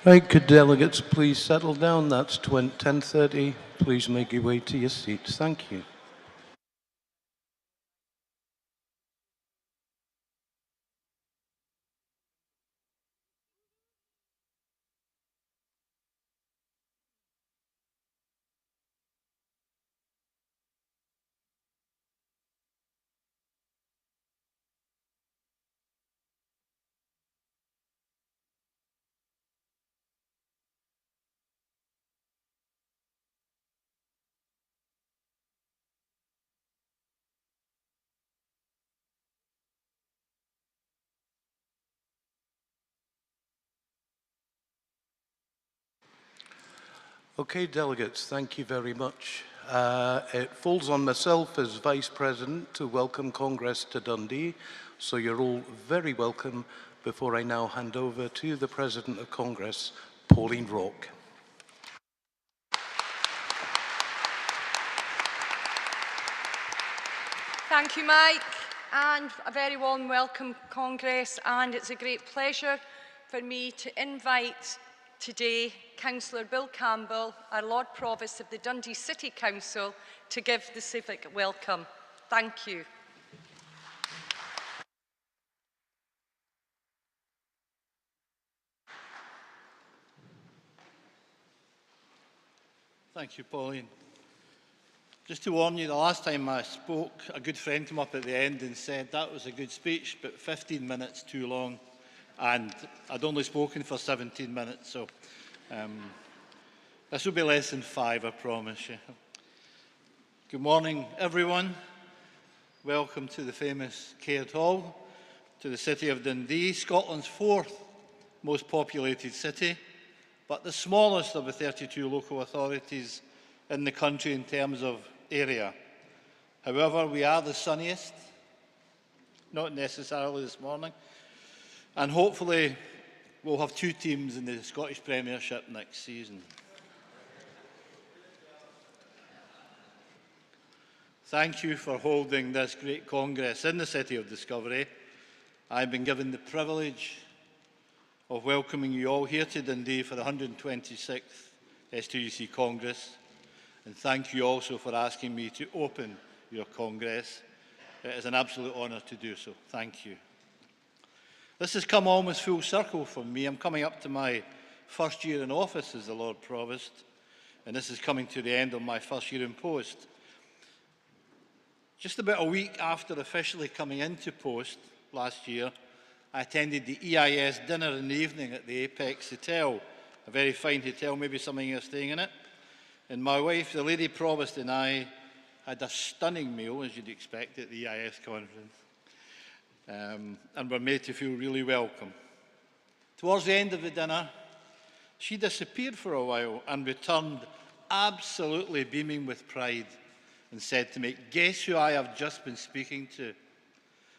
Right, could delegates please settle down? That's 10:30. Please make your way to your seats. Thank you. Okay, delegates, thank you very much. It falls on myself as Vice President to welcome Congress to Dundee, so you're all very welcome before I now hand over to the President of Congress, Pauline Rourke. Thank you, Mike, and a very warm welcome, Congress, and it's a great pleasure for me to invite today Councillor Bill Campbell, our Lord Provost of the Dundee City Council, to give the Civic welcome. Thank you. Thank you, Pauline. Just to warn you, the last time I spoke, a good friend came up at the end and said that was a good speech, but 15 minutes too long. And I'd only spoken for 17 minutes, so this will be less than 5, I promise you. Good morning, everyone. Welcome to the famous Caird Hall, to the city of Dundee, Scotland's 4th most populated city, but the smallest of the 32 local authorities in the country in terms of area. However, we are the sunniest, not necessarily this morning, and hopefully we'll have 2 teams in the Scottish Premiership next season. Thank you for holding this great Congress in the City of Discovery. I've been given the privilege of welcoming you all here to Dundee for the 126th STUC Congress, and thank you also for asking me to open your Congress. It is an absolute honour to do so. Thank you. This has come almost full circle for me. I'm coming up to my first year in office as the Lord Provost, and this is coming to the end of my first year in post. Just about a week after officially coming into post last year, I attended the EIS dinner in the evening at the Apex Hotel, a very fine hotel, maybe some of you are staying in it. And my wife, the Lady Provost, and I had a stunning meal, as you'd expect, at the EIS conference. And were made to feel really welcome. Towards the end of the dinner, she disappeared for a while and returned absolutely beaming with pride and said to me, "Guess who I have just been speaking to,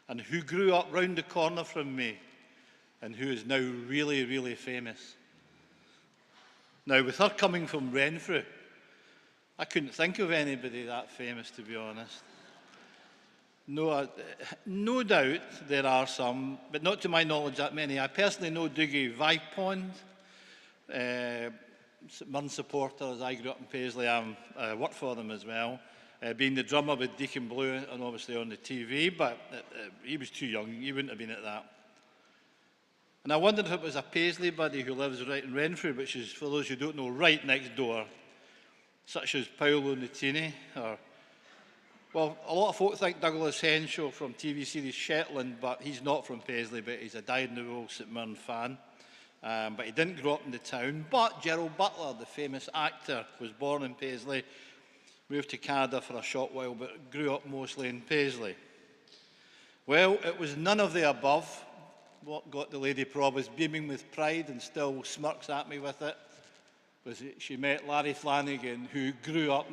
and who grew up round the corner from me, and who is now really, really famous." Now, with her coming from Renfrew, I couldn't think of anybody that famous, to be honest. No doubt there are some, but not to my knowledge that many. I personally know Dougie Vipond, Murn supporter, as I grew up in Paisley. I worked for them as well. Being the drummer with Deacon Blue and obviously on the TV, but he was too young, he wouldn't have been at that. And I wondered if it was a Paisley buddy who lives right in Renfrew, which is, for those who don't know, right next door, such as Paolo Nutini, or, well, a lot of folk think Douglas Henshaw from TV series Shetland, but he's not from Paisley, but he's a dyed-in-the-wool St Mirren fan. But he didn't grow up in the town. But Gerald Butler, the famous actor, was born in Paisley, moved to Canada for a short while, but grew up mostly in Paisley. Well, it was none of the above. What got the Lady Provost beaming with pride and still smirks at me with it was that she met Larry Flanagan, who grew up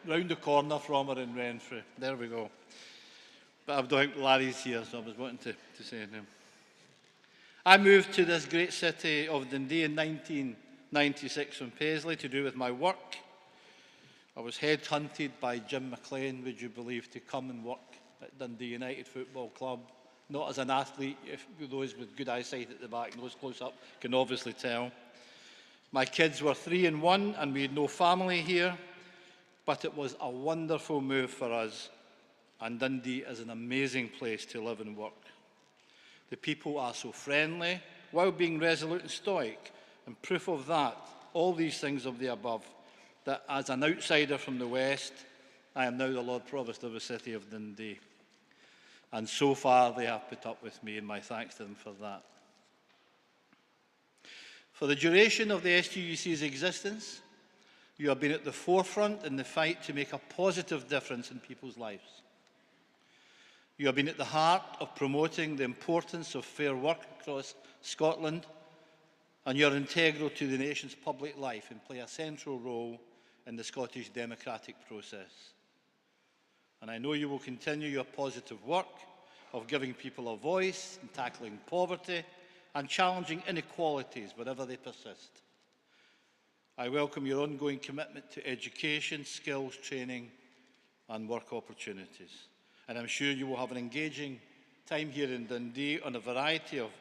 round the corner from her in Renfrew. There we go. But I don't think Larry's here, so I was wanting to say to him. I moved to this great city of Dundee in 1996 from Paisley to do with my work. I was headhunted by Jim McLean, would you believe, to come and work at Dundee United Football Club. Not as an athlete, if those with good eyesight at the back, those close up can obviously tell. My kids were 3 and 1 and we had no family here, but it was a wonderful move for us, and Dundee is an amazing place to live and work. The people are so friendly, while being resolute and stoic, and proof of that, all these things of the above, that as an outsider from the West, I am now the Lord Provost of the City of Dundee. And so far they have put up with me, and my thanks to them for that. For the duration of the STUC's existence, you have been at the forefront in the fight to make a positive difference in people's lives. You have been at the heart of promoting the importance of fair work across Scotland, and you are integral to the nation's public life and play a central role in the Scottish democratic process. And I know you will continue your positive work of giving people a voice and tackling poverty and challenging inequalities wherever they persist. I welcome your ongoing commitment to education, skills, training and work opportunities. And I'm sure you will have an engaging time here in Dundee on a variety of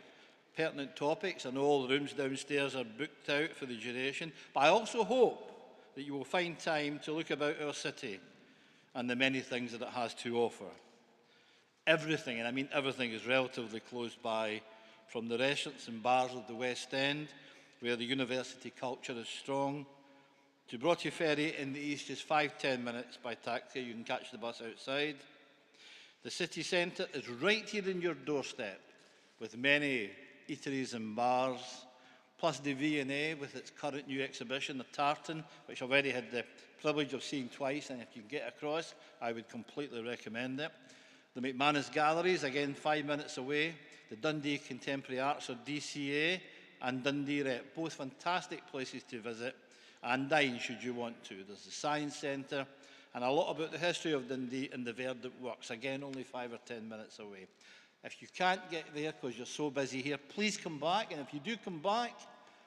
pertinent topics. I know all the rooms downstairs are booked out for the duration, but I also hope that you will find time to look about our city and the many things that it has to offer. Everything, and I mean everything, is relatively close by, from the restaurants and bars of the West End, where the university culture is strong, to P&O Ferry in the east, just 5–10 minutes by taxi. You can catch the bus outside. The city centre is right here in your doorstep, with many eateries and bars, plus the V&A with its current new exhibition, the Tartan, which I've already had the privilege of seeing twice, and if you can get across, I would completely recommend it. The McManus Galleries, again 5 minutes away, the Dundee Contemporary Arts, or DCA, and Dundee Rep, both fantastic places to visit and dine should you want to. There's the Science Centre, and a lot about the history of Dundee and the Verdant Works, again only 5 or 10 minutes away. If you can't get there because you're so busy here, please come back, and if you do come back,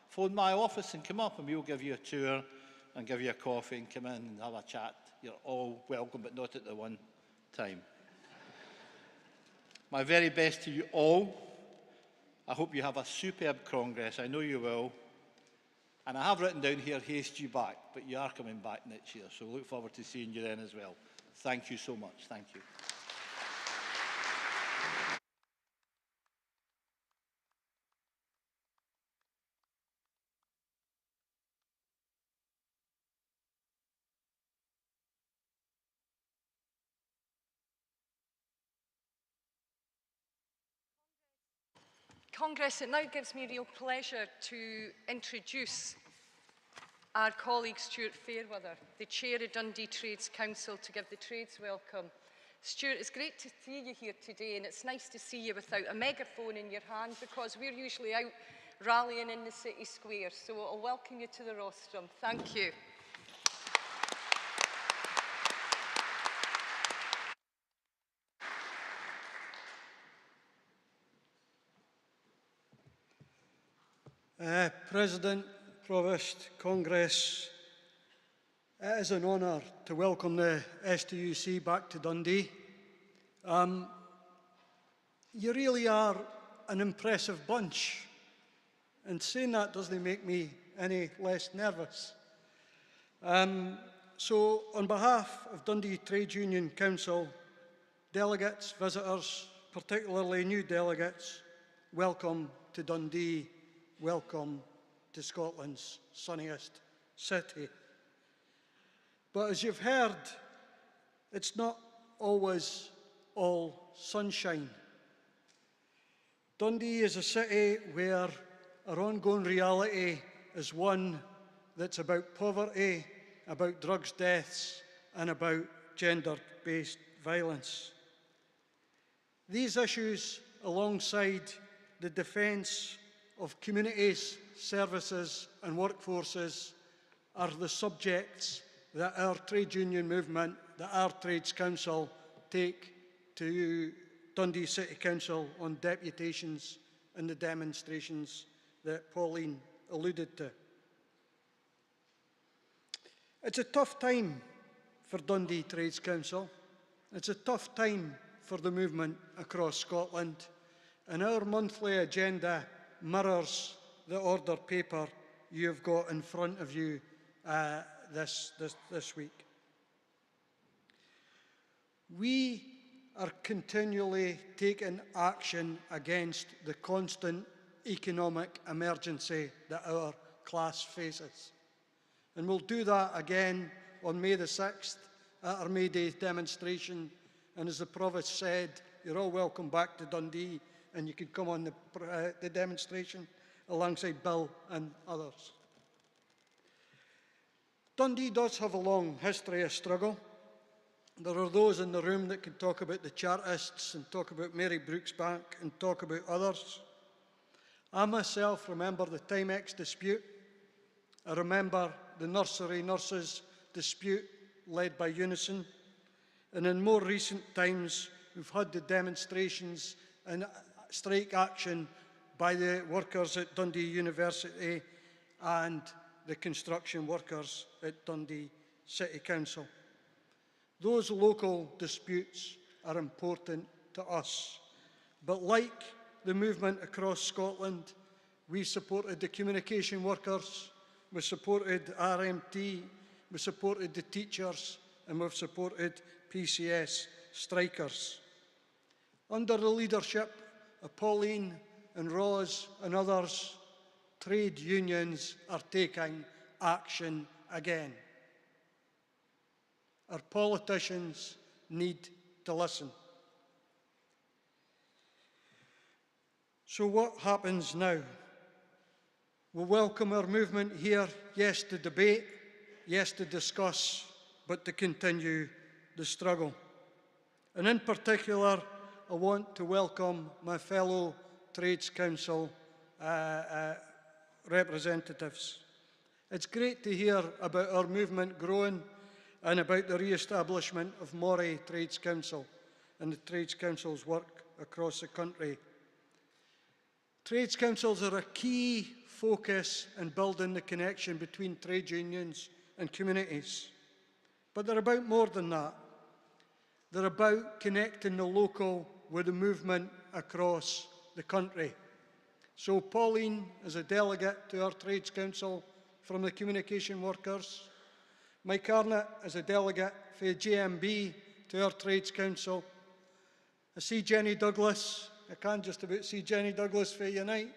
phone my office and come up and we'll give you a tour and give you a coffee and come in and have a chat. You're all welcome, but not at the one time. My very best to you all. I hope you have a superb Congress. I know you will. And I have written down here, haste you back, but you are coming back next year, so look forward to seeing you then as well. Thank you so much. Thank you. Congress, it now gives me real pleasure to introduce our colleague Stuart Fairweather, the Chair of Dundee Trades Council, to give the trades welcome. Stuart, it's great to see you here today, and it's nice to see you without a megaphone in your hand, because we're usually out rallying in the city square. So I'll welcome you to the rostrum. Thank you. President, Provost, Congress, it is an honour to welcome the STUC back to Dundee. You really are an impressive bunch, and saying that doesn't make me any less nervous. So on behalf of Dundee Trades Union Council, delegates, visitors, particularly new delegates, welcome to Dundee. Welcome to Scotland's sunniest city. But as you've heard, it's not always all sunshine. Dundee is a city where our ongoing reality is one that's about poverty, about drugs deaths, and about gender-based violence. These issues, alongside the defence of communities, services and workforces, are the subjects that our trade union movement, that our Trades Council take to Dundee City Council on deputations and the demonstrations that Pauline alluded to. It's a tough time for Dundee Trades Council. It's a tough time for the movement across Scotland, and our monthly agenda mirrors the order paper you've got in front of you this week. We are continually taking action against the constant economic emergency that our class faces. And we'll do that again on May the 6th at our May Day demonstration. And as the Provost said, you're all welcome back to Dundee and you can come on the demonstration alongside Bill and others. Dundee does have a long history of struggle. There are those in the room that can talk about the Chartists and talk about Mary Brooksbank and talk about others. I myself remember the Timex dispute. I remember the nursery nurses dispute led by Unison. And in more recent times, we've had the demonstrations and strike action by the workers at Dundee University and the construction workers at Dundee City Council. Those local disputes are important to us. But like the movement across Scotland, we supported the communication workers, we supported RMT, we supported the teachers, and we've supported PCS strikers. Under the leadership of Pauline and Ros and others, trade unions are taking action again. Our politicians need to listen. So what happens now? We welcome our movement here, yes, to debate, yes, to discuss, but to continue the struggle. And in particular, I want to welcome my fellow Trades Council representatives. It's great to hear about our movement growing and about the re-establishment of Moray Trades Council and the Trades Council's work across the country. Trades Councils are a key focus in building the connection between trade unions and communities. But they're about more than that. They're about connecting the local with the movement across the country. So Pauline is a delegate to our Trades Council from the communication workers. Mike Arnott is a delegate for the JMB to our Trades Council. I see Jenny Douglas. I can't just about see Jenny Douglas for Unite.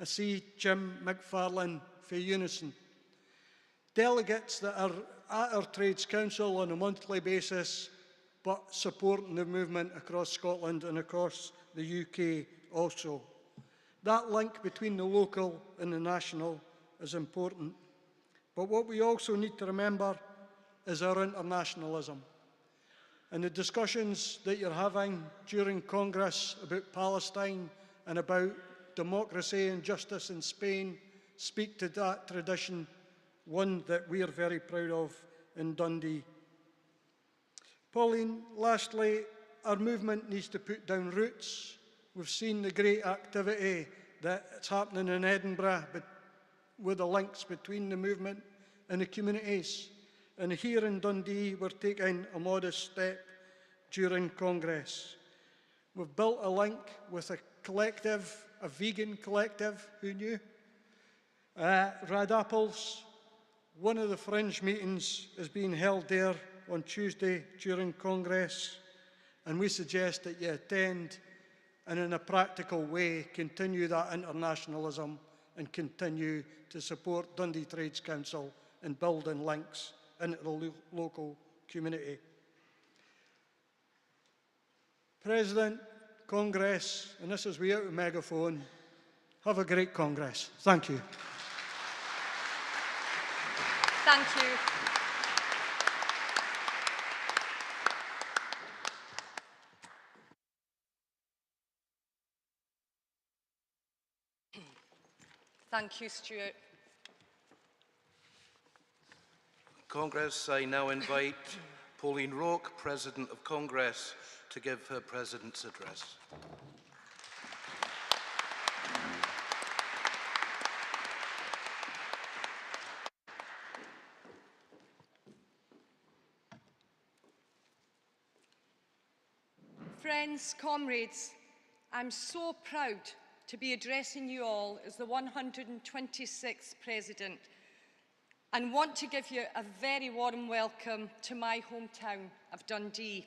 I see Jim McFarlane for Unison. Delegates that are at our Trades Council on a monthly basis, but supporting the movement across Scotland and across the UK also. That link between the local and the national is important. But what we also need to remember is our internationalism. And the discussions that you're having during Congress about Palestine and about democracy and justice in Spain speak to that tradition, one that we are very proud of in Dundee. Pauline, lastly, our movement needs to put down roots. We've seen the great activity that's happening in Edinburgh, but with the links between the movement and the communities. And here in Dundee, we're taking a modest step during Congress. We've built a link with a collective, a vegan collective, who knew? Rad Apples. One of the fringe meetings is being held there on Tuesday during Congress, and we suggest that you attend and in a practical way continue that internationalism and continue to support Dundee Trades Council in building links into the local community. President, Congress, and this is way out of megaphone, have a great Congress. Thank you. Thank you. Thank you, Stuart. Congress, I now invite Pauline Rourke, President of Congress, to give her President's address. Friends, comrades, I'm so proud to be addressing you all as the 126th President, and want to give you a very warm welcome to my hometown of Dundee.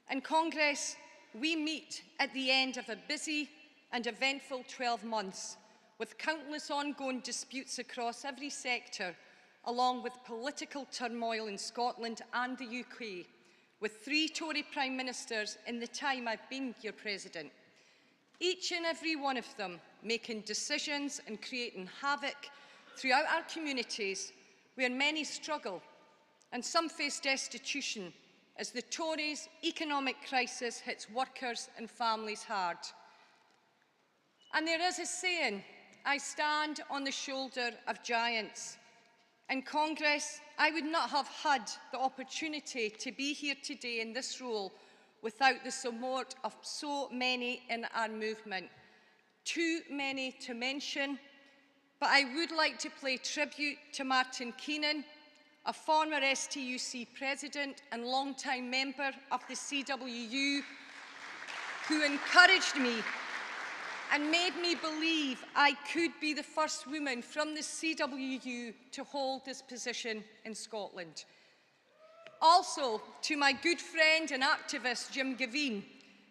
In Congress, we meet at the end of a busy and eventful 12 months, with countless ongoing disputes across every sector, along with political turmoil in Scotland and the UK, with 3 Tory Prime Ministers in the time I've been your President. Each and every one of them making decisions and creating havoc throughout our communities, where many struggle and some face destitution as the Tories' economic crisis hits workers and families hard. And there is a saying, I stand on the shoulder of giants. In Congress, I would not have had the opportunity to be here today in this role without the support of so many in our movement. Too many to mention, but I would like to pay tribute to Martin Keenan, a former STUC president and long-time member of the CWU, who encouraged me and made me believe I could be the first woman from the CWU to hold this position in Scotland. Also, to my good friend and activist Jim Gavin,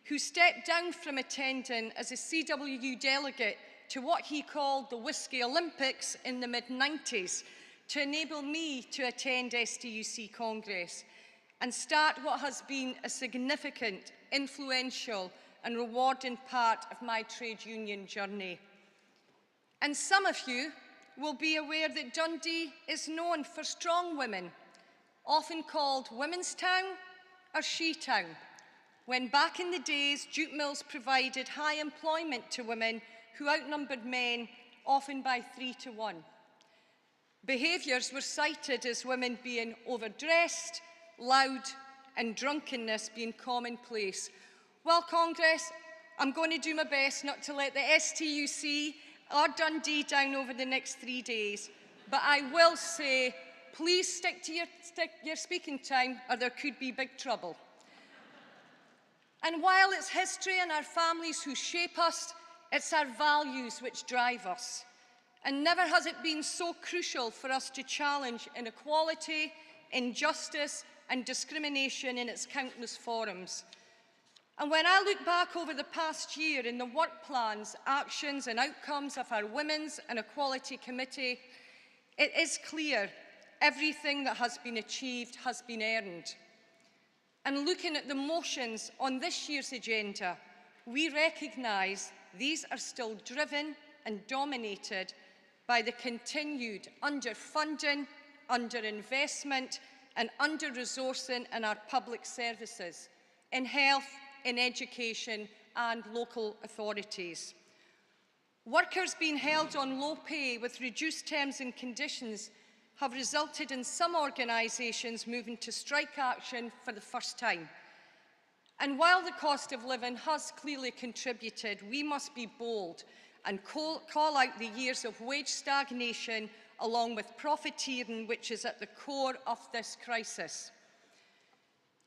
who stepped down from attending as a CWU delegate to what he called the Whisky Olympics in the mid-90s to enable me to attend STUC Congress and start what has been a significant, influential and rewarding part of my trade union journey. And some of you will be aware that Dundee is known for strong women, often called Women's Town or She Town, when back in the days jute mills provided high employment to women who outnumbered men, often by 3 to 1. Behaviours were cited as women being overdressed, loud and drunkenness being commonplace. Well, Congress, I'm going to do my best not to let the STUC or Dundee down over the next 3 days, but I will say, please stick to your speaking time or there could be big trouble. And while it's history and our families who shape us, it's our values which drive us. And never has it been so crucial for us to challenge inequality, injustice and discrimination in its countless forms. And when I look back over the past year in the work plans, actions and outcomes of our Women's and Equality Committee, it is clear everything that has been achieved has been earned. And looking at the motions on this year's agenda, we recognise these are still driven and dominated by the continued underfunding, underinvestment and under-resourcing in our public services, in health, in education and local authorities. Workers being held on low pay with reduced terms and conditions have resulted in some organisations moving to strike action for the first time. And while the cost of living has clearly contributed, we must be bold and call out the years of wage stagnation along with profiteering, which is at the core of this crisis.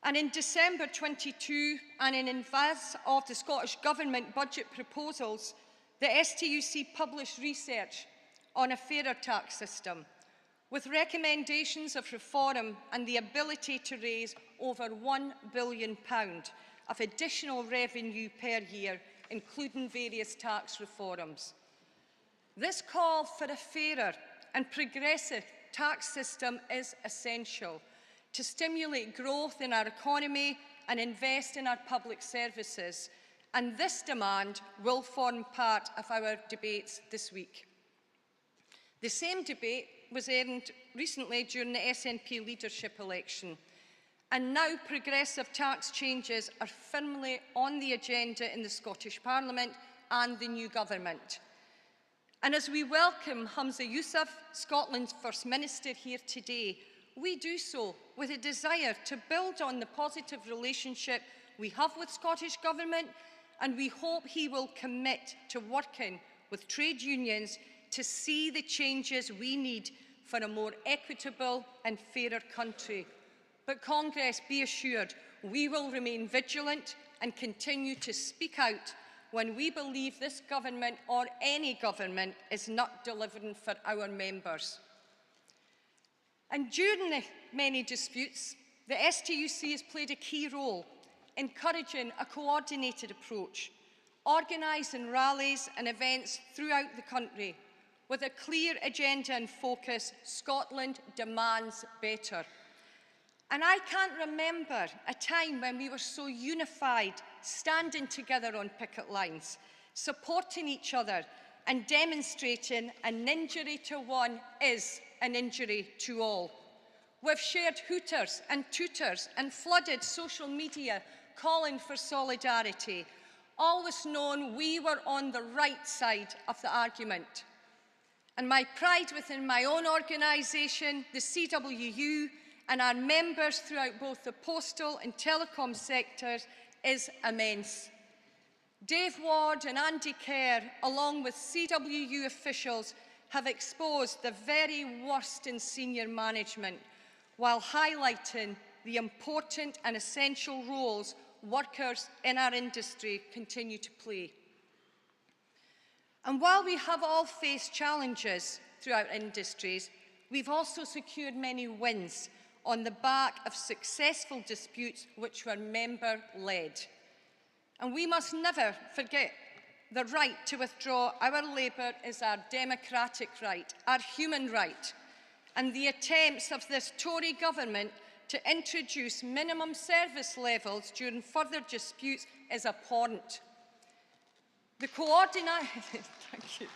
And in December 22, and in advance of the Scottish Government budget proposals, the STUC published research on a fairer tax system, with recommendations of reform and the ability to raise over £1 billion of additional revenue per year, including various tax reforms. This call for a fairer and progressive tax system is essential to stimulate growth in our economy and invest in our public services, and this demand will form part of our debates this week. The same debate was aired recently during the SNP leadership election, and now progressive tax changes are firmly on the agenda in the Scottish Parliament and the new government. And as we welcome Humza Yousaf, Scotland's First Minister, here today, we do so with a desire to build on the positive relationship we have with Scottish Government, and we hope he will commit to working with trade unions to see the changes we need for a more equitable and fairer country. But Congress, be assured, we will remain vigilant and continue to speak out when we believe this government or any government is not delivering for our members. And during the many disputes, the STUC has played a key role, encouraging a coordinated approach, organising rallies and events throughout the country with a clear agenda and focus: Scotland demands better. And I can't remember a time when we were so unified, standing together on picket lines, supporting each other and demonstrating an injury to one is an injury to all. We've shared hooters and tooters and flooded social media calling for solidarity, always known we were on the right side of the argument. And my pride within my own organisation, the CWU, and our members throughout both the postal and telecom sectors is immense. Dave Ward and Andy Kerr, along with CWU officials, have exposed the very worst in senior management, while highlighting the important and essential roles workers in our industry continue to play. And while we have all faced challenges throughout industries, we've also secured many wins on the back of successful disputes which were member-led. And we must never forget the right to withdraw our labour is our democratic right, our human right. And the attempts of this Tory government to introduce minimum service levels during further disputes is abhorrent. The Thank you.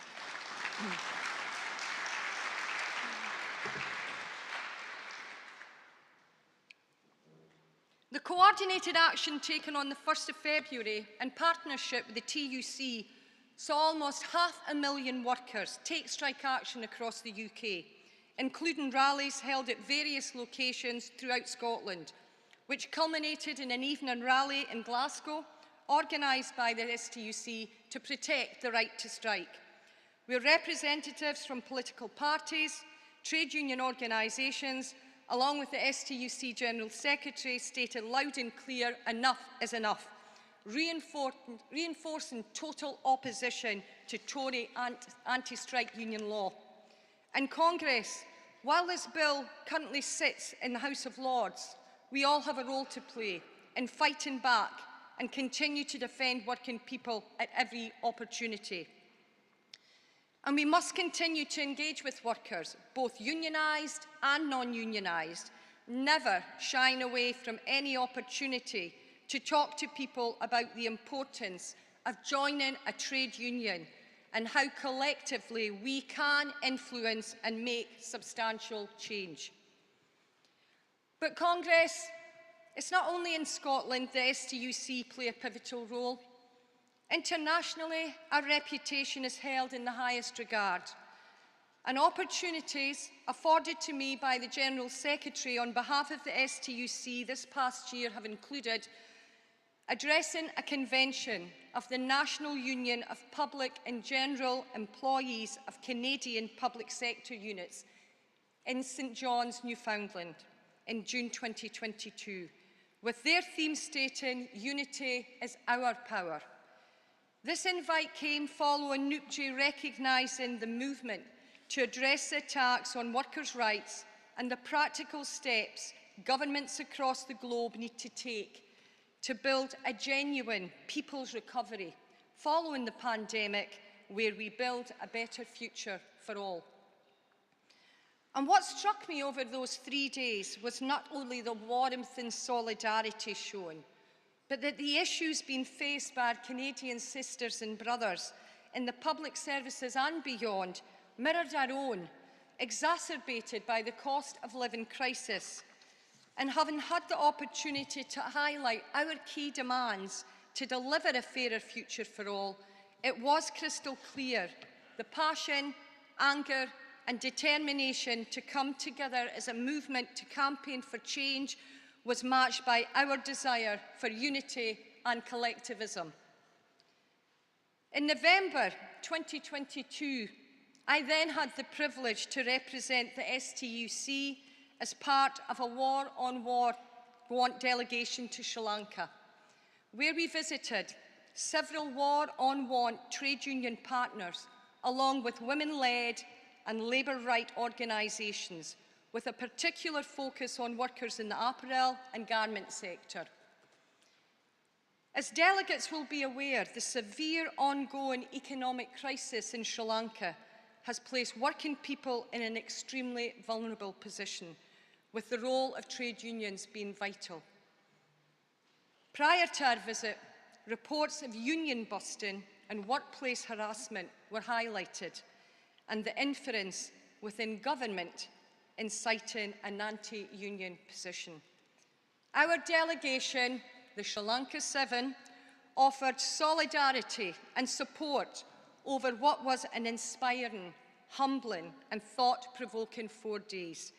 The coordinated action taken on the 1st of February in partnership with the TUC saw almost 500,000 workers take strike action across the UK, including rallies held at various locations throughout Scotland, which culminated in an evening rally in Glasgow, organised by the STUC to protect the right to strike, where representatives from political parties, trade union organisations, along with the STUC General Secretary, stated loud and clear, enough is enough, reinforcing total opposition to Tory anti-strike union law. And Congress, while this bill currently sits in the House of Lords, we all have a role to play in fighting back and continue to defend working people at every opportunity. And we must continue to engage with workers, both unionised and non-unionised, never shying away from any opportunity to talk to people about the importance of joining a trade union and how collectively we can influence and make substantial change. But Congress, it's not only in Scotland the STUC play a pivotal role. Internationally, our reputation is held in the highest regard, and opportunities afforded to me by the General Secretary on behalf of the STUC this past year have included addressing a convention of the National Union of Public and General Employees of Canadian Public Sector Units in St John's, Newfoundland in June 2022, with their theme stating, "Unity is our power." This invite came following NUPG recognising the movement to address the attacks on workers' rights and the practical steps governments across the globe need to take to build a genuine people's recovery following the pandemic, where we build a better future for all. And what struck me over those 3 days was not only the warmth and solidarity shown, but that the issues being faced by our Canadian sisters and brothers in the public services and beyond mirrored our own, exacerbated by the cost of living crisis. And having had the opportunity to highlight our key demands to deliver a fairer future for all, it was crystal clear the passion, anger and determination to come together as a movement to campaign for change was matched by our desire for unity and collectivism. In November 2022, I then had the privilege to represent the STUC as part of a War on War delegation to Sri Lanka, where we visited several war-on-want trade union partners, along with women-led and labour right organisations, with a particular focus on workers in the apparel and garment sector. As delegates will be aware, the severe ongoing economic crisis in Sri Lanka has placed working people in an extremely vulnerable position, with the role of trade unions being vital. Prior to our visit, reports of union busting and workplace harassment were highlighted, and the inference within government inciting an anti-union position. Our delegation, the Sri Lanka Seven, offered solidarity and support over what was an inspiring, humbling and thought-provoking 4 days.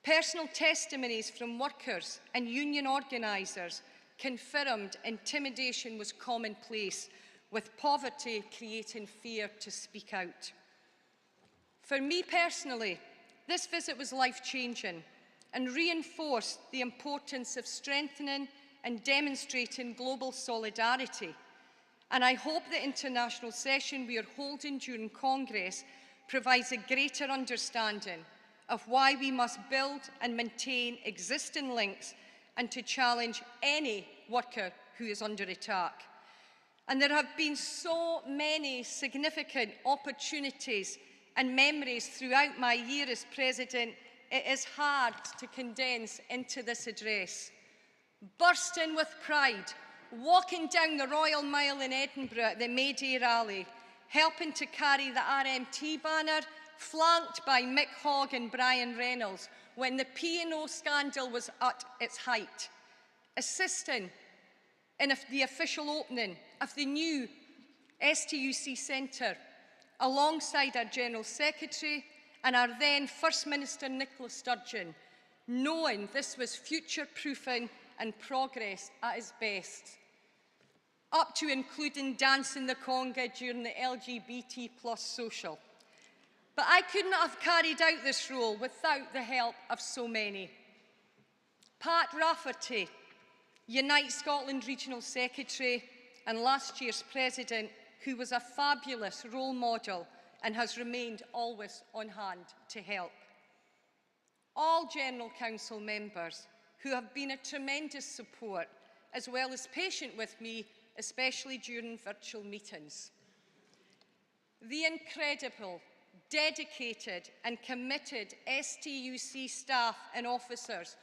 Personal testimonies from workers and union organisers confirmed intimidation was commonplace, with poverty creating fear to speak out. For me personally, this visit was life-changing and reinforced the importance of strengthening and demonstrating global solidarity. And I hope the international session we are holding during Congress provides a greater understanding of why we must build and maintain existing links and to challenge any worker who is under attack. And there have been so many significant opportunities and memories throughout my year as President, it is hard to condense into this address. Bursting with pride, walking down the Royal Mile in Edinburgh at the May Day rally, helping to carry the RMT banner, flanked by Mick Hogg and Brian Reynolds when the P&O scandal was at its height, assisting in the official opening of the new STUC Centre, alongside our General Secretary and our then First Minister Nicola Sturgeon, knowing this was future-proofing and progress at its best, up to including dancing the conga during the LGBT+ social. But I could not have carried out this role without the help of so many. Pat Rafferty, Unite Scotland Regional Secretary and last year's President, who was a fabulous role model and has remained always on hand to help. All General Council members who have been a tremendous support, as well as patient with me, especially during virtual meetings. The incredible, dedicated and committed STUC staff and officers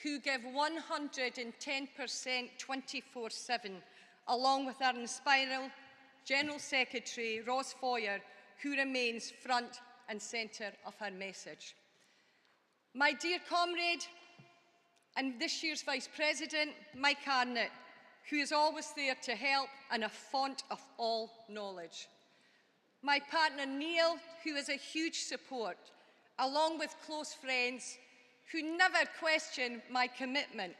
who give 110% 24/7, along with our inspiring General Secretary, Ross Foyer, who remains front and centre of our message. My dear comrade and this year's Vice President, Mike Arnott, who is always there to help and a font of all knowledge. My partner Neil, who is a huge support, along with close friends who never question my commitment.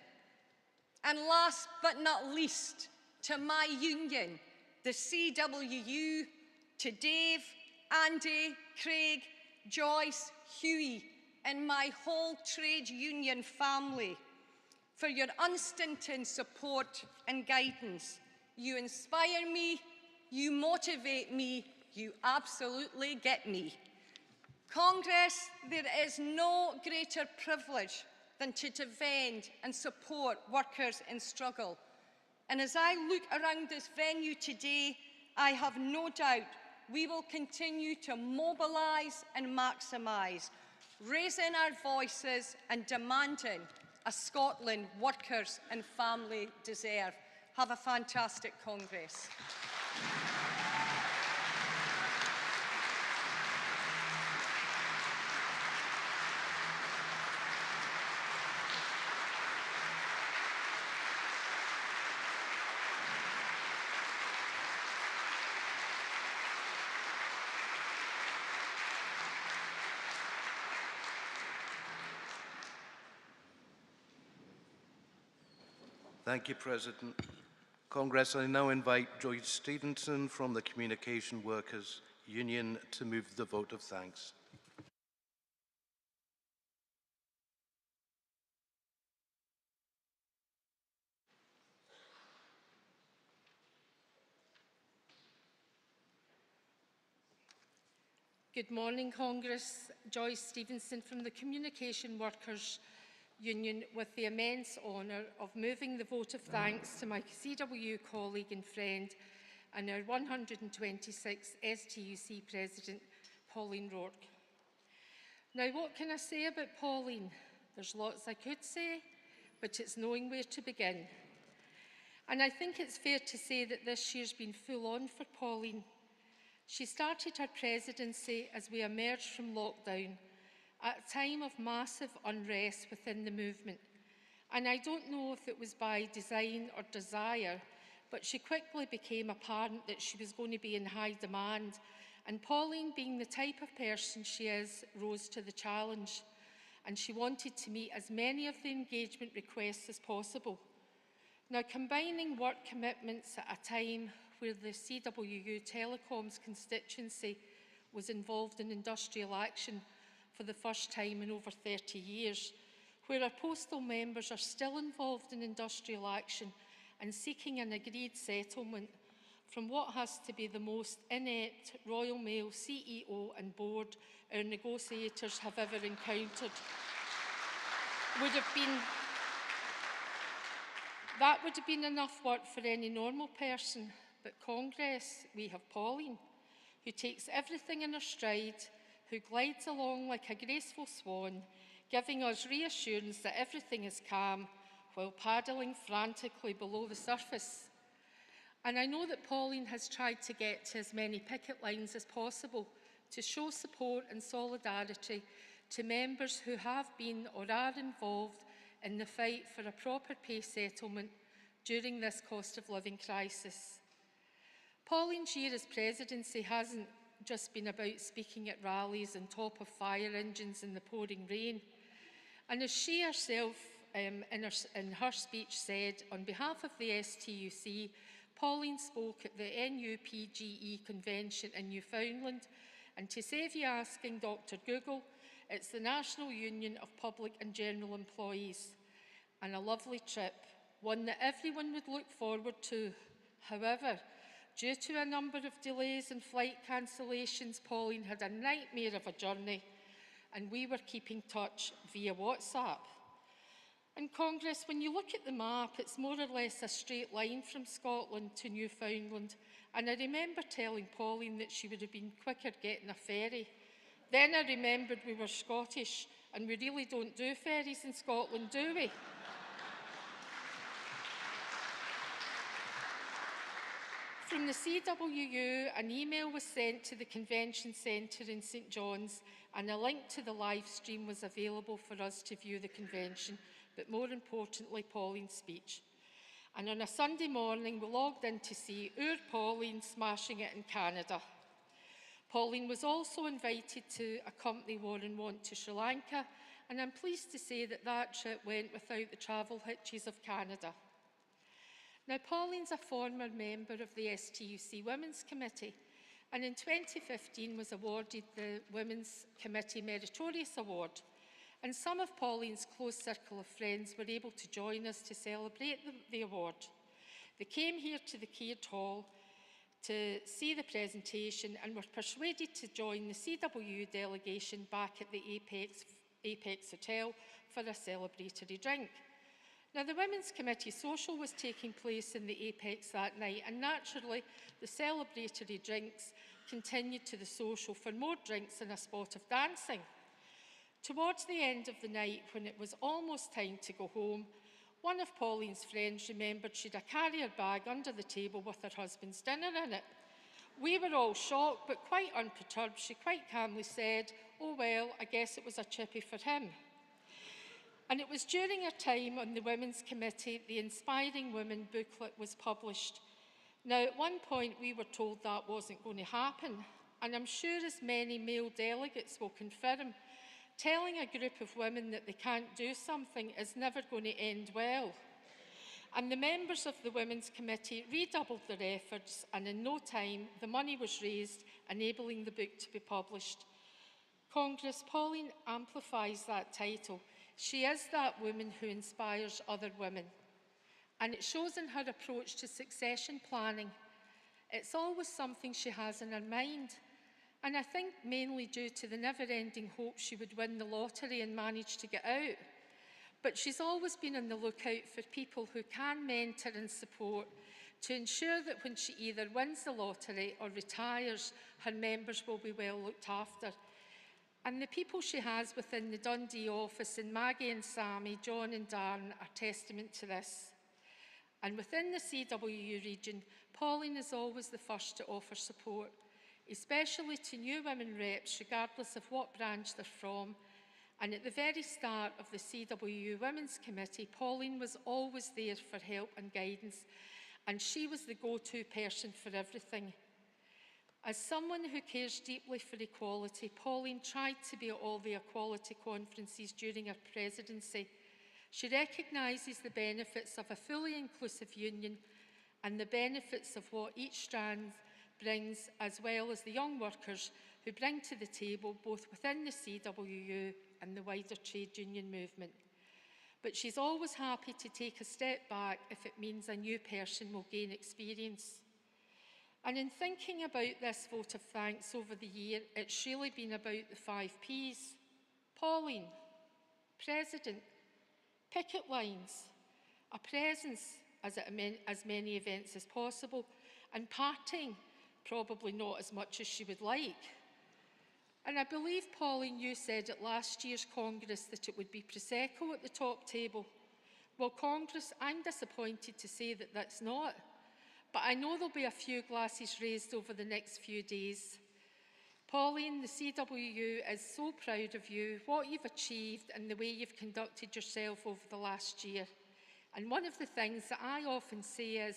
And last but not least, to my union, the CWU, to Dave, Andy, Craig, Joyce, Hughie, and my whole trade union family, for your unstinting support and guidance. You inspire me, you motivate me, you absolutely get me. Congress, there is no greater privilege than to defend and support workers in struggle. And as I look around this venue today, I have no doubt we will continue to mobilise and maximise, raising our voices and demanding a Scotland workers and family deserve. Have a fantastic Congress. Thank you, President. Congress, I now invite Joyce Stevenson from the Communication Workers Union to move the vote of thanks. Good morning, Congress. Joyce Stevenson from the Communication Workers Union, with the immense honour of moving the vote of thanks to my CWU colleague and friend and our 126th STUC President, Pauline Rourke. Now, what can I say about Pauline? There's lots I could say, but it's knowing where to begin. And I think it's fair to say that this year's been full on for Pauline. She started her presidency as we emerged from lockdown at a time of massive unrest within the movement. And I don't know if it was by design or desire, but she quickly became apparent that she was going to be in high demand. And Pauline, being the type of person she is, rose to the challenge. And she wanted to meet as many of the engagement requests as possible. Now, combining work commitments at a time where the CWU Telecoms constituency was involved in industrial action for the first time in over 30 years, where our postal members are still involved in industrial action and seeking an agreed settlement from what has to be the most inept Royal Mail CEO and board our negotiators have ever encountered. That would have been enough work for any normal person. But Congress, we have Pauline, who takes everything in her stride, who glides along like a graceful swan, giving us reassurance that everything is calm while paddling frantically below the surface. And I know that Pauline has tried to get to as many picket lines as possible to show support and solidarity to members who have been or are involved in the fight for a proper pay settlement during this cost of living crisis. Pauline's year as presidency hasn't just been about speaking at rallies on top of fire engines in the pouring rain. And as she herself in her speech said, on behalf of the STUC, Pauline spoke at the NUPGE convention in Newfoundland, and to save you asking Dr. Google, it's the National Union of Public and General Employees, and a lovely trip, one that everyone would look forward to. However, due to a number of delays and flight cancellations, Pauline had a nightmare of a journey, and we were keeping touch via WhatsApp. In Congress, when you look at the map, it's more or less a straight line from Scotland to Newfoundland, and I remember telling Pauline that she would have been quicker getting a ferry. Then I remembered we were Scottish, and we really don't do ferries in Scotland, do we? From the CWU, an email was sent to the Convention Centre in St John's, and a link to the live stream was available for us to view the convention, but more importantly, Pauline's speech. And on a Sunday morning, we logged in to see our Pauline smashing it in Canada. Pauline was also invited to accompany Warren Want to Sri Lanka, and I'm pleased to say that that trip went without the travel hitches of Canada. Now, Pauline's a former member of the STUC Women's Committee, and in 2015 was awarded the Women's Committee Meritorious Award. And some of Pauline's close circle of friends were able to join us to celebrate the award. They came here to the Caird Hall to see the presentation and were persuaded to join the CWU delegation back at the Apex Hotel for a celebratory drink. Now, the Women's Committee social was taking place in the Apex that night, and naturally, the celebratory drinks continued to the social for more drinks and a spot of dancing. Towards the end of the night, when it was almost time to go home, one of Pauline's friends remembered she'd a carrier bag under the table with her husband's dinner in it. We were all shocked, but quite unperturbed, she quite calmly said, "Oh well, I guess it was a chippy for him." And it was during her time on the Women's Committee the Inspiring Women booklet was published. Now, at one point we were told that wasn't going to happen, and I'm sure as many male delegates will confirm, telling a group of women that they can't do something is never going to end well. And the members of the Women's Committee redoubled their efforts, and in no time the money was raised, enabling the book to be published. Congress, Pauline amplifies that title. She is that woman who inspires other women. And it shows in her approach to succession planning. It's always something she has in her mind. and I think mainly due to the never-ending hope she would win the lottery and manage to get out. But she's always been on the lookout for people who can mentor and support to ensure that when she either wins the lottery or retires, her members will be well looked after. And the people she has within the Dundee office, in Maggie and Sammy, John and Darren, are testament to this. And within the CWU region, Pauline is always the first to offer support, especially to new women reps, regardless of what branch they're from. And at the very start of the CWU Women's Committee, Pauline was always there for help and guidance, and she was the go-to person for everything. As someone who cares deeply for equality, Pauline tried to be at all the equality conferences during her presidency. She recognises the benefits of a fully inclusive union and the benefits of what each strand brings, as well as the young workers who bring to the table both within the CWU and the wider trade union movement. But she's always happy to take a step back if it means a new person will gain experience. And in thinking about this vote of thanks over the year, it's really been about the 5 Ps. Pauline, President, picket lines, a presence at as many events as possible, and partying, probably not as much as she would like. And I believe, Pauline, you said at last year's Congress that it would be Prosecco at the top table. Well, Congress, I'm disappointed to say that that's not. But I know there'll be a few glasses raised over the next few days. Pauline, the CWU is so proud of you, what you've achieved and the way you've conducted yourself over the last year. And one of the things that I often say is,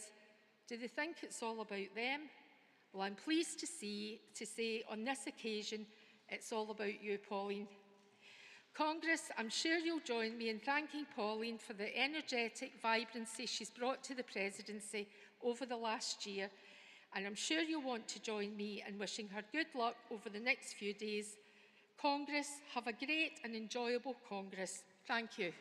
do they think it's all about them? Well, I'm pleased to say on this occasion, it's all about you, Pauline. Congress, I'm sure you'll join me in thanking Pauline for the energetic vibrancy she's brought to the presidency over the last year, and I'm sure you'll want to join me in wishing her good luck over the next few days. Congress, have a great and enjoyable Congress. Thank you.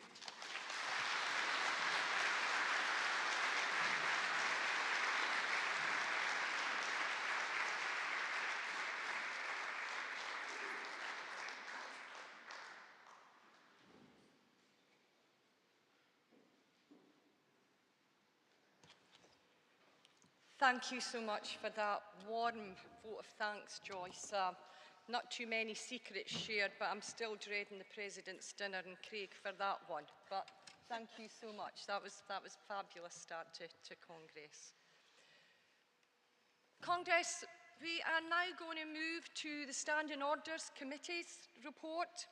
Thank you so much for that warm vote of thanks, Joyce. Not too many secrets shared, but I'm still dreading the President's dinner in Craig for that one. But thank you so much. That was a fabulous start to Congress. Congress, we are now going to move to the Standing Orders Committee's report.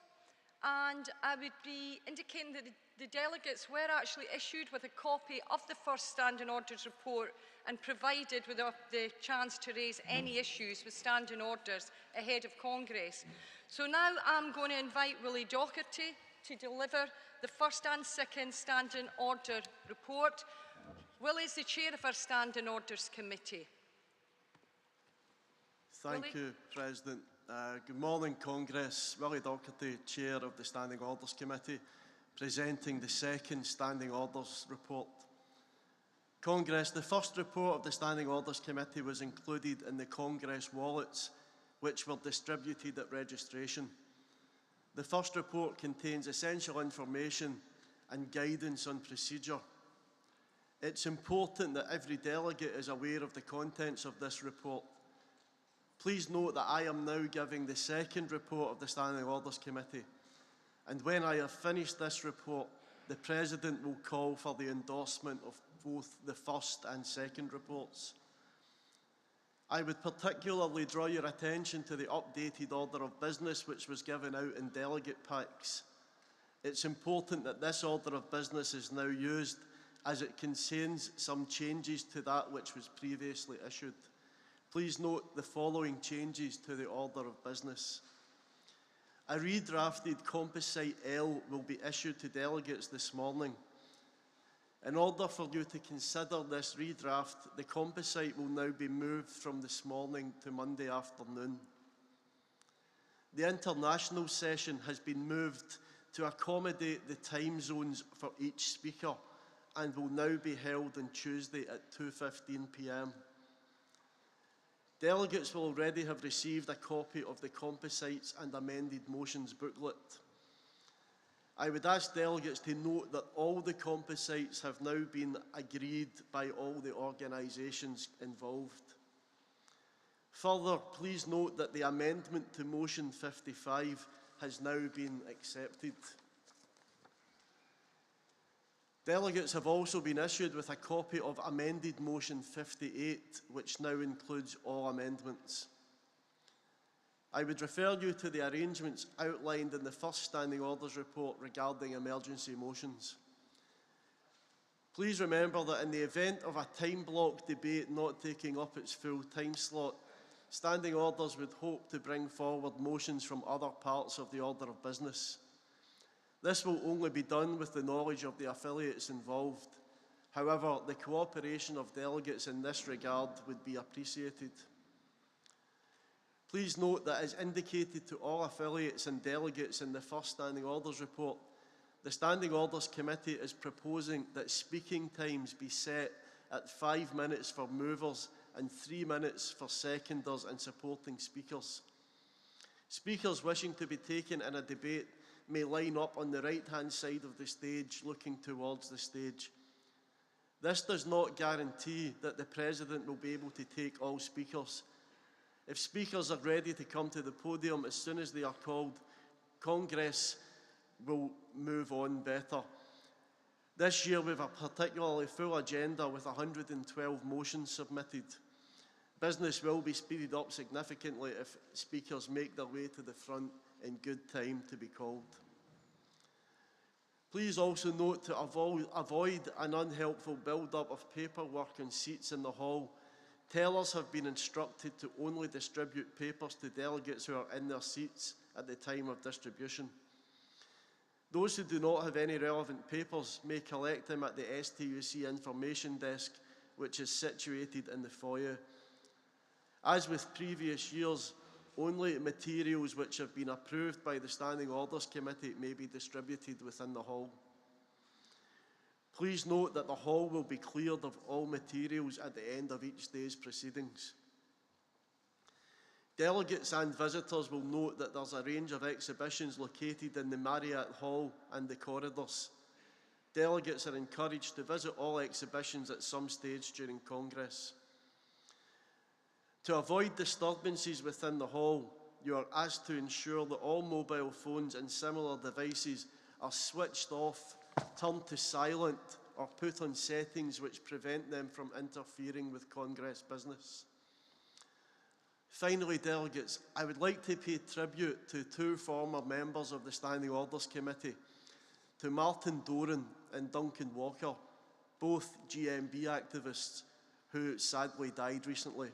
And I would be indicating that the delegates were actually issued with a copy of the first Standing Orders report and provided with the chance to raise any issues with Standing Orders ahead of Congress. So now I'm going to invite Willie Docherty to deliver the first and second Standing Order report. Willie is the chair of our Standing Orders Committee. Thank you, President. Good morning, Congress. Willie Docherty, Chair of the Standing Orders Committee, presenting the second Standing Orders report. Congress, the first report of the Standing Orders Committee was included in the Congress wallets, which were distributed at registration. The first report contains essential information and guidance on procedure. It's important that every delegate is aware of the contents of this report. Please note that I am now giving the second report of the Standing Orders Committee, and when I have finished this report, the President will call for the endorsement of both the first and second reports. I would particularly draw your attention to the updated order of business which was given out in delegate packs. It's important that this order of business is now used, as it contains some changes to that which was previously issued. Please note the following changes to the order of business. A redrafted Composite L will be issued to delegates this morning. In order for you to consider this redraft, the Composite will now be moved from this morning to Monday afternoon. The international session has been moved to accommodate the time zones for each speaker and will now be held on Tuesday at 2:15 p.m. Delegates will already have received a copy of the composites and amended motions booklet. I would ask delegates to note that all the composites have now been agreed by all the organisations involved. Further, please note that the amendment to motion 55 has now been accepted. Delegates have also been issued with a copy of amended motion 58, which now includes all amendments. I would refer you to the arrangements outlined in the first Standing Orders report regarding emergency motions. Please remember that in the event of a time block debate not taking up its full time slot, Standing Orders would hope to bring forward motions from other parts of the order of business. This will only be done with the knowledge of the affiliates involved. However, the cooperation of delegates in this regard would be appreciated. Please note that, as indicated to all affiliates and delegates in the first Standing Orders report, the Standing Orders Committee is proposing that speaking times be set at 5 minutes for movers and 3 minutes for seconders and supporting speakers. Speakers wishing to be taken in a debate may line up on the right-hand side of the stage, looking towards the stage. This does not guarantee that the President will be able to take all speakers. If speakers are ready to come to the podium as soon as they are called, Congress will move on better. This year we have a particularly full agenda with 112 motions submitted. Business will be speeded up significantly if speakers make their way to the front in good time to be called. Please also note to avoid an unhelpful build-up of paperwork and seats in the hall. Tellers have been instructed to only distribute papers to delegates who are in their seats at the time of distribution. Those who do not have any relevant papers may collect them at the STUC information desk, which is situated in the foyer. As with previous years, only materials which have been approved by the Standing Orders Committee may be distributed within the hall. Please note that the hall will be cleared of all materials at the end of each day's proceedings. Delegates and visitors will note that there's a range of exhibitions located in the Marriott Hall and the corridors. Delegates are encouraged to visit all exhibitions at some stage during Congress. To avoid disturbances within the hall, you are asked to ensure that all mobile phones and similar devices are switched off, turned to silent, or put on settings which prevent them from interfering with Congress business. Finally, delegates, I would like to pay tribute to 2 former members of the Standing Orders Committee, to Martin Doran and Duncan Walker, both GMB activists who sadly died recently.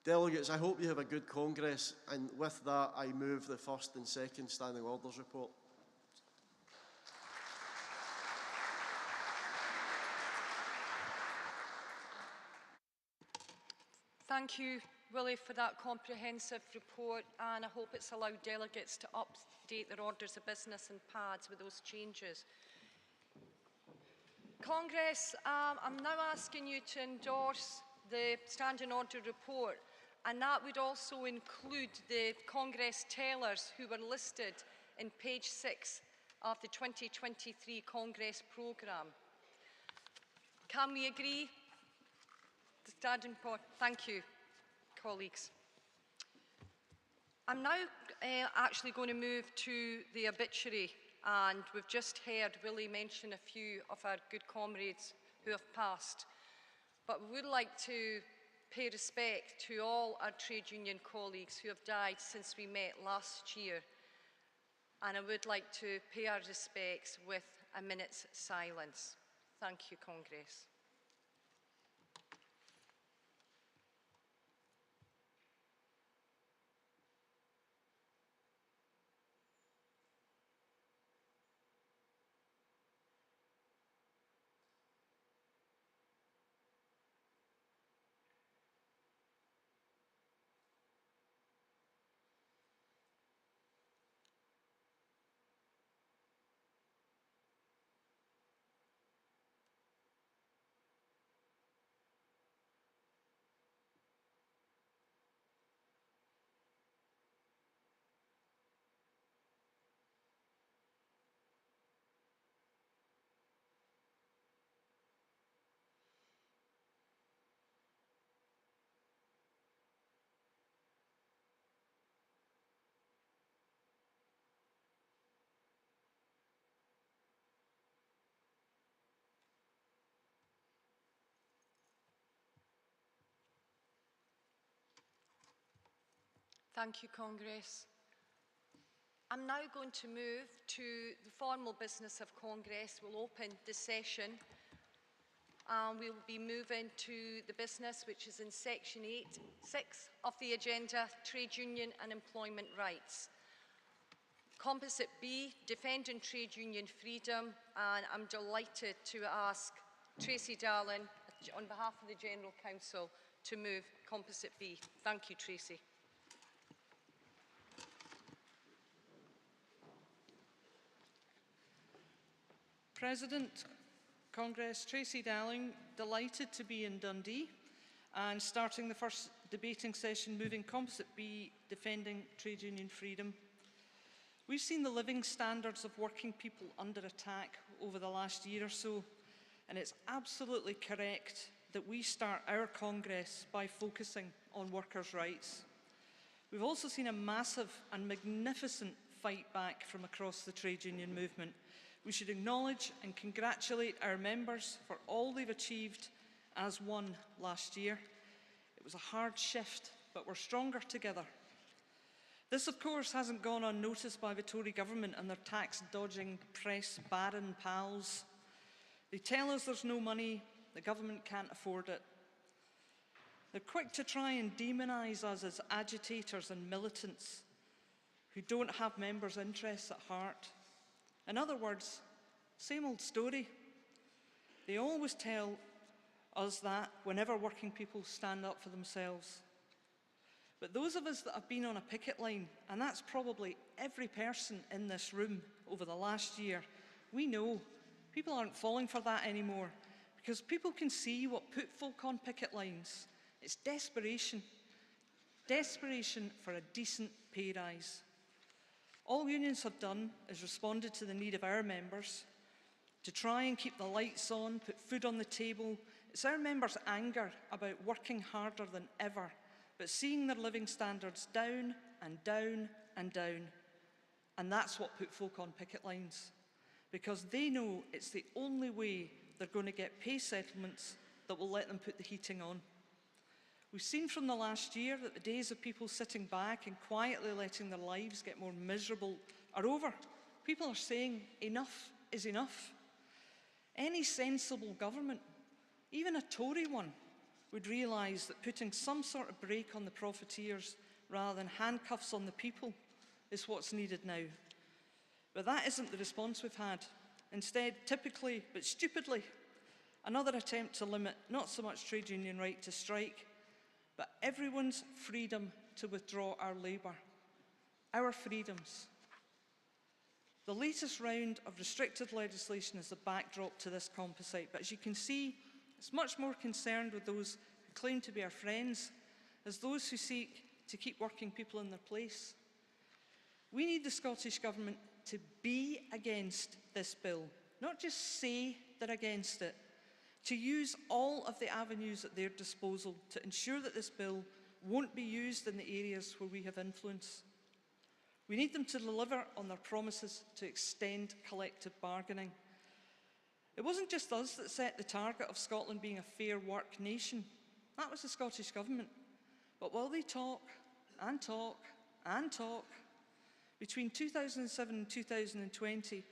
Delegates, I hope you have a good Congress, and with that I move the first and second Standing Orders report. Thank you, Willie, for that comprehensive report, and I hope it's allowed delegates to update their orders of business and pads with those changes. Congress, I'm now asking you to endorse the Standing Order report, and that would also include the Congress tellers who were listed in page 6 of the 2023 Congress programme. Can we agree? The standing point. Thank you, colleagues. I'm now actually going to move to the obituary, and we've just heard Willie mention a few of our good comrades who have passed. But we would like to pay respect to all our trade union colleagues who have died since we met last year. And I would like to pay our respects with a minute's silence. Thank you, Congress. Thank you, Congress. I'm now going to move to the formal business of Congress. We'll open the session. We'll be moving to the business which is in section 8.6 of the agenda, trade union and employment rights. Composite B, defending trade union freedom, and I'm delighted to ask Tracy Darling, on behalf of the General Council, to move Composite B. Thank you, Tracy. President, Congress, Tracy Darling, delighted to be in Dundee and starting the first debating session moving Composite B, defending trade union freedom. We've seen the living standards of working people under attack over the last year or so, and it's absolutely correct that we start our Congress by focusing on workers' rights. We've also seen a massive and magnificent fight back from across the trade union movement. We should acknowledge and congratulate our members for all they've achieved as one last year. It was a hard shift, but we're stronger together. This, of course, hasn't gone unnoticed by the Tory government and their tax-dodging press baron pals. They tell us there's no money, the government can't afford it. They're quick to try and demonise us as agitators and militants who don't have members' interests at heart. In other words, same old story. They always tell us that whenever working people stand up for themselves. But those of us that have been on a picket line, and that's probably every person in this room over the last year, we know people aren't falling for that anymore because people can see what put folk on picket lines. It's desperation. Desperation for a decent pay rise. All unions have done is responded to the need of our members to try and keep the lights on, put food on the table. It's our members' anger about working harder than ever, but seeing their living standards down and down and down. And that's what put folk on picket lines, because they know it's the only way they're going to get pay settlements that will let them put the heating on. We've seen from the last year that the days of people sitting back and quietly letting their lives get more miserable are over. People are saying enough is enough. Any sensible government, even a Tory one, would realise that putting some sort of brake on the profiteers rather than handcuffs on the people is what's needed now. But that isn't the response we've had. Instead, typically but stupidly, another attempt to limit not so much trade union right to strike, but everyone's freedom to withdraw our labour. Our freedoms. The latest round of restricted legislation is the backdrop to this composite, but as you can see, it's much more concerned with those who claim to be our friends as those who seek to keep working people in their place. We need the Scottish Government to be against this bill, not just say they're against it, to use all of the avenues at their disposal to ensure that this bill won't be used in the areas where we have influence. We need them to deliver on their promises to extend collective bargaining. It wasn't just us that set the target of Scotland being a fair work nation. That was the Scottish Government. But while they talk and talk and talk, between 2007 and 2020,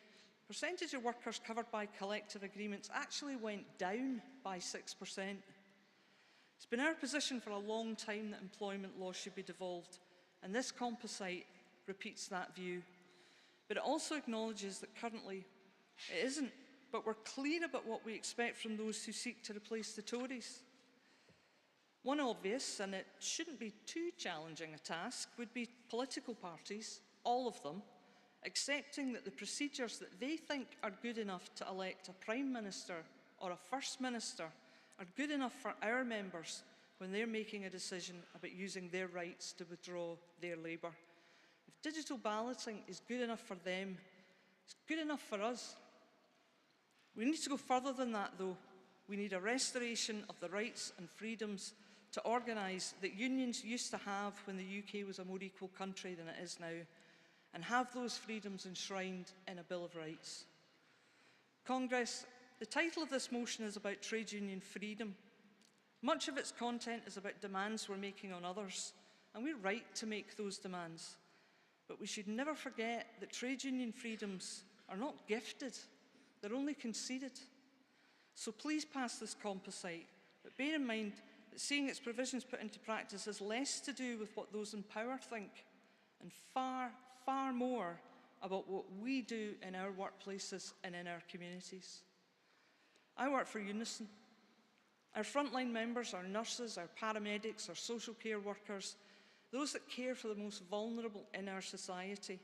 percentage of workers covered by collective agreements actually went down by 6%. It's been our position for a long time that employment law should be devolved, and this composite repeats that view. But it also acknowledges that currently it isn't, but we're clear about what we expect from those who seek to replace the Tories. One obvious, and it shouldn't be too challenging a task, would be political parties, all of them, accepting that the procedures that they think are good enough to elect a Prime Minister or a First Minister are good enough for our members when they're making a decision about using their rights to withdraw their labour. If digital balloting is good enough for them, it's good enough for us. We need to go further than that, though. We need a restoration of the rights and freedoms to organise that unions used to have when the UK was a more equal country than it is now, and have those freedoms enshrined in a Bill of Rights. Congress, the title of this motion is about trade union freedom. Much of its content is about demands we're making on others, and we're right to make those demands. But we should never forget that trade union freedoms are not gifted, they're only conceded. So please pass this composite, but bear in mind that seeing its provisions put into practice has less to do with what those in power think, and far, far more about what we do in our workplaces and in our communities. I work for Unison. Our frontline members, our nurses, our paramedics, our social care workers, those that care for the most vulnerable in our society,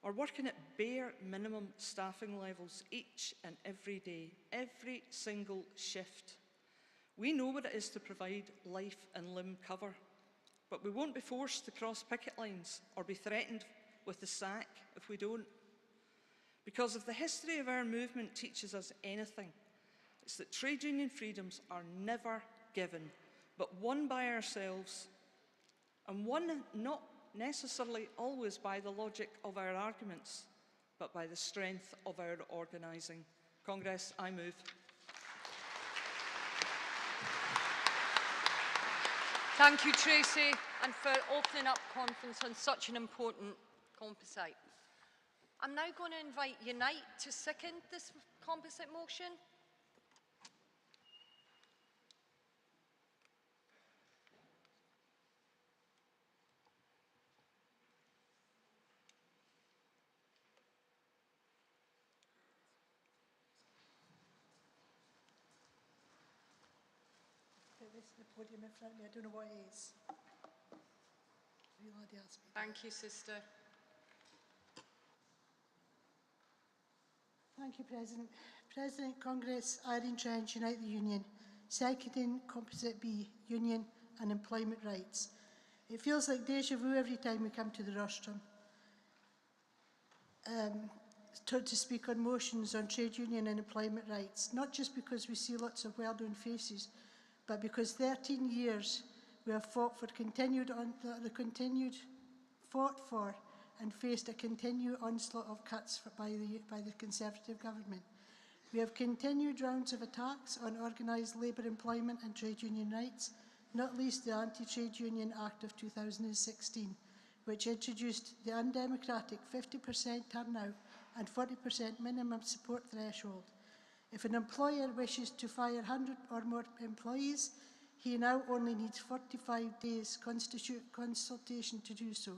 are working at bare minimum staffing levels each and every day, every single shift. We know what it is to provide life and limb cover, but we won't be forced to cross picket lines or be threatened with the sack if we don't. Because if the history of our movement teaches us anything, it's that trade union freedoms are never given, but won by ourselves, and won not necessarily always by the logic of our arguments, but by the strength of our organising. Congress, I move. Thank you, Tracy, and for opening up conference on such an important composite. I'm now going to invite Unite to second this composite motion. The podium in front of me, I don't know what it is. Thank you, sister. Thank you, President. President, Congress, Iron Trench, Unite the Union, seconding Composite B, Union and Employment Rights. It feels like deja vu every time we come to the rostrum to speak on motions on trade union and employment rights, not just because we see lots of well-known faces, but because 13 years we have fought for and faced a continued onslaught of cuts by the Conservative government. We have continued rounds of attacks on organised labour, employment and trade union rights, not least the Anti-Trade Union Act of 2016, which introduced the undemocratic 50% turnout and 40% minimum support threshold. If an employer wishes to fire 100 or more employees, he now only needs 45 days consultation to do so.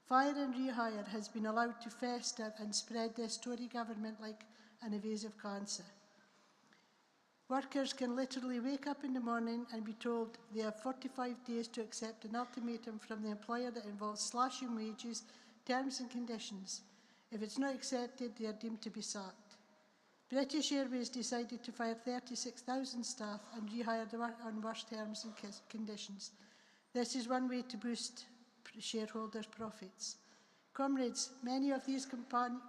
Fire and rehire has been allowed to fester and spread this Tory government like an invasive cancer. Workers can literally wake up in the morning and be told they have 45 days to accept an ultimatum from the employer that involves slashing wages, terms and conditions. If it's not accepted, they are deemed to be sacked. British Airways decided to fire 36,000 staff and rehire them on worse terms and conditions. This is one way to boost shareholders' profits. Comrades, many of these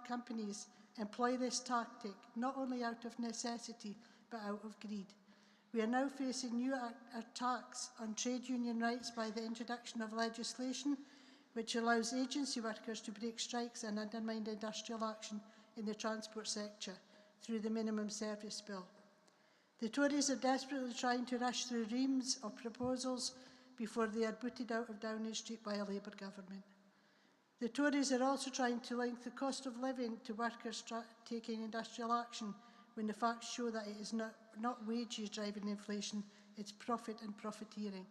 companies employ this tactic not only out of necessity but out of greed. We are now facing new attacks on trade union rights by the introduction of legislation which allows agency workers to break strikes and undermine industrial action in the transport sector through the minimum service bill. The Tories are desperately trying to rush through reams of proposals before they are booted out of Downing Street by a Labour government. The Tories are also trying to link the cost of living to workers taking industrial action when the facts show that it is not wages driving inflation, it's profit and profiteering.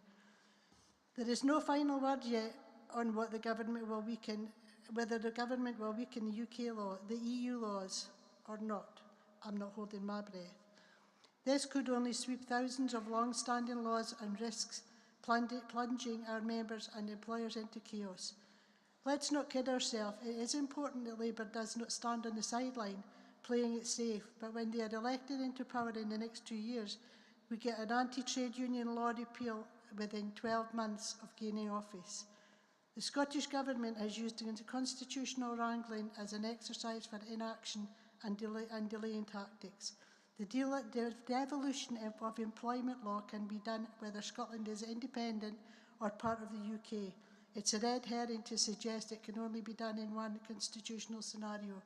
There is no final word yet on what the government will weaken, whether the government will weaken the UK law, the EU laws or not. I'm not holding my breath. This could only sweep thousands of long-standing laws and risks, plunging our members and employers into chaos. Let's not kid ourselves. It is important that Labour does not stand on the sideline playing it safe, but when they are elected into power in the next 2 years, we get an anti-trade union law repeal within 12 months of gaining office. The Scottish Government has used constitutional wrangling as an exercise for inaction and delaying tactics. The devolution of employment law can be done whether Scotland is independent or part of the UK. It's a red herring to suggest it can only be done in one constitutional scenario.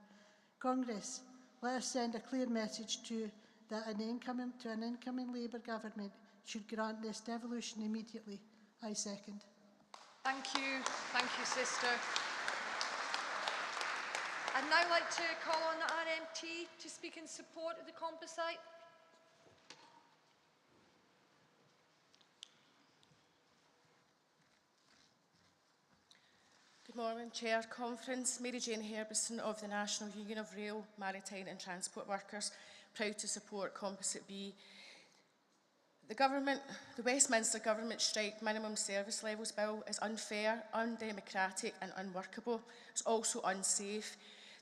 Congress, let us send a clear message to an incoming Labour government should grant this devolution immediately. I second. Thank you, sister. I'd now like to call on the RMT to speak in support of the composite. Good morning, Chair Conference. Mary Jane Herbison of the National Union of Rail, Maritime and Transport Workers, proud to support Composite B. The Westminster Government Strike Minimum Service Levels Bill is unfair, undemocratic and unworkable. It's also unsafe.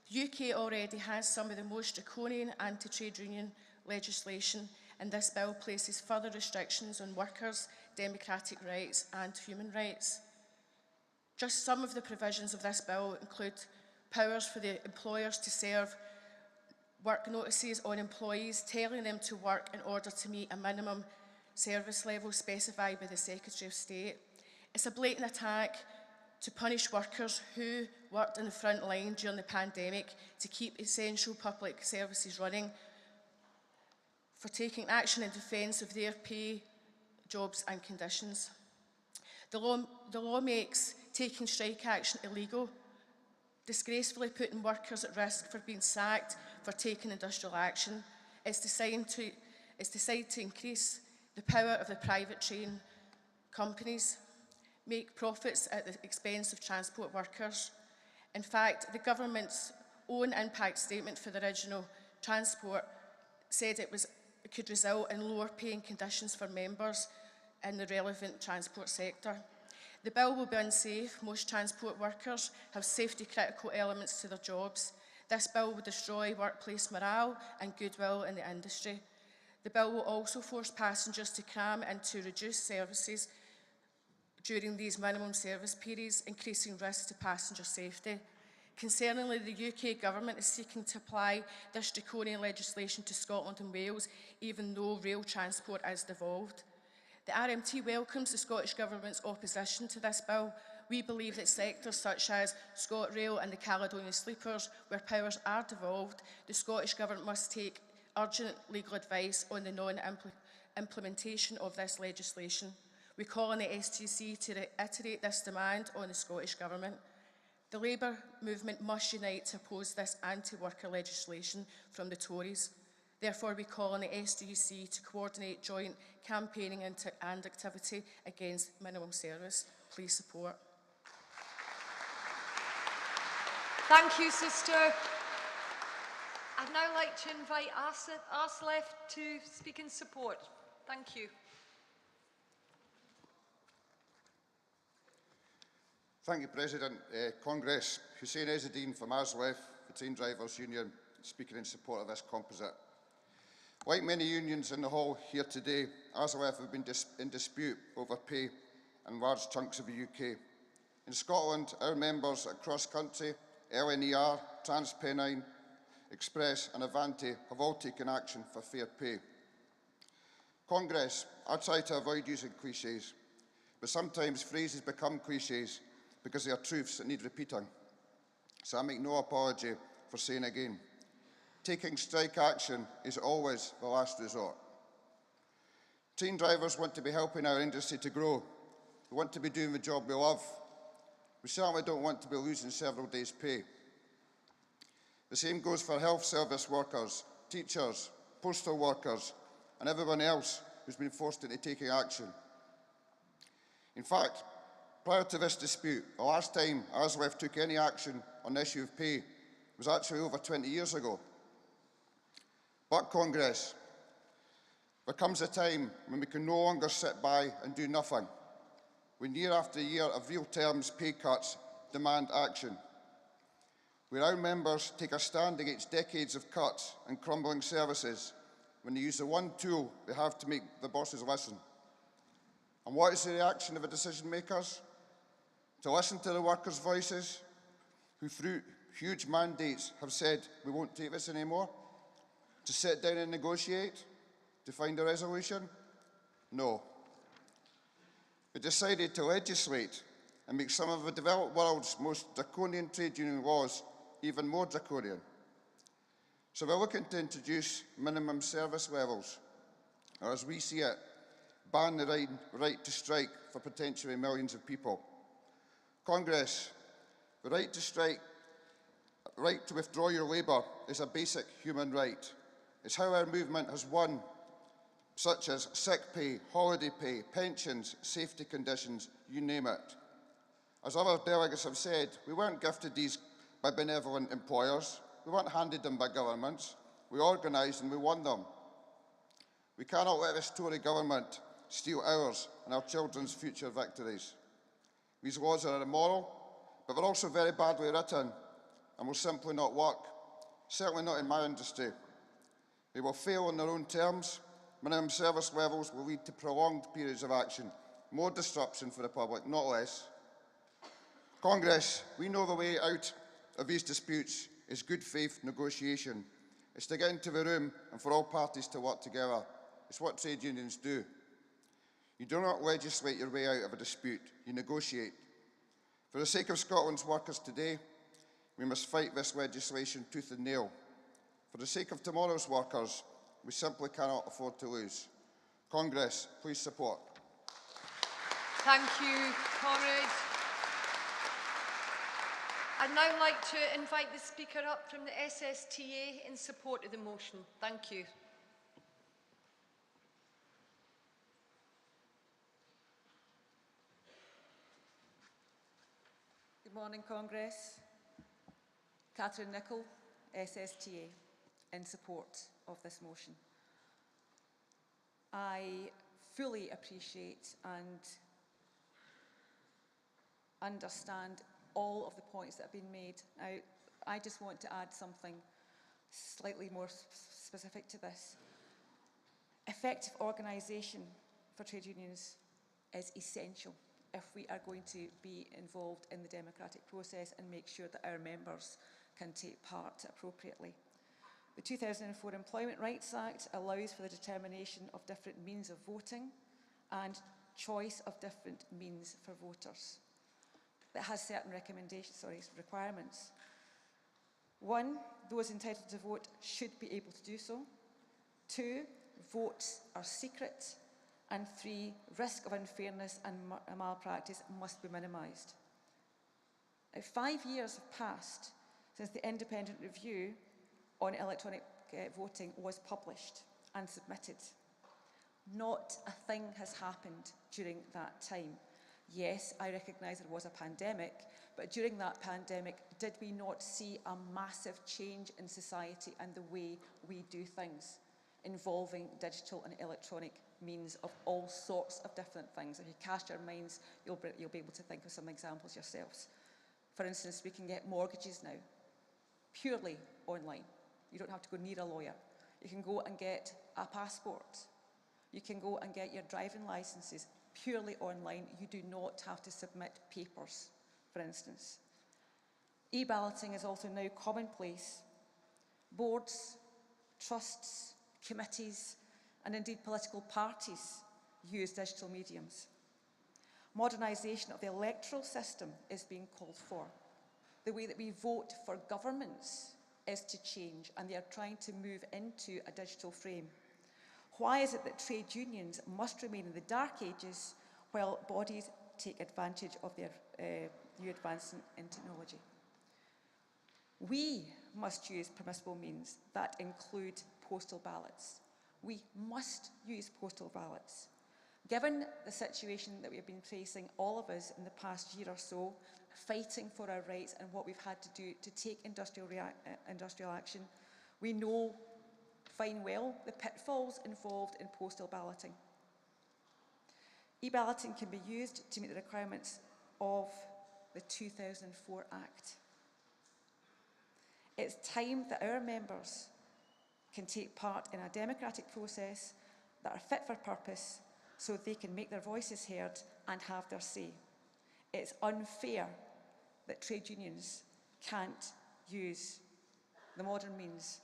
The UK already has some of the most draconian anti-trade union legislation, and this bill places further restrictions on workers' democratic rights and human rights. Just some of the provisions of this bill include powers for the employers to serve work notices on employees, telling them to work in order to meet a minimum service level specified by the Secretary of State. It's a blatant attack to punish workers who worked in the front line during the pandemic to keep essential public services running, for taking action in defence of their pay, jobs and conditions. The law makes taking strike action illegal, disgracefully putting workers at risk for being sacked for taking industrial action. It's designed to increase the power of the private train companies, make profits at the expense of transport workers. In fact, the government's own impact statement for the original transport said it could result in lower paying conditions for members in the relevant transport sector. The bill will be unsafe. Most transport workers have safety critical elements to their jobs. This bill will destroy workplace morale and goodwill in the industry. The bill will also force passengers to cram into reduced services during these minimum service periods, increasing risks to passenger safety. Concerningly, the UK government is seeking to apply this draconian legislation to Scotland and Wales, even though rail transport is devolved. The RMT welcomes the Scottish Government's opposition to this bill. We believe that sectors such as ScotRail and the Caledonian Sleepers, where powers are devolved, the Scottish Government must take urgent legal advice on the non-implementation of this legislation. We call on the STUC to reiterate this demand on the Scottish Government. The Labour movement must unite to oppose this anti-worker legislation from the Tories. Therefore, we call on the STUC to coordinate joint campaigning and activity against minimum service. Please support. Thank you, sister. I'd now like to invite Yousaf to speak in support. Thank you. Thank you, President. Congress, Hussein Ezzeddine from ASLEF, the Train Drivers Union, speaking in support of this composite. Like many unions in the hall here today, ASLEF have been in dispute over pay in large chunks of the UK. In Scotland, our members at Cross Country, LNER, TransPennine, Express and Avanti have all taken action for fair pay. Congress, I try to avoid using clichés, but sometimes phrases become clichés because they are truths that need repeating. So I make no apology for saying again. Taking strike action is always the last resort. Train drivers want to be helping our industry to grow. We want to be doing the job we love. We certainly don't want to be losing several days' pay. The same goes for health service workers, teachers, postal workers, and everyone else who's been forced into taking action. In fact, prior to this dispute, the last time ASLEF took any action on the issue of pay was actually over 20 years ago. But Congress, there comes a time when we can no longer sit by and do nothing, when year after year of real terms pay cuts demand action. Where our members take a stand against decades of cuts and crumbling services when they use the one tool they have to make the bosses listen. And what is the reaction of the decision makers? To listen to the workers' voices, who through huge mandates have said, we won't take this anymore? To sit down and negotiate? To find a resolution? No. We decided to legislate and make some of the developed world's most draconian trade union laws even more draconian. So we're looking to introduce minimum service levels, or as we see it, ban the right to strike for potentially millions of people. Congress, the right to strike, right to withdraw your labour is a basic human right. It's how our movement has won, such as sick pay, holiday pay, pensions, safety conditions, you name it. As other delegates have said, we weren't gifted these by benevolent employers. We weren't handed them by governments. We organised and we won them. We cannot let this Tory government steal ours and our children's future victories. These laws are immoral, but they're also very badly written and will simply not work, certainly not in my industry. They will fail on their own terms. Minimum service levels will lead to prolonged periods of action, more disruption for the public, not less. Congress, we know the way out of these disputes is good faith negotiation. It's to get into the room and for all parties to work together. It's what trade unions do. You do not legislate your way out of a dispute, you negotiate. For the sake of Scotland's workers today, we must fight this legislation tooth and nail. For the sake of tomorrow's workers, we simply cannot afford to lose. Congress, please support. Thank you, comrade. I'd now like to invite the Speaker up from the SSTA in support of the motion. Thank you. Good morning, Congress. Catherine Nicholl, SSTA, in support of this motion. I fully appreciate and understand all of the points that have been made. Now, I just want to add something slightly more specific to this. Effective organisation for trade unions is essential if we are going to be involved in the democratic process and make sure that our members can take part appropriately. The 2004 Employment Rights Act allows for the determination of different means of voting and choice of different means for voters. It has certain requirements. 1, those entitled to vote should be able to do so. 2, votes are secret. And 3, risk of unfairness and malpractice must be minimised. Now, 5 years have passed since the independent review on electronic voting was published and submitted. Not a thing has happened during that time. Yes, I recognise there was a pandemic, but during that pandemic, did we not see a massive change in society and the way we do things involving digital and electronic means of all sorts of different things? If you cast your minds, you'll be able to think of some examples yourselves. For instance, we can get mortgages now, purely online. You don't have to go near a lawyer. You can go and get a passport. You can go and get your driving licences purely online. You do not have to submit papers, for instance. E-balloting is also now commonplace. Boards, trusts, committees, and indeed political parties use digital mediums. Modernisation of the electoral system is being called for. The way that we vote for governments is to change, and they are trying to move into a digital frame. Why is it that trade unions must remain in the dark ages while bodies take advantage of their new advancement in technology? We must use permissible means that include postal ballots. We must use postal ballots. Given the situation that we have been facing, all of us in the past year or so, fighting for our rights and what we've had to do to take industrial action, we know fine well the pitfalls involved in postal balloting. E-balloting can be used to meet the requirements of the 2004 Act. It's time that our members can take part in a democratic process that are fit for purpose so they can make their voices heard and have their say. It's unfair that trade unions can't use the modern means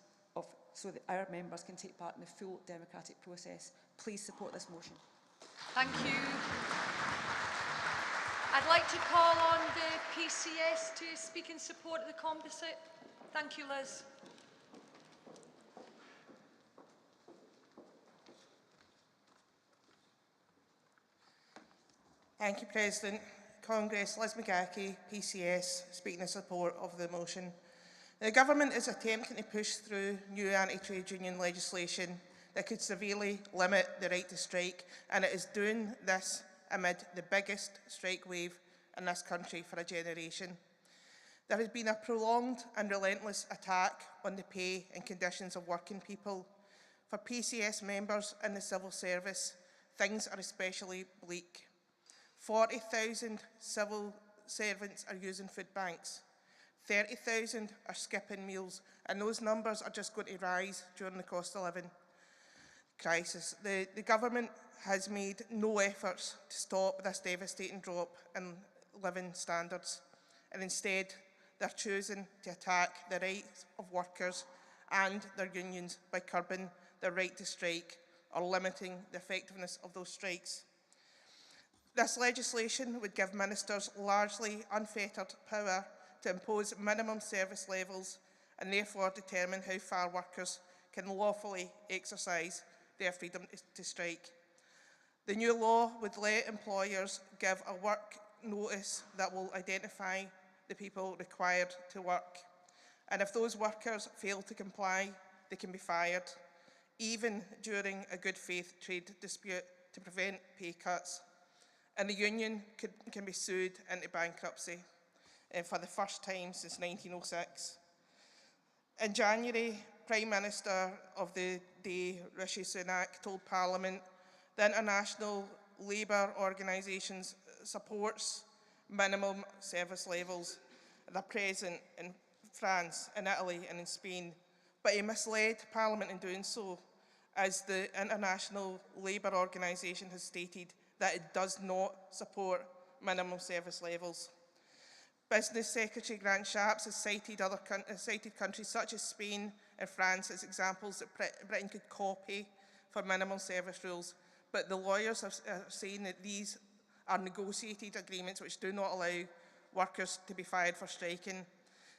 so that our members can take part in the full democratic process. Please support this motion. Thank you. I'd like to call on the PCS to speak in support of the composite. Thank you, Liz. Thank you, President. Congress, Liz McGarkey, PCS, speaking in support of the motion. The Government is attempting to push through new anti-trade union legislation that could severely limit the right to strike, and it is doing this amid the biggest strike wave in this country for a generation. There has been a prolonged and relentless attack on the pay and conditions of working people. For PCS members in the civil service, things are especially bleak. 40,000 civil servants are using food banks. 30,000 are skipping meals, and those numbers are just going to rise during the cost of living crisis. The Government has made no efforts to stop this devastating drop in living standards, and instead they're choosing to attack the rights of workers and their unions by curbing their right to strike or limiting the effectiveness of those strikes. This legislation would give ministers largely unfettered power to impose minimum service levels and therefore determine how far workers can lawfully exercise their freedom to strike. The new law would let employers give a work notice that will identify the people required to work. And if those workers fail to comply, they can be fired, even during a good faith trade dispute, to prevent pay cuts. And the union can be sued into bankruptcy for the first time since 1906. In January, Prime Minister of the day, Rishi Sunak, told Parliament the International Labour Organisations supports minimum service levels that are present in France, in Italy and in Spain, but he misled Parliament in doing so, as the International Labour Organisation has stated that it does not support minimum service levels. Business Secretary Grant Shapps has cited countries such as Spain and France as examples that Britain could copy for minimum service rules, but the lawyers are saying that these are negotiated agreements which do not allow workers to be fired for striking.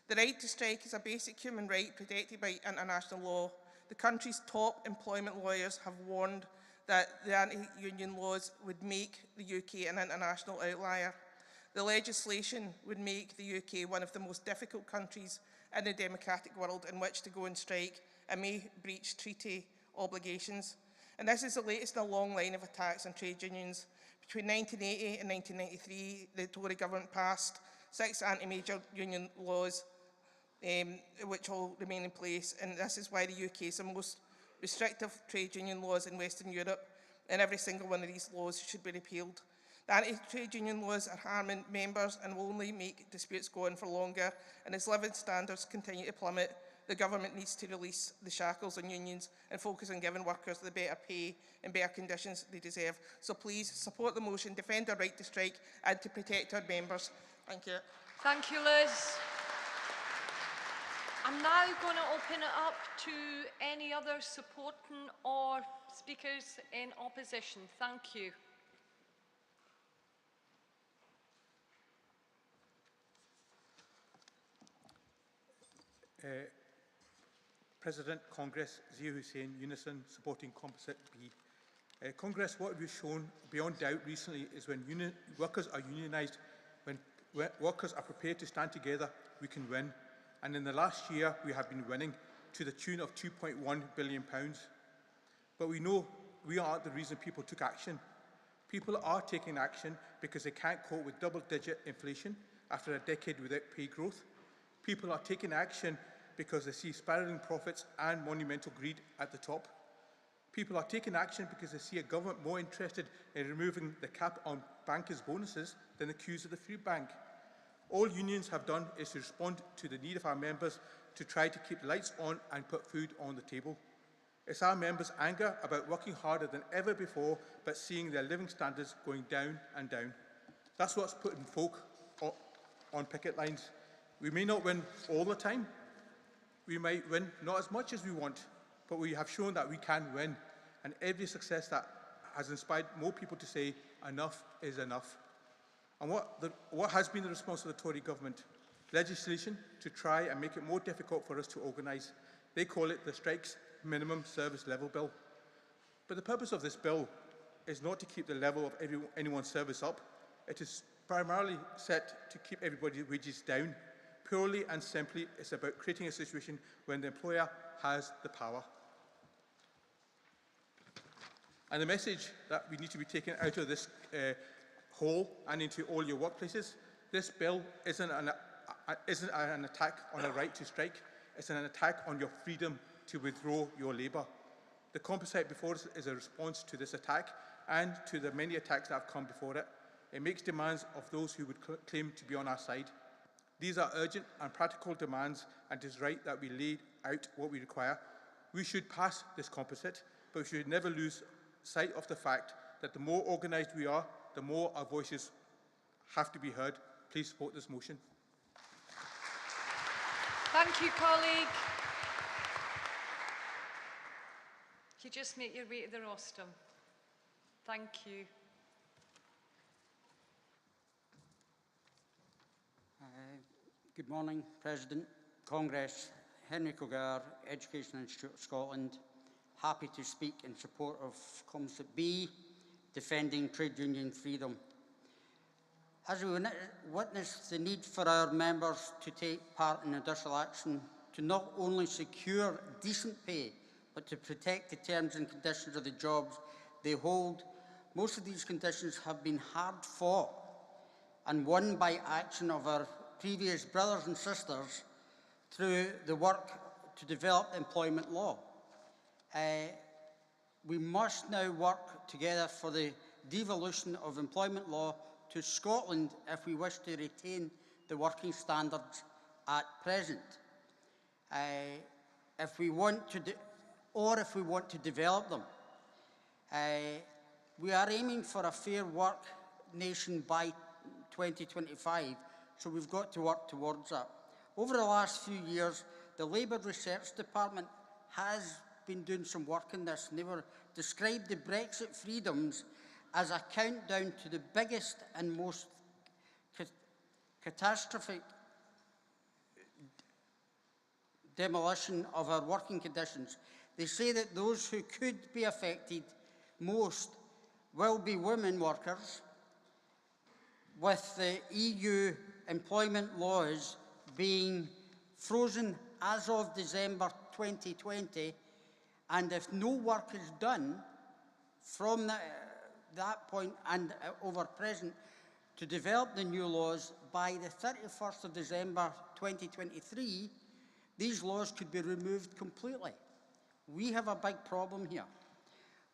The right to strike is a basic human right protected by international law. The country's top employment lawyers have warned that the anti-union laws would make the UK an international outlier. The legislation would make the UK one of the most difficult countries in the democratic world in which to go and strike and may breach treaty obligations. And this is the latest in a long line of attacks on trade unions. Between 1980 and 1993, the Tory government passed 6 anti-major union laws, which all remain in place, and this is why the UK is the most restrictive trade union laws in Western Europe, and every single one of these laws should be repealed. The anti-trade union laws are harming members and will only make disputes go on for longer, and as living standards continue to plummet, the government needs to release the shackles on unions and focus on giving workers the better pay and better conditions they deserve. So please support the motion, defend our right to strike and to protect our members. Thank you. Thank you, Liz. I'm now going to open it up to any other supporting or speakers in opposition. Thank you. President, Congress, Zia Hussain, Unison, supporting Composite B. Congress, what we've shown beyond doubt recently is when workers are unionised, when workers are prepared to stand together, we can win. And in the last year, we have been winning to the tune of £2.1 billion. But we know we aren't the reason people took action. People are taking action because they can't cope with double-digit inflation after a decade without pay growth. People are taking action because they see spiralling profits and monumental greed at the top. People are taking action because they see a government more interested in removing the cap on bankers' bonuses than the queues at the food bank. All unions have done is to respond to the need of our members to try to keep the lights on and put food on the table. It's our members' anger about working harder than ever before, but seeing their living standards going down and down. That's what's putting folk on picket lines. We may not win all the time. We might win not as much as we want, but we have shown that we can win. And every success that has inspired more people to say, enough is enough. And what has been the response of the Tory government? Legislation to try and make it more difficult for us to organise. They call it the Strikes Minimum Service Level Bill. But the purpose of this bill is not to keep the level of anyone's service up. It is primarily set to keep everybody's wages down. Purely and simply, it's about creating a situation when the employer has the power. And the message that we need to be taken out of this hole and into all your workplaces, this bill isn't an attack on a right to strike, it's an attack on your freedom to withdraw your labour. The composite before us is a response to this attack and to the many attacks that have come before it. It makes demands of those who would claim to be on our side. These are urgent and practical demands, and it is right that we lay out what we require. We should pass this composite, but we should never lose sight of the fact that the more organised we are, the more our voices have to be heard. Please support this motion. Thank you, colleague. You just make your way to the rostrum. Thank you. Good morning, President, Congress, Henry Cogar, Education Institute of Scotland. Happy to speak in support of Composite B, defending trade union freedom. As we witness the need for our members to take part in industrial action to not only secure decent pay, but to protect the terms and conditions of the jobs they hold, most of these conditions have been hard fought and won by action of our previous brothers and sisters through the work to develop employment law. We must now work together for the devolution of employment law to Scotland if we wish to retain the working standards at present. If we want to develop them. We are aiming for a fair work nation by 2025, so we've got to work towards that. Over the last few years, the Labour Research Department has been doing some work on this, and they described the Brexit freedoms as a countdown to the biggest and most catastrophic demolition of our working conditions. They say that those who could be affected most will be women workers, with the EU employment laws being frozen as of December 2020, and if no work is done from that point and over present to develop the new laws by the 31st of December 2023, these laws could be removed completely. We have a big problem here.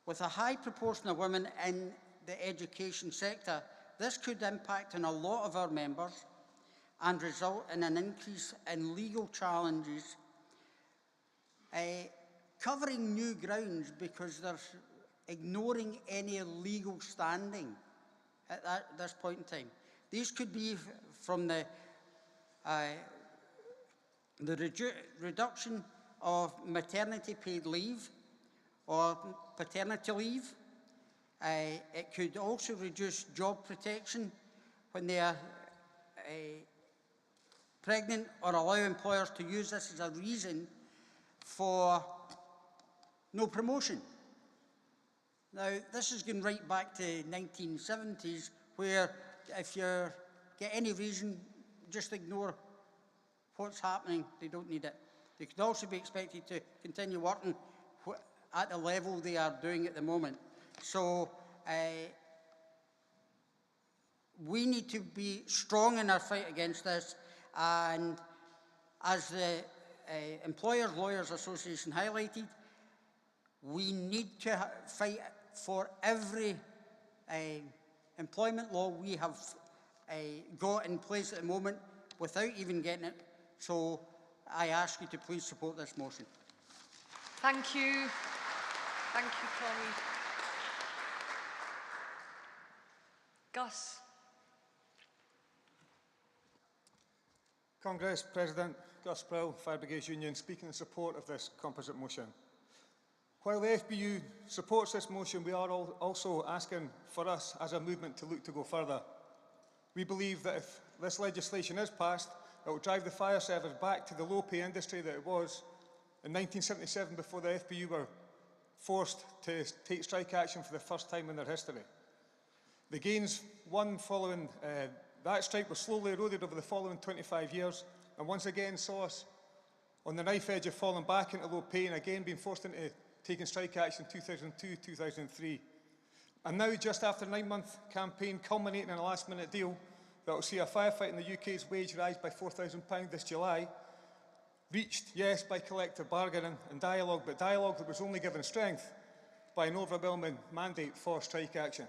With a high proportion of women in the education sector, this could impact on a lot of our members and result in an increase in legal challenges, covering new grounds because they're ignoring any legal standing at this point in time. These could be from the reduction of maternity paid leave or paternity leave. It could also reduce job protection when they are pregnant, or allow employers to use this as a reason for no promotion. Now, this is going right back to 1970s, where if you get any reason, just ignore what's happening. They don't need it. They could also be expected to continue working at the level they are doing at the moment. So we need to be strong in our fight against this, and as the Employers Lawyers Association highlighted, we need to fight for every employment law we have got in place at the moment without even getting it. So I ask you to please support this motion. Thank you. Thank you, colleague. Gus. Congress President Gus Brill, Fire Brigades Union, speaking in support of this composite motion. While the FBU supports this motion, we are also asking for us as a movement to look to go further. We believe that if this legislation is passed, it will drive the fire service back to the low-pay industry that it was in 1977, before the FBU were forced to take strike action for the first time in their history. The gains won following That strike was slowly eroded over the following 25 years and once again saw us on the knife edge of falling back into low pay and again being forced into taking strike action in 2002-2003. And now, just after a 9-month campaign culminating in a last-minute deal that will see a firefighter in the UK's wage rise by £4,000 this July, reached, yes, by collective bargaining and dialogue, but dialogue that was only given strength by an overwhelming mandate for strike action.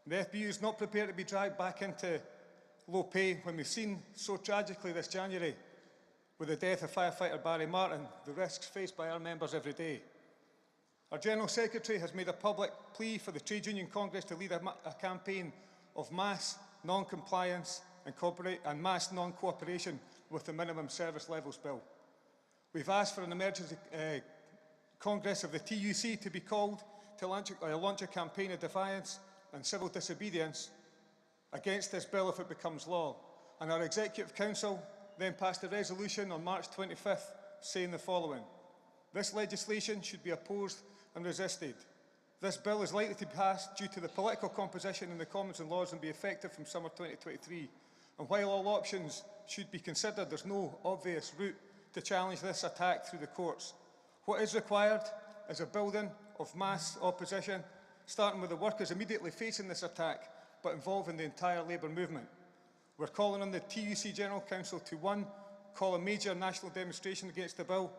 The FBU is not prepared to be dragged back into low pay when we've seen so tragically this January, with the death of firefighter Barry Martin, the risks faced by our members every day. Our General Secretary has made a public plea for the Trade Union Congress to lead a campaign of mass non-compliance and mass non-cooperation with the Minimum Service Levels Bill. We've asked for an emergency Congress of the TUC to be called to launch a campaign of defiance and civil disobedience against this bill if it becomes law. And our Executive Council then passed a resolution on March 25th saying the following: this legislation should be opposed and resisted. This bill is likely to be passed due to the political composition in the Commons and Laws and be effective from summer 2023. And while all options should be considered, there's no obvious route to challenge this attack through the courts. What is required is a building of mass opposition, starting with the workers immediately facing this attack, but involving the entire labour movement. We're calling on the TUC General Council to 1, call a major national demonstration against the bill,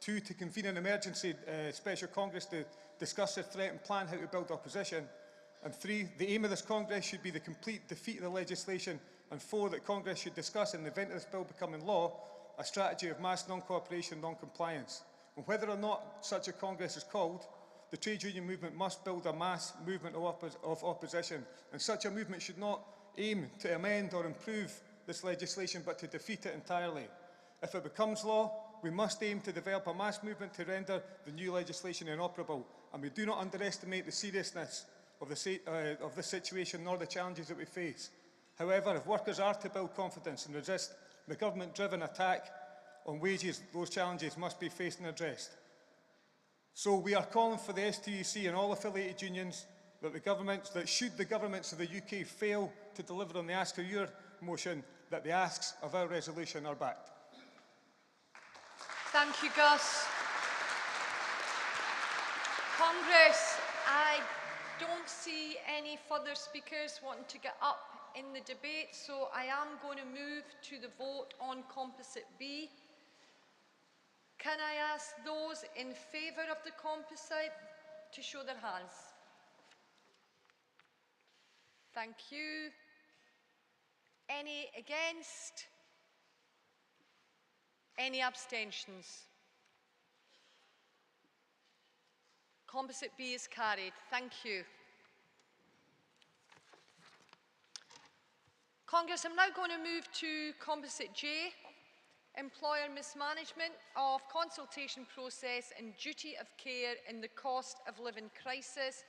2, to convene an emergency special Congress to discuss the threat and plan how to build opposition, and 3, the aim of this Congress should be the complete defeat of the legislation, and 4, that Congress should discuss, in the event of this bill becoming law, a strategy of mass non-cooperation and non-compliance. And whether or not such a Congress is called, the trade union movement must build a mass movement of opposition, and such a movement should not aim to amend or improve this legislation, but to defeat it entirely. If it becomes law, we must aim to develop a mass movement to render the new legislation inoperable, and we do not underestimate the seriousness of this situation nor the challenges that we face. However, if workers are to build confidence and resist the government-driven attack on wages, those challenges must be faced and addressed. So we are calling for the STUC and all affiliated unions that should the governments of the UK fail to deliver on the ask of your motion, that the asks of our resolution are backed. Thank you, Gus. Congress, I don't see any further speakers wanting to get up in the debate, so I am going to move to the vote on Composite B. Can I ask those in favour of the composite to show their hands? Thank you. Any against? Any abstentions? Composite B is carried. Thank you. Congress, I'm now going to move to Composite J, employer mismanagement of consultation process and duty of care in the cost of living crisis.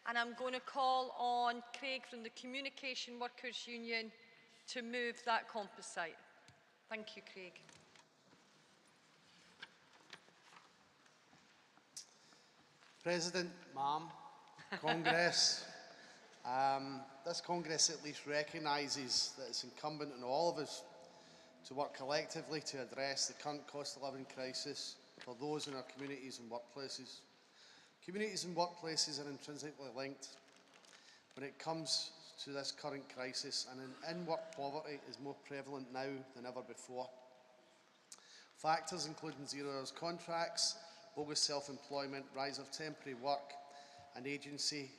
And I'm going to call on Craig from the Communication Workers Union to move that composite. Thank you, Craig. President, Ma'am, Congress, this Congress at least recognises that it's incumbent on all of us to work collectively to address the current cost of living crisis for those in our communities and workplaces. Communities and workplaces are intrinsically linked when it comes to this current crisis, and in-work poverty is more prevalent now than ever before. Factors including zero-hours contracts, bogus self-employment, rise of temporary work and agency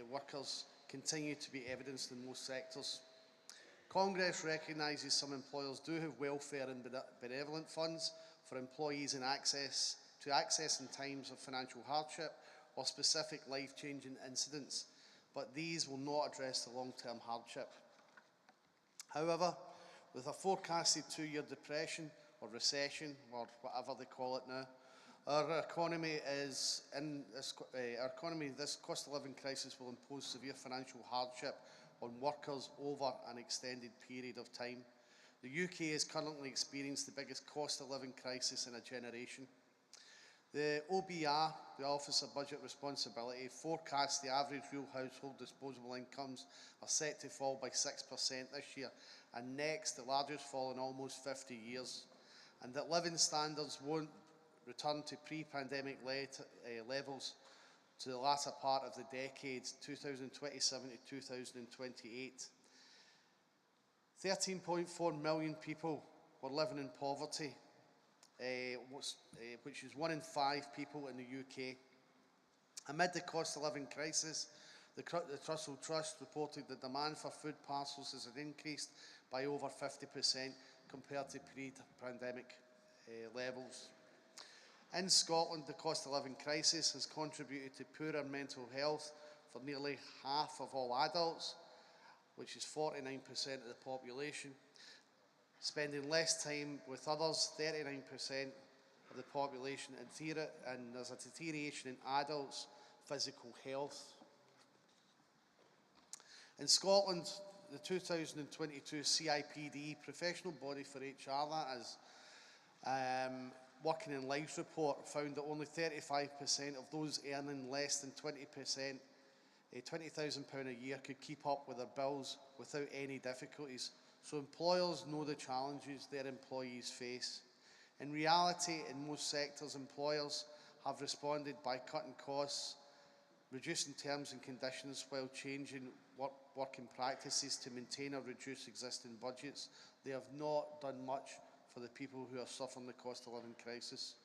workers continue to be evidenced in most sectors. Congress recognises some employers do have welfare and benevolent funds for employees in access in times of financial hardship or specific life-changing incidents, but these will not address the long-term hardship. However, with a forecasted 2-year depression or recession, or whatever they call it now, this cost of living crisis will impose severe financial hardship on workers over an extended period of time. The UK is currently experiencing the biggest cost of living crisis in a generation. The OBR, the Office of Budget Responsibility, forecasts the average real household disposable incomes are set to fall by 6% this year, and next the largest fall in almost 50 years, and that living standards won't return to pre-pandemic levels to the latter part of the decade, 2027 to 2028. 13.4 million people were living in poverty, which is 1 in 5 people in the UK. Amid the cost of living crisis, the Trussell Trust reported the demand for food parcels has increased by over 50% compared to pre-pandemic levels. In Scotland, the cost of living crisis has contributed to poorer mental health for nearly half of all adults, which is 49% of the population. Spending less time with others, 39% of the population, and there's a deterioration in adults' physical health. In Scotland, the 2022 CIPD, professional body for HR, that is, Working in Lives report found that only 35% of those earning less than 20%, £20,000 a year could keep up with their bills without any difficulties. So employers know the challenges their employees face. In reality, in most sectors, employers have responded by cutting costs, reducing terms and conditions while changing working practices to maintain or reduce existing budgets. They have not done much for the people who are suffering the cost of living crisis.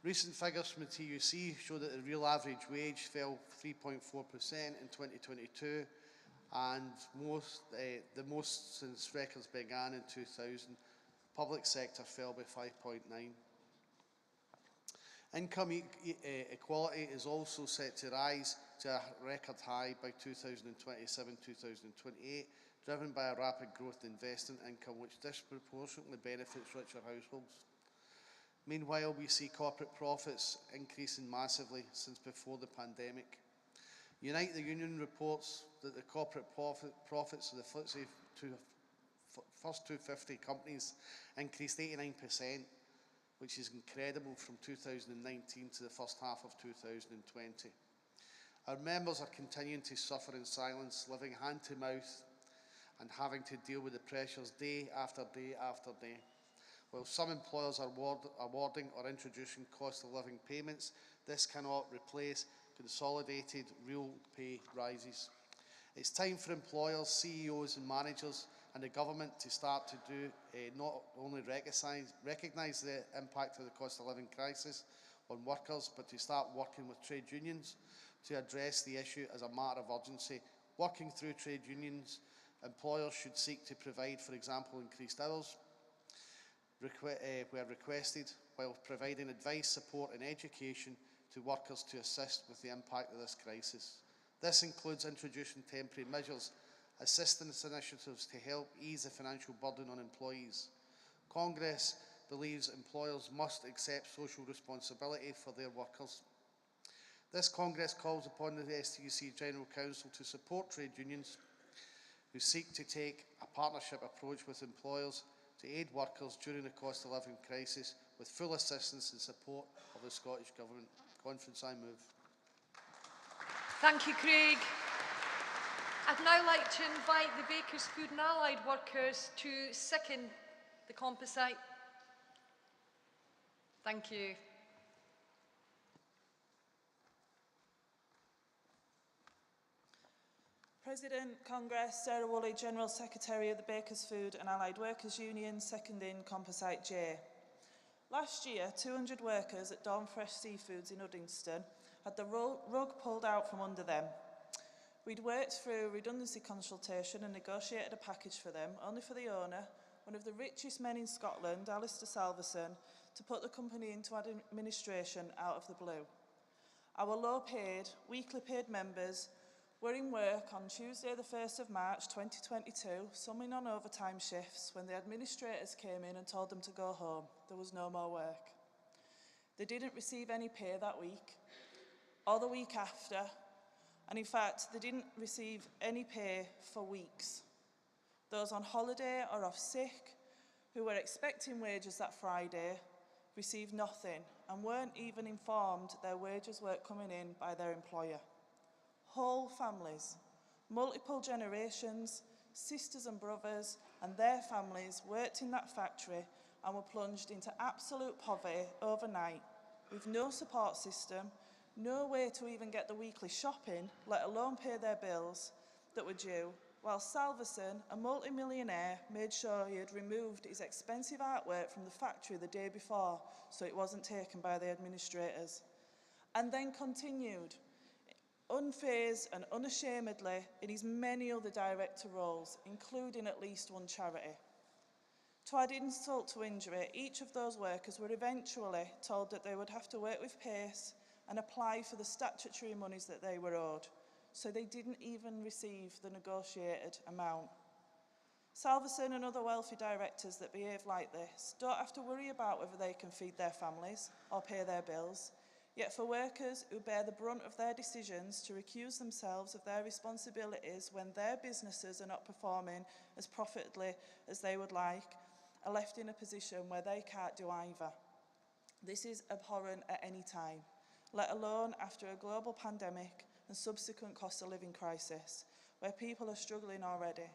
Recent figures from the TUC show that the real average wage fell 3.4% in 2022, and the most since records began in 2000. Public sector fell by 5.9%. Income equality is also set to rise to a record high by 2027-2028, driven by a rapid growth in investing income, which disproportionately benefits richer households. Meanwhile, we see corporate profits increasing massively since before the pandemic. Unite the Union reports that the corporate profits of the FTSE first 250 companies increased 89%, which is incredible, from 2019 to the first half of 2020. Our members are continuing to suffer in silence, living hand to mouth and having to deal with the pressures day after day after day. While some employers are awarding or introducing cost of living payments, this cannot replace consolidated real pay rises. It's time for employers, CEOs and managers and the government to start to not only recognise the impact of the cost of living crisis on workers, but to start working with trade unions to address the issue as a matter of urgency. Working through trade unions, employers should seek to provide, for example, increased hours where requested, while providing advice, support and education to workers to assist with the impact of this crisis. This includes introducing temporary measures, assistance initiatives to help ease the financial burden on employees. Congress believes employers must accept social responsibility for their workers. This Congress calls upon the STUC General Council to support trade unions who seek to take a partnership approach with employers to aid workers during the cost of living crisis, with full assistance and support of the Scottish Government. Conference, I move. Thank you, Craig. I'd now like to invite the Bakers, Food and Allied Workers to second the composite. Thank you. President, Congress, Sarah Woolley, General Secretary of the Bakers, Food and Allied Workers Union, seconding Composite J. Last year, 200 workers at Dawn Fresh Seafoods in Uddingston had the rug pulled out from under them. We'd worked through a redundancy consultation and negotiated a package for them, only for the owner, one of the richest men in Scotland, Alistair Salverson, to put the company into administration out of the blue. Our low-paid, weekly paid members were in work on Tuesday the 1st of March 2022, some in on overtime shifts, when the administrators came in and told them to go home. There was no more work. They didn't receive any pay that week, or the week after, and in fact, they didn't receive any pay for weeks. Those on holiday or off sick, who were expecting wages that Friday, received nothing and weren't even informed their wages weren't coming in by their employer. Whole families, multiple generations, sisters and brothers and their families worked in that factory and were plunged into absolute poverty overnight, with no support system, no way to even get the weekly shopping, let alone pay their bills that were due, while Salverson, a multi-millionaire, made sure he had removed his expensive artwork from the factory the day before so it wasn't taken by the administrators. And then continued, unfazed and unashamedly, in his many other director roles, including at least one charity. To add insult to injury, each of those workers were eventually told that they would have to work with pace and apply for the statutory monies that they were owed, so they didn't even receive the negotiated amount. Salverson and other wealthy directors that behave like this don't have to worry about whether they can feed their families or pay their bills, yet for workers who bear the brunt of their decisions to recuse themselves of their responsibilities when their businesses are not performing as profitably as they would like, are left in a position where they can't do either. This is abhorrent at any time, let alone after a global pandemic and subsequent cost of living crisis, where people are struggling already.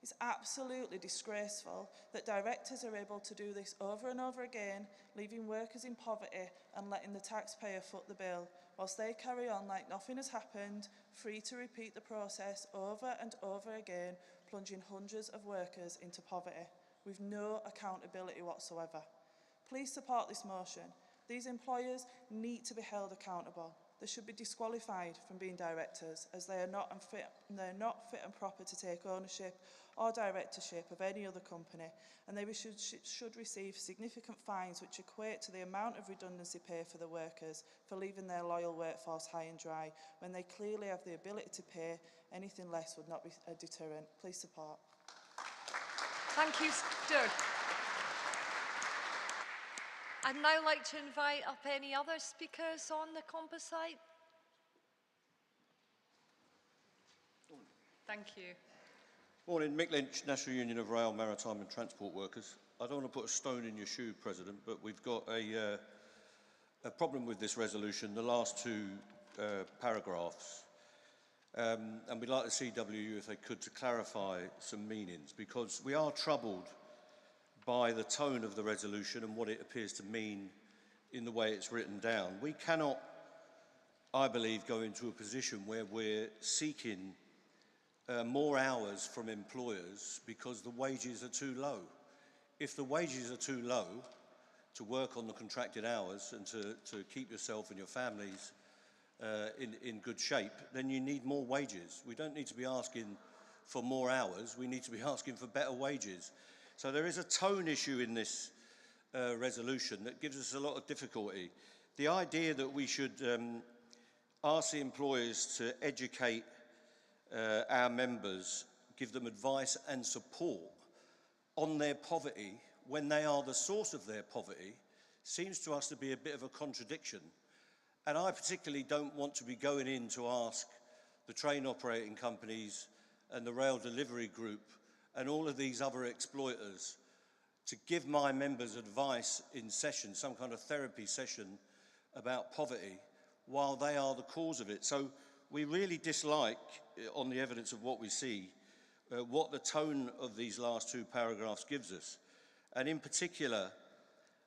It's absolutely disgraceful that directors are able to do this over and over again, leaving workers in poverty and letting the taxpayer foot the bill, whilst they carry on like nothing has happened, free to repeat the process over and over again, plunging hundreds of workers into poverty, with no accountability whatsoever. Please support this motion. These employers need to be held accountable. They should be disqualified from being directors, as they are not fit and proper to take ownership or directorship of any other company, and they should receive significant fines which equate to the amount of redundancy pay for the workers for leaving their loyal workforce high and dry, when they clearly have the ability to pay. Anything less would not be a deterrent. Please support. Thank you, Stuart. I'd now like to invite up any other speakers on the composite. Thank you. Morning, Mick Lynch, National Union of Rail, Maritime and Transport Workers. I don't want to put a stone in your shoe, President, but we've got a problem with this resolution, the last two paragraphs. And we'd like the CWU, if they could, to clarify some meanings, because we are troubled by the tone of the resolution and what it appears to mean in the way it's written down. We cannot, I believe, go into a position where we're seeking more hours from employers because the wages are too low. If the wages are too low to work on the contracted hours and to keep yourself and your families in good shape, then you need more wages. We don't need to be asking for more hours, we need to be asking for better wages. So there is a tone issue in this resolution that gives us a lot of difficulty. The idea that we should ask the employers to educate our members, give them advice and support on their poverty when they are the source of their poverty, seems to us to be a bit of a contradiction. And I particularly don't want to be going in to ask the train operating companies and the rail delivery group and all of these other exploiters to give my members advice in session, some kind of therapy session about poverty, while they are the cause of it. So we really dislike, on the evidence of what we see, what the tone of these last two paragraphs gives us. And in particular,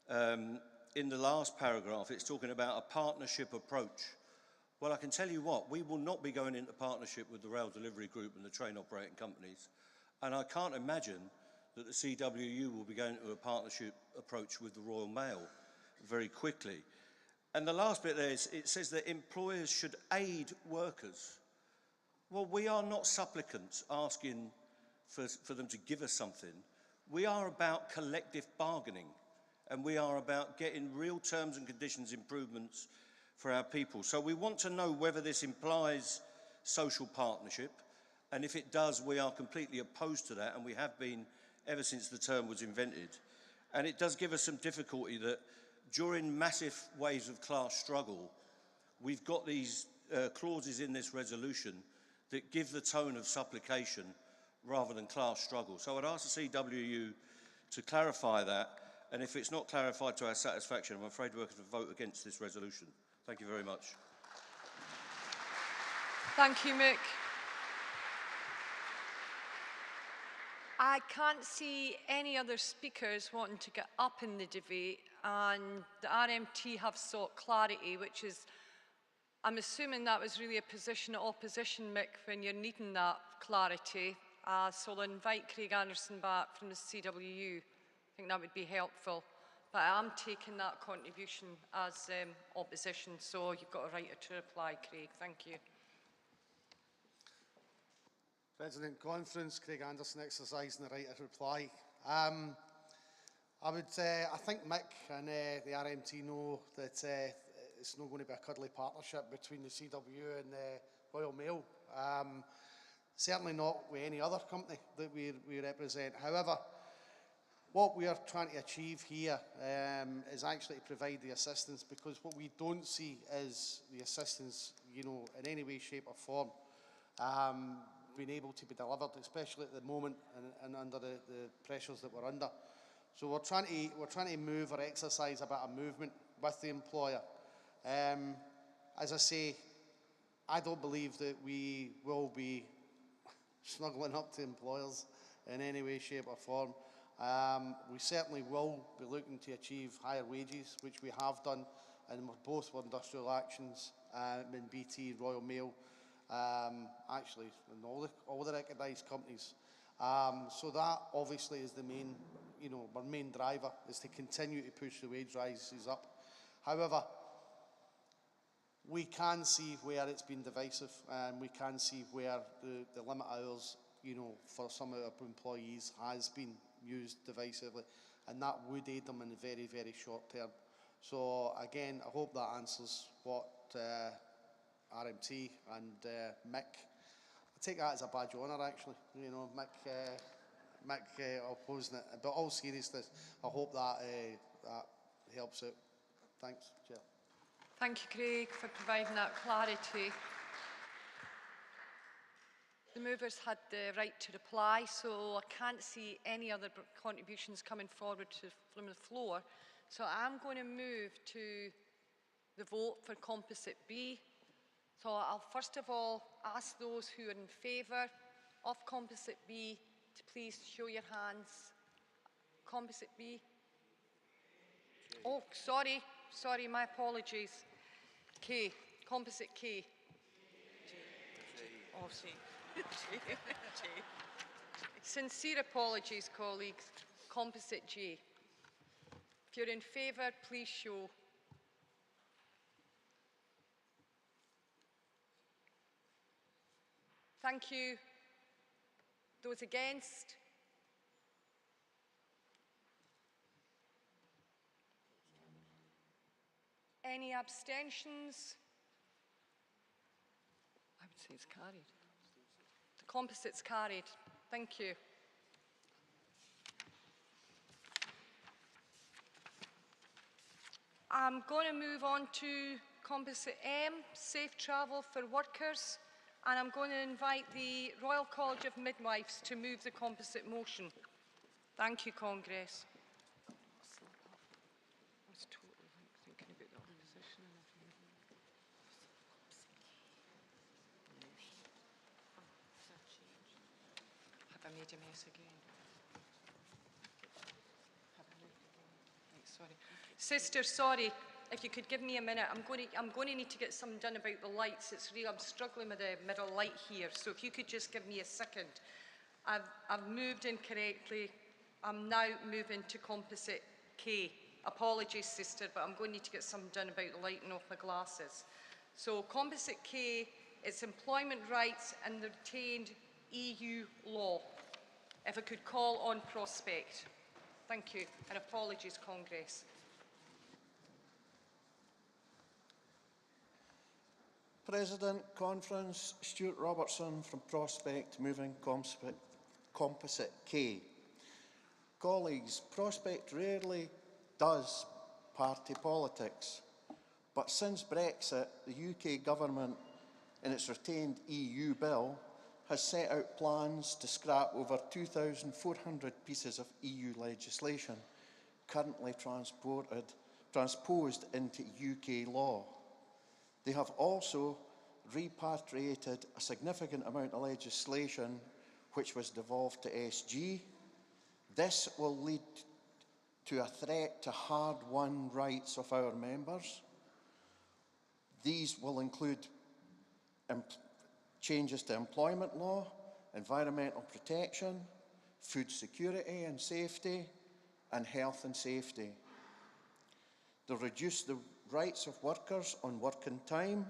in the last paragraph, it's talking about a partnership approach. Well, I can tell you what, we will not be going into partnership with the rail delivery group and the train operating companies. And I can't imagine that the CWU will be going to a partnership approach with the Royal Mail very quickly. And the last bit there is, it says that employers should aid workers. Well, we are not supplicants asking for them to give us something. We are about collective bargaining, and we are about getting real terms and conditions improvements for our people. So we want to know whether this implies social partnership, and if it does, we are completely opposed to that, and we have been ever since the term was invented. And it does give us some difficulty that during massive waves of class struggle, we've got these clauses in this resolution that give the tone of supplication rather than class struggle. So I'd ask the CWU to clarify that And if it's not clarified to our satisfaction, I'm afraid we're going to vote against this resolution. Thank you very much. Thank you, Mick. I can't see any other speakers wanting to get up in the debate, and the RMT have sought clarity, which is, I'm assuming that was really a position of opposition, Mick, when you're needing that clarity. So I'll invite Craig Anderson back from the CWU. I think that would be helpful. But I am taking that contribution as opposition, so you've got a right to reply, Craig. Thank you. President Conference, Craig Anderson exercising the right to reply. I think Mick and the RMT know that it's not going to be a cuddly partnership between the CWU and the Royal Mail. Certainly not with any other company that we represent. However, what we are trying to achieve here is actually to provide the assistance, because what we don't see is the assistance, in any way, shape or form being able to be delivered, especially at the moment and under the pressures that we're under. So we're trying to move or exercise a bit of movement with the employer. As I say, I don't believe that we will be snuggling up to employers in any way, shape or form. We certainly will be looking to achieve higher wages, which we have done, and both for industrial actions in BT, Royal Mail, actually in all the recognised companies. So that obviously is the main, our main driver, is to continue to push the wage rises up. However, we can see where it's been divisive, and we can see where the limit hours, for some of our employees has been used divisively, and that would aid them in the very, very short term. So again, I hope that answers what RMT and Mick, I take that as a badge of honour actually, Mick opposing it, but all seriousness, I hope that that helps out. Thanks, Chair. Thank you, Craig, for providing that clarity. The movers had the right to reply, so I can't see any other contributions coming forward from the floor. So I'm going to move to the vote for Composite B. So I'll first of all ask those who are in favour of Composite B to please show your hands. Composite B. Oh, sorry, my apologies. K, Composite K. J. Oh, J. J. Sincere apologies, colleagues. Composite J. If you're in favour, please show. Thank you. Those against? Any abstentions? I would say it's carried. The composite's carried. Thank you. I'm going to move on to Composite M, Safe Travel for Workers, and I'm going to invite the Royal College of Midwives to move the composite motion. Thank you, Congress. Have I made a mess again? Right, sorry. Sister, sorry. If you could give me a minute, I'm going to need to get something done about the lights. It's really, I'm struggling with the middle light here. So if you could just give me a second. I've moved incorrectly. I'm now moving to Composite K. Apologies, sister, but I'm going to need to get something done about the lighting off my glasses. So Composite K, it's employment rights and the retained EU law. If I could call on Prospect. Thank you, and apologies, Congress. President, Conference, Stuart Robertson from Prospect, moving Composite K. Colleagues, Prospect rarely does party politics, but since Brexit, the UK government, in its retained EU bill, has set out plans to scrap over 2,400 pieces of EU legislation, currently transposed into UK law. They have also repatriated a significant amount of legislation which was devolved to SG. This will lead to a threat to hard-won rights of our members. These will include changes to employment law, environmental protection, food security and safety, and health and safety. They'll reduce the rights of workers on working time.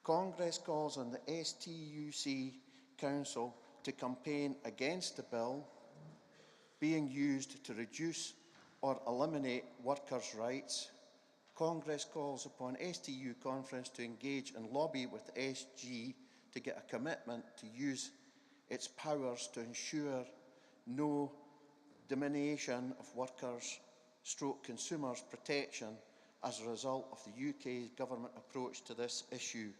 Congress calls on the STUC Council to campaign against the bill being used to reduce or eliminate workers' rights. Congress calls upon STU Conference to engage and lobby with SG to get a commitment to use its powers to ensure no diminution of workers' / consumers' protection as a result of the UK's government approach to this issue.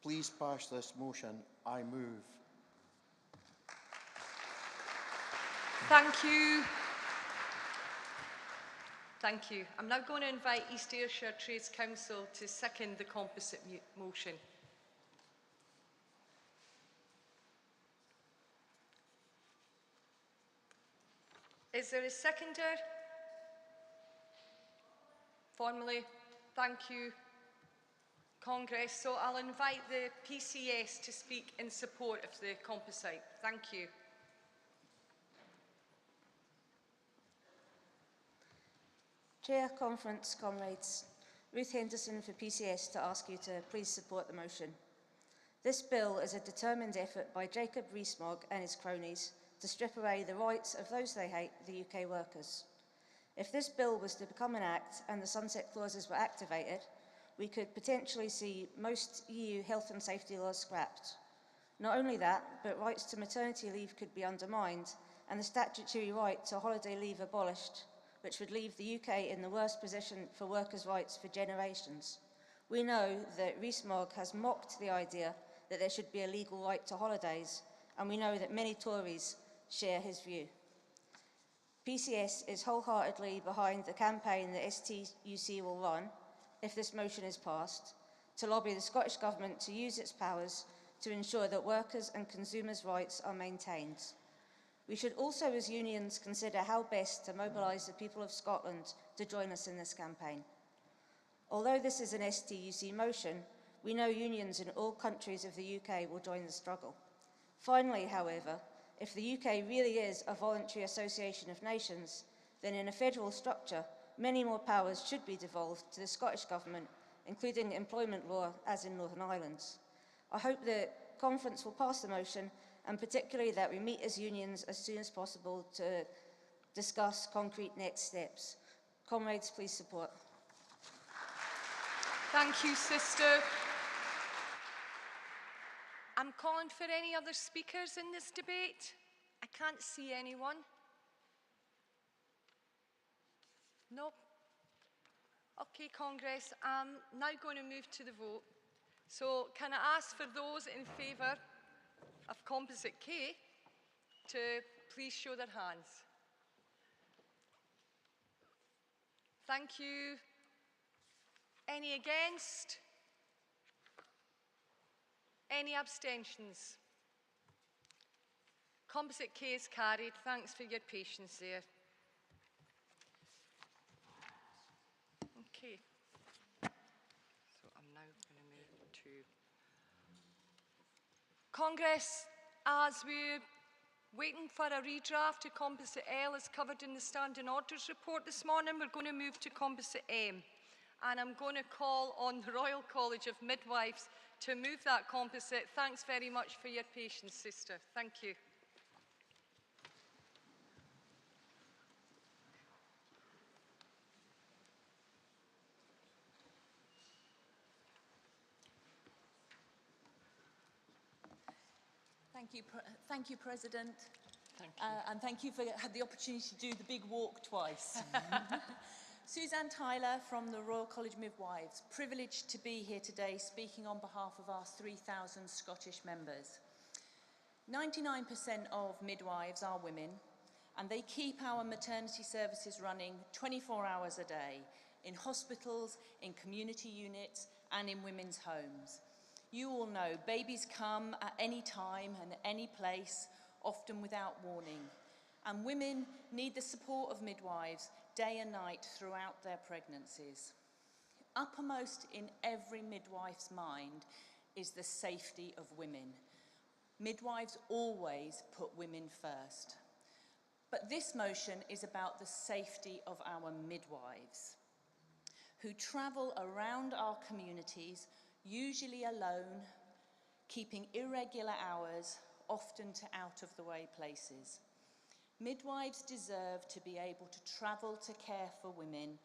Please pass this motion. I move. Thank you. Thank you. I'm now going to invite East Ayrshire Trades Council to second the composite motion. Is there a seconder? Formally, thank you, Congress. So I'll invite the PCS to speak in support of the composite. Thank you. Chair, Conference, comrades, Ruth Henderson for PCS to ask you to please support the motion. This bill is a determined effort by Jacob Rees-Mogg and his cronies to strip away the rights of those they hate, the UK workers. If this bill was to become an act and the sunset clauses were activated, we could potentially see most EU health and safety laws scrapped. Not only that, but rights to maternity leave could be undermined and the statutory right to holiday leave abolished, which would leave the UK in the worst position for workers' rights for generations. We know that Rees-Mogg has mocked the idea that there should be a legal right to holidays, and we know that many Tories share his view. PCS is wholeheartedly behind the campaign that STUC will run, if this motion is passed, to lobby the Scottish Government to use its powers to ensure that workers' and consumers' rights are maintained. We should also, as unions, consider how best to mobilise the people of Scotland to join us in this campaign. Although this is an STUC motion, we know unions in all countries of the UK will join the struggle. Finally, however, if the UK really is a voluntary association of nations, then in a federal structure, many more powers should be devolved to the Scottish Government, including employment law, as in Northern Ireland. I hope the Conference will pass the motion, and particularly that we meet as unions as soon as possible to discuss concrete next steps. Comrades, please support. Thank you, sister. I'm calling for any other speakers in this debate. I can't see anyone. No? Okay, Congress, I'm now going to move to the vote. So can I ask for those in favour of composite K to please show their hands? Thank you. Any against? Any abstentions? Composite K is carried. Thanks for your patience there. Okay. So I'm now going to move to Congress. As we're waiting for a redraft to Composite L as covered in the Standing Orders report this morning, we're going to move to Composite M. And I'm going to call on the Royal College of Midwives to move that composite. Thanks very much for your patience, sister. Thank you. Thank you, President. Thank you. And thank you for the opportunity to do the big walk twice. Suzanne Tyler from the Royal College of Midwives, privileged to be here today speaking on behalf of our 3,000 Scottish members. 99% of midwives are women, and they keep our maternity services running 24 hours a day in hospitals, in community units, and in women's homes. You all know babies come at any time and any place, often without warning, and women need the support of midwives day and night throughout their pregnancies. Uppermost in every midwife's mind is the safety of women. Midwives always put women first. But this motion is about the safety of our midwives, who travel around our communities, usually alone, keeping irregular hours, often to out-of-the-way places. Midwives deserve to be able to travel to care for women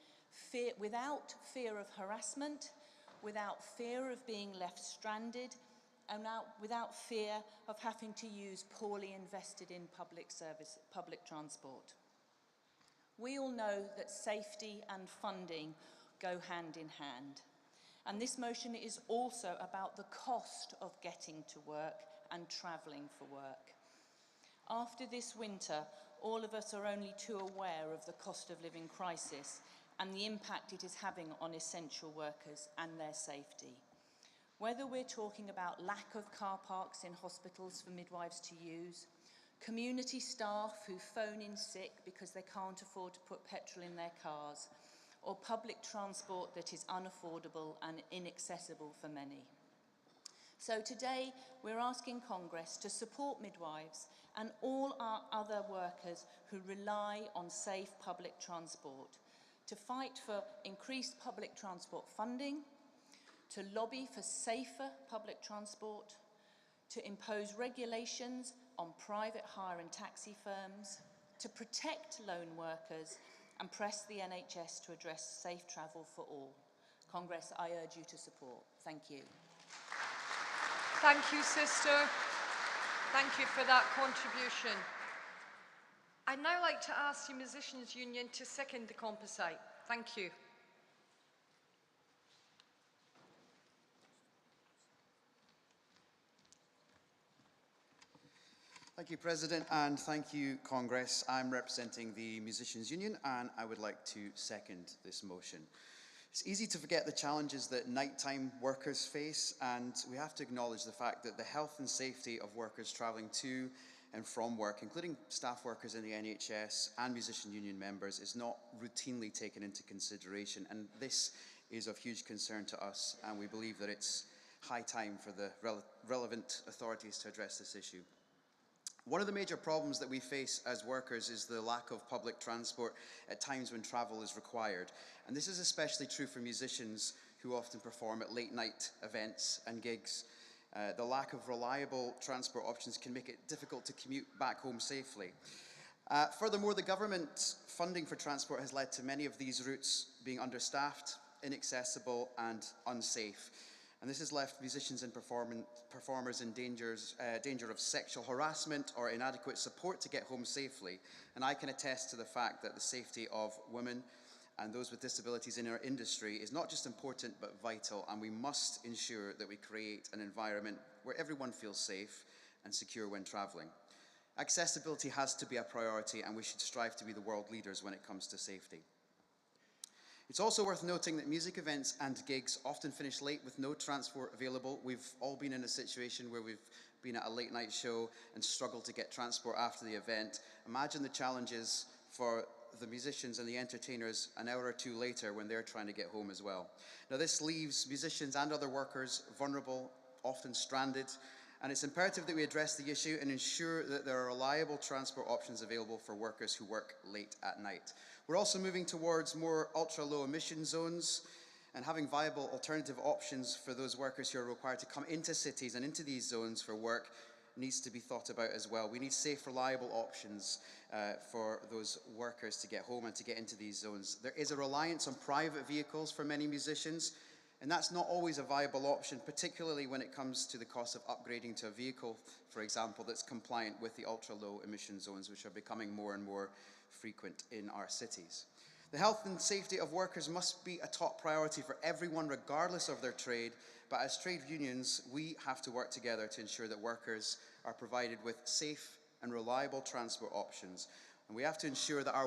without fear of harassment, without fear of being left stranded, and without fear of having to use poorly invested in public transport. We all know that safety and funding go hand in hand. And this motion is also about the cost of getting to work and travelling for work. After this winter, all of us are only too aware of the cost of living crisis and the impact it is having on essential workers and their safety. Whether we're talking about lack of car parks in hospitals for midwives to use, community staff who phone in sick because they can't afford to put petrol in their cars, or public transport that is unaffordable and inaccessible for many. So today, we're asking Congress to support midwives and all our other workers who rely on safe public transport, to fight for increased public transport funding, to lobby for safer public transport, to impose regulations on private hire and taxi firms, to protect lone workers, and press the NHS to address safe travel for all. Congress, I urge you to support. Thank you. Thank you, Sister. Thank you for that contribution. I'd now like to ask the Musicians' Union to second the composite. Thank you. Thank you, President, and thank you, Congress. I'm representing the Musicians' Union, and I would like to second this motion. It's easy to forget the challenges that nighttime workers face, and we have to acknowledge the fact that the health and safety of workers travelling to and from work, including staff workers in the NHS and Musician Union members, is not routinely taken into consideration, and this is of huge concern to us, and we believe that it's high time for the relevant authorities to address this issue. One of the major problems that we face as workers is the lack of public transport at times when travel is required. And this is especially true for musicians who often perform at late night events and gigs. The lack of reliable transport options can make it difficult to commute back home safely. Furthermore, the government funding for transport has led to many of these routes being understaffed, inaccessible and unsafe. And this has left musicians and performers in danger of sexual harassment or inadequate support to get home safely. And I can attest to the fact that the safety of women and those with disabilities in our industry is not just important but vital, and we must ensure that we create an environment where everyone feels safe and secure when travelling. Accessibility has to be a priority, and we should strive to be the world leaders when it comes to safety. It's also worth noting that music events and gigs often finish late with no transport available. We've all been in a situation where we've been at a late night show and struggled to get transport after the event. Imagine the challenges for the musicians and the entertainers an hour or two later when they're trying to get home as well. Now, this leaves musicians and other workers vulnerable, often stranded, and it's imperative that we address the issue and ensure that there are reliable transport options available for workers who work late at night. We're also moving towards more ultra-low emission zones, and having viable alternative options for those workers who are required to come into cities and into these zones for work needs to be thought about as well. We need safe, reliable options for those workers to get home and to get into these zones. There is a reliance on private vehicles for many musicians, and that's not always a viable option, particularly when it comes to the cost of upgrading to a vehicle, for example, that's compliant with the ultra-low emission zones, which are becoming more and more frequent in our cities. The health and safety of workers must be a top priority for everyone, regardless of their trade, but as trade unions, we have to work together to ensure that workers are provided with safe and reliable transport options. And we have to ensure that our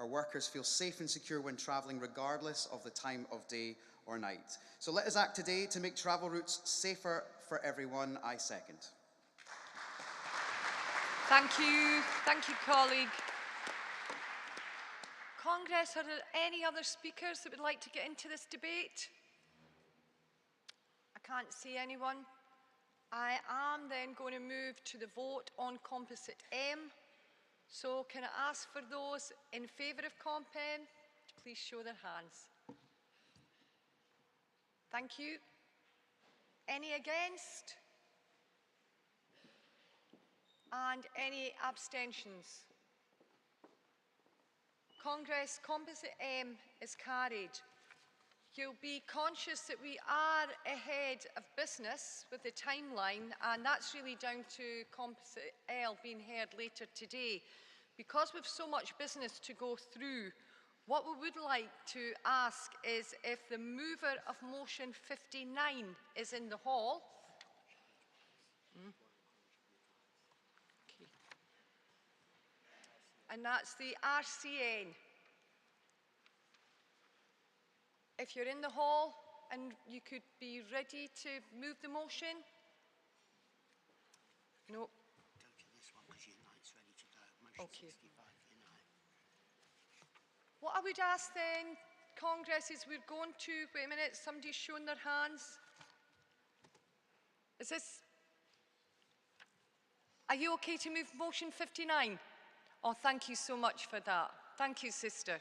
workers feel safe and secure when travelling, regardless of the time of day or night. So let us act today to make travel routes safer for everyone. I second. Thank you, colleague. Congress, are there any other speakers that would like to get into this debate? I can't see anyone. I am then going to move to the vote on Composite M. So can I ask for those in favour of Comp M to please show their hands? Thank you. Any against? And any abstentions? Congress, Composite M is carried. You'll be conscious that we are ahead of business with the timeline, and that's really down to Composite L being heard later today. Because we've so much business to go through, what we would like to ask is if the mover of motion 59 is in the hall. Okay. And that's the RCN. If you're in the hall and you could be ready to move the motion. No. Okay. What I would ask then, Congress, is we're going to, wait a minute, somebody's shown their hands. Is this, are you okay to move motion 59? Oh, thank you so much for that. Thank you, sister.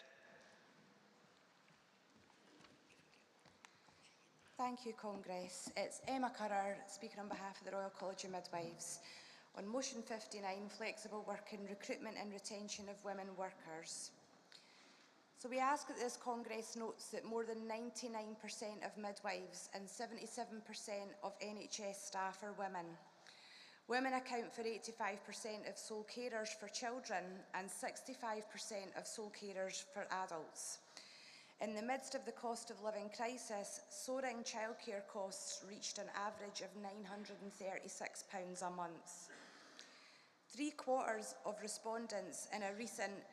Thank you, Congress. It's Emma Currer, speaking on behalf of the Royal College of Midwives. On motion 59, flexible working, recruitment and retention of women workers. So we ask that this Congress notes that more than 99% of midwives and 77% of NHS staff are women. Women account for 85% of sole carers for children and 65% of sole carers for adults. In the midst of the cost of living crisis, soaring childcare costs reached an average of £936 a month. 3/4 of respondents in a recent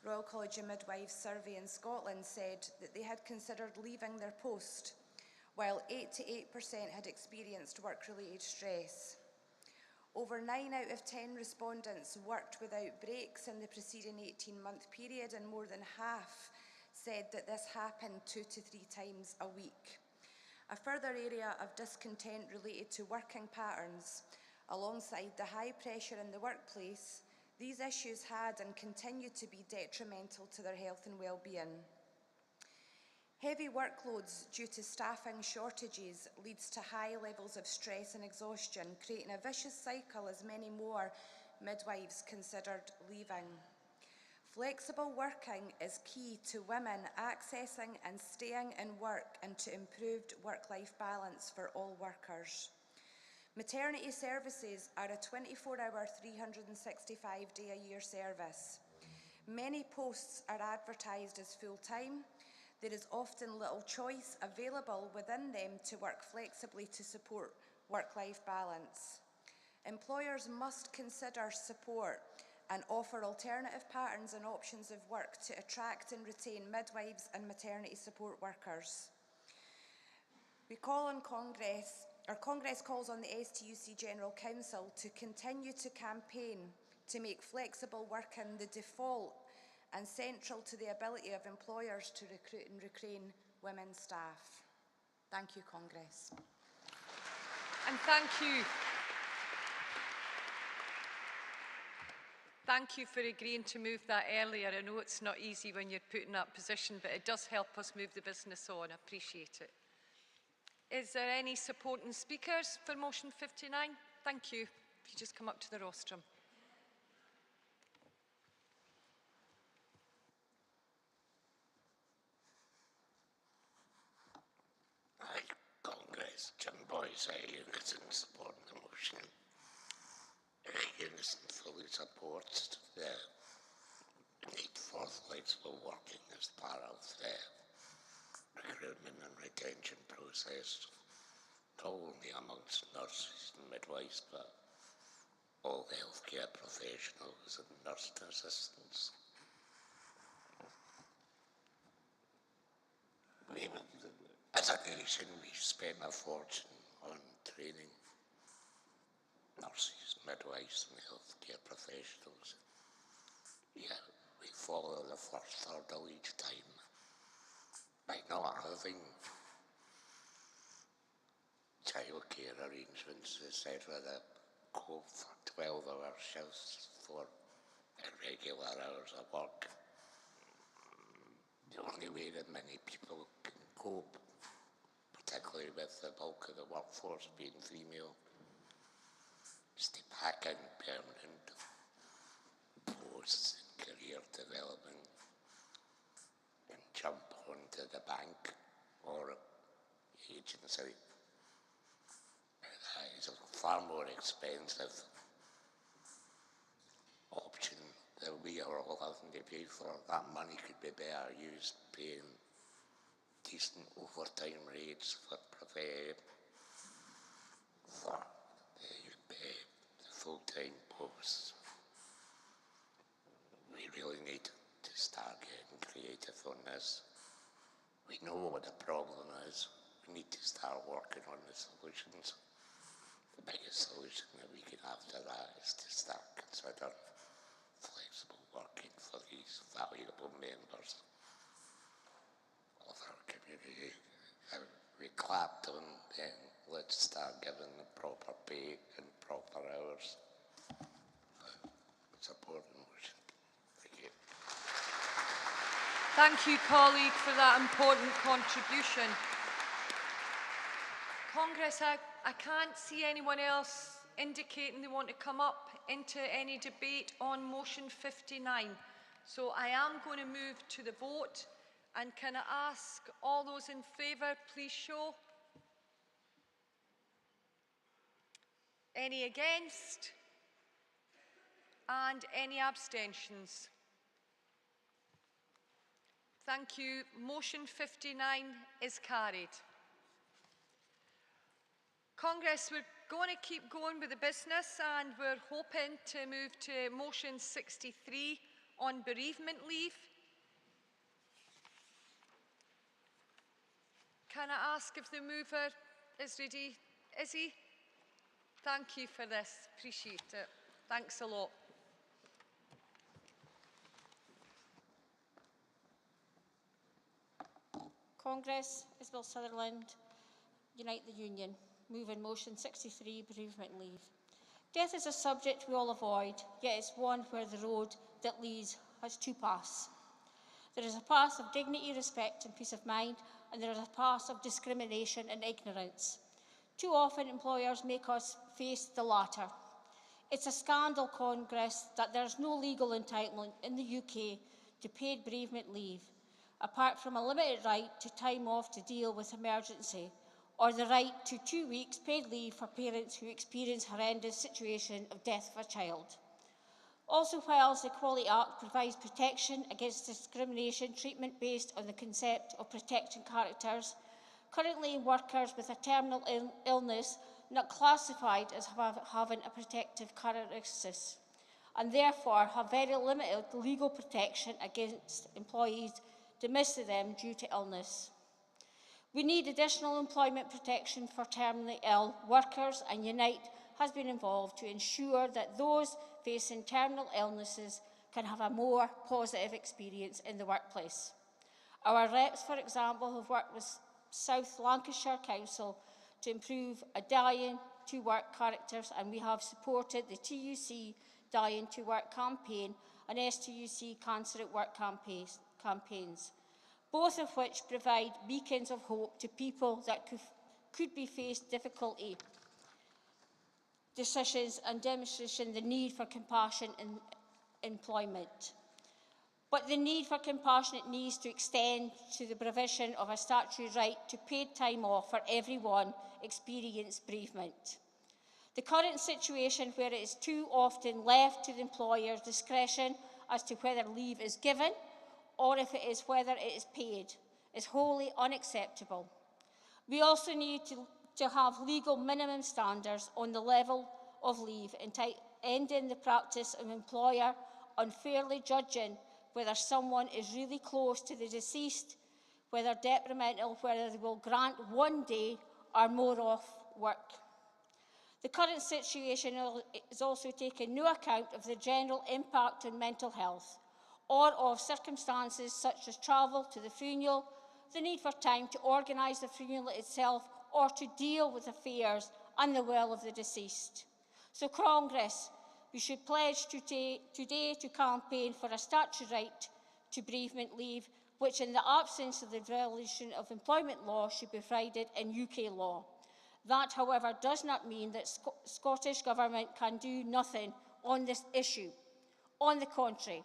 Royal College of Midwives survey in Scotland said that they had considered leaving their post, while 88% had experienced work-related stress. Over 9 out of 10 respondents worked without breaks in the preceding 18-month period, and more than half said that this happened 2 to 3 times a week. A further area of discontent related to working patterns. Alongside the high pressure in the workplace, these issues had and continue to be detrimental to their health and well-being. Heavy workloads due to staffing shortages leads to high levels of stress and exhaustion, creating a vicious cycle as many more midwives considered leaving. Flexible working is key to women accessing and staying in work and to improved work-life balance for all workers. Maternity services are a 24-hour, 365-day-a-year service. Many posts are advertised as full-time. There is often little choice available within them to work flexibly to support work-life balance. Employers must consider support and offer alternative patterns and options of work to attract and retain midwives and maternity support workers. We call on Congress calls on the STUC General Council to continue to campaign to make flexible working the default and central to the ability of employers to recruit and retain women staff. Thank you, Congress. And thank you. Thank you for agreeing to move that earlier. I know it's not easy when you're put in that position, but it does help us move the business on. I appreciate it. Is there any supporting speakers for motion 59? Thank you. If you just come up to the rostrum. Hi, Congress. Jim Boyce, Unison, supporting the motion. Unison fully supports the need for flexible working as part of the recruitment and retention process, not only amongst nurses and midwives, but all healthcare professionals and nurse assistants. As a nation, we spend a fortune on training nurses, midwives and healthcare professionals. Yet we follow the first hurdle each time by not having childcare arrangements, etc. that cope for 12-hour shifts for irregular hours of work. The only way that many people can cope, particularly with the bulk of the workforce being female, is to pack in permanent posts in career development and jump onto the bank or agency. That is a far more expensive option that we are all having to pay for. That money could be better used paying decent overtime rates for the full-time posts. We really need to start getting creative on this. We know what the problem is. We need to start working on the solutions. The biggest solution that we can have to that is to start considering flexible working for these valuable members of our community. We clapped on them. Let's start giving them proper pay and proper hours. Support the motion. Thank you. Thank you, colleague, for that important contribution. Congress, I can't see anyone else indicating they want to come up into any debate on motion 59. So I am going to move to the vote. And can I ask all those in favour, please show? Any against? And any abstentions? Thank you. Motion 59 is carried. Congress, we're going to keep going with the business and we're hoping to move to motion 63 on bereavement leave. Can I ask if the mover is ready? Is he? Thank you for this. Appreciate it. Thanks a lot. Congress, Isabel Sutherland, Unite the Union. Move in motion 63, bereavement leave. Death is a subject we all avoid, yet it's one where the road that leads has two paths. There is a path of dignity, respect and peace of mind, and there is a path of discrimination and ignorance. Too often employers make us face the latter. It's a scandal, Congress, that there is no legal entitlement in the UK to paid bereavement leave, apart from a limited right to time off to deal with emergency, or the right to 2 weeks paid leave for parents who experience horrendous situation of death of a child. Also, whilst the Equality Act provides protection against discrimination treatment based on the concept of protecting characters, currently workers with a terminal illness not classified as having a protective characteristic, and therefore have very limited legal protection against employees dismissed to them due to illness. We need additional employment protection for terminally ill workers, and Unite has been involved to ensure that those facing terminal illnesses can have a more positive experience in the workplace. Our reps, for example, have worked with South Lancashire Council to improve a dying to work characters, and we have supported the TUC Dying to Work campaign and STUC Cancer at Work campaigns, both of which provide beacons of hope to people that could be faced difficulty decisions and demonstrating the need for compassion in employment. But the need for compassionate needs to extend to the provision of a statutory right to paid time off for everyone experiencing bereavement. The current situation, where it is too often left to the employer's discretion as to whether leave is given or if it is whether it is paid, is wholly unacceptable. We also need to have legal minimum standards on the level of leave ending the practice of employer unfairly judging whether someone is really close to the deceased, whether detrimental, whether they will grant 1 day or more off work. The current situation is also taking no account of the general impact on mental health or of circumstances such as travel to the funeral, the need for time to organise the funeral itself or to deal with affairs and the will of the deceased. So Congress, we should pledge today to campaign for a statutory right to bereavement leave, which in the absence of the violation of employment law should be provided in UK law. That, however, does not mean that Scottish Government can do nothing on this issue. On the contrary,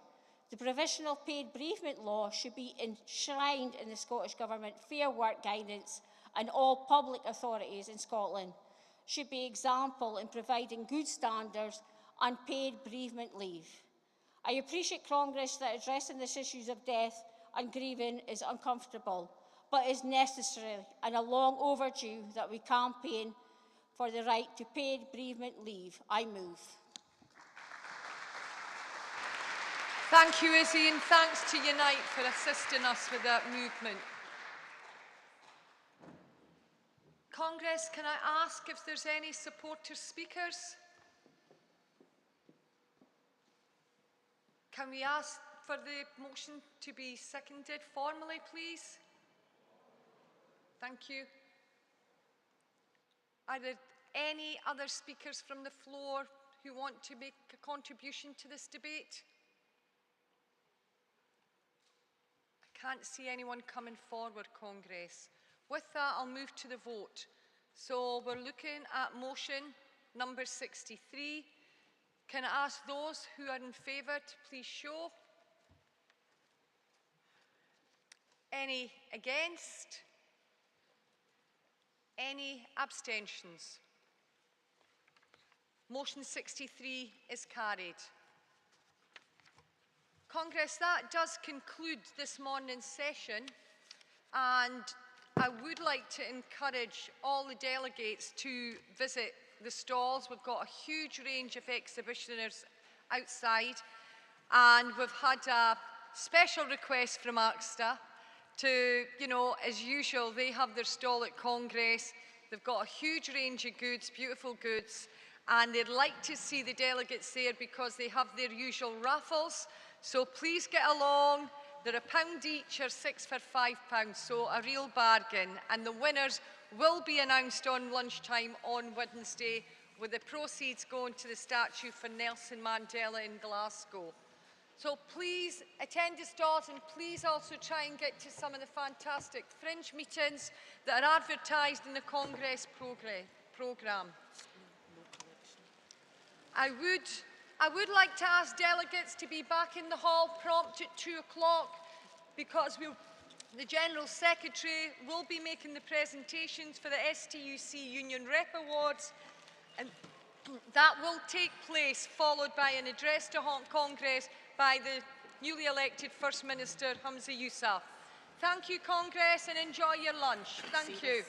the provisional paid bereavement law should be enshrined in the Scottish Government Fair Work guidance, and all public authorities in Scotland should be example in providing good standards and paid bereavement leave. I appreciate Congress that addressing these issues of death and grieving is uncomfortable, but is necessary and a long overdue that we campaign for the right to paid bereavement leave. I move. Thank you, Izzy, and thanks to Unite for assisting us with that movement. Congress, can I ask if there's any supporter speakers? Can we ask for the motion to be seconded formally, please? Thank you. Are there any other speakers from the floor who want to make a contribution to this debate? I can't see anyone coming forward, Congress. With that, I'll move to the vote. So we're looking at motion number 63. Can I ask those who are in favour to please show? Any against? Any abstentions? Motion 63 is carried. Congress, that does conclude this morning's session, and I would like to encourage all the delegates to visit the stalls. We've got a huge range of exhibitioners outside, and we've had a special request from AXTA to, as usual, they have their stall at Congress. They've got a huge range of goods, beautiful goods, and they'd like to see the delegates there because they have their usual raffles. So please get along. They're £1 each or 6 for £5, so a real bargain. And the winners will be announced on lunchtime on Wednesday, with the proceeds going to the statue for Nelson Mandela in Glasgow. So please attend the stalls, and please also try and get to some of the fantastic fringe meetings that are advertised in the Congress programme. I would like to ask delegates to be back in the hall prompt at 2 o'clock, because the General Secretary will be making the presentations for the STUC Union Rep Awards, and that will take place, followed by an address to Congress by the newly elected First Minister, Humza Yousaf. Thank you, Congress, and enjoy your lunch. Thank you.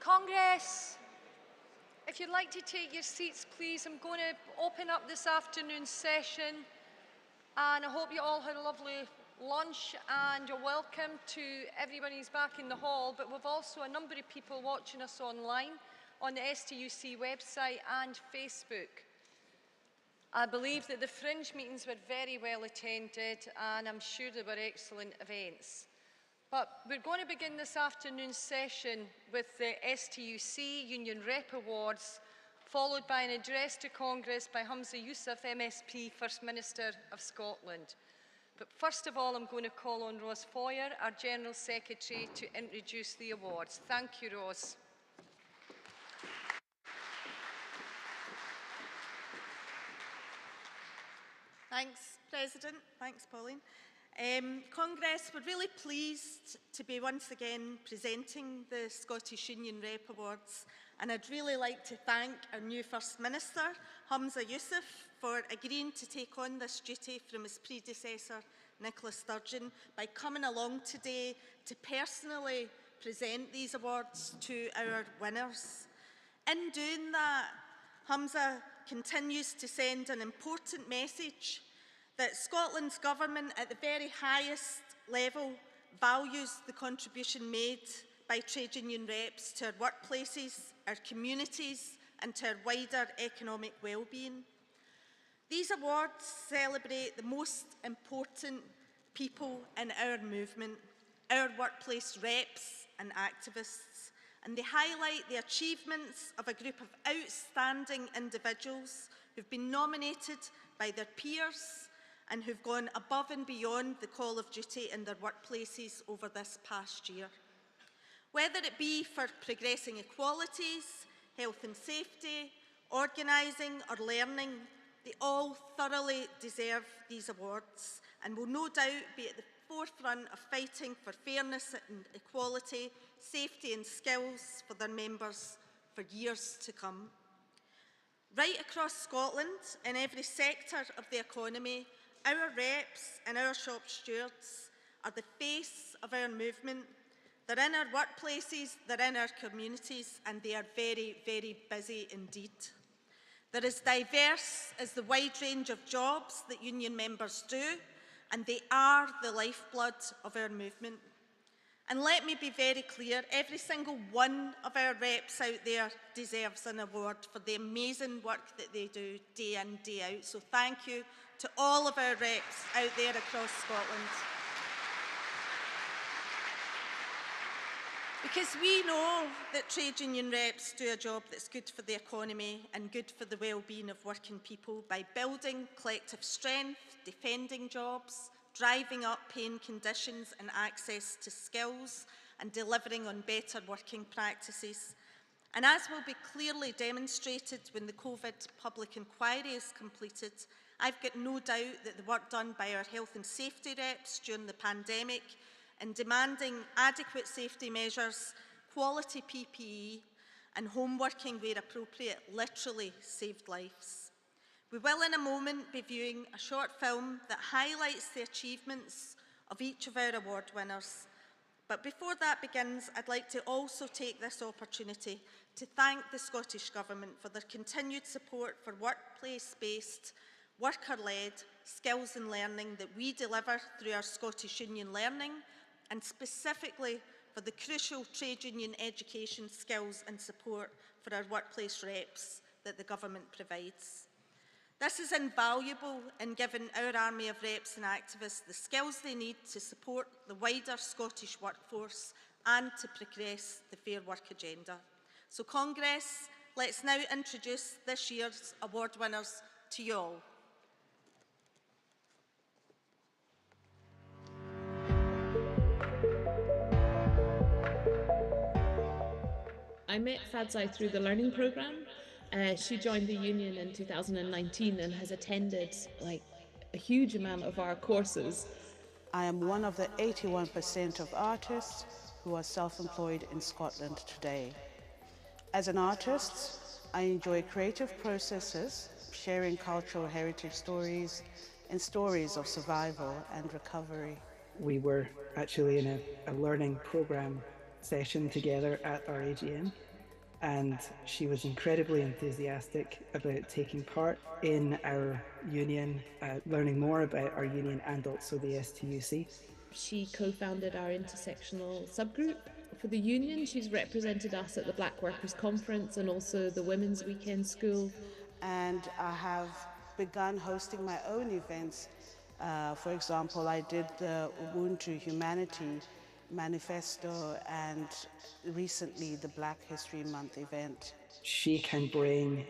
Congress, if you'd like to take your seats, please. I'm going to open up this afternoon's session, and I hope you all had a lovely lunch, and you're welcome to everybody who's back in the hall, but we've also a number of people watching us online on the STUC website and Facebook. I believe that the fringe meetings were very well attended, and I'm sure they were excellent events. But we're going to begin this afternoon's session with the STUC Union Rep Awards, followed by an address to Congress by Humza Yousaf, MSP, First Minister of Scotland. But first of all, I'm going to call on Foyer, our General Secretary, to introduce the awards. Thank you, Ros. Thanks, President. Thanks, Pauline. Congress, we're really pleased to be once again presenting the Scottish Union Rep Awards, and I'd really like to thank our new First Minister, Humza Yousaf, for agreeing to take on this duty from his predecessor, Nicola Sturgeon, by coming along today to personally present these awards to our winners. In doing that, Humza continues to send an important message that Scotland's government at the very highest level values the contribution made by trade union reps to our workplaces, our communities, and to our wider economic well-being. These awards celebrate the most important people in our movement, our workplace reps and activists, and they highlight the achievements of a group of outstanding individuals who've been nominated by their peers and who've gone above and beyond the call of duty in their workplaces over this past year. Whether it be for progressing equalities, health and safety, organising or learning, they all thoroughly deserve these awards and will no doubt be at the forefront of fighting for fairness and equality, safety and skills for their members for years to come. Right across Scotland, in every sector of the economy, our reps and our shop stewards are the face of our movement. They're in our workplaces, they're in our communities, and they are very, very busy indeed. They're as diverse as the wide range of jobs that union members do, and they are the lifeblood of our movement. And let me be very clear, every single one of our reps out there deserves an award for the amazing work that they do day in, day out. So thank you to all of our reps out there across Scotland. Because we know that trade union reps do a job that's good for the economy and good for the well-being of working people by building collective strength, defending jobs, driving up paying conditions and access to skills, and delivering on better working practices. And as will be clearly demonstrated when the COVID public inquiry is completed, I've got no doubt that the work done by our health and safety reps during the pandemic in demanding adequate safety measures, quality PPE, and home working where appropriate literally saved lives. We will in a moment be viewing a short film that highlights the achievements of each of our award winners. But before that begins, I'd like to also take this opportunity to thank the Scottish Government for their continued support for workplace-based, worker-led skills and learning that we deliver through our Scottish Union Learning, and specifically for the crucial trade union education skills and support for our workplace reps that the Government provides. This is invaluable in giving our army of reps and activists the skills they need to support the wider Scottish workforce and to progress the Fair Work agenda. So Congress, let's now introduce this year's award winners to you all. I met Fadzai through the learning programme. She joined the union in 2019 and has attended a huge amount of our courses. I am one of the 81% of artists who are self-employed in Scotland today. As an artist, I enjoy creative processes, sharing cultural heritage stories and stories of survival and recovery. We were actually in a learning programme session together at our AGM, and she was incredibly enthusiastic about taking part in our union, learning more about our union and also the STUC. She co-founded our intersectional subgroup. For the union, she's represented us at the Black Workers Conference and also the Women's Weekend School. And I have begun hosting my own events. For example, I did the Ubuntu Humanity Manifesto and recently the Black History Month event. She can bring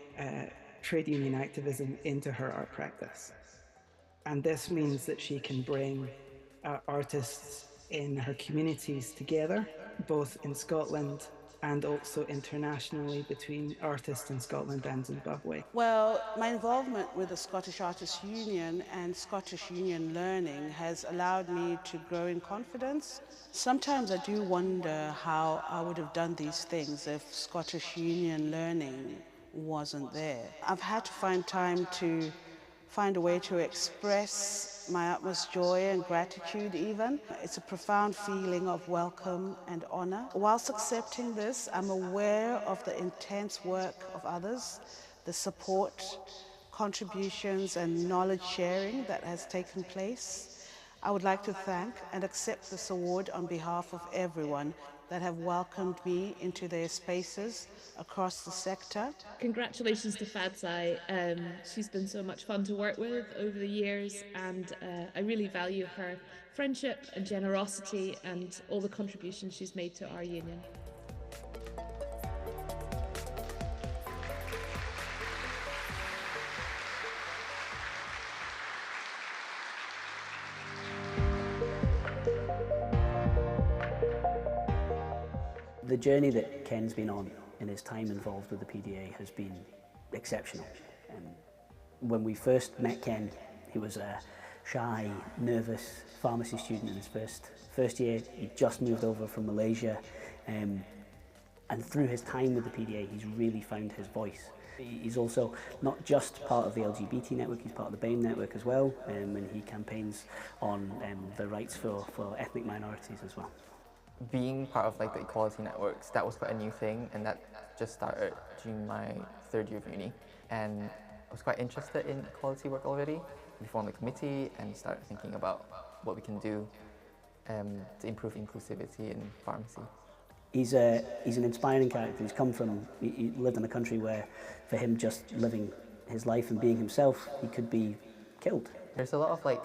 trade union activism into her art practice. And this means that she can bring artists in her communities together, both in Scotland and also internationally between artists in Scotland and Zimbabwe. Well, my involvement with the Scottish Artists Union and Scottish Union Learning has allowed me to grow in confidence. Sometimes I do wonder how I would have done these things if Scottish Union Learning wasn't there. I've had to find time to find a way to express my utmost joy and gratitude even. It's a profound feeling of welcome and honor. Whilst accepting this, I'm aware of the intense work of others, the support, contributions and knowledge sharing that has taken place. I would like to thank and accept this award on behalf of everyone that have welcomed me into their spaces across the sector. Congratulations to Fadzai. She's been so much fun to work with over the years, and I really value her friendship and generosity and all the contributions she's made to our union. The journey that Ken's been on in his time involved with the PDA has been exceptional. When we first met Ken, he was a shy, nervous pharmacy student in his first year. He just moved over from Malaysia, and through his time with the PDA, he's really found his voice. He's also not just part of the LGBT network, he's part of the BAME network as well, and he campaigns on the rights for ethnic minorities as well. Being part of the equality networks, that was quite a new thing, and that just started during my third year of uni. And I was quite interested in equality work already. We formed a committee and started thinking about what we can do to improve inclusivity in pharmacy. He's an inspiring character. He lived in a country where, for him, just living his life and being himself, he could be killed. There's a lot of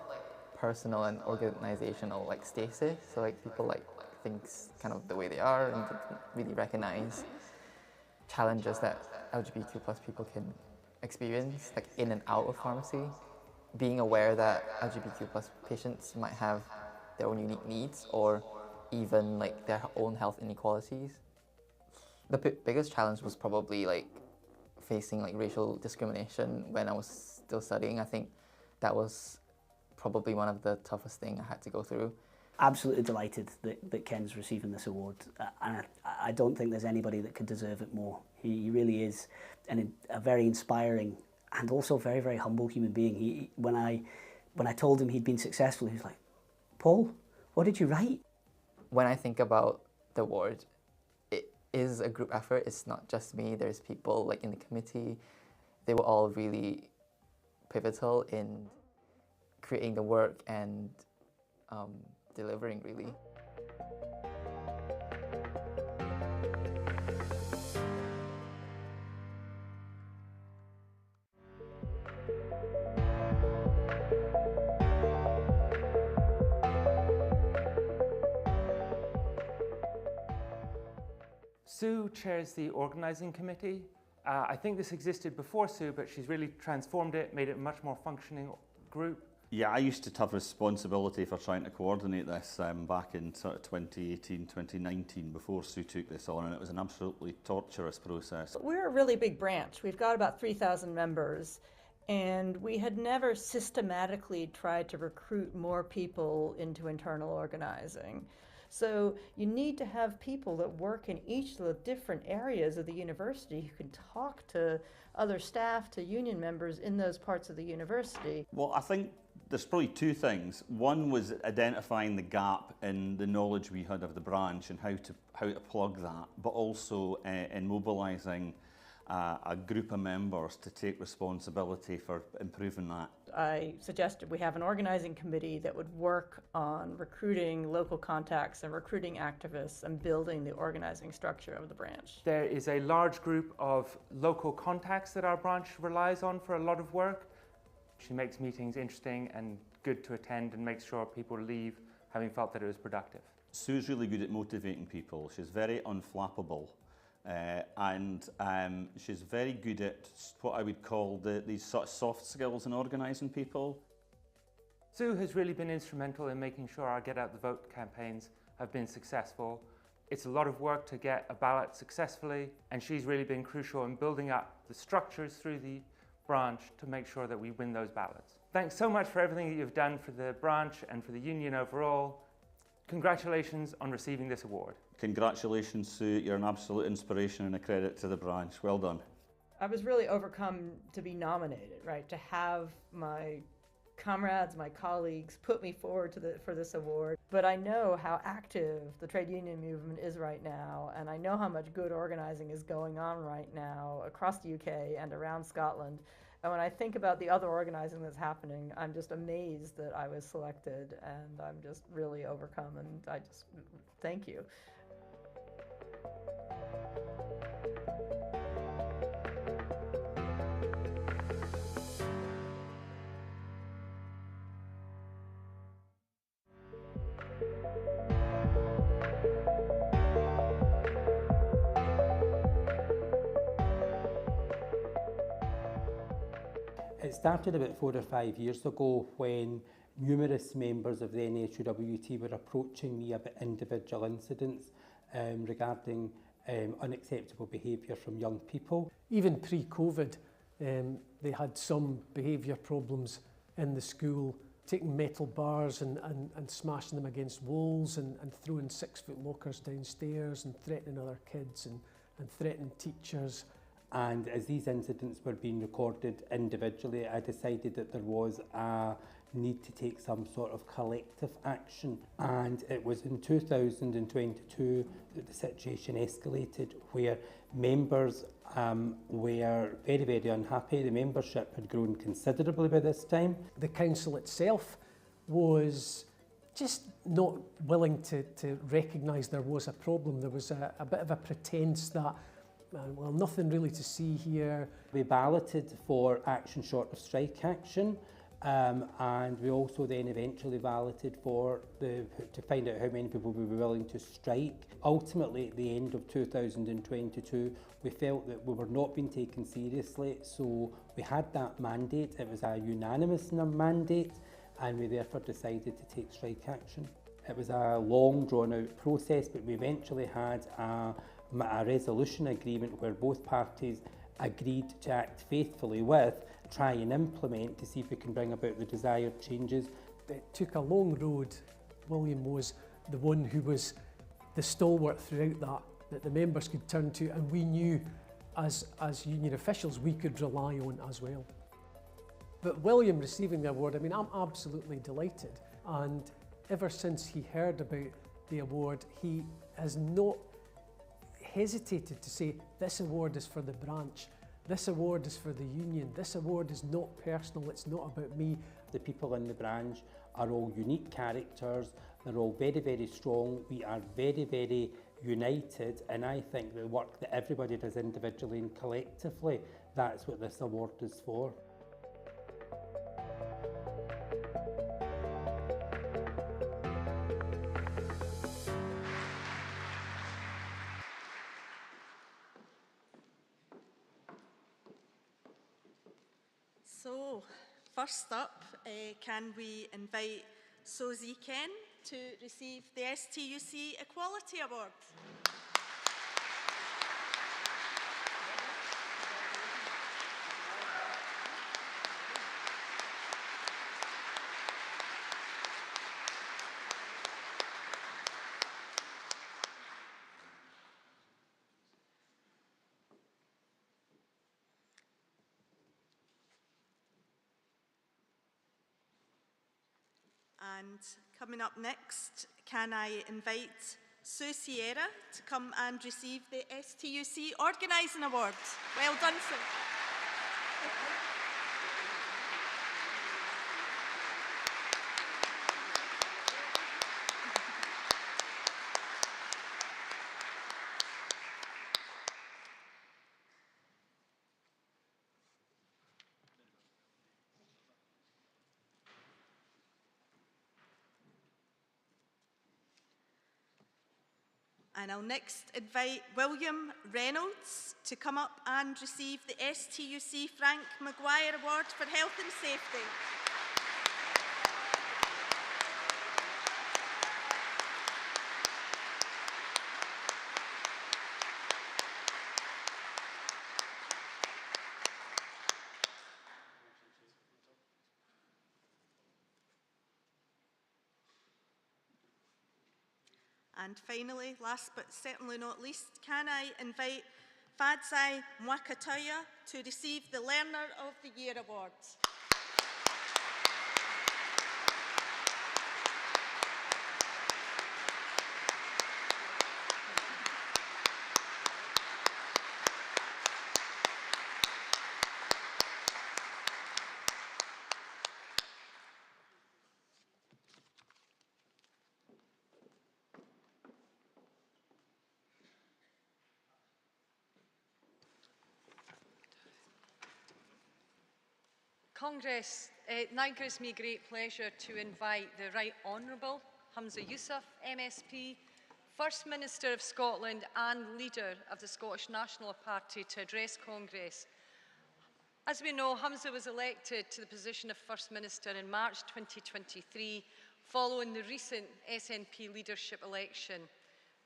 personal and organizational stasis. So people things kind of the way they are and don't really recognize challenges that LGBTQ+ people can experience in and out of pharmacy. Being aware that LGBTQ+ patients might have their own unique needs or even their own health inequalities. The biggest challenge was probably facing racial discrimination when I was still studying. I think that was probably one of the toughest things I had to go through. Absolutely delighted that Ken's receiving this award, and I don't think there's anybody that could deserve it more. He really is a very inspiring and also very, very humble human being. When I told him he'd been successful, he was like, "Paul, what did you write?" When I think about the award, it is a group effort. It's not just me. There's people in the committee. They were all really pivotal in creating the work and delivering, really. Sue chairs the organising committee. I think this existed before Sue, but she's really transformed it, made it a much more functioning group. Yeah, I used to have responsibility for trying to coordinate this back in sort of 2018, 2019, before Sue took this on, and it was an absolutely torturous process. We're a really big branch. We've got about 3,000 members, and we had never systematically tried to recruit more people into internal organizing. So you need to have people that work in each of the different areas of the university who can talk to other staff, to union members in those parts of the university. Well, I think There's probably two things. One was identifying the gap in the knowledge we had of the branch and how to plug that, but also in mobilising a group of members to take responsibility for improving that. I suggested we have an organising committee that would work on recruiting local contacts and recruiting activists and building the organising structure of the branch. There is a large group of local contacts that our branch relies on for a lot of work. She makes meetings interesting and good to attend and makes sure people leave having felt that it was productive. Sue's really good at motivating people. She's very unflappable. And she's very good at what I would call these sort of soft skills in organising people. Sue has really been instrumental in making sure our Get Out the Vote campaigns have been successful. It's a lot of work to get a ballot successfully, and she's really been crucial in building up the structures through the branch to make sure that we win those ballots. Thanks so much for everything that you've done for the branch and for the union overall. Congratulations on receiving this award. Congratulations, Sue. You're an absolute inspiration and a credit to the branch. Well done. I was really overcome to be nominated, right? To have my comrades, my colleagues put me forward for this award. But I know how active the trade union movement is right now, and I know how much good organising is going on right now across the UK and around Scotland. And when I think about the other organising that's happening, I'm just amazed that I was selected, and I'm just really overcome, and I just thank you. It started about 4 or 5 years ago when numerous members of the NSUWT were approaching me about individual incidents regarding unacceptable behaviour from young people. Even pre-COVID, they had some behaviour problems in the school, taking metal bars and smashing them against walls and throwing 6-foot lockers downstairs and threatening other kids and threatening teachers. And as these incidents were being recorded individually, I decided that there was a need to take some sort of collective action. And it was in 2022 that the situation escalated, where members were very, very unhappy. The membership had grown considerably by this time. The council itself was just not willing to recognise there was a problem. There was a bit of a pretence that well, nothing really to see here. We balloted for action short of strike action, and we also then eventually balloted for to find out how many people would be willing to strike. Ultimately, at the end of 2022, we felt that we were not being taken seriously, so we had that mandate. It was a unanimous mandate, and we therefore decided to take strike action. It was a long, drawn-out process, but we eventually had a resolution agreement where both parties agreed to act faithfully with, try and implement to see if we can bring about the desired changes. It took a long road. William was the one who was the stalwart throughout that the members could turn to, and we knew as union officials we could rely on as well. But William receiving the award, I mean, I'm absolutely delighted, and ever since he heard about the award, he has not hesitated to say, this award is for the branch, this award is for the union, this award is not personal, it's not about me. The people in the branch are all unique characters, they're all very, very strong, we are very, very united, and I think the work that everybody does individually and collectively, that's what this award is for. So, first up, can we invite Sosie Ken to receive the STUC Equality Award? And coming up next, can I invite Sue Sierra to come and receive the STUC Organising Award. Well done, Sue. And I'll next invite William Reynolds to come up and receive the STUC Frank Maguire Award for Health and Safety. And finally, last but certainly not least, can I invite Fadzai Mwakatoya to receive the Learner of the Year Award. Congress, it now gives me great pleasure to invite the Right Honourable Humza Yousaf, MSP, First Minister of Scotland and Leader of the Scottish National Party to address Congress. As we know, Humza was elected to the position of First Minister in March 2023, following the recent SNP leadership election.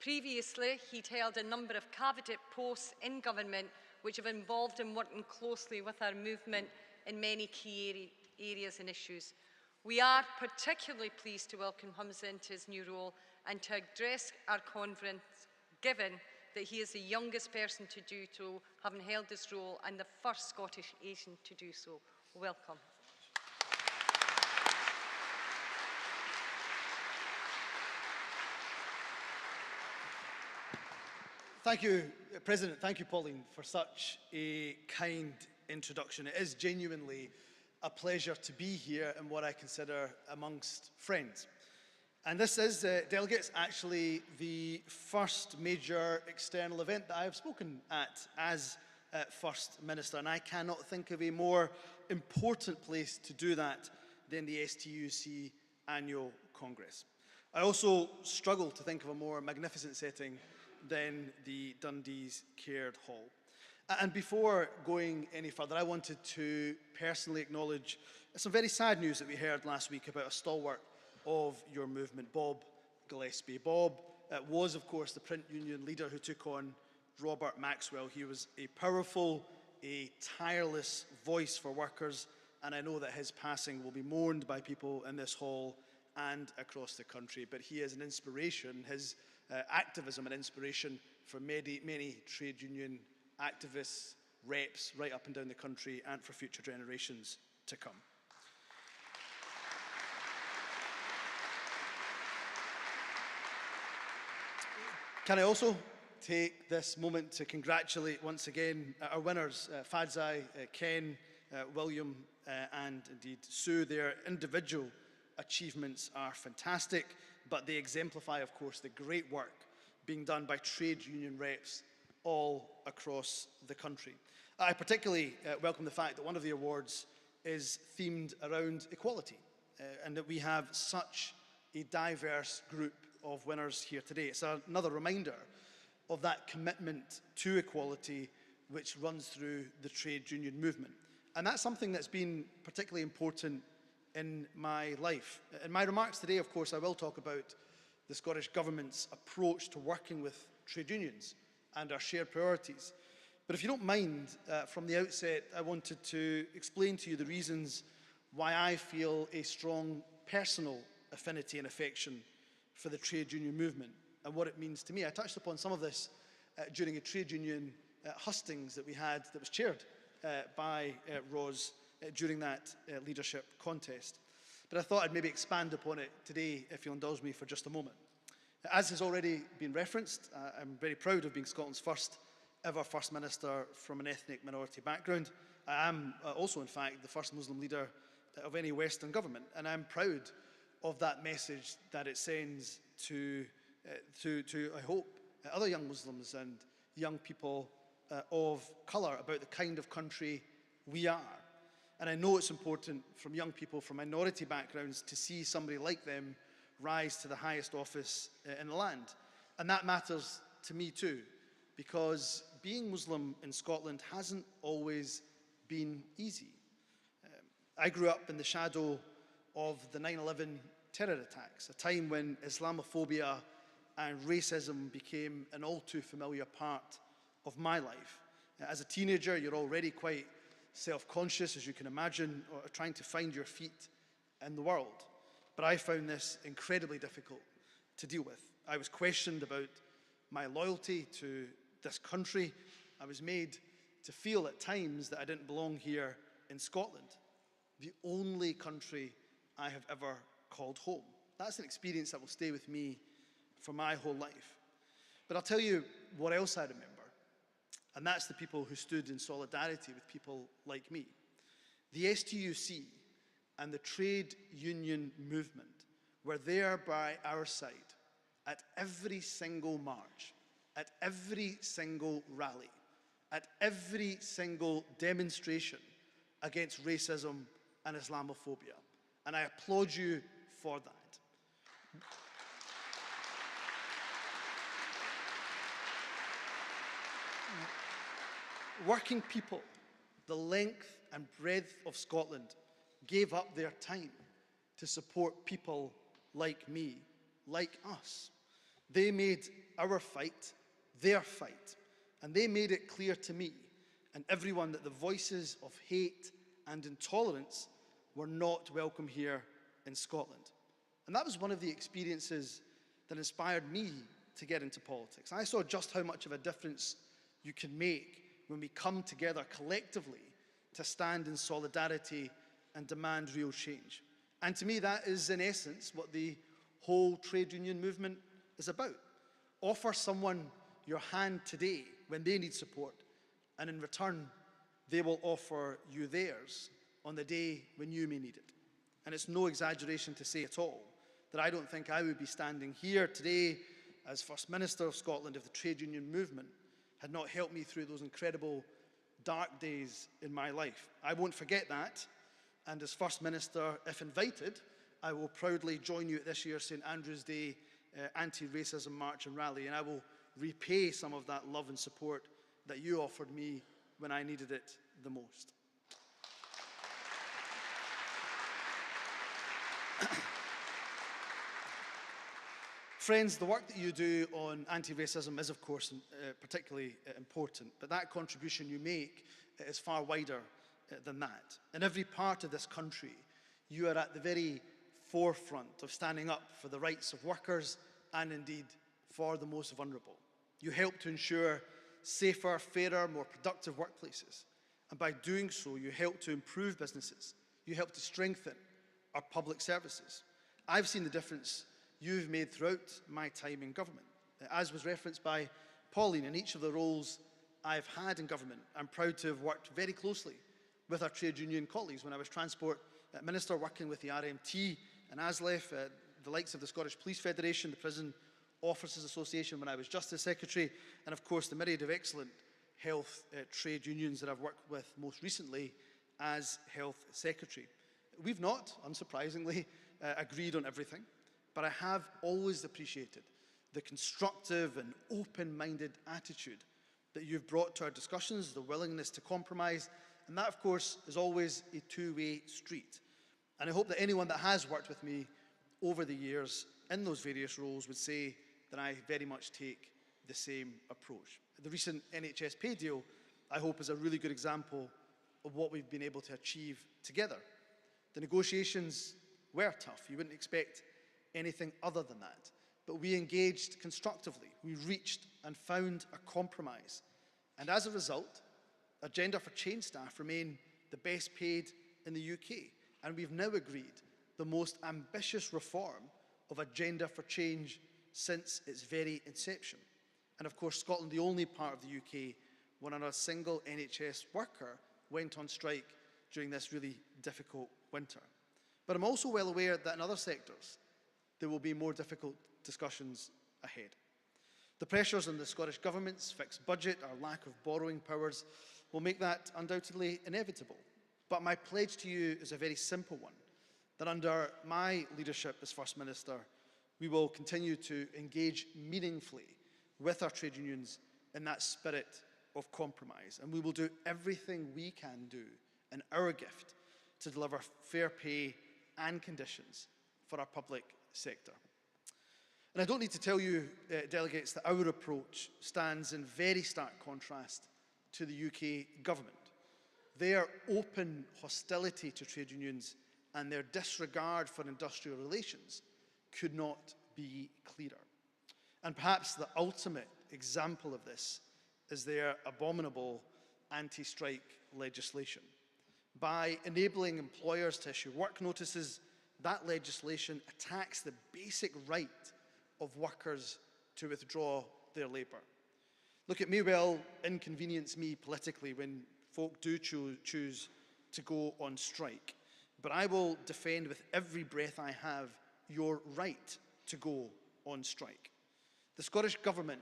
Previously, he'd held a number of cabinet posts in government which have involved him working closely with our movement in many key areas and issues. We are particularly pleased to welcome Humza into his new role and to address our conference, given that he is the youngest person to do so, having held this role, and the first Scottish Asian to do so. Welcome. Thank you, President. Thank you, Pauline, for such a kind introduction. It is genuinely a pleasure to be here in what I consider amongst friends. And this is, delegates, actually the first major external event that I have spoken at as First Minister, and I cannot think of a more important place to do that than the STUC Annual Congress. I also struggle to think of a more magnificent setting than the Dundee's Caird Hall. And before going any further, I wanted to personally acknowledge some very sad news that we heard last week about a stalwart of your movement, Bob Gillespie. Bob was, of course, the print union leader who took on Robert Maxwell. He was a powerful, a tireless voice for workers, and I know that his passing will be mourned by people in this hall and across the country. But he is an inspiration, his activism and inspiration for many trade union activists, reps right up and down the country and for future generations to come. Can I also take this moment to congratulate once again our winners, Fadzai, Ken, William and indeed Sue. Their individual achievements are fantastic, but they exemplify, of course, the great work being done by trade union reps all across the country. I particularly welcome the fact that one of the awards is themed around equality and that we have such a diverse group of winners here today. It's another reminder of that commitment to equality which runs through the trade union movement. And that's something that's been particularly important in my life. In my remarks today, of course, I will talk about the Scottish Government's approach to working with trade unions and our shared priorities. But if you don't mind, from the outset, I wanted to explain to you the reasons why I feel a strong personal affinity and affection for the trade union movement and what it means to me. I touched upon some of this during a trade union hustings that we had that was chaired by Ros during that leadership contest. but I thought I'd maybe expand upon it today, if you'll indulge me for just a moment. As has already been referenced, I'm very proud of being Scotland's first ever First Minister from an ethnic minority background. I am also, in fact, the first Muslim leader of any Western government, and I'm proud of that message that it sends to I hope, other young Muslims and young people of colour about the kind of country we are. And I know it's important from young people from minority backgrounds to see somebody like them rise to the highest office in the land. And that matters to me too, because being Muslim in Scotland hasn't always been easy. I grew up in the shadow of the 9/11 terror attacks, a time when Islamophobia and racism became an all too familiar part of my life. As a teenager, you're already quite self-conscious, as you can imagine, or trying to find your feet in the world. But I found this incredibly difficult to deal with. I was questioned about my loyalty to this country. I was made to feel at times that I didn't belong here in Scotland, the only country I have ever called home. That's an experience that will stay with me for my whole life. But I'll tell you what else I remember, and that's the people who stood in solidarity with people like me. The STUC and the trade union movement were there by our side at every single march, at every single rally, at every single demonstration against racism and Islamophobia. And I applaud you for that. Working people, the length and breadth of Scotland, gave up their time to support people like me, like us. They made our fight their fight, and they made it clear to me and everyone that the voices of hate and intolerance were not welcome here in Scotland. And that was one of the experiences that inspired me to get into politics. I saw just how much of a difference you can make when we come together collectively to stand in solidarity and demand real change. And to me, that is in essence what the whole trade union movement is about. Offer someone your hand today when they need support, and in return, they will offer you theirs on the day when you may need it. And it's no exaggeration to say at all that I don't think I would be standing here today as First Minister of Scotland if the trade union movement had not helped me through those incredible dark days in my life. I won't forget that, and as First Minister, if invited, I will proudly join you at this year's St Andrew's Day anti-racism march and rally, and I will repay some of that love and support that you offered me when I needed it the most. Friends, the work that you do on anti-racism is, of course, particularly important, but that contribution you make is far wider than that. In every part of this country, you are at the very forefront of standing up for the rights of workers and indeed for the most vulnerable. You help to ensure safer, fairer, more productive workplaces. And by doing so, you help to improve businesses. You help to strengthen our public services. I've seen the difference you've made throughout my time in government. As was referenced by Pauline, in each of the roles I've had in government, I'm proud to have worked very closely with our trade union colleagues. When I was Transport Minister, working with the RMT and ASLEF, the likes of the Scottish Police Federation, the Prison Officers Association when I was Justice Secretary, and of course the myriad of excellent health trade unions that I've worked with most recently as Health Secretary. We've not, unsurprisingly, agreed on everything, but I have always appreciated the constructive and open-minded attitude that you've brought to our discussions, the willingness to compromise, and that, of course, is always a two-way street. And I hope that anyone that has worked with me over the years in those various roles would say that I very much take the same approach. The recent NHS pay deal, I hope, is a really good example of what we've been able to achieve together. The negotiations were tough. You wouldn't expect anything other than that. But we engaged constructively. We reached and found a compromise. And as a result, our Gender for Change staff remain the best paid in the UK. And we've now agreed the most ambitious reform of Agenda for Change since its very inception. And of course, Scotland, the only part of the UK where not a single NHS worker went on strike during this really difficult winter. But I'm also well aware that in other sectors, there will be more difficult discussions ahead. The pressures on the Scottish Government's fixed budget, our lack of borrowing powers, will make that undoubtedly inevitable. But my pledge to you is a very simple one, that under my leadership as First Minister, we will continue to engage meaningfully with our trade unions in that spirit of compromise. And we will do everything we can do in our gift to deliver fair pay and conditions for our public sector. And I don't need to tell you, delegates, that our approach stands in very stark contrast to the UK government. Their open hostility to trade unions and their disregard for industrial relations could not be clearer. And perhaps the ultimate example of this is their abominable anti-strike legislation. By enabling employers to issue work notices, that legislation attacks the basic right of workers to withdraw their labour. Look, it may well inconvenience me politically when folk do choose to go on strike, but I will defend with every breath I have your right to go on strike. The Scottish Government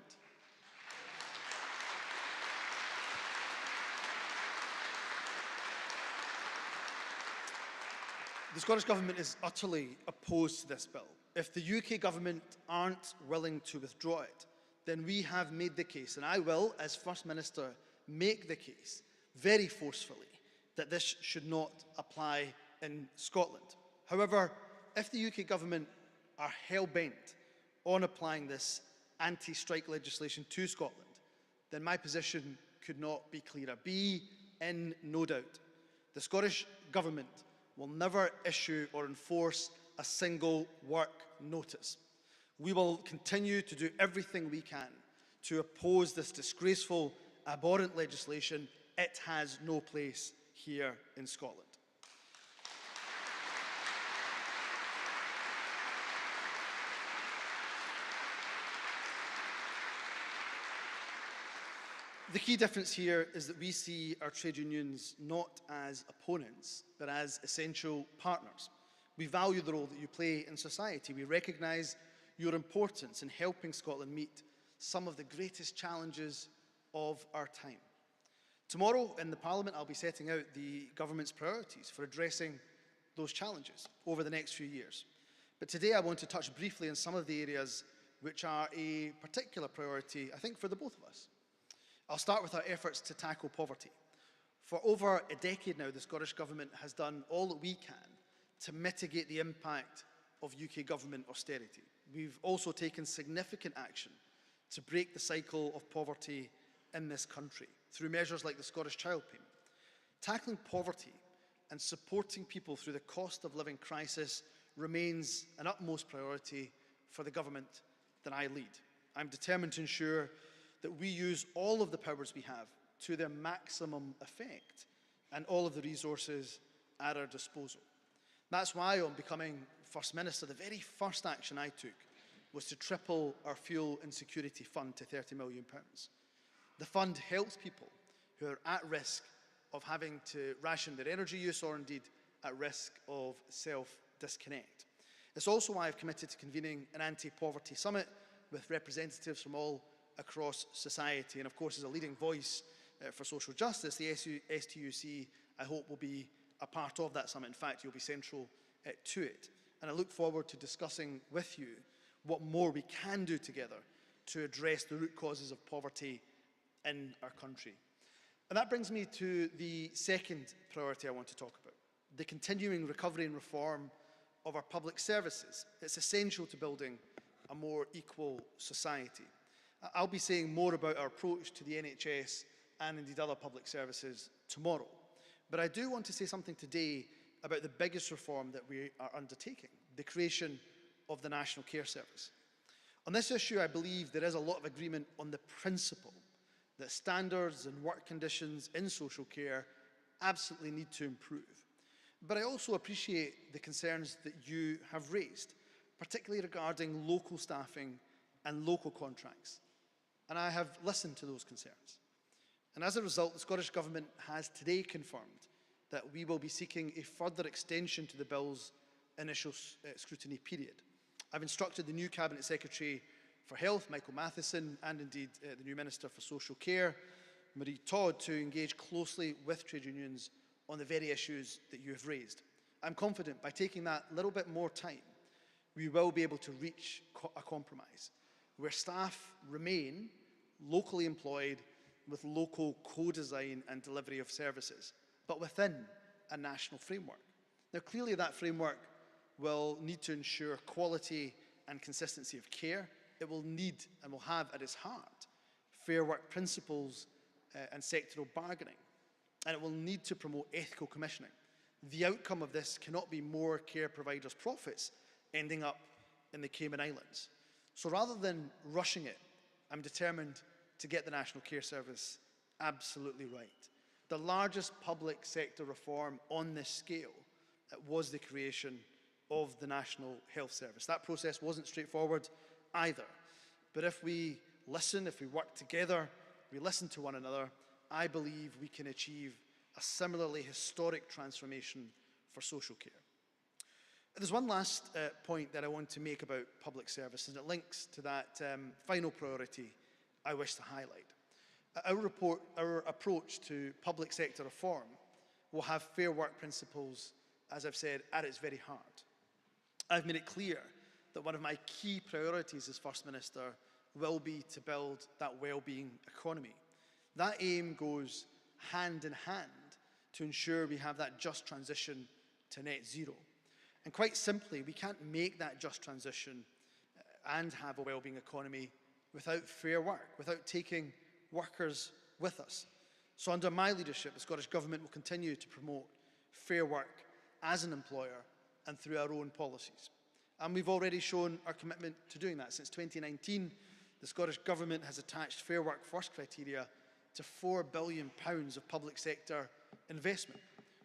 is utterly opposed to this bill. If the UK Government aren't willing to withdraw it, then we have made the case, and I will, as First Minister, make the case very forcefully that this should not apply in Scotland. However, if the UK Government are hell-bent on applying this anti-strike legislation to Scotland, then my position could not be clearer. Be in no doubt. The Scottish Government will never issue or enforce a single work notice. We will continue to do everything we can to oppose this disgraceful, abhorrent legislation. It has no place here in Scotland. The key difference here is that we see our trade unions not as opponents, but as essential partners. We value the role that you play in society. We recognise your importance in helping Scotland meet some of the greatest challenges of our time. Tomorrow in the Parliament, I'll be setting out the government's priorities for addressing those challenges over the next few years. But today I want to touch briefly on some of the areas which are a particular priority, I think, for the both of us. I'll start with our efforts to tackle poverty. For over a decade now, the Scottish Government has done all that we can to mitigate the impact of UK government austerity. We've also taken significant action to break the cycle of poverty in this country through measures like the Scottish Child Payment. Tackling poverty and supporting people through the cost of living crisis remains an utmost priority for the government that I lead. I'm determined to ensure that we use all of the powers we have to their maximum effect and all of the resources at our disposal. That's why, on becoming First Minister, the very first action I took was to triple our fuel insecurity fund to £30 million. The fund helps people who are at risk of having to ration their energy use or indeed at risk of self-disconnect. It's also why I've committed to convening an anti-poverty summit with representatives from all across society. And of course, as a leading voice for social justice, the STUC, I hope, will be a part of that summit. In fact, you'll be central to it. And I look forward to discussing with you what more we can do together to address the root causes of poverty in our country. And that brings me to the second priority I want to talk about, the continuing recovery and reform of our public services. It's essential to building a more equal society. I'll be saying more about our approach to the NHS and indeed other public services tomorrow. But I do want to say something today about the biggest reform that we are undertaking, the creation of the National Care Service. On this issue, I believe there is a lot of agreement on the principle that standards and work conditions in social care absolutely need to improve. But I also appreciate the concerns that you have raised, particularly regarding local staffing and local contracts. And I have listened to those concerns. And as a result, the Scottish Government has today confirmed that we will be seeking a further extension to the bill's initial scrutiny period. I've instructed the new Cabinet Secretary for Health, Michael Matheson, and indeed the new Minister for Social Care, Marie Todd, to engage closely with trade unions on the very issues that you have raised. I'm confident by taking that little bit more time, we will be able to reach a compromise where staff remain locally employed with local co-design and delivery of services, but within a national framework. Now, clearly that framework will need to ensure quality and consistency of care. It will need and will have at its heart fair work principles and sectoral bargaining, and it will need to promote ethical commissioning. The outcome of this cannot be more care providers' profits ending up in the Cayman Islands. So rather than rushing it, I'm determined to get the National Care Service absolutely right. The largest public sector reform on this scale was the creation of the National Health Service. That process wasn't straightforward either. But if we listen, if we work together, we listen to one another, I believe we can achieve a similarly historic transformation for social care. There's one last point that I want to make about public service, and it links to that final priority I wish to highlight. Our approach to public sector reform will have fair work principles, as I've said, at its very heart. I've made it clear that one of my key priorities as First Minister will be to build that well-being economy. That aim goes hand in hand to ensure we have that just transition to net zero. And quite simply, we can't make that just transition and have a well-being economy without fair work, without taking workers with us. So under my leadership, the Scottish Government will continue to promote fair work as an employer and through our own policies. And we've already shown our commitment to doing that. Since 2019, the Scottish Government has attached Fair Work First criteria to £4 billion of public sector investment.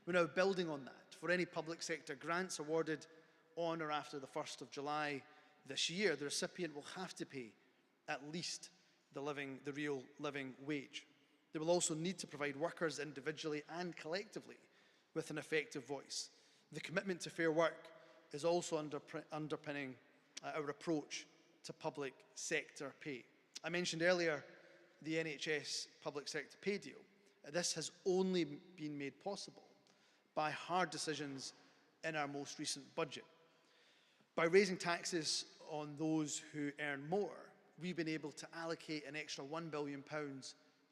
We're now building on that. For any public sector grants awarded on or after the 1st of July this year, the recipient will have to pay at least the real living wage. They will also need to provide workers individually and collectively with an effective voice. The commitment to fair work is also underpinning our approach to public sector pay. I mentioned earlier the NHS public sector pay deal. This has only been made possible by hard decisions in our most recent budget. By raising taxes on those who earn more, we've been able to allocate an extra £1 billion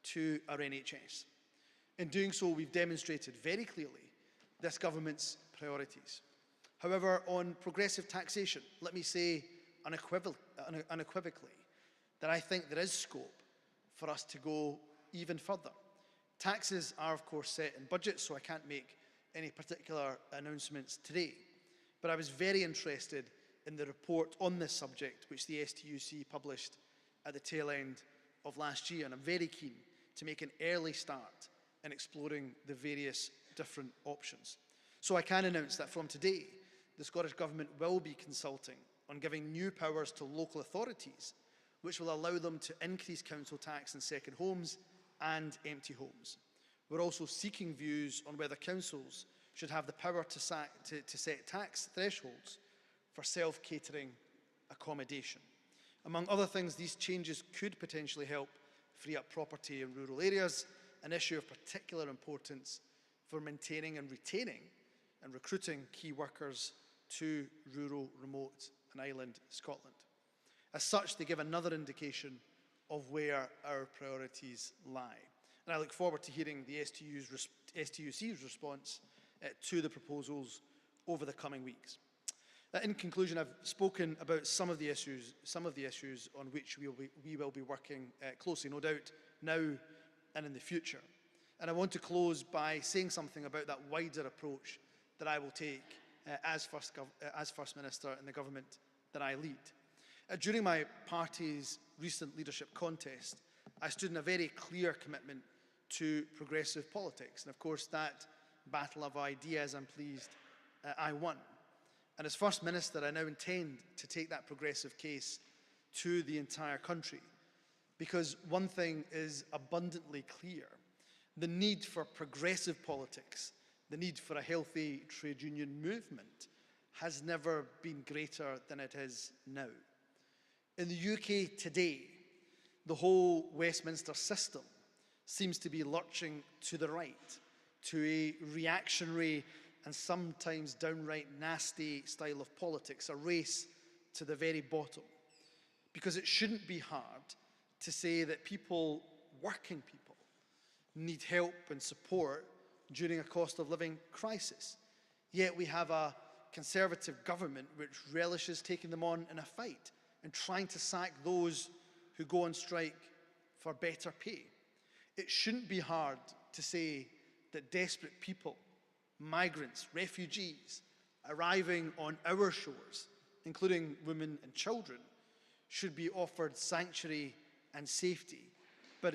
to our NHS. In doing so, we've demonstrated very clearly this government's priorities. However, on progressive taxation, let me say unequivocally that I think there is scope for us to go even further. Taxes are, of course, set in budgets, so I can't make any particular announcements today. But I was very interested in the report on this subject, which the STUC published at the tail end of last year, and I'm very keen to make an early start in exploring the various different options. So I can announce that from today, the Scottish Government will be consulting on giving new powers to local authorities, which will allow them to increase council tax on second homes and empty homes. We're also seeking views on whether councils should have the power to set tax thresholds for self-catering accommodation. Among other things, these changes could potentially help free up property in rural areas, an issue of particular importance for maintaining and retaining and recruiting key workers to rural, remote and island Scotland. As such, they give another indication of where our priorities lie. And I look forward to hearing the STUC's response to the proposals over the coming weeks. In conclusion, I've spoken about some of the issues on which we will be working closely, no doubt, now and in the future. And I want to close by saying something about that wider approach that I will take as First Minister in the government that I lead. During my party's recent leadership contest, I stood in a very clear commitment to progressive politics. And of course, that battle of ideas I'm pleased I won. And as First Minister, I now intend to take that progressive case to the entire country, because one thing is abundantly clear: the need for progressive politics, the need for a healthy trade union movement has never been greater than it is now. In the UK today, the whole Westminster system seems to be lurching to the right, to a reactionary and sometimes downright nasty style of politics, a race to the very bottom. Because it shouldn't be hard to say that people, working people, need help and support during a cost of living crisis. Yet we have a Conservative government which relishes taking them on in a fight and trying to sack those who go on strike for better pay. It shouldn't be hard to say that desperate people, migrants, refugees, arriving on our shores, including women and children, should be offered sanctuary and safety. But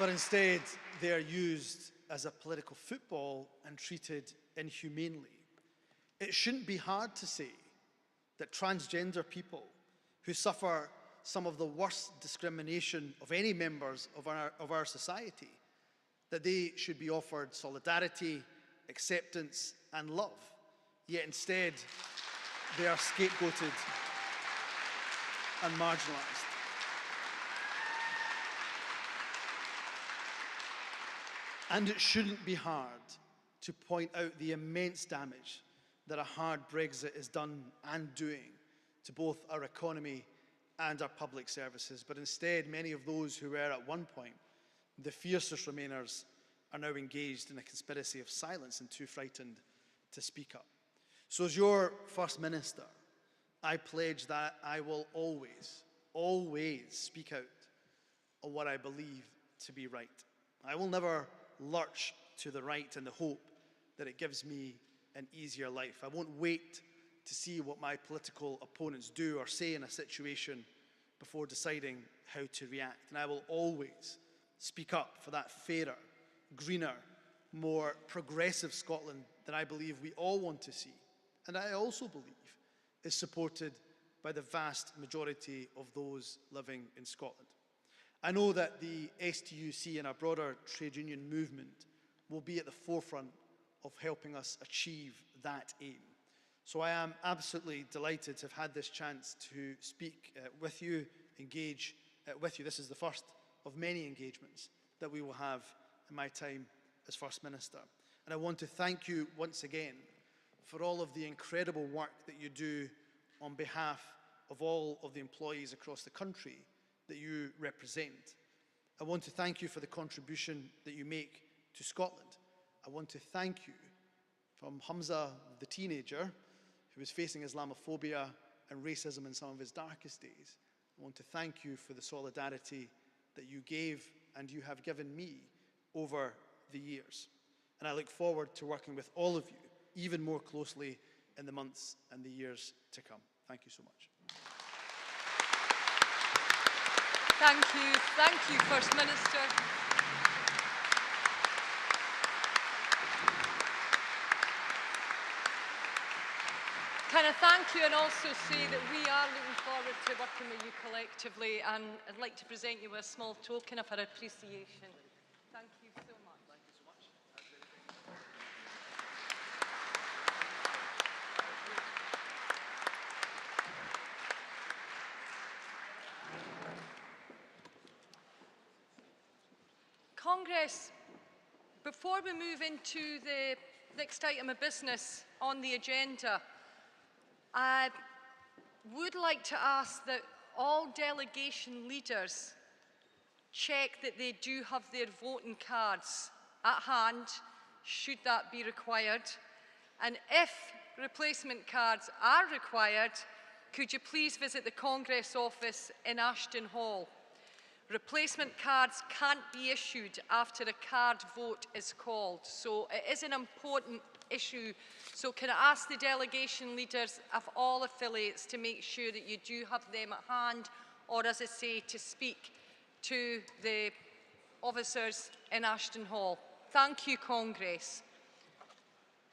instead, they are used as a political football and treated inhumanely. It shouldn't be hard to say that transgender people who suffer some of the worst discrimination of any members of our society, that they should be offered solidarity, acceptance, and love. Yet instead, they are scapegoated and marginalised. And it shouldn't be hard to point out the immense damage that a hard Brexit has done and doing to both our economy and our public services. But instead, many of those who were at one point the fiercest Remainers are now engaged in a conspiracy of silence and too frightened to speak up. So as your First Minister, I pledge that I will always, always speak out on what I believe to be right. I will never lurch to the right in the hope that it gives me an easier life. I won't wait to see what my political opponents do or say in a situation before deciding how to react. And I will always speak up for that fairer, greener, more progressive Scotland that I believe we all want to see, and I also believe is supported by the vast majority of those living in Scotland. I know that the STUC and our broader trade union movement will be at the forefront of helping us achieve that aim. So I am absolutely delighted to have had this chance to speak with you, engage with you. This is the first of many engagements that we will have in my time as First Minister. And I want to thank you once again for all of the incredible work that you do on behalf of all of the employees across the country that you represent. I want to thank you for the contribution that you make to Scotland. I want to thank you from Humza, the teenager, who was facing Islamophobia and racism in some of his darkest days. I want to thank you for the solidarity that you gave and you have given me over the years. And I look forward to working with all of you even more closely in the months and the years to come. Thank you so much. Thank you, First Minister. Can I thank you and also say that we are looking forward to working with you collectively, and I'd like to present you with a small token of our appreciation. Thank you so much. Thank you so much. Congress, before we move into the next item of business on the agenda, I would like to ask that all delegation leaders check that they do have their voting cards at hand, should that be required. And if replacement cards are required, could you please visit the Congress office in Ashton Hall? Replacement cards can't be issued after a card vote is called, so it is an important issue. So can I ask the delegation leaders of all affiliates to make sure that you do have them at hand or, as I say, to speak to the officers in Ashton Hall. Thank you, Congress.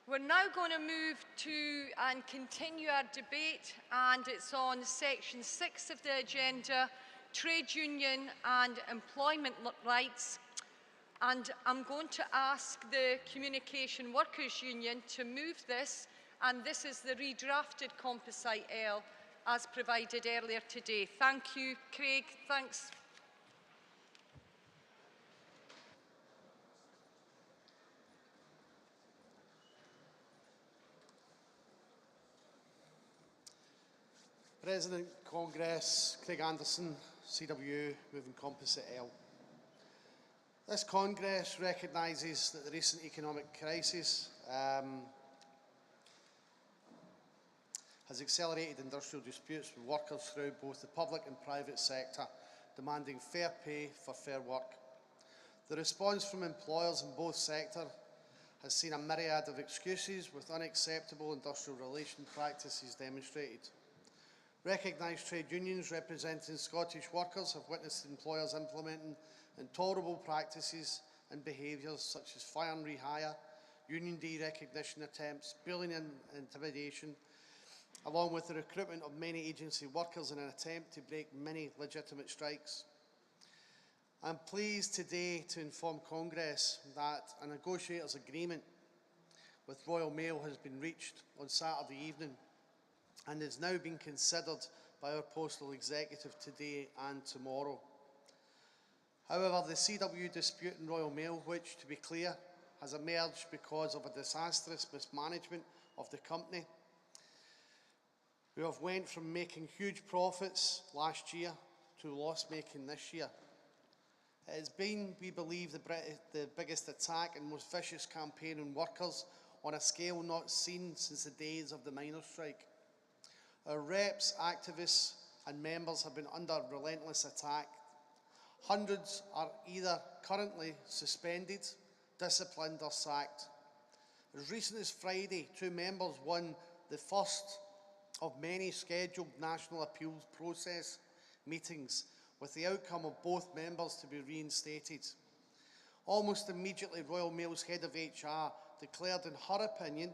We're now going to move to and continue our debate, and it's on section 6 of the agenda, trade union and employment rights. And I'm going to ask the Communication Workers Union to move this, and this is the redrafted Composite L as provided earlier today. Thank you, Craig. Thanks. President, Congress, Craig Anderson, CWU, moving Composite L. This Congress recognises that the recent economic crisis has accelerated industrial disputes with workers throughout both the public and private sector, demanding fair pay for fair work. The response from employers in both sectors has seen a myriad of excuses with unacceptable industrial relation practices demonstrated. Recognised trade unions representing Scottish workers have witnessed employers implementing intolerable practices and behaviours such as fire and rehire, union derecognition attempts, bullying and intimidation, along with the recruitment of many agency workers in an attempt to break many legitimate strikes. I am pleased today to inform Congress that a negotiators' agreement with Royal Mail has been reached on Saturday evening and is now being considered by our postal executive today and tomorrow. However, the CW dispute in Royal Mail, which, to be clear, has emerged because of a disastrous mismanagement of the company, who have went from making huge profits last year to loss-making this year. It has been, we believe, the biggest attack and most vicious campaign on workers on a scale not seen since the days of the miners' strike. Our reps, activists and members have been under relentless attack. Hundreds are either currently suspended, disciplined or sacked. As recent as Friday, 2 members won the first of many scheduled national appeals process meetings, with the outcome of both members to be reinstated. Almost immediately, Royal Mail's head of HR declared in her opinion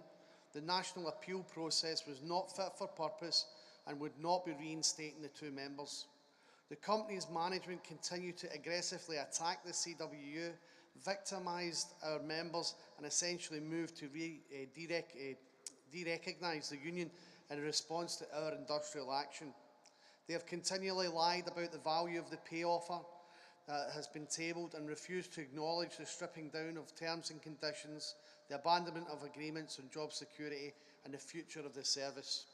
the national appeal process was not fit for purpose and would not be reinstating the 2 members. The company's management continued to aggressively attack the CWU, victimised our members and essentially moved to derecognise the union in response to our industrial action. They have continually lied about the value of the pay offer that has been tabled and refused to acknowledge the stripping down of terms and conditions, the abandonment of agreements on job security and the future of the service.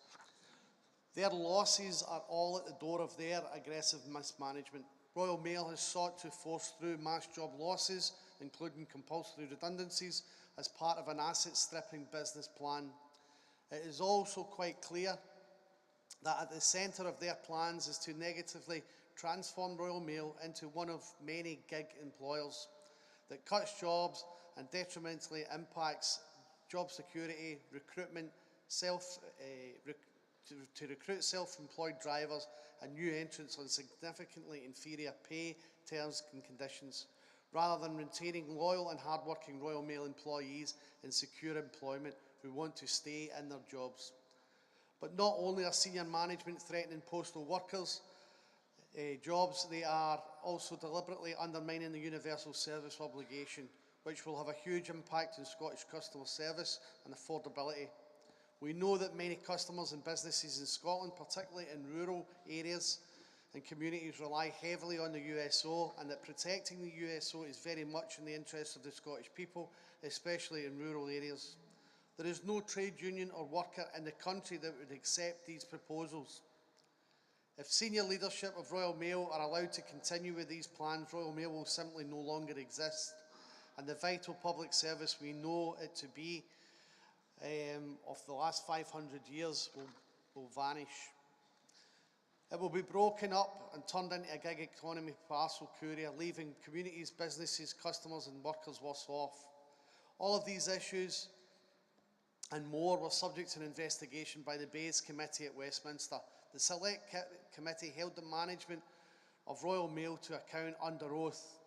Their losses are all at the door of their aggressive mismanagement. Royal Mail has sought to force through mass job losses, including compulsory redundancies, as part of an asset-stripping business plan. It is also quite clear that at the centre of their plans is to negatively transform Royal Mail into one of many gig employers that cuts jobs and detrimentally impacts job security, recruitment, to recruit self-employed drivers and new entrants on significantly inferior pay, terms and conditions, rather than retaining loyal and hard-working Royal Mail employees in secure employment who want to stay in their jobs. But not only are senior management threatening postal workers' jobs, they are also deliberately undermining the universal service obligation, which will have a huge impact on Scottish customer service and affordability. We know that many customers and businesses in Scotland, particularly in rural areas and communities, rely heavily on the USO, and that protecting the USO is very much in the interest of the Scottish people, especially in rural areas. There is no trade union or worker in the country that would accept these proposals. If senior leadership of Royal Mail are allowed to continue with these plans, Royal Mail will simply no longer exist, and the vital public service we know it to be of the last 500 years will vanish. It will be broken up and turned into a gig economy parcel courier, leaving communities, businesses, customers and workers worse off. All of these issues and more were subject to an investigation by the Bayes Committee at Westminster. The Select Committee held the management of Royal Mail to account under oath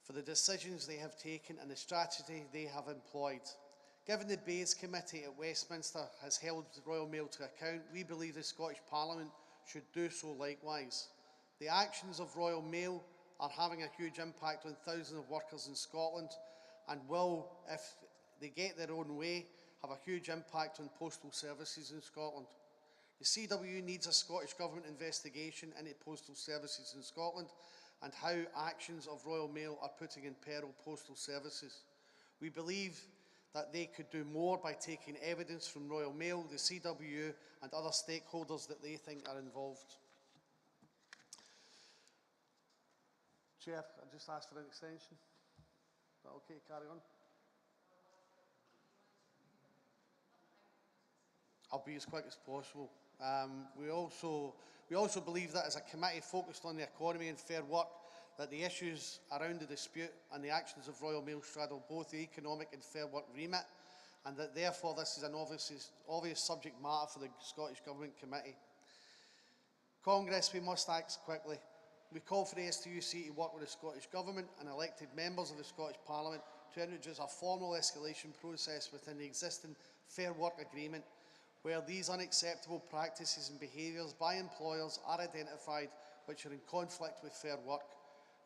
for the decisions they have taken and the strategy they have employed. Given the Bays Committee at Westminster has held Royal Mail to account, we believe the Scottish Parliament should do so likewise. The actions of Royal Mail are having a huge impact on thousands of workers in Scotland and will, if they get their own way, have a huge impact on postal services in Scotland. The CW needs a Scottish Government investigation into postal services in Scotland and how actions of Royal Mail are putting in peril postal services. We believe that they could do more by taking evidence from Royal Mail, the CW and other stakeholders that they think are involved. Chair, I just asked for an extension. Is that okay? Carry on. I'll be as quick as possible. We also believe that as a committee focused on the economy and fair work, that the issues around the dispute and the actions of Royal Mail straddle both the economic and fair work remit, and that therefore this is an obvious subject matter for the Scottish Government Committee. Congress, we must act quickly. We call for the STUC to work with the Scottish Government and elected members of the Scottish Parliament to introduce a formal escalation process within the existing Fair Work Agreement, where these unacceptable practices and behaviours by employers are identified which are in conflict with fair work.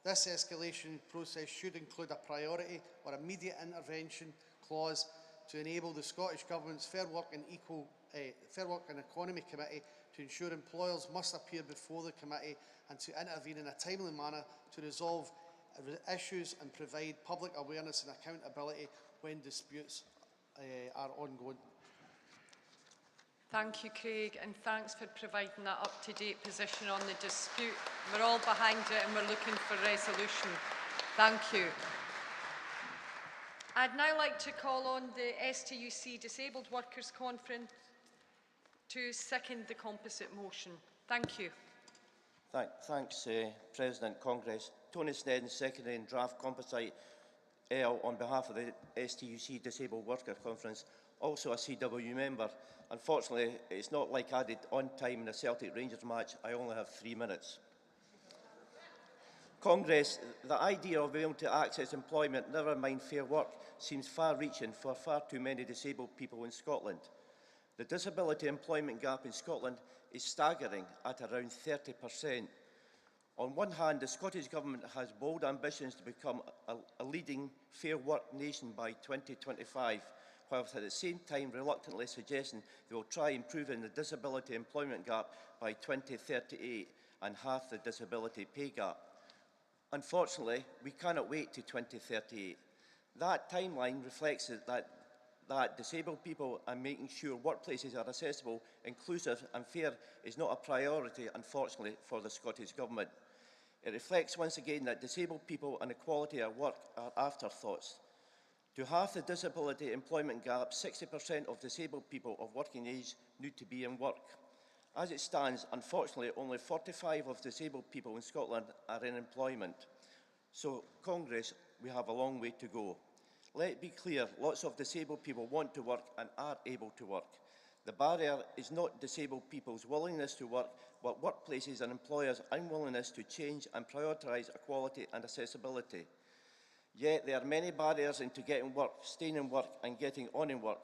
This escalation process should include a priority or immediate intervention clause to enable the Scottish Government's Fair Work and Economy Committee to ensure employers must appear before the committee and to intervene in a timely manner to resolve issues and provide public awareness and accountability when disputes are ongoing. Thank you, Craig, and thanks for providing that up-to-date position on the dispute. We're all behind it and we're looking for resolution. Thank you. I'd now like to call on the STUC Disabled Workers Conference to second the composite motion. Thank you. Thanks, President Congress. Tony Snedden, seconding draft composite L on behalf of the STUC Disabled Workers Conference, also a CW member. Unfortunately, it's not like I did on time in a Celtic Rangers match. I only have 3 minutes. Congress, the idea of being able to access employment, never mind fair work, seems far-reaching for far too many disabled people in Scotland. The disability employment gap in Scotland is staggering at around 30%. On one hand, the Scottish Government has bold ambitions to become a leading fair work nation by 2025, whilst at the same time reluctantly suggesting they will try improving the disability employment gap by 2038 and half the disability pay gap. Unfortunately, we cannot wait to 2038. That timeline reflects that disabled people and making sure workplaces are accessible, inclusive and fair is not a priority, unfortunately, for the Scottish Government. It reflects once again that disabled people and equality at work are afterthoughts. To halve the disability employment gap, 60% of disabled people of working age need to be in work. As it stands, unfortunately, only 45% of disabled people in Scotland are in employment. So, Congress, we have a long way to go. Let it be clear, lots of disabled people want to work and are able to work. The barrier is not disabled people's willingness to work, but workplaces and employers' unwillingness to change and prioritise equality and accessibility. Yet there are many barriers into getting work, staying in work and getting on in work.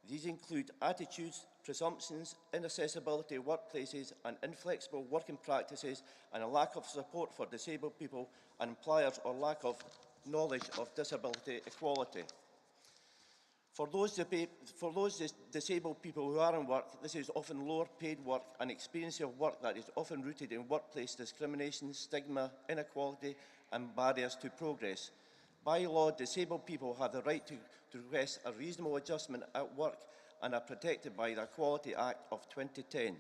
These include attitudes, presumptions, inaccessibility workplaces and inflexible working practices and a lack of support for disabled people and employers or lack of knowledge of disability equality. For those disabled people who are in work, this is often lower paid work and experience of work that is often rooted in workplace discrimination, stigma, inequality and barriers to progress. By law, disabled people have the right to request a reasonable adjustment at work and are protected by the Equality Act of 2010.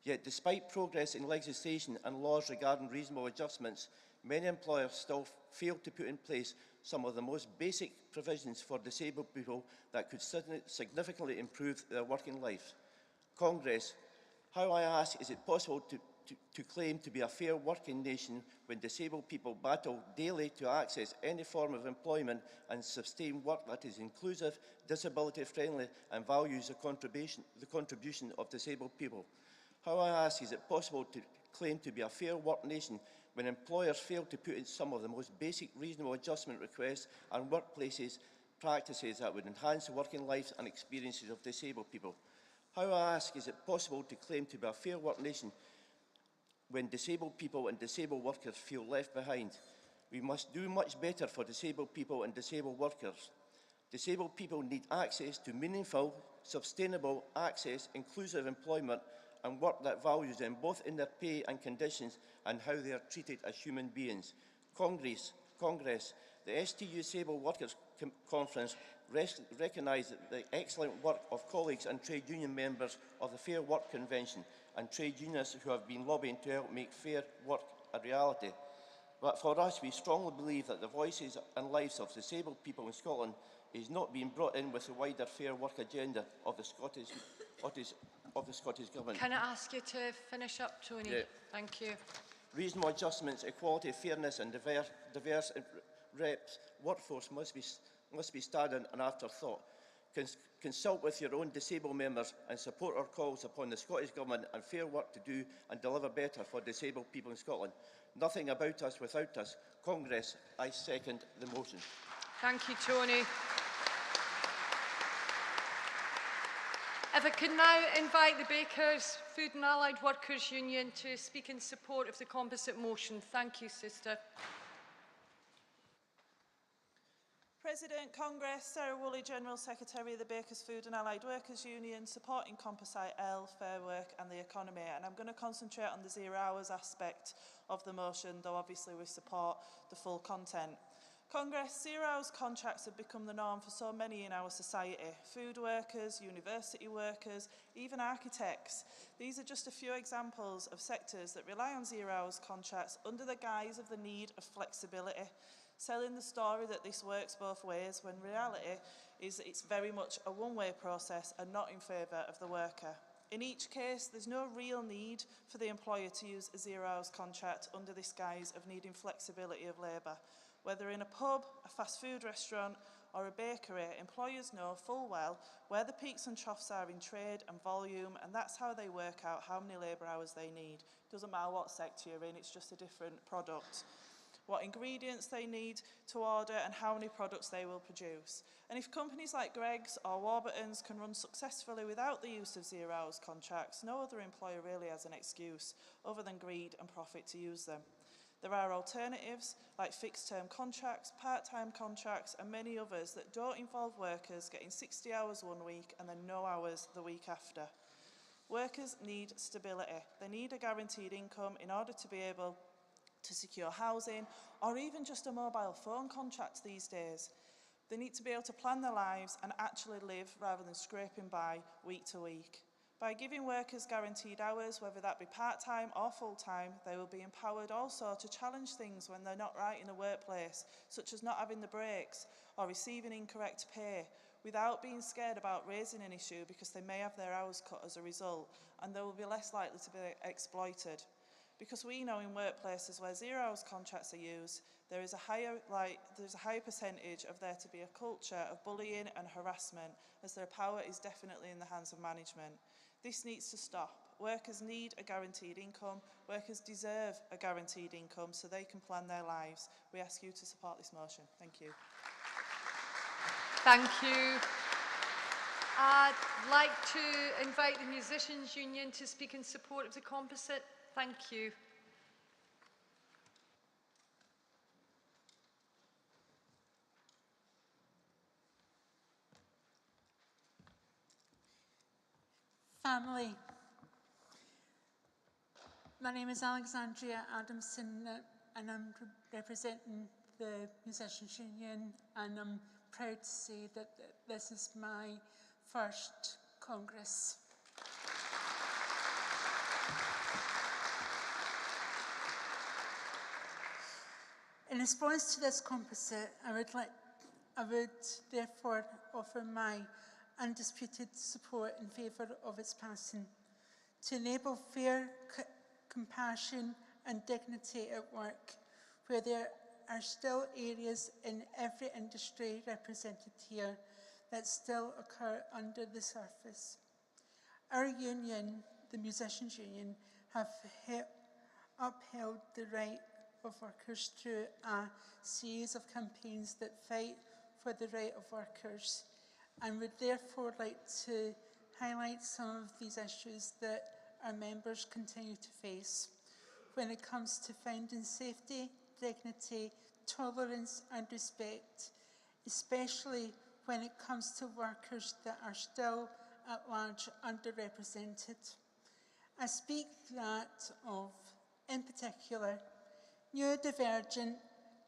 Yet despite progress in legislation and laws regarding reasonable adjustments, many employers still fail to put in place some of the most basic provisions for disabled people that could significantly improve their working life. Congress, how, I ask, is it possible to claim to be a fair working nation when disabled people battle daily to access any form of employment and sustain work that is inclusive, disability-friendly and values the contribution of disabled people? How, I ask, is it possible to claim to be a fair work nation when employers fail to put in some of the most basic reasonable adjustment requests and workplaces practices that would enhance the working lives and experiences of disabled people? How, I ask, is it possible to claim to be a fair work nation when disabled people and disabled workers feel left behind? We must do much better for disabled people and disabled workers. Disabled people need access to meaningful, sustainable access, inclusive employment and work that values them both in their pay and conditions and how they are treated as human beings. Congress, the STU Disabled Workers Conference recognised the excellent work of colleagues and trade union members of the Fair Work Convention and trade unions who have been lobbying to help make fair work a reality. But for us, we strongly believe that the voices and lives of disabled people in Scotland is not being brought in with the wider fair work agenda of the Scottish Government. Can I ask you to finish up, Tony? Yeah. Thank you. Reasonable adjustments, equality, fairness and diverse reps workforce must be standard and afterthought. Consult with your own disabled members and support our calls upon the Scottish Government and Fair Work to do and deliver better for disabled people in Scotland. Nothing about us without us. Congress, I second the motion. Thank you, Tony. If I could now invite the Bakers, Food and Allied Workers Union to speak in support of the composite motion. Thank you, Sister. President, Congress, Sarwar, General Secretary of the Bakers Food and Allied Workers Union, supporting Composite L, Fair Work and the economy. And I'm going to concentrate on the 0 hours aspect of the motion, though obviously we support the full content. Congress, 0 hours contracts have become the norm for so many in our society. Food workers, university workers, even architects. These are just a few examples of sectors that rely on 0 hours contracts under the guise of the need of flexibility, selling the story that this works both ways when reality is that it's very much a one-way process and not in favour of the worker. In each case, there's no real need for the employer to use a 0 hours contract under this guise of needing flexibility of labour. Whether in a pub, a fast food restaurant or a bakery, employers know full well where the peaks and troughs are in trade and volume, and that's how they work out how many labour hours they need. Doesn't matter what sector you're in, it's just a different product. What ingredients they need to order and how many products they will produce. And if companies like Greggs or Warburton's can run successfully without the use of 0 hours contracts, no other employer really has an excuse other than greed and profit to use them. There are alternatives like fixed-term contracts, part-time contracts and many others that don't involve workers getting 60 hours one week and then no hours the week after. Workers need stability. They need a guaranteed income in order to be able to secure housing or even just a mobile phone contract these days. They need to be able to plan their lives and actually live rather than scraping by week to week. By giving workers guaranteed hours, whether that be part-time or full-time, they will be empowered also to challenge things when they're not right in the workplace, such as not having the breaks or receiving incorrect pay, without being scared about raising an issue because they may have their hours cut as a result, and they will be less likely to be exploited. Because we know in workplaces where 0 hours contracts are used, there's a higher percentage of there to be a culture of bullying and harassment, as their power is definitely in the hands of management. This needs to stop. Workers need a guaranteed income. Workers deserve a guaranteed income so they can plan their lives. We ask you to support this motion. Thank you. Thank you. I'd like to invite the Musicians Union to speak in support of the composite. Thank you. Family. My name is Andrea Adamson and I'm representing the Musicians Union, and I'm proud to say that this is my first Congress. In response to this composite, I would therefore offer my undisputed support in favour of its passing. To enable fair compassion and dignity at work, where there are still areas in every industry represented here that still occur under the surface. Our union, the Musicians Union, have upheld the right of workers through a series of campaigns that fight for the right of workers, and would therefore like to highlight some of these issues that our members continue to face when it comes to finding safety, dignity, tolerance and respect, especially when it comes to workers that are still at large underrepresented. I speak that of, in particular, neurodivergent,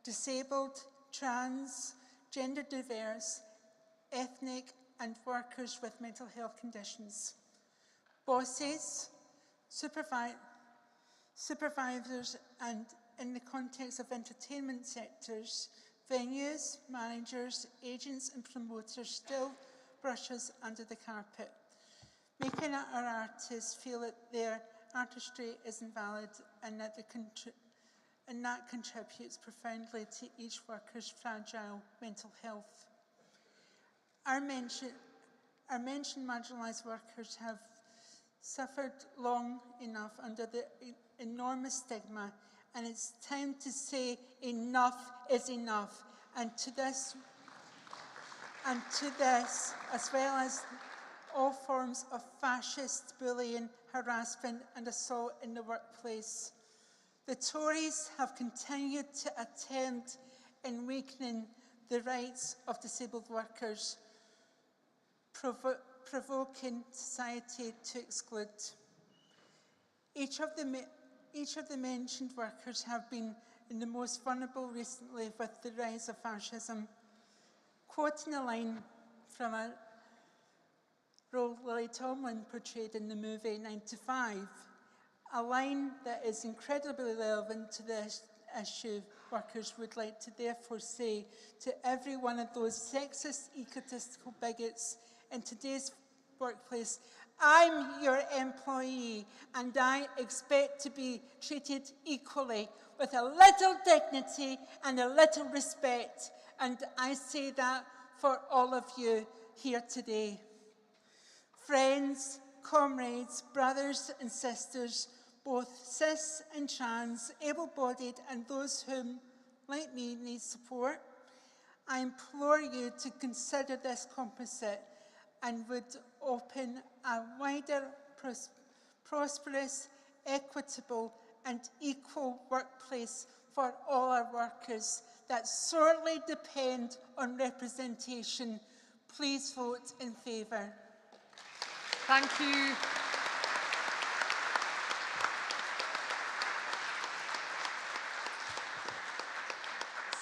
disabled, trans, gender diverse, ethnic and workers with mental health conditions. Bosses, supervisors and in the context of entertainment sectors, venues, managers, agents and promoters still brush us under the carpet, making our artists feel that their artistry is invalid and that contributes profoundly to each worker's fragile mental health. Our mentioned marginalised workers have suffered long enough under the enormous stigma, and it's time to say enough is enough. And to this, as well as all forms of fascist bullying, harassment and assault in the workplace. The Tories have continued to attempt in weakening the rights of disabled workers, provoking society to exclude. Each of the mentioned workers have been in the most vulnerable recently with the rise of fascism. Quoting a line from a role Lily Tomlin portrayed in the movie 9 to 5, a line that is incredibly relevant to this issue, workers would like to therefore say to every one of those sexist, egotistical bigots in today's workplace, I'm your employee and I expect to be treated equally with a little dignity and a little respect. And I say that for all of you here today. Friends, comrades, brothers and sisters, both cis and trans, able-bodied and those whom, like me, need support, I implore you to consider this composite and would open a wider, prosperous, equitable and equal workplace for all our workers that sorely depend on representation. Please vote in favour. Thank you.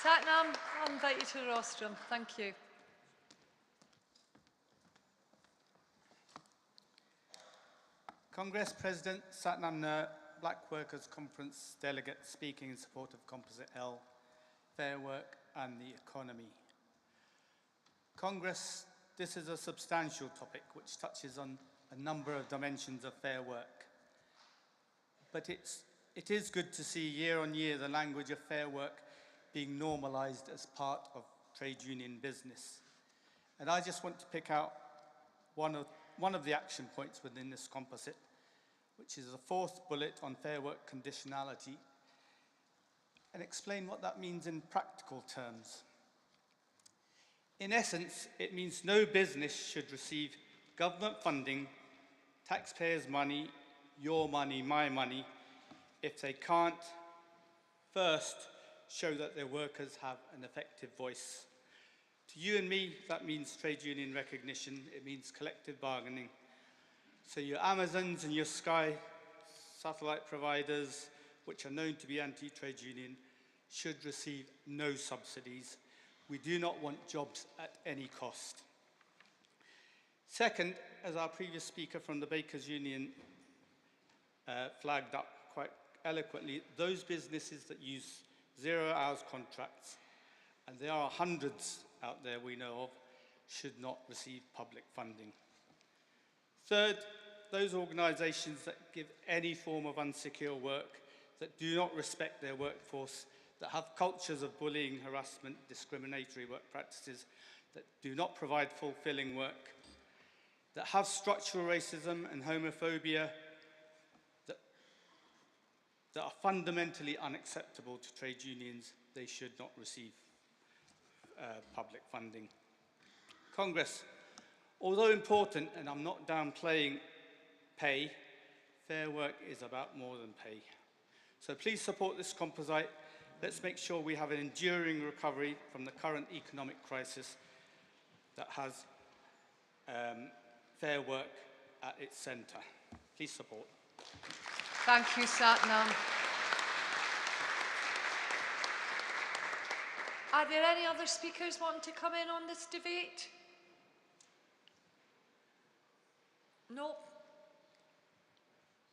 Satnam, I'll invite you to the rostrum. Thank you. Congress President Satnam Nair, Black Workers Conference delegate speaking in support of Composite L, Fair Work and the Economy. Congress, this is a substantial topic which touches on a number of dimensions of fair work. But it is good to see year on year the language of fair work being normalised as part of trade union business. And I just want to pick out one of the action points within this composite, which is the fourth bullet on fair work conditionality, and explain what that means in practical terms. In essence, it means no business should receive government funding, taxpayers' money, your money, my money, if they can't first show that their workers have an effective voice. To you and me, that means trade union recognition, it means collective bargaining. So your Amazons and your Sky satellite providers, which are known to be anti-trade union, should receive no subsidies. We do not want jobs at any cost. Second, as our previous speaker from the Bakers Union flagged up quite eloquently, those businesses that use 0 hours contracts, and there are hundreds out there we know of, should not receive public funding. Third, those organisations that give any form of unsecure work, that do not respect their workforce, that have cultures of bullying, harassment, discriminatory work practices, that do not provide fulfilling work, that have structural racism and homophobia, that that are fundamentally unacceptable to trade unions, they should not receive public funding. Congress, although important, and I'm not downplaying pay, Fair Work is about more than pay. So please support this composite. Let's make sure we have an enduring recovery from the current economic crisis that has Fair Work at its centre. Please support. Thank you, Satnam. Are there any other speakers wanting to come in on this debate? No.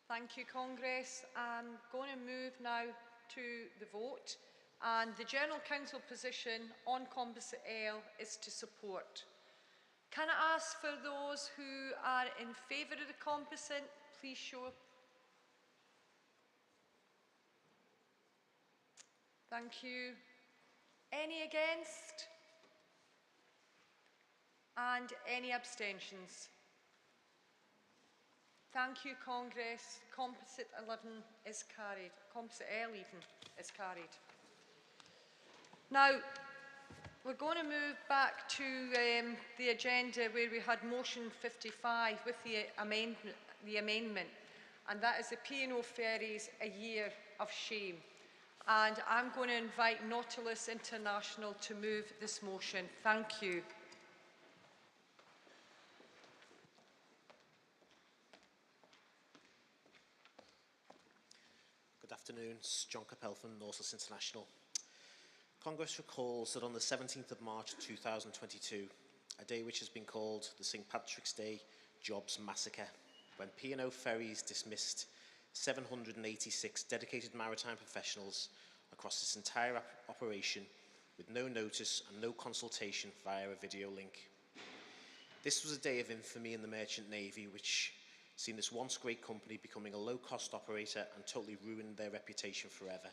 Thank you, Congress. I'm going to move now to the vote. And the General Council position on Composite L is to support. Can I ask for those who are in favour of the composite, please show. Thank you. Any against? And any abstentions? Thank you, Congress. Composite 11 is carried. Composite L even is carried. Now, we're going to move back to the agenda where we had motion 55 with the amendment, and that is the P&O Ferries, a year of shame. And I'm going to invite Nautilus International to move this motion. Thank you. Good afternoon, it's John Capel from Nautilus International. Congress recalls that on the 17th of March 2022, a day which has been called the St Patrick's Day Jobs Massacre, when P&O Ferries dismissed 786 dedicated maritime professionals across this entire operation with no notice and no consultation via a video link. This was a day of infamy in the Merchant Navy, which seen this once great company becoming a low-cost operator and totally ruined their reputation forever.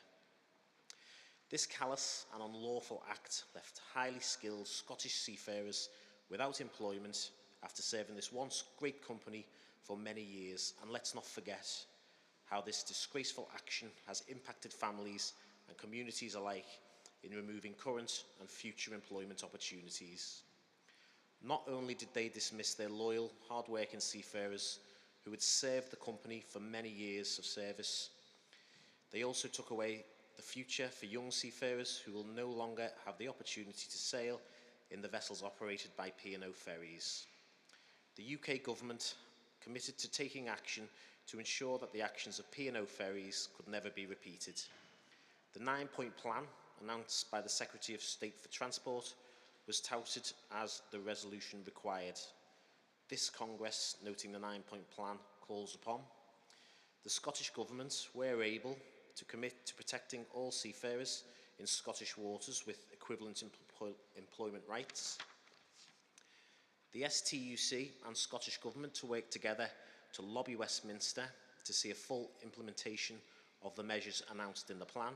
This callous and unlawful act left highly skilled Scottish seafarers without employment after serving this once great company for many years. And let's not forget how this disgraceful action has impacted families and communities alike in removing current and future employment opportunities. Not only did they dismiss their loyal, hard-working seafarers who had served the company for many years of service, they also took away the future for young seafarers who will no longer have the opportunity to sail in the vessels operated by P&O Ferries. The UK government committed to taking action to ensure that the actions of P&O Ferries could never be repeated. The 9-point plan, announced by the Secretary of State for Transport, was touted as the resolution required. This Congress, noting the 9-point plan, calls upon the Scottish Government, where able, to commit to protecting all seafarers in Scottish waters with equivalent employment rights. The STUC and Scottish Government to work together to lobby Westminster to see a full implementation of the measures announced in the plan,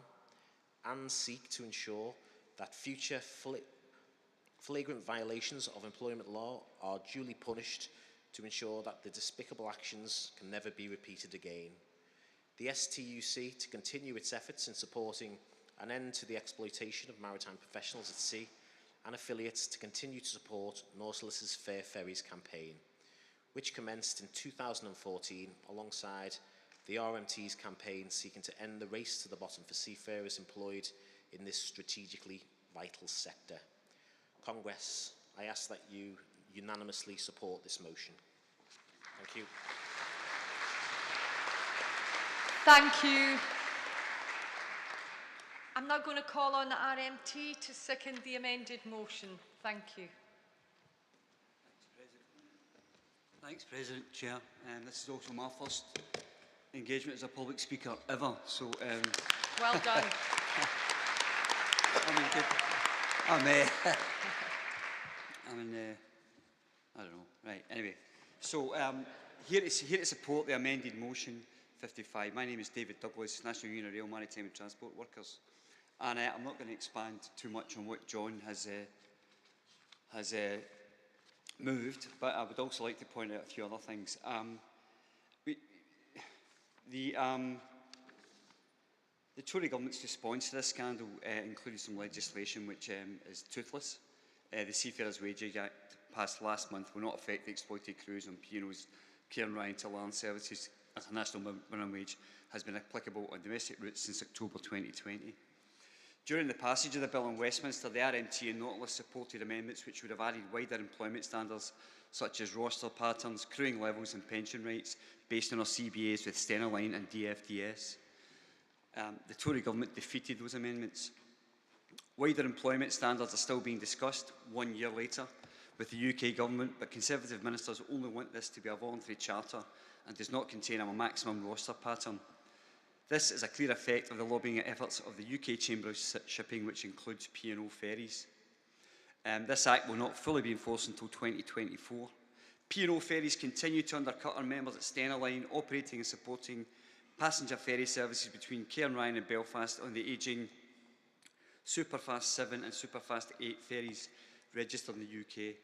and seek to ensure that future flagrant violations of employment law are duly punished to ensure that the despicable actions can never be repeated again. The STUC to continue its efforts in supporting an end to the exploitation of maritime professionals at sea, and affiliates to continue to support Nautilus's Fair Ferries campaign, which commenced in 2014 alongside the RMT's campaign seeking to end the race to the bottom for seafarers employed in this strategically vital sector. Congress, I ask that you unanimously support this motion. Thank you. Thank you. I'm now going to call on the RMT to second the amended motion. Thank you. Thanks, President, Chair. This is also my first engagement as a public speaker ever, so... well done. I don't know. Right, anyway. So, here to support the amended motion 55. My name is David Douglas, National Union of Rail, Maritime and Transport Workers. And I'm not going to expand too much on what John has moved, but I would also like to point out a few other things. The Tory government's response to this scandal included some legislation which is toothless. The Seafarers Wages Act, passed last month, will not affect the exploited crews on P&O's Cairnryan to land services, as a national minimum wage has been applicable on domestic routes since October 2020. During the passage of the bill in Westminster, the RMT and Nautilus supported amendments which would have added wider employment standards, such as roster patterns, crewing levels and pension rights, based on our CBAs with Stena Line and DFDS. The Tory government defeated those amendments. Wider employment standards are still being discussed 1 year later with the UK government, but Conservative ministers only want this to be a voluntary charter and does not contain a maximum roster pattern. This is a clear effect of the lobbying efforts of the UK Chamber of Shipping, which includes P&O Ferries. This Act will not fully be enforced until 2024. P&O Ferries continue to undercut our members at Stena Line, operating and supporting passenger ferry services between Cairnryan and Belfast on the ageing Superfast 7 and Superfast 8 ferries registered in the UK.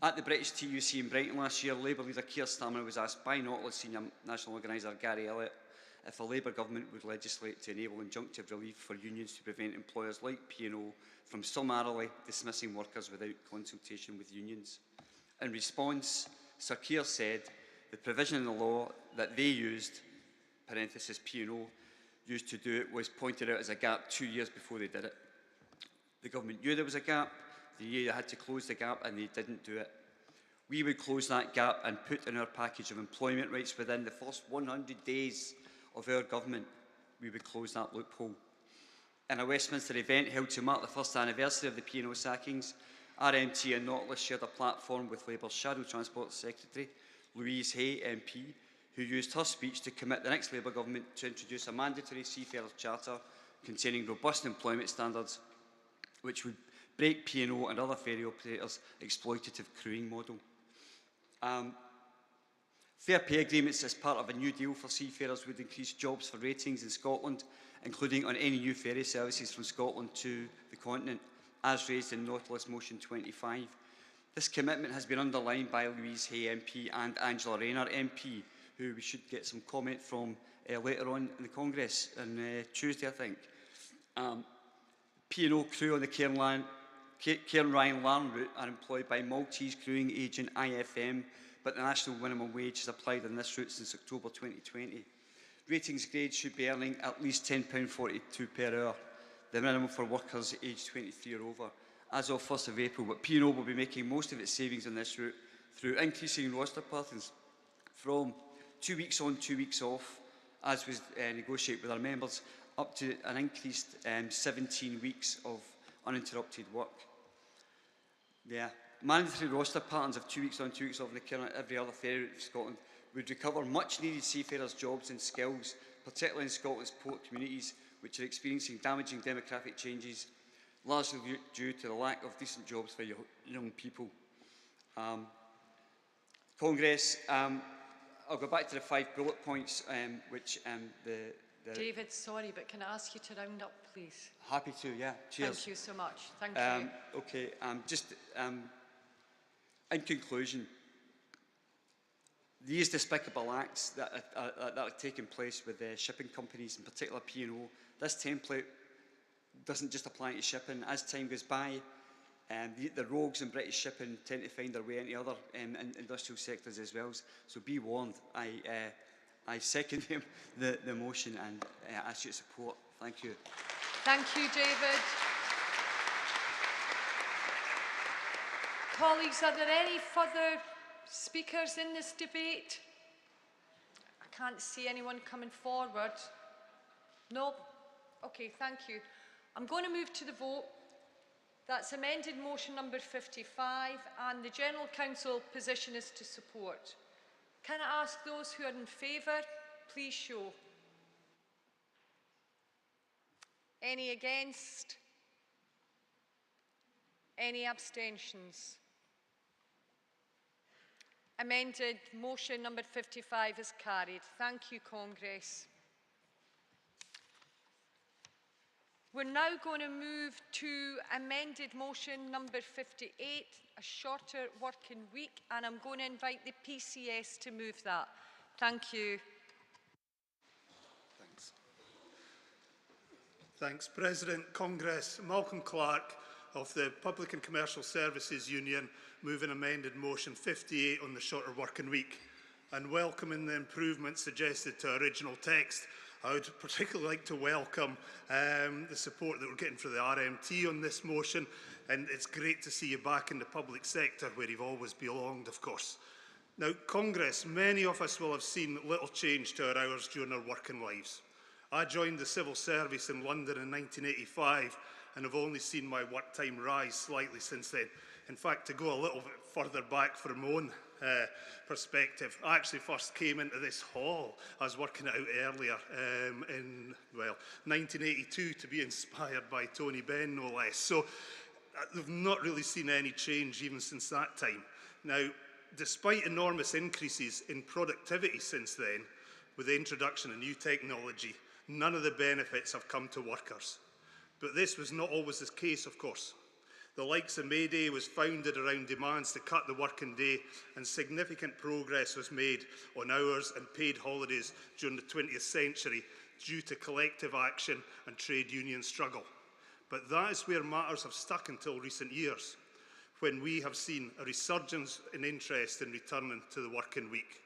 At the British TUC in Brighton last year, Labour leader Keir Starmer was asked by Nautilus senior national organiser Gary Elliott if a Labour government would legislate to enable injunctive relief for unions to prevent employers like P&O from summarily dismissing workers without consultation with unions. In response, Sir Keir said the provision in the law that they used, parenthesis P&O, used to do it was pointed out as a gap 2 years before they did it. The government knew there was a gap, they knew they had to close the gap, and they didn't do it. We would close that gap and put in our package of employment rights within the first 100 days of our government. We would close that loophole. In a Westminster event held to mark the first anniversary of the P&O sackings, RMT and Nautilus shared a platform with Labour's Shadow Transport Secretary, Louise Hay MP, who used her speech to commit the next Labour government to introduce a mandatory seafarers charter containing robust employment standards, which would break P&O and other ferry operators' exploitative crewing model. Fair pay agreements as part of a new deal for seafarers would increase jobs for ratings in Scotland, including on any new ferry services from Scotland to the continent, as raised in Nautilus Motion 25. This commitment has been underlined by Louise Hay MP and Angela Rayner MP, who we should get some comment from later on in the Congress on Tuesday, I think. P&O crew on the Cairnryan land route are employed by Maltese crewing agent IFM, but the national minimum wage has applied on this route since October 2020. Ratings grades should be earning at least £10.42 per hour, the minimum for workers aged 23 or over, as of 1st of April. But P&O will be making most of its savings on this route through increasing roster patterns from 2 weeks on, 2 weeks off, as was negotiated with our members, up to an increased 17 weeks of uninterrupted work. Yeah. Mandatory roster patterns of 2 weeks on, 2 weeks off in the Cairn, every other ferry route in Scotland would recover much needed seafarers' jobs and skills, particularly in Scotland's port communities, which are experiencing damaging demographic changes, largely due to the lack of decent jobs for young people. Congress, I'll go back to the 5 bullet points, which David, sorry, but can I ask you to round up, please? Happy to, yeah. Cheers. Thank you so much. Thank you. Okay, in conclusion, these despicable acts that are taking place with shipping companies, in particular P&O, this template doesn't just apply to shipping. As time goes by, the rogues in British shipping tend to find their way into other industrial sectors as well. So be warned. I second the motion and ask you to support. Thank you. Thank you, David. Colleagues, are there any further speakers in this debate? I can't see anyone coming forward. No? Okay, thank you. I'm going to move to the vote. That's amended motion number 55, and the General Council position is to support. Can I ask those who are in favour, please show. Any against? Any abstentions? Amended motion number 55 is carried. Thank you, Congress. We're now going to move to amended motion number 58, a shorter working week, and I'm going to invite the PCS to move that. Thank you. Thanks. Thanks, President. Congress. Malcolm Clark of the Public and Commercial Services Union moving amended motion 58 on the shorter working week and welcoming the improvements suggested to original text. I would particularly like to welcome the support that we're getting for the RMT on this motion, and it's great to see you back in the public sector where you've always belonged, of course. Now, Congress, many of us will have seen little change to our hours during our working lives. I joined the civil service in London in 1985 and have only seen my work time rise slightly since then. In fact, to go a little bit further back from my own perspective, I actually first came into this hall. I was working it out earlier in, well, 1982 to be inspired by Tony Benn, no less. So I've not really seen any change even since that time. Now, despite enormous increases in productivity since then, with the introduction of new technology, none of the benefits have come to workers. But this was not always the case, of course. The likes of May Day was founded around demands to cut the working day, and significant progress was made on hours and paid holidays during the 20th century due to collective action and trade union struggle. But that is where matters have stuck until recent years, when we have seen a resurgence in interest in returning to the working week.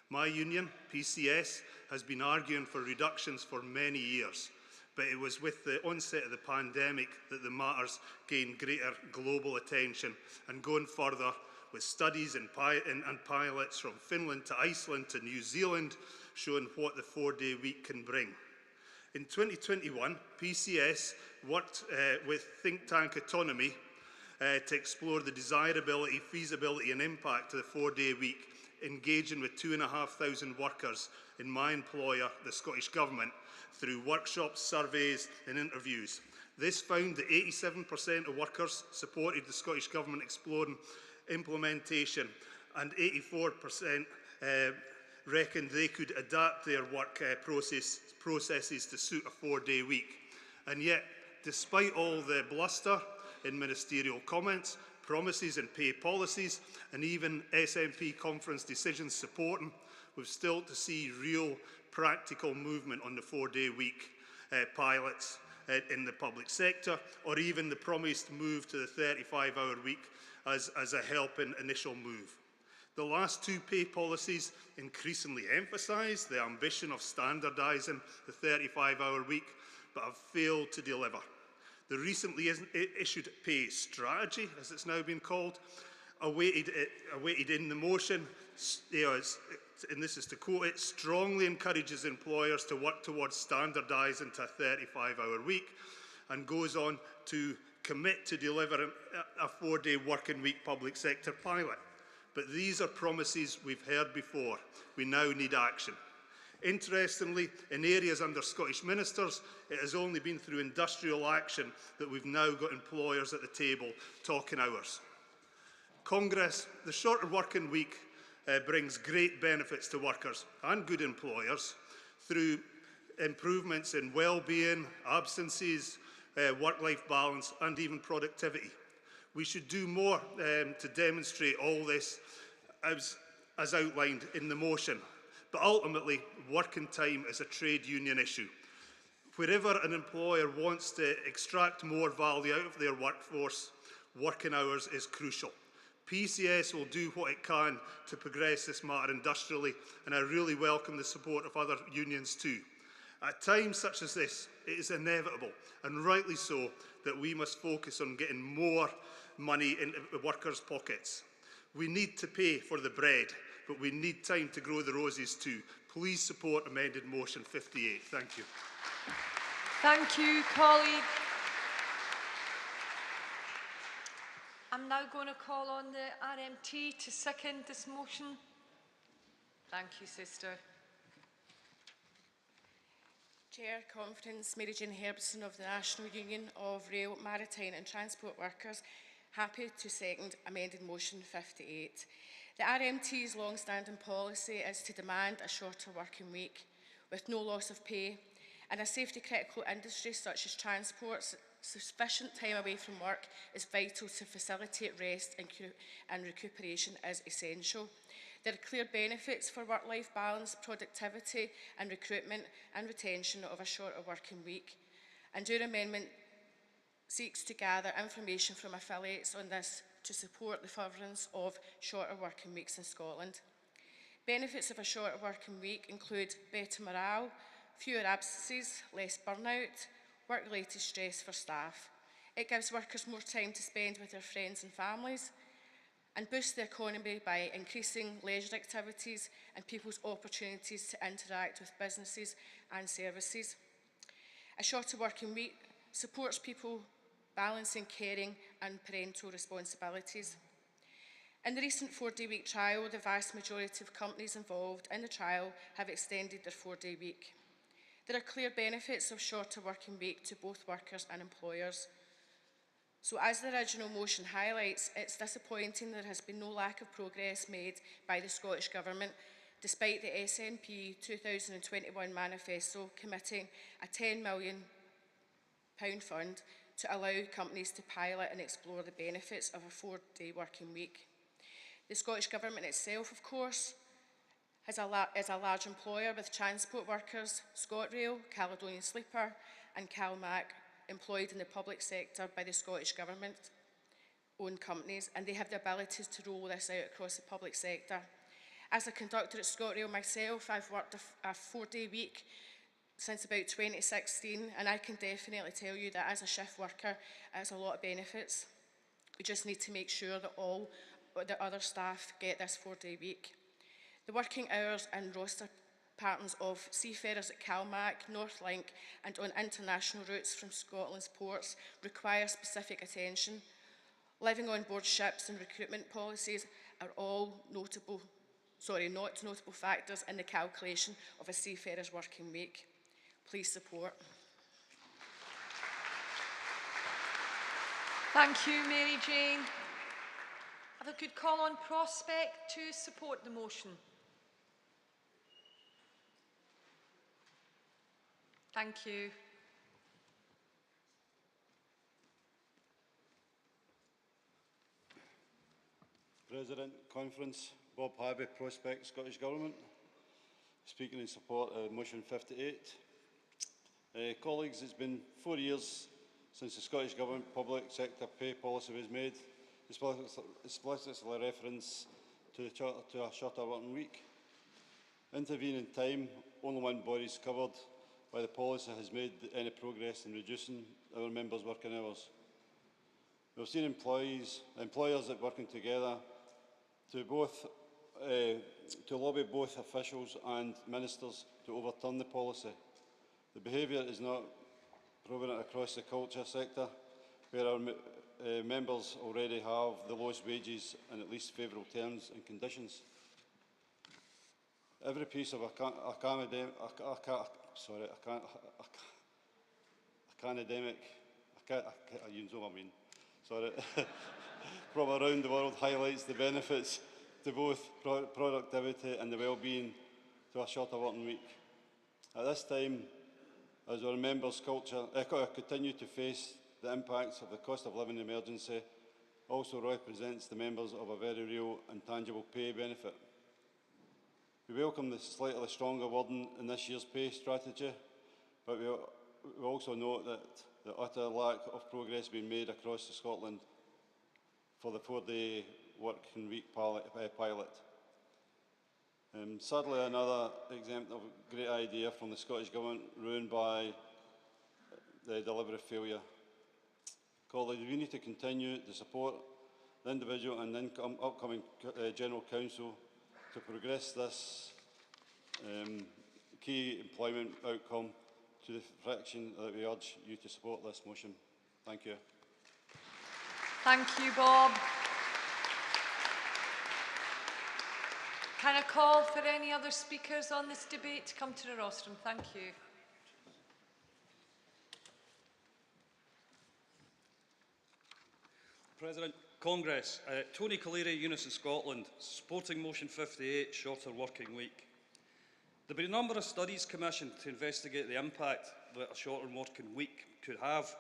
My union, PCS, has been arguing for reductions for many years, but it was with the onset of the pandemic that the matters gained greater global attention, and going further with studies and pilots from Finland to Iceland to New Zealand showing what the 4-day week can bring. In 2021, PCS worked with think tank Autonomy to explore the desirability, feasibility and impact of the 4-day week, engaging with 2,500 workers in my employer, the Scottish Government, through workshops, surveys and interviews. This found that 87% of workers supported the Scottish Government exploring implementation, and 84% reckoned they could adapt their work processes to suit a 4-day week. And yet, despite all the bluster in ministerial comments, promises and pay policies, and even SNP conference decisions supporting, we've still to see real practical movement on the 4-day week pilots in the public sector, or even the promised move to the 35-hour week as a helping initial move. The last two pay policies increasingly emphasise the ambition of standardising the 35-hour week, but have failed to deliver. The recently issued pay strategy, as it's now been called, awaited in the motion, and this is to quote it, strongly encourages employers to work towards standardising to a 35-hour week, and goes on to commit to deliver a 4-day working week public sector pilot. But these are promises we've heard before. We now need action. Interestingly, in areas under Scottish ministers, it has only been through industrial action that we've now got employers at the table talking hours. Congress, the shorter working week brings great benefits to workers and good employers through improvements in well-being, absences, work-life balance and even productivity. We should do more to demonstrate all this as outlined in the motion. But ultimately, working time is a trade union issue. Wherever an employer wants to extract more value out of their workforce, working hours is crucial. PCS will do what it can to progress this matter industrially, and I really welcome the support of other unions too. At times such as this, it is inevitable, and rightly so, that we must focus on getting more money into workers' pockets. We need to pay for the bread, but we need time to grow the roses too. Please support amended motion 58. Thank you. Thank you, colleague. I'm now going to call on the RMT to second this motion. Thank you, sister. Chair Conference, Mary Jane Herbison of the National Union of Rail, Maritime and Transport Workers, happy to second amended motion 58. The RMT's long-standing policy is to demand a shorter working week with no loss of pay. In a safety-critical industry such as transport, sufficient time away from work is vital to facilitate rest and recuperation is essential. There are clear benefits for work-life balance, productivity and recruitment and retention of a shorter working week. and your amendment seeks to gather information from affiliates on this to support the furtherance of shorter working weeks in Scotland. Benefits of a shorter working week include better morale, fewer absences, less burnout, work-related stress for staff. It gives workers more time to spend with their friends and families, and boosts the economy by increasing leisure activities and people's opportunities to interact with businesses and services. A shorter working week supports people balancing caring and parental responsibilities. In the recent 4-day week trial, the vast majority of companies involved in the trial have extended their 4-day week. There are clear benefits of shorter working week to both workers and employers. So as the original motion highlights, it's disappointing there has been no lack of progress made by the Scottish Government, despite the SNP 2021 manifesto committing a £10 million fund to allow companies to pilot and explore the benefits of a 4-day working week. The Scottish Government itself, of course, is a large employer with transport workers, ScotRail, Caledonian Sleeper and CalMac employed in the public sector by the Scottish Government-owned companies, and they have the ability to roll this out across the public sector. As a conductor at ScotRail myself, I've worked a 4-day week since about 2016, and I can definitely tell you that as a shift worker, it has a lot of benefits. We just need to make sure that all the other staff get this 4-day week. The working hours and roster patterns of seafarers at CalMac, Northlink and on international routes from Scotland's ports require specific attention. Living on board ships and recruitment policies are all not notable factors in the calculation of a seafarer's working week. Please support. Thank you, Mary Jane. If I could call on Prospect to support the motion. Thank you. President, Conference, Bob Harvey, Prospect, Scottish Government. Speaking in support of motion 58. Colleagues, it's been 4 years since the Scottish Government public sector pay policy was made, explicitly reference to a shorter working week. Intervening time, only one body is covered by the policy has made any progress in reducing our members' working hours. We've seen employers that working together to lobby both officials and ministers to overturn the policy. The behaviour is not prominent across the culture sector, where our members already have the lowest wages and at least favourable terms and conditions. Every piece of academic, you know what I mean, sorry, from around the world highlights the benefits to both productivity and the well-being to a shorter working week. At this time, as our members' culture continue to face the impacts of the cost of living emergency, also represents the members of a very real and tangible pay benefit. We welcome the slightly stronger wording in this year's pay strategy, but we also note that the utter lack of progress being made across Scotland for the 4-day working week pilot. Sadly, another example of a great idea from the Scottish Government ruined by the delivery failure. Colleagues, we need to continue to support the individual and upcoming General Council to progress this key employment outcome to the fraction that we urge you to support this motion. Thank you. Thank you, Bob. Can I call for any other speakers on this debate to come to the rostrum? Thank you. President, Congress, Tony Calleary, Unison Scotland, supporting motion 58, shorter working week. There have been a number of studies commissioned to investigate the impact that a shorter working week could have.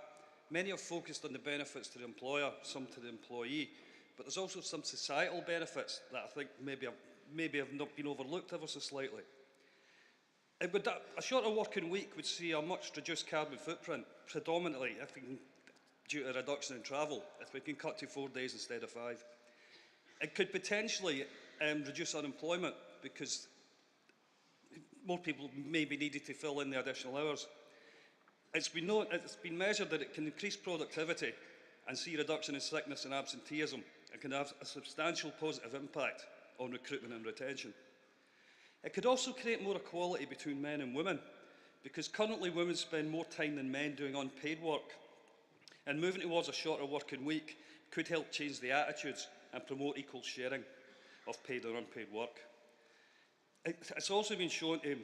Many have focused on the benefits to the employer, some to the employee, but there's also some societal benefits that I think maybe have not been overlooked ever so slightly. A shorter working week would see a much reduced carbon footprint, predominantly due to a reduction in travel, if we can cut to 4 days instead of 5. It could potentially reduce unemployment because more people may be needed to fill in the additional hours. It's been measured that it can increase productivity and see a reduction in sickness and absenteeism. It can have a substantial positive impact on recruitment and retention. It could also create more equality between men and women, because currently women spend more time than men doing unpaid work, and moving towards a shorter working week could help change the attitudes and promote equal sharing of paid or unpaid work. It's also been shown to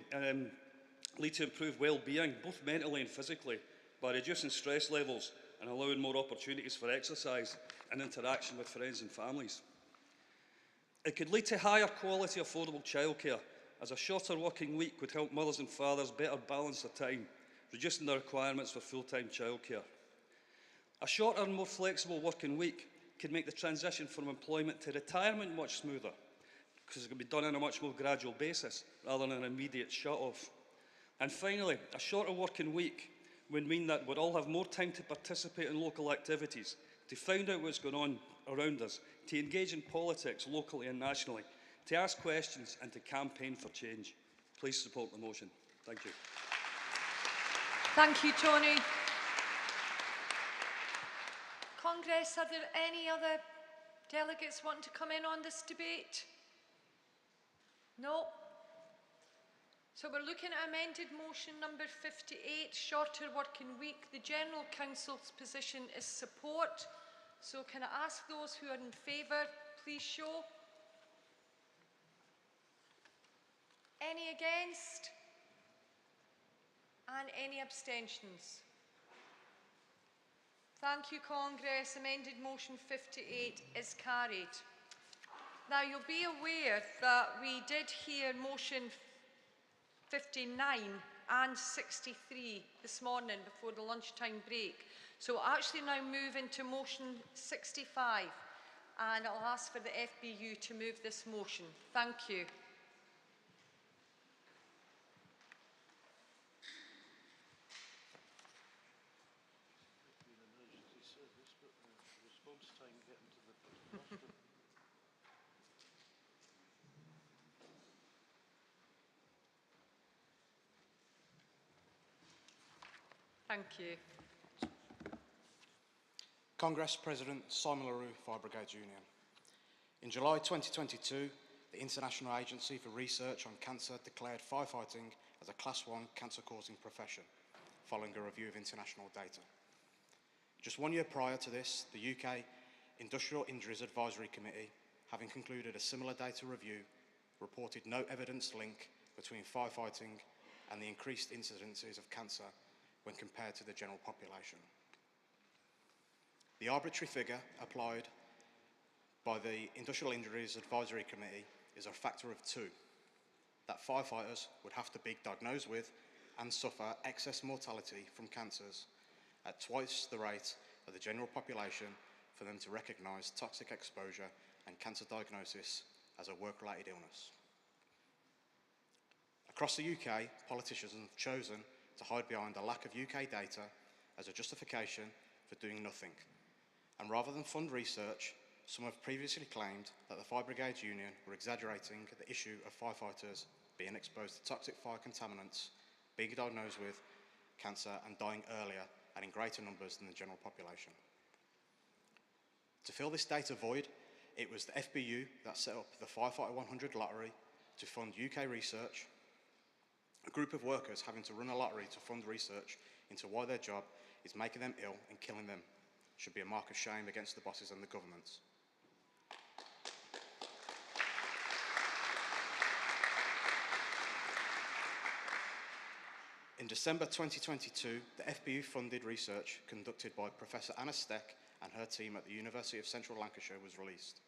lead to improved well-being, both mentally and physically, by reducing stress levels and allowing more opportunities for exercise and interaction with friends and families. It could lead to higher quality affordable childcare, as a shorter working week would help mothers and fathers better balance their time, reducing the requirements for full-time childcare. A shorter and more flexible working week could make the transition from employment to retirement much smoother, because it can be done on a much more gradual basis rather than an immediate shut-off. And finally, a shorter working week would mean that we'd all have more time to participate in local activities, to find out what's going on around us, to engage in politics locally and nationally, to ask questions and to campaign for change. Please support the motion. Thank you. Thank you, Tony. Congress, are there any other delegates wanting to come in on this debate? No? So we're looking at amended motion number 58, shorter working week. The General Council's position is support. So can I ask those who are in favour, please show. Any against? And any abstentions? Thank you, Congress. Amended motion 58 is carried. Now, you'll be aware that we did hear motion 59 and 63 this morning before the lunchtime break. So we'll actually now move into motion 65, and I'll ask for the FBU to move this motion. Thank you. Thank you. Congress President Simon LaRue, Fire Brigade Union. In July 2022, the International Agency for Research on Cancer declared firefighting as a Class 1 cancer-causing profession, following a review of international data. Just 1 year prior to this, the UK Industrial Injuries Advisory Committee, having concluded a similar data review, reported no evidence link between firefighting and the increased incidences of cancer when compared to the general population. The arbitrary figure applied by the Industrial Injuries Advisory Committee is a factor of 2, that firefighters would have to be diagnosed with and suffer excess mortality from cancers at twice the rate of the general population for them to recognise toxic exposure and cancer diagnosis as a work-related illness. Across the UK, politicians have chosen to hide behind a lack of UK data as a justification for doing nothing. And rather than fund research, some have previously claimed that the Fire Brigade Union were exaggerating the issue of firefighters being exposed to toxic fire contaminants, being diagnosed with cancer and dying earlier and in greater numbers than the general population. To fill this data void, it was the FBU that set up the Firefighter 100 lottery to fund UK research. A group of workers having to run a lottery to fund research into why their job is making them ill and killing them should be a mark of shame against the bosses and the governments. In December 2022, the FBU funded research conducted by Professor Anna STUC and her team at the University of Central Lancashire was released.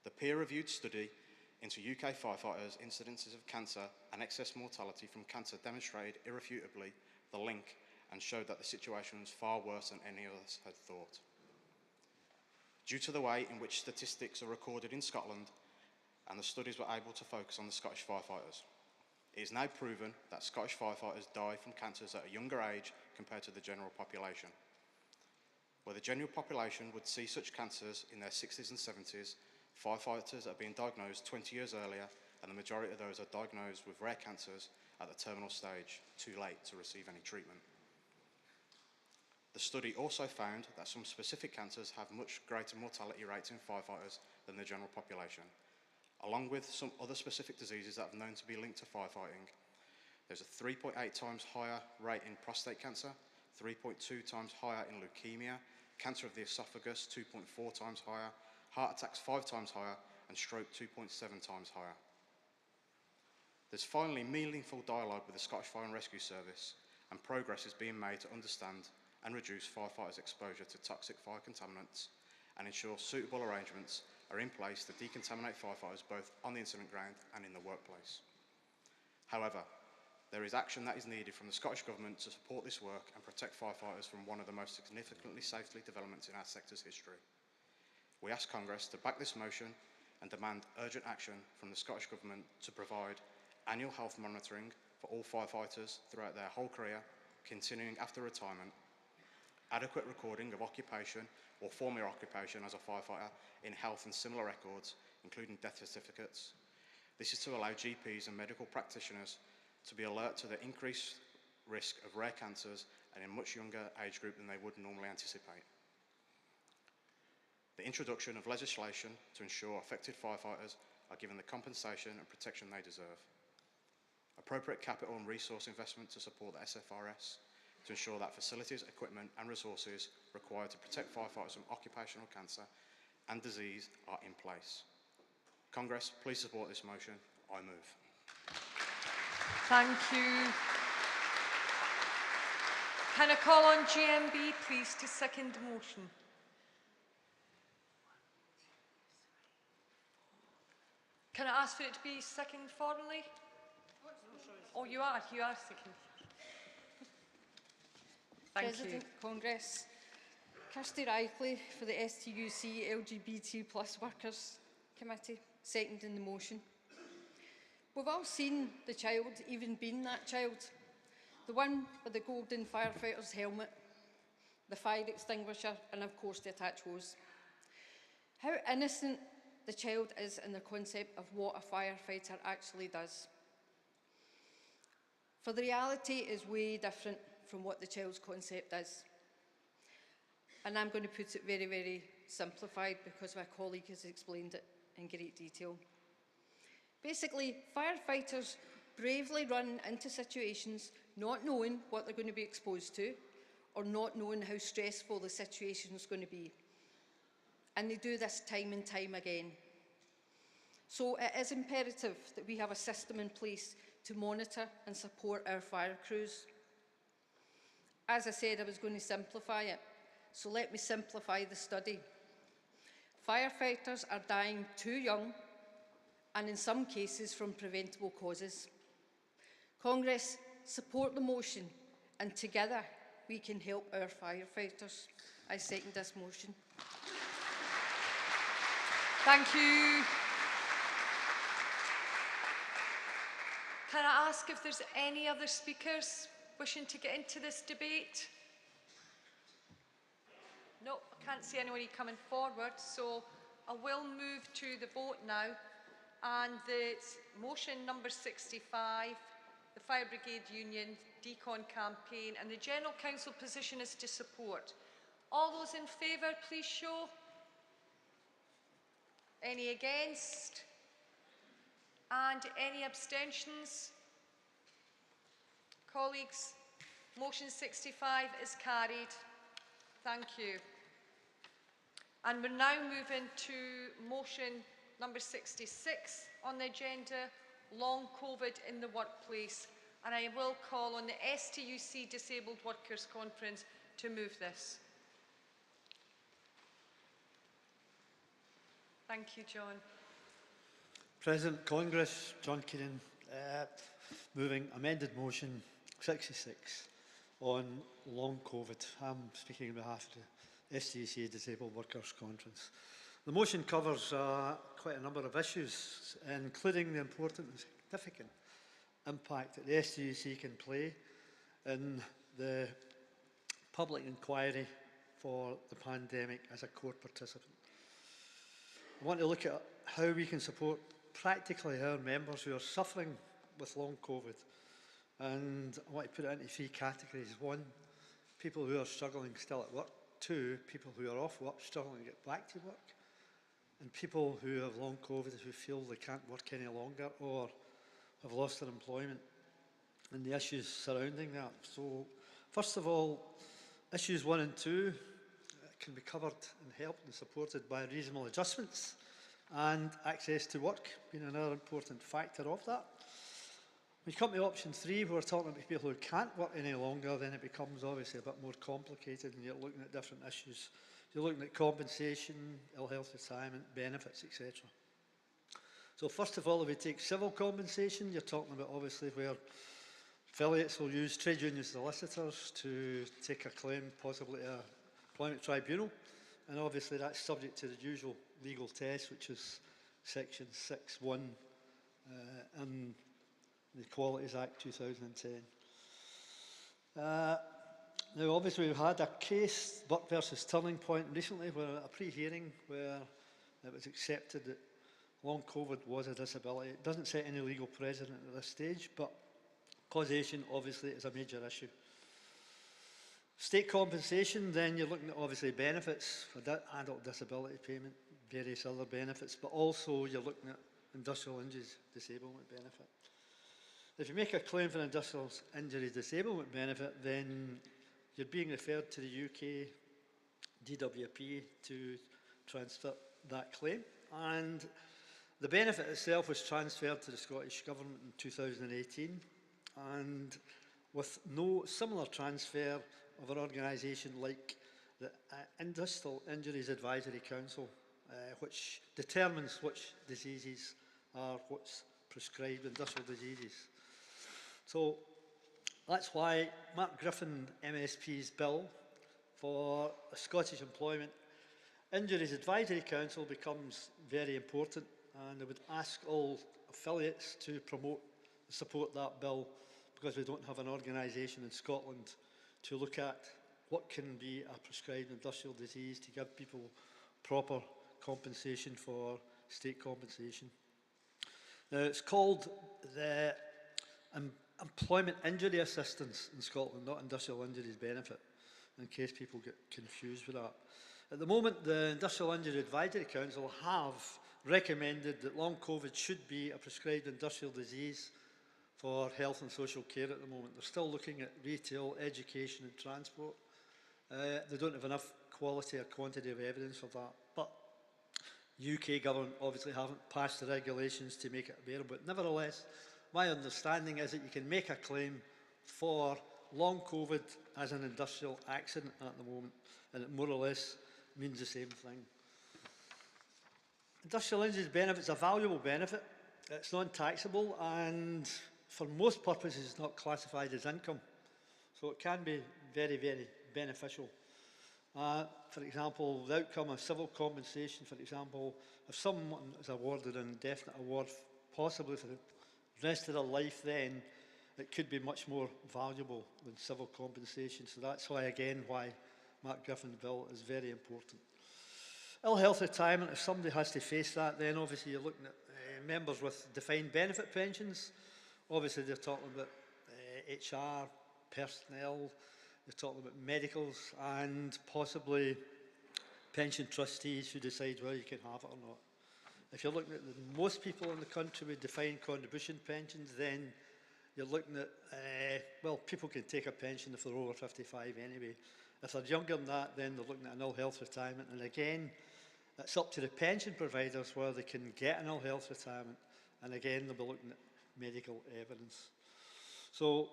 The peer-reviewed study into UK firefighters' incidences of cancer and excess mortality from cancer demonstrated irrefutably the link and showed that the situation was far worse than any of us had thought. Due to the way in which statistics are recorded in Scotland, and the studies were able to focus on the Scottish firefighters, It is now proven that Scottish firefighters die from cancers at a younger age compared to the general population. Where the general population would see such cancers in their 60s and 70s, firefighters are being diagnosed 20 years earlier, and the majority of those are diagnosed with rare cancers at the terminal stage, too late to receive any treatment. The study also found that some specific cancers have much greater mortality rates in firefighters than the general population. Along with some other specific diseases that are known to be linked to firefighting, there's a 3.8 times higher rate in prostate cancer, 3.2 times higher in leukemia, cancer of the esophagus 2.4 times higher, heart attacks 5 times higher, and stroke 2.7 times higher. There's finally meaningful dialogue with the Scottish Fire and Rescue Service, and progress is being made to understand and reduce firefighters' exposure to toxic fire contaminants and ensure suitable arrangements are in place to decontaminate firefighters both on the incident ground and in the workplace. However, there is action that is needed from the Scottish Government to support this work and protect firefighters from one of the most significantly safety developments in our sector's history. We ask Congress to back this motion and demand urgent action from the Scottish Government to provide annual health monitoring for all firefighters throughout their whole career, continuing after retirement, adequate recording of occupation or former occupation as a firefighter in health and similar records, including death certificates. This is to allow GPs and medical practitioners to be alert to the increased risk of rare cancers and in a much younger age group than they would normally anticipate. The introduction of legislation to ensure affected firefighters are given the compensation and protection they deserve. Appropriate capital and resource investment to support the SFRS, to ensure that facilities, equipment and resources required to protect firefighters from occupational cancer and disease are in place. Congress, please support this motion. I move. Thank you. Can I call on GMB, please, to second the motion? Can I ask for it to be seconded formally? Oh, you are second. Thank President, you. Congress. Kirsty Reichley for the STUC LGBT+ Workers Committee, seconding the motion. We've all seen the child, even been that child. The one with the golden firefighter's helmet, the fire extinguisher, and of course the attached hose. How innocent the child is in the concept of what a firefighter actually does. For the reality is way different from what the child's concept is. And I'm going to put it very, very simplified because my colleague has explained it in great detail. Basically, firefighters bravely run into situations not knowing what they're going to be exposed to or not knowing how stressful the situation is going to be. And they do this time and time again. So it is imperative that we have a system in place to monitor and support our fire crews. As I said, I was going to simplify it, so let me simplify the study. Firefighters are dying too young, and in some cases from preventable causes. Congress, support the motion, and together we can help our firefighters. I second this motion. Thank you. Can I ask if there's any other speakers wishing to get into this debate? No, I can't see anybody coming forward, so I will move to the vote now. And the motion number 65, the Fire Brigade Union Decon campaign, and the General Council position is to support. All those in favour, please show. Any against? And any abstentions? Colleagues, motion 65 is carried. Thank you. And we're now moving to motion number 66 on the agenda, long COVID in the workplace. And I will call on the STUC Disabled Workers Conference to move this. Thank you, John. President, Congress, John Keenan, moving amended motion 66 on long COVID. I'm speaking on behalf of the STUC Disabled Workers Conference. The motion covers quite a number of issues, including the important and significant impact that the STUC can play in the public inquiry for the pandemic as a core participant. I want to look at how we can support practically our members who are suffering with long COVID. And I want to put it into three categories. One, people who are struggling still at work. Two, people who are off work, struggling to get back to work. And people who have long COVID who feel they can't work any longer or have lost their employment, and the issues surrounding that. So, first of all, issues 1 and 2 can be covered and helped and supported by reasonable adjustments, and access to work being another important factor of that. When you come to option 3, where we're talking about people who can't work any longer, then it becomes obviously a bit more complicated and you're looking at different issues. You're looking at compensation, ill health retirement, benefits, etc. So first of all, if we take civil compensation, you're talking about obviously where affiliates will use trade union solicitors to take a claim possibly to an employment tribunal, and obviously that's subject to the usual legal test, which is section 6.1 in the Equalities Act 2010. Now obviously we've had a case, Buck versus Turning Point, recently, where a pre-hearing where it was accepted that long COVID was a disability. It doesn't set any legal precedent at this stage, but causation obviously is a major issue. State compensation, then you're looking at obviously benefits for adult disability payment, various other benefits, but also you're looking at industrial injuries disablement benefit. If you make a claim for an industrial injury disablement benefit, then you're being referred to the UK DWP to transfer that claim, and the benefit itself was transferred to the Scottish Government in 2018, and with no similar transfer of an organisation like the Industrial Injuries Advisory Council, which determines which diseases are what's prescribed, industrial diseases. So that's why Mark Griffin MSP's bill for a Scottish Employment Injuries Advisory Council becomes very important, and I would ask all affiliates to promote and support that bill, because we don't have an organisation in Scotland to look at what can be a prescribed industrial disease to give people proper compensation for state compensation. Now it's called the Employment Injury Assistance in Scotland, not Industrial Injuries Benefit, in case people get confused with that. At the moment, the Industrial Injury Advisory Council have recommended that long COVID should be a prescribed industrial disease for health and social care at the moment. They're still looking at retail, education and transport. They don't have enough quality or quantity of evidence for that. But UK government obviously haven't passed the regulations to make it available. But nevertheless, my understanding is that you can make a claim for long COVID as an industrial accident at the moment, and it more or less means the same thing. Industrial injuries benefit is a valuable benefit. It's non-taxable, and for most purposes it's not classified as income. So it can be very, very beneficial. For example, the outcome of civil compensation, for example, if someone is awarded an indefinite award, possibly for the rest of their life, then it could be much more valuable than civil compensation. So that's why, again, why Mark Griffin's bill is very important. Ill health retirement, if somebody has to face that, then obviously you're looking at members with defined benefit pensions. Obviously they're talking about HR, personnel, they're talking about medicals, and possibly pension trustees who decide whether you can have it or not. If you're looking at most people in the country with defined contribution pensions, then you're looking at, well, people can take a pension if they're over 55 anyway. If they're younger than that, then they're looking at an ill health retirement. And again, it's up to the pension providers whether they can get an ill health retirement. And again, they'll be looking at medical evidence. So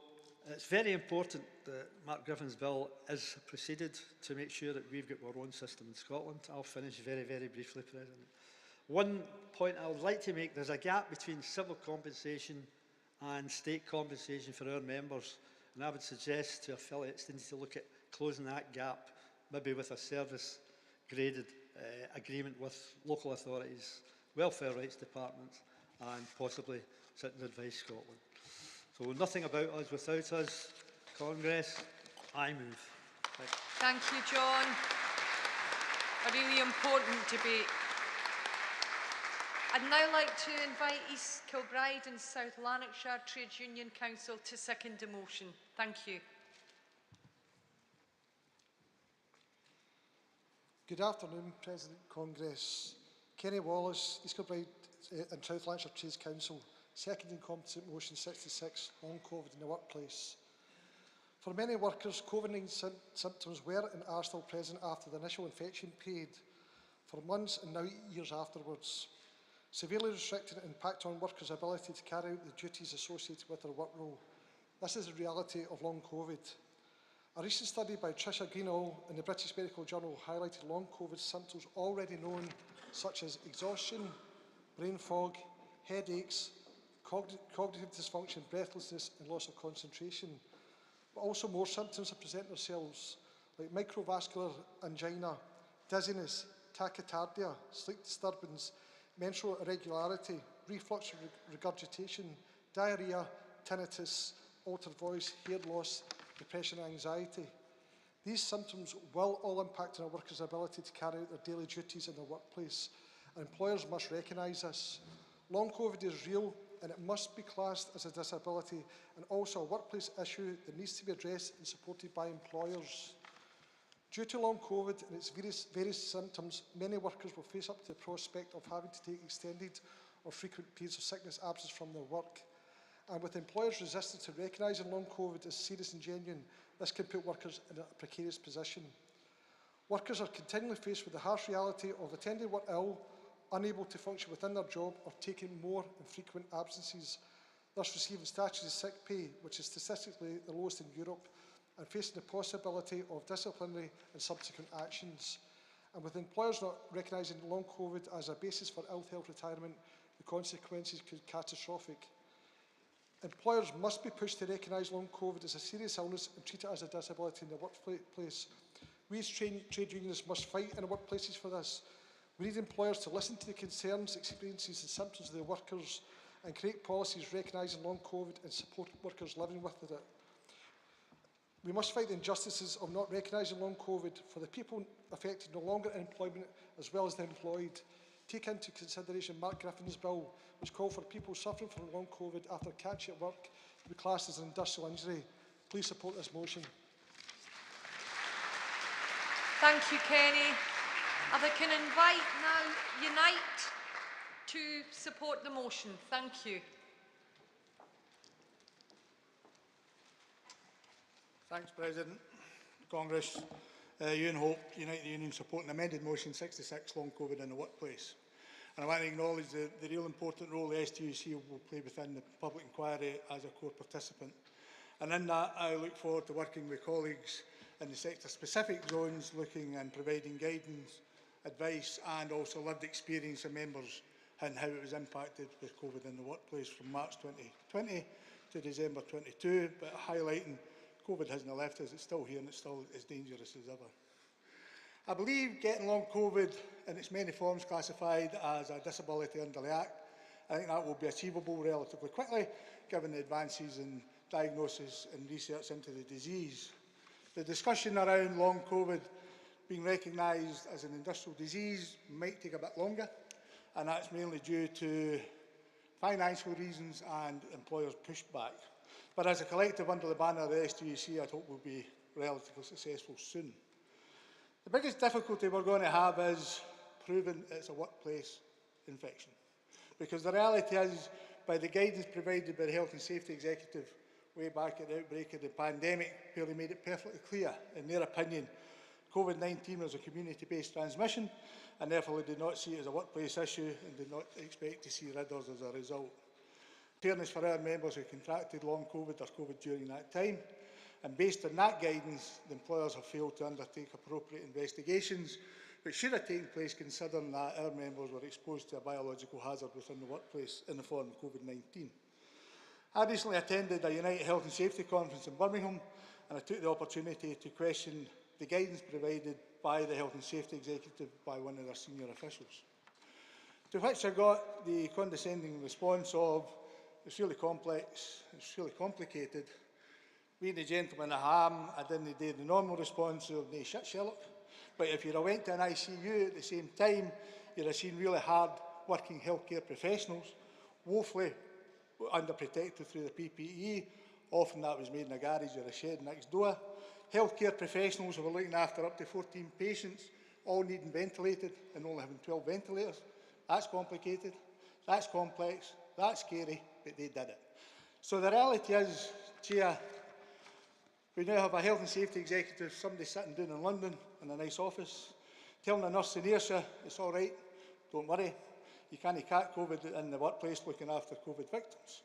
it's very important that Mark Griffin's bill is proceeded to make sure that we've got our own system in Scotland. I'll finish very, very briefly, President. One point I would like to make, there's a gap between civil compensation and state compensation for our members, and I would suggest to affiliates they need to look at closing that gap, maybe with a service graded agreement with local authorities, welfare rights departments, and possibly Citizen Advice Scotland. So nothing about us without us. Congress, I move. Thank you, John. A really important debate. I'd now like to invite East Kilbride and South Lanarkshire Trades Union Council to second the motion. Thank you. Good afternoon, President Congress. Kenny Wallace, East Kilbride and South Lanarkshire Trades Council, seconding competent motion 66, long COVID in the workplace. For many workers, COVID-19 symptoms were and are still present after the initial infection period, for months and now years afterwards, severely restricting and impact on workers' ability to carry out the duties associated with their work role. This is the reality of long COVID. A recent study by Tricia Greenall in the British Medical Journal highlighted long COVID symptoms already known, such as exhaustion, brain fog, headaches, cognitive dysfunction, breathlessness and loss of concentration. But also more symptoms have presented themselves, like microvascular angina, dizziness, tachycardia, sleep disturbance, menstrual irregularity, reflux regurgitation, diarrhoea, tinnitus, altered voice, hair loss, depression and anxiety. These symptoms will all impact on our workers' ability to carry out their daily duties in the workplace, and employers must recognise this. Long COVID is real and it must be classed as a disability and also a workplace issue that needs to be addressed and supported by employers. Due to long COVID and its various symptoms, many workers will face up to the prospect of having to take extended or frequent periods of sickness absence from their work. And with employers resistant to recognising long COVID as serious and genuine, this can put workers in a precarious position. Workers are continually faced with the harsh reality of attending work ill, unable to function within their job or taking more and frequent absences, thus receiving statutory sick pay, which is statistically the lowest in Europe, and facing the possibility of disciplinary and subsequent actions. And with employers not recognising long COVID as a basis for ill health retirement, the consequences could be catastrophic. Employers must be pushed to recognise long COVID as a serious illness and treat it as a disability in the workplace. We as trade unionists must fight in our workplaces for this. We need employers to listen to the concerns, experiences and symptoms of their workers and create policies recognising long COVID and support workers living with it. We must fight the injustices of not recognising long COVID for the people affected no longer in employment as well as the employed. Take into consideration Mark Griffin's bill, which called for people suffering from long COVID after catching at work to be classed as an industrial injury. Please support this motion. Thank you, Kenny. If I can invite now Unite to support the motion. Thank you. Thanks, President. Congress, you and Hope, Unite the Union, support an amended motion 66, long COVID in the workplace. And I want to acknowledge the real important role the STUC will play within the public inquiry as a core participant. And in that, I look forward to working with colleagues in the sector-specific zones, looking and providing guidance, advice and also lived experience of members and how it was impacted with COVID in the workplace from March 2020 to December 22, but highlighting COVID hasn't left us, it's still here and it's still as dangerous as ever. I believe getting long COVID in its many forms classified as a disability under the Act, I think that will be achievable relatively quickly, given the advances in diagnosis and research into the disease. The discussion around long COVID being recognised as an industrial disease might take a bit longer, and that's mainly due to financial reasons and employers' pushback. But as a collective under the banner of the STUC, I hope we'll be relatively successful soon. The biggest difficulty we're going to have is proving it's a workplace infection. Because the reality is, by the guidance provided by the Health and Safety Executive way back at the outbreak of the pandemic, where they made it perfectly clear, in their opinion, COVID-19 was a community-based transmission, and therefore they did not see it as a workplace issue and did not expect to see ridders as a result. Fairness for our members who contracted long COVID or COVID during that time, and based on that guidance, the employers have failed to undertake appropriate investigations, which should have taken place considering that our members were exposed to a biological hazard within the workplace in the form of COVID-19. I recently attended a United Health and Safety conference in Birmingham, and I took the opportunity to question the guidance provided by the Health and Safety Executive by one of their senior officials. To which I got the condescending response of, It's really complex, it's really complicated. Being the gentleman I am, I didn't do the normal response of no shit, Sherlock. But if you went to an ICU at the same time, you'd have seen really hard working healthcare professionals, woefully underprotected through the PPE. Often that was made in a garage or a shed next door. Healthcare professionals who were looking after up to 14 patients, all needing ventilated and only having 12 ventilators. That's complicated, that's complex, that's scary, but they did it. So the reality is, Chair, we now have a health and safety executive, somebody sitting down in London in a nice office, telling a nurse in Ayrshire, it's all right, don't worry. You can't catch COVID in the workplace looking after COVID victims.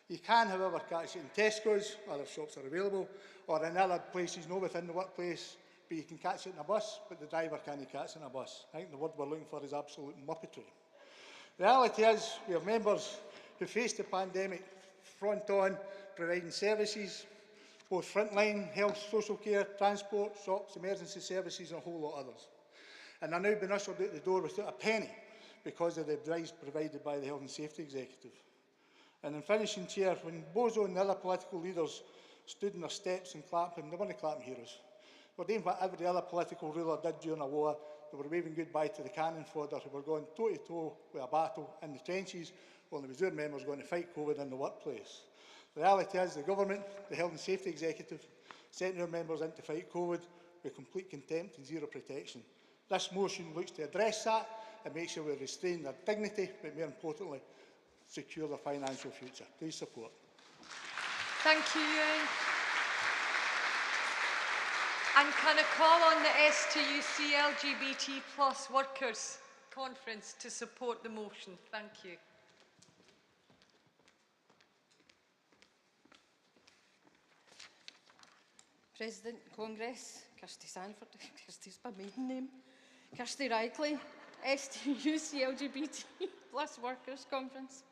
You can, however, catch it in Tesco's, other shops are available, or in other places not within the workplace, but you can catch it in a bus, but the driver can't catch it in a bus. I think the word we're looking for is absolute muppetry. The reality is, we have members who face the pandemic front on, providing services, both frontline, health, social care, transport, shops, emergency services and a whole lot of others. And are now being ushered out the door without a penny because of the advice provided by the Health and Safety Executive. And in finishing, Chair, when Bozo and the other political leaders stood in their steps and clapping, they weren't clapping heroes. They were doing what every other political ruler did during a war. They were waving goodbye to the cannon fodder who were going toe-to-toe with a battle in the trenches, while it was their members going to fight COVID in the workplace. The reality is the government, the Health and Safety Executive, sent our members in to fight COVID with complete contempt and zero protection. This motion looks to address that and make sure we restrain their dignity, but more importantly, secure their financial future. Please support. Thank you, Ewan. And can I call on the STUC LGBT+ Workers Conference to support the motion? Thank you. President, Congress, Kirsty Sanford, Kirsty's my maiden name, Kirsty Reichley, STUC LGBT+ Workers Conference.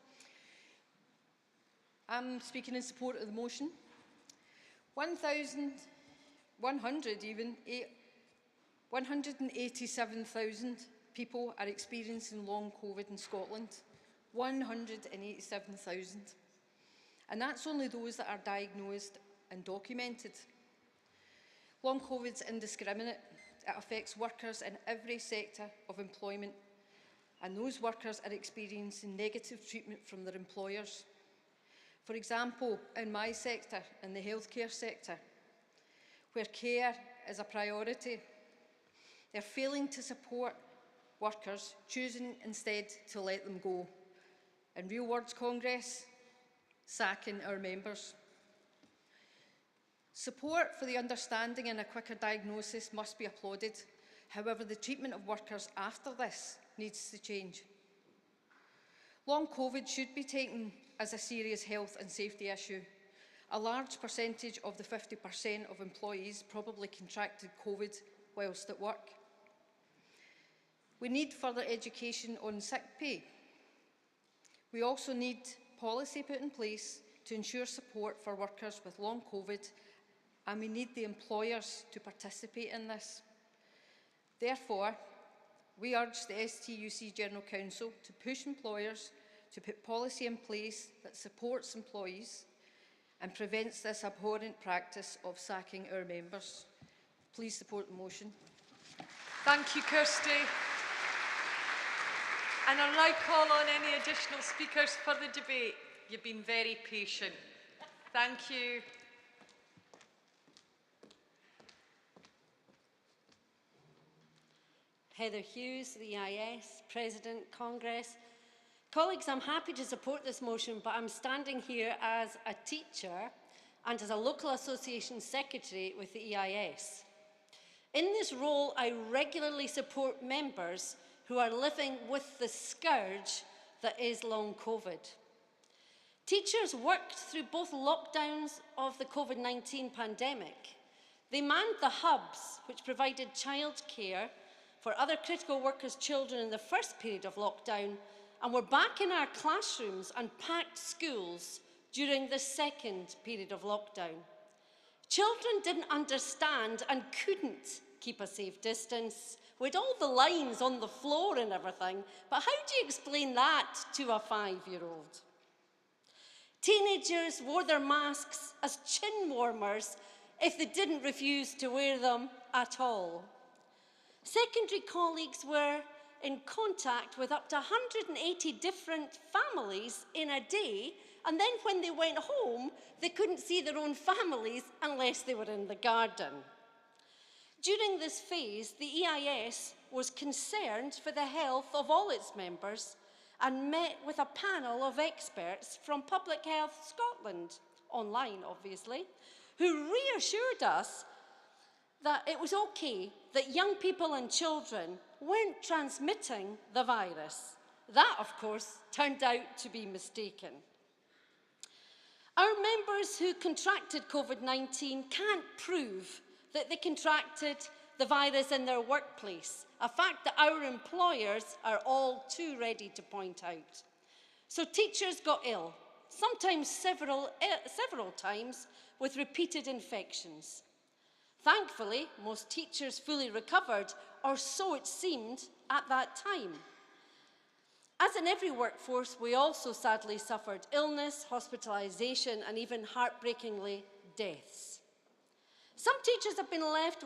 I'm speaking in support of the motion. 187,000 people are experiencing long COVID in Scotland. 187,000. And that's only those that are diagnosed and documented. Long COVID's indiscriminate. It affects workers in every sector of employment, and those workers are experiencing negative treatment from their employers. For example, in my sector, in the healthcare sector, where care is a priority, they're failing to support workers, choosing instead to let them go. In real words, Congress, sacking our members. Support for the understanding and a quicker diagnosis must be applauded. However, the treatment of workers after this needs to change. Long COVID should be taken as a serious health and safety issue. A large percentage of the 50% of employees probably contracted COVID whilst at work. We need further education on sick pay. We also need policy put in place to ensure support for workers with long COVID, and we need the employers to participate in this. Therefore, we urge the STUC General Council to push employers to put policy in place that supports employees and prevents this abhorrent practice of sacking our members. Please support the motion. Thank you, Kirsty. And I'll now call on any additional speakers for the debate. You've been very patient. Thank you. Heather Hughes, the EIS, President, Congress. Colleagues, I'm happy to support this motion, but I'm standing here as a teacher and as a local association secretary with the EIS. In this role, I regularly support members who are living with the scourge that is long COVID. Teachers worked through both lockdowns of the COVID-19 pandemic. They manned the hubs, which provided childcare for other critical workers' children in the first period of lockdown, and were back in our classrooms and packed schools during the second period of lockdown. Children didn't understand and couldn't keep a safe distance, with all the lines on the floor and everything, but how do you explain that to a 5-year-old? Teenagers wore their masks as chin warmers if they didn't refuse to wear them at all. Secondary colleagues were in contact with up to 180 different families in a day, and then when they went home, they couldn't see their own families unless they were in the garden. During this phase, the EIS was concerned for the health of all its members and met with a panel of experts from Public Health Scotland, online obviously, who reassured us that it was okay that young people and children weren't transmitting the virus. That, of course, turned out to be mistaken. Our members who contracted COVID-19 can't prove that they contracted the virus in their workplace, a fact that our employers are all too ready to point out. So teachers got ill, sometimes several times, with repeated infections. Thankfully, most teachers fully recovered, or so it seemed at that time. As in every workforce, we also sadly suffered illness, hospitalisation, and even heartbreakingly, deaths. Some teachers have been left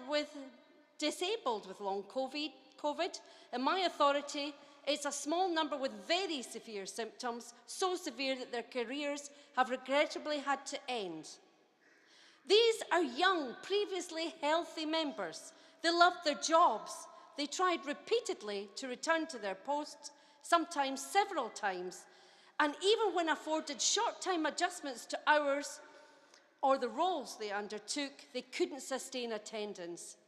disabled with long COVID. In my authority, it's a small number with very severe symptoms, so severe that their careers have regrettably had to end. These are young, previously healthy members. They loved their jobs. They tried repeatedly to return to their posts, sometimes several times, and even when afforded short-time adjustments to hours or the roles they undertook, they couldn't sustain attendance.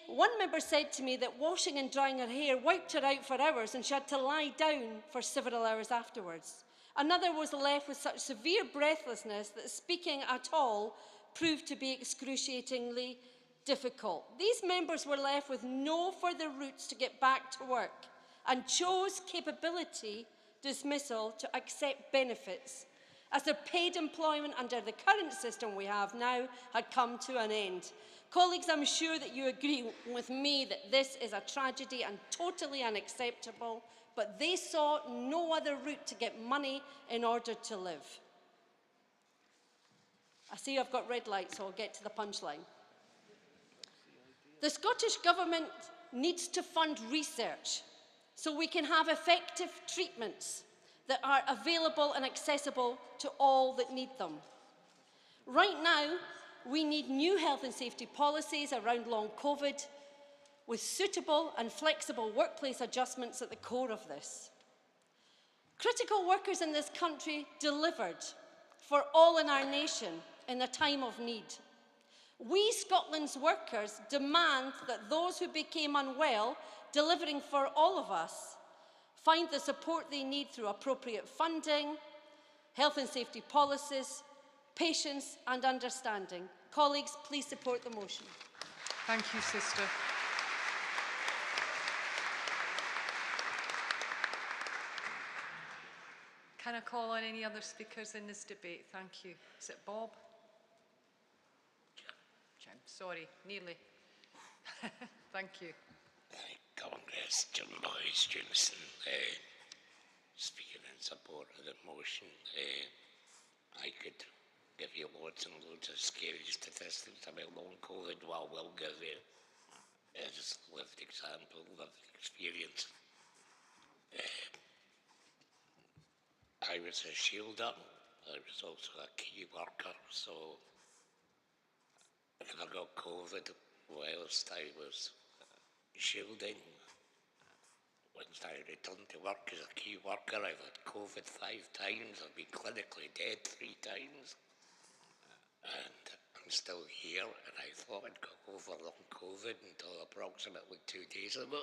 One member said to me that washing and drying her hair wiped her out for hours and she had to lie down for several hours afterwards. Another was left with such severe breathlessness that speaking at all proved to be excruciatingly difficult. These members were left with no further routes to get back to work and chose capability dismissal to accept benefits, as their paid employment under the current system we have now had come to an end. Colleagues, I'm sure that you agree with me that this is a tragedy and totally unacceptable, but they saw no other route to get money in order to live. I see I've got red lights, so I'll get to the punchline. The Scottish Government needs to fund research so we can have effective treatments that are available and accessible to all that need them. Right now, we need new health and safety policies around long COVID, with suitable and flexible workplace adjustments at the core of this. Critical workers in this country delivered for all in our nation in a time of need. We, Scotland's workers, demand that those who became unwell, delivering for all of us, find the support they need through appropriate funding, health and safety policies, patience and understanding. Colleagues, please support the motion. Thank you, Sister. Can I call on any other speakers in this debate? Thank you. Is it Bob? Jim, sorry, nearly. Thank you. Congress, Jim Boyce, Jameson, speaking in support of the motion. I could give you loads and loads of scary statistics about long COVID. What I will give you is lived example, lived experience. I was a shielder. I was also a key worker, so I never got COVID whilst I was shielding. Once I returned to work as a key worker, I've had COVID 5 times. I've been clinically dead 3 times. And I'm still here, and I thought I'd got over long COVID until approximately 2 days ago.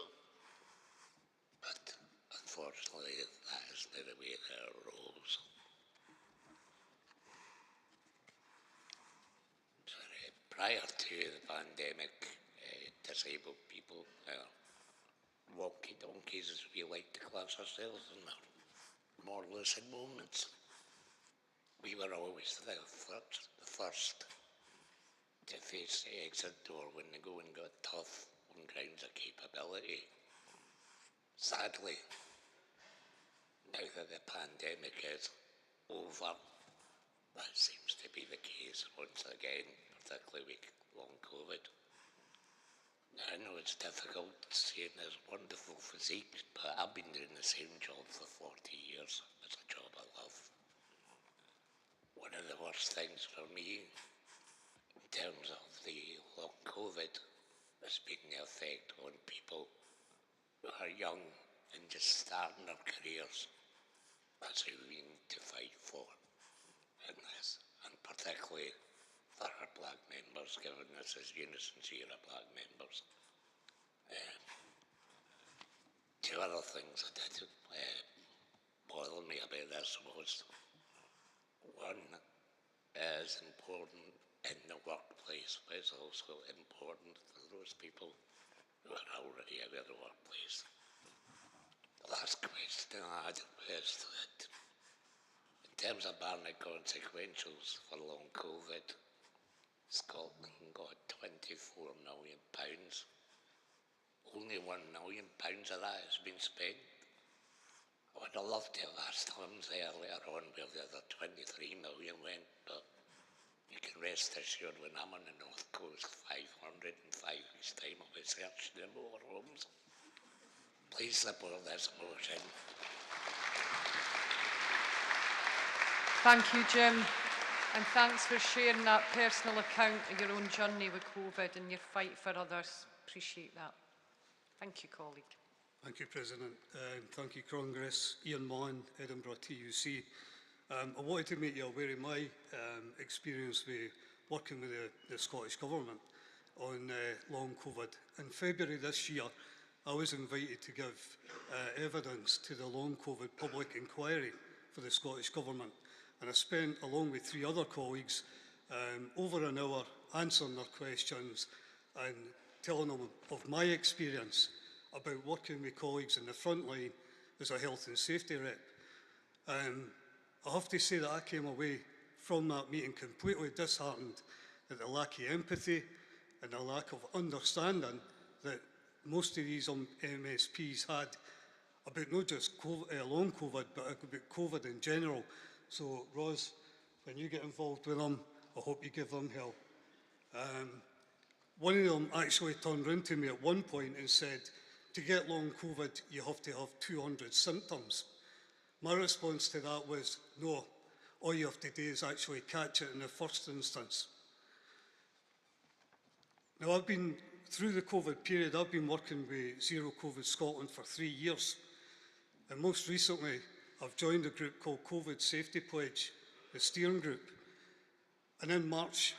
But unfortunately, that isn't the way that it rolls. Prior to the pandemic, disabled people, wonky donkeys as we like to class ourselves in our more lucid moments, we were always the first to face the exit door when the going got tough on grounds of capability. Sadly, now that the pandemic is over. That seems to be the case once again, particularly with long COVID. I know it's difficult seeing this wonderful physique, but I've been doing the same job for 40 years. It's a job I love. One of the worst things for me, in terms of the long COVID, has been the effect on people who are young and just starting their careers. That's who we need to fight for in this, and particularly for our black members, given this is Unison's year of black members. Two other things that did bother me about this was, one is important in the workplace, but it's also important for those people who are already out of the workplace. The last question I had was that in terms of barring consequentials for long COVID, Scotland got £24 million. Only £1 million of that has been spent. I would have loved to have asked Humza earlier on where the other 23 million went, but you can rest assured when I'm on the North Coast 505 weeks' time I'll be searching the motorhomes. Please support this motion. Thank you, Jim. And thanks for sharing that personal account of your own journey with COVID and your fight for others. Appreciate that. Thank you, colleague. Thank you, President. Thank you, Congress. Ian Mann, Edinburgh TUC. I wanted to make you aware of my experience with working with the Scottish Government on long COVID. In February this year, I was invited to give evidence to the long COVID public inquiry for the Scottish Government. And I spent, along with 3 other colleagues, over an hour answering their questions and telling them of my experience about working with colleagues in the front line as a health and safety rep. I have to say that I came away from that meeting completely disheartened at the lack of empathy and the lack of understanding that most of these MSPs had about not just COVID, long COVID, but about COVID in general. So, Ros, when you get involved with them, I hope you give them help. One of them actually turned round to me at one point and said, to get long COVID, you have to have 200 symptoms. My response to that was, no, all you have to do is actually catch it in the first instance. Now, I've been, through the COVID period, I've been working with Zero COVID Scotland for 3 years. And most recently, I've joined a group called COVID Safety Pledge, the steering group. And in March,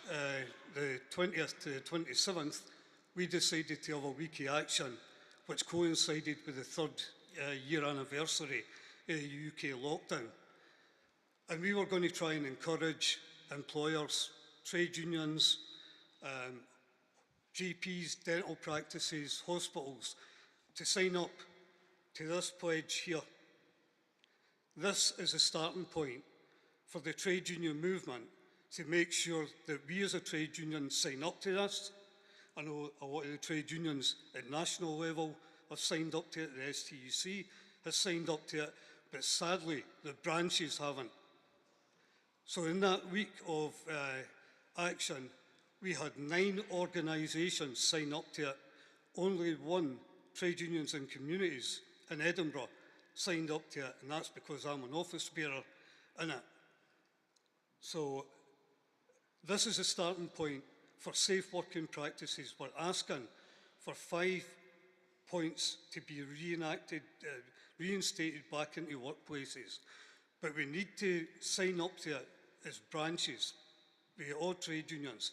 the 20th to the 27th, we decided to have a week of action, which coincided with the 3rd year anniversary of the UK lockdown. And we were going to try and encourage employers, trade unions, GPs, dental practices, hospitals to sign up to this pledge here. This is a starting point for the trade union movement to make sure that we as a trade union sign up to this. I know a lot of the trade unions at national level have signed up to it, the STUC has signed up to it, but sadly the branches haven't. So in that week of action, we had 9 organisations sign up to it. Only 1, Trade Unions and Communities in Edinburgh, signed up to it, and that's because I'm an office bearer in it. So this is a starting point for safe working practices. We're asking for 5 points to be reinstated back into workplaces. But we need to sign up to it as branches, with all trade unions.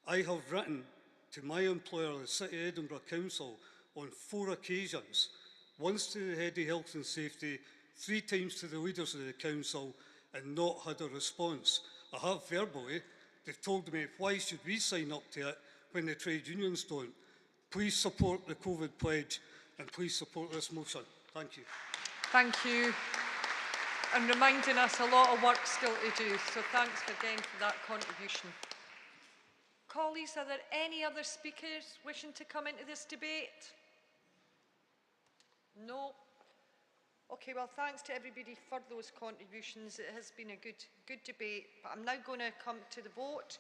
I have written to my employer, the City of Edinburgh Council, on 4 occasions, once to the head of health and safety, 3 times to the leaders of the council, and not had a response. I have verbally. They've told me, why should we sign up to it when the trade unions don't? Please support the COVID pledge and please support this motion. Thank you. Thank you. And reminding us a lot of work still to do, so thanks again for that contribution. Colleagues, are there any other speakers wishing to come into this debate? No. Okay, well, thanks to everybody for those contributions. It has been a good debate, but I'm now going to come to the vote.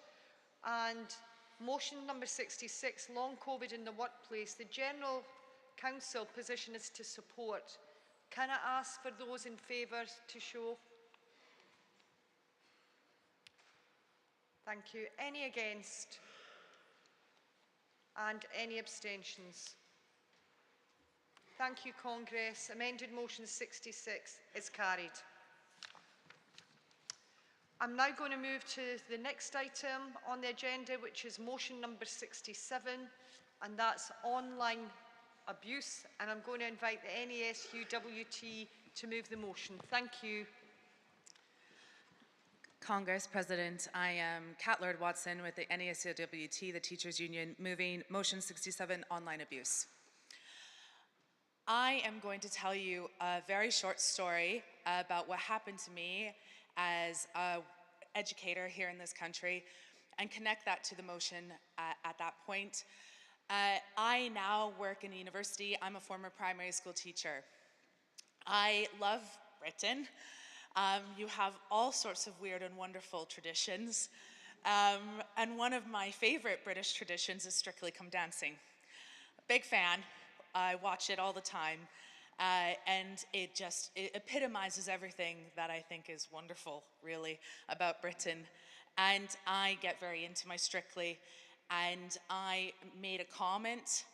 And motion number 66, long COVID in the workplace. The General Council position is to support. Can I ask for those in favour to show? Thank you. Any against? And any abstentions? Thank you, Congress. Amended motion 66 is carried. I'm now going to move to the next item on the agenda, which is motion number 67, and that's online abuse. And I'm going to invite the NASUWT to move the motion. Thank you. Congress President, I am Kat Lord-Watson with the NASUWT, the Teachers Union, moving motion 67, online abuse. I am going to tell you a very short story about what happened to me as an educator here in this country and connect that to the motion at that point. I now work in a university. I'm a former primary school teacher. I love Britain. You have all sorts of weird and wonderful traditions. And one of my favorite British traditions is Strictly Come Dancing. Big fan. I watch it all the time. And it epitomizes everything that I think is wonderful, really, about Britain. And I get very into my Strictly. And I made a comment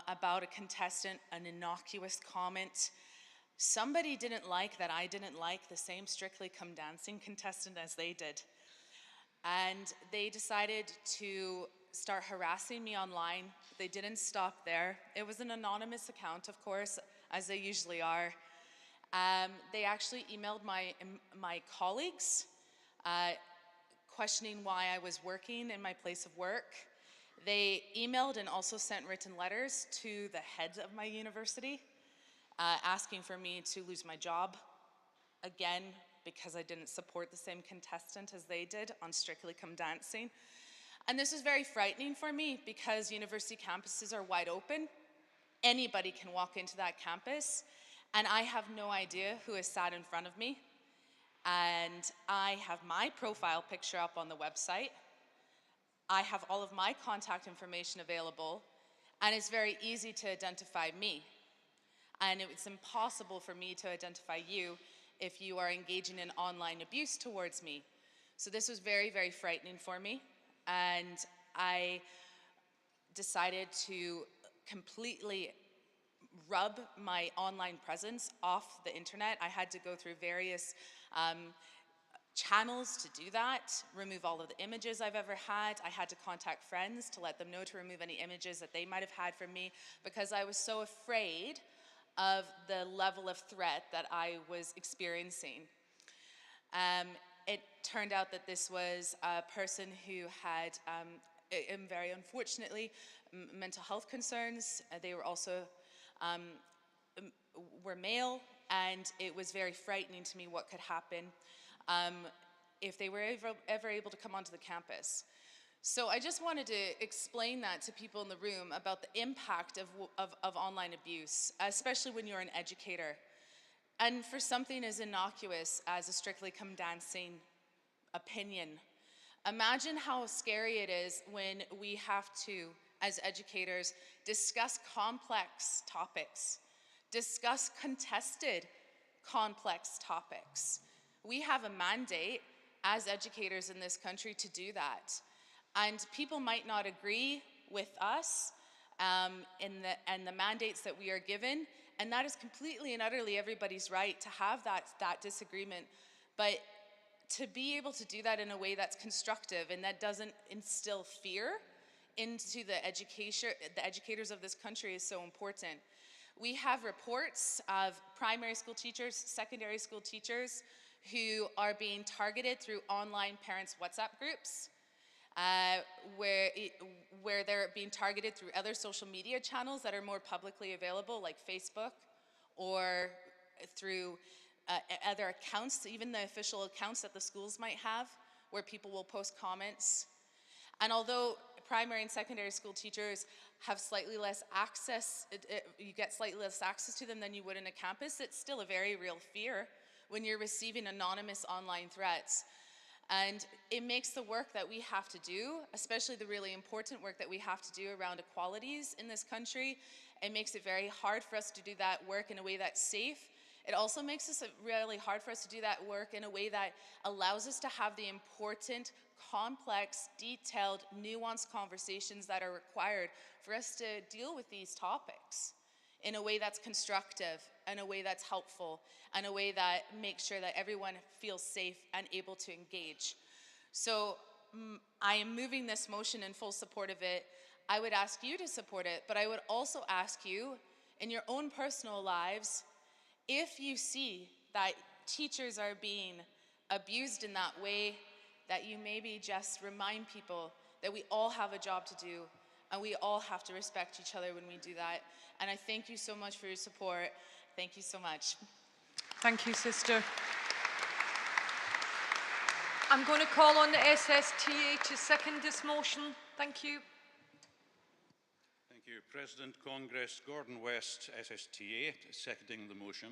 about a contestant, an innocuous comment. Somebody didn't like that I didn't like the same Strictly Come Dancing contestant as they did. And they decided to start harassing me online. They didn't stop there. It was an anonymous account, of course, as they usually are. They actually emailed my colleagues questioning why I was working in my place of work. They emailed and also sent written letters to the head of my university asking for me to lose my job, again, because I didn't support the same contestant as they did on Strictly Come Dancing. And this is very frightening for me because university campuses are wide open. Anybody can walk into that campus, and I have no idea who is sat in front of me. And I have my profile picture up on the website. I have all of my contact information available, and it's very easy to identify me. And it's impossible for me to identify you if you are engaging in online abuse towards me. So this was very, very frightening for me. And I decided to completely rub my online presence off the internet. I had to go through various channels to do that, remove all of the images I've ever had. I had to contact friends to let them know to remove any images that they might have had from me because I was so afraid of the level of threat that I was experiencing. It turned out that this was a person who had, very unfortunately, mental health concerns. They were also were male, and it was very frightening to me what could happen if they were ever able to come onto the campus. So I just wanted to explain that to people in the room about the impact of online abuse, especially when you're an educator. And for something as innocuous as a Strictly Come Dancing opinion, imagine how scary it is when we have to, as educators, discuss complex topics, discuss contested complex topics. We have a mandate as educators in this country to do that. And people might not agree with us and the mandates that we are given, and that is completely and utterly everybody's right to have that disagreement. But to be able to do that in a way that's constructive and that doesn't instill fear into the educators of this country is so important. We have reports of primary school teachers, secondary school teachers who are being targeted through online parents' WhatsApp groups, where they're being targeted through other social media channels that are more publicly available, like Facebook, or through other accounts, even the official accounts that the schools might have, where people will post comments. And although primary and secondary school teachers have slightly less access, you get slightly less access to them than you would in a campus, it's still a very real fear when you're receiving anonymous online threats. And it makes the work that we have to do, especially the really important work that we have to do around equalities in this country, it makes it very hard for us to do that work in a way that's safe. It also makes it really hard for us to do that work in a way that allows us to have the important, complex, detailed, nuanced conversations that are required for us to deal with these topics in a way that's constructive, in a way that's helpful, in a way that makes sure that everyone feels safe and able to engage. So I am moving this motion in full support of it. I would ask you to support it, but I would also ask you, in your own personal lives, if you see that teachers are being abused in that way, that you maybe just remind people that we all have a job to do and we all have to respect each other when we do that. And I thank you so much for your support. Thank you so much. Thank you, Sister. I'm going to call on the SSTA to second this motion. Thank you. Thank you. President Congress Gordon West, SSTA, seconding the motion.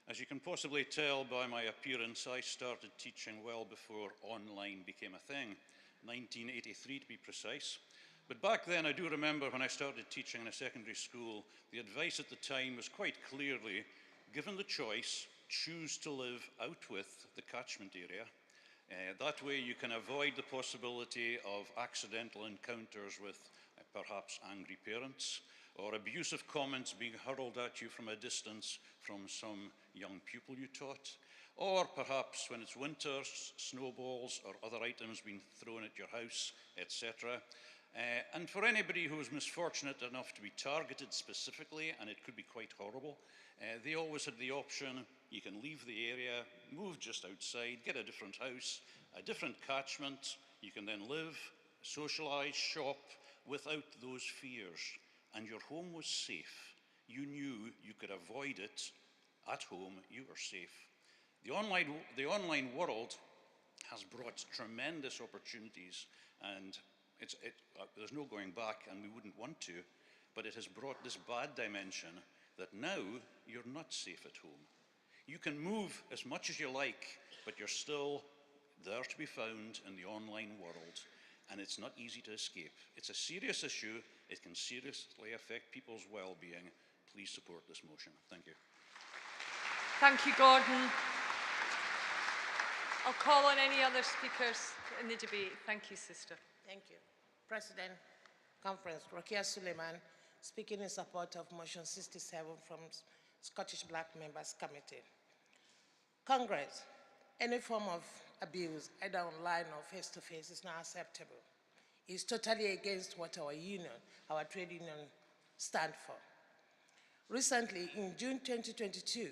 As you can possibly tell by my appearance, I started teaching well before online became a thing, 1983 to be precise. But back then, I do remember when I started teaching in a secondary school, the advice at the time was quite clearly, given the choice, choose to live out with the catchment area. That way you can avoid the possibility of accidental encounters with perhaps angry parents, or abusive comments being hurled at you from a distance from some young pupil you taught, or perhaps when it's winter, snowballs or other items being thrown at your house, etc. And for anybody who was misfortunate enough to be targeted specifically, and it could be quite horrible, they always had the option, you can leave the area, move just outside, get a different house, a different catchment, you can then live, socialise, shop without those fears, and your home was safe. You knew you could avoid it at home, you were safe. The online world has brought tremendous opportunities, and there's no going back, and we wouldn't want to, but it has brought this bad dimension that now you're not safe at home. You can move as much as you like, but you're still there to be found in the online world, and it's not easy to escape. It's a serious issue. It can seriously affect people's well-being. Please support this motion. Thank you. Thank you, Gordon. I'll call on any other speakers in the debate. Thank you, Sister. Thank you. President, Conference, Rourke Suleiman, speaking in support of motion 67 from Scottish Black Members Committee. Congress, any form of abuse, either online or face-to-face, is not acceptable. It's totally against what our union, our trade union, stand for. Recently, in June 2022,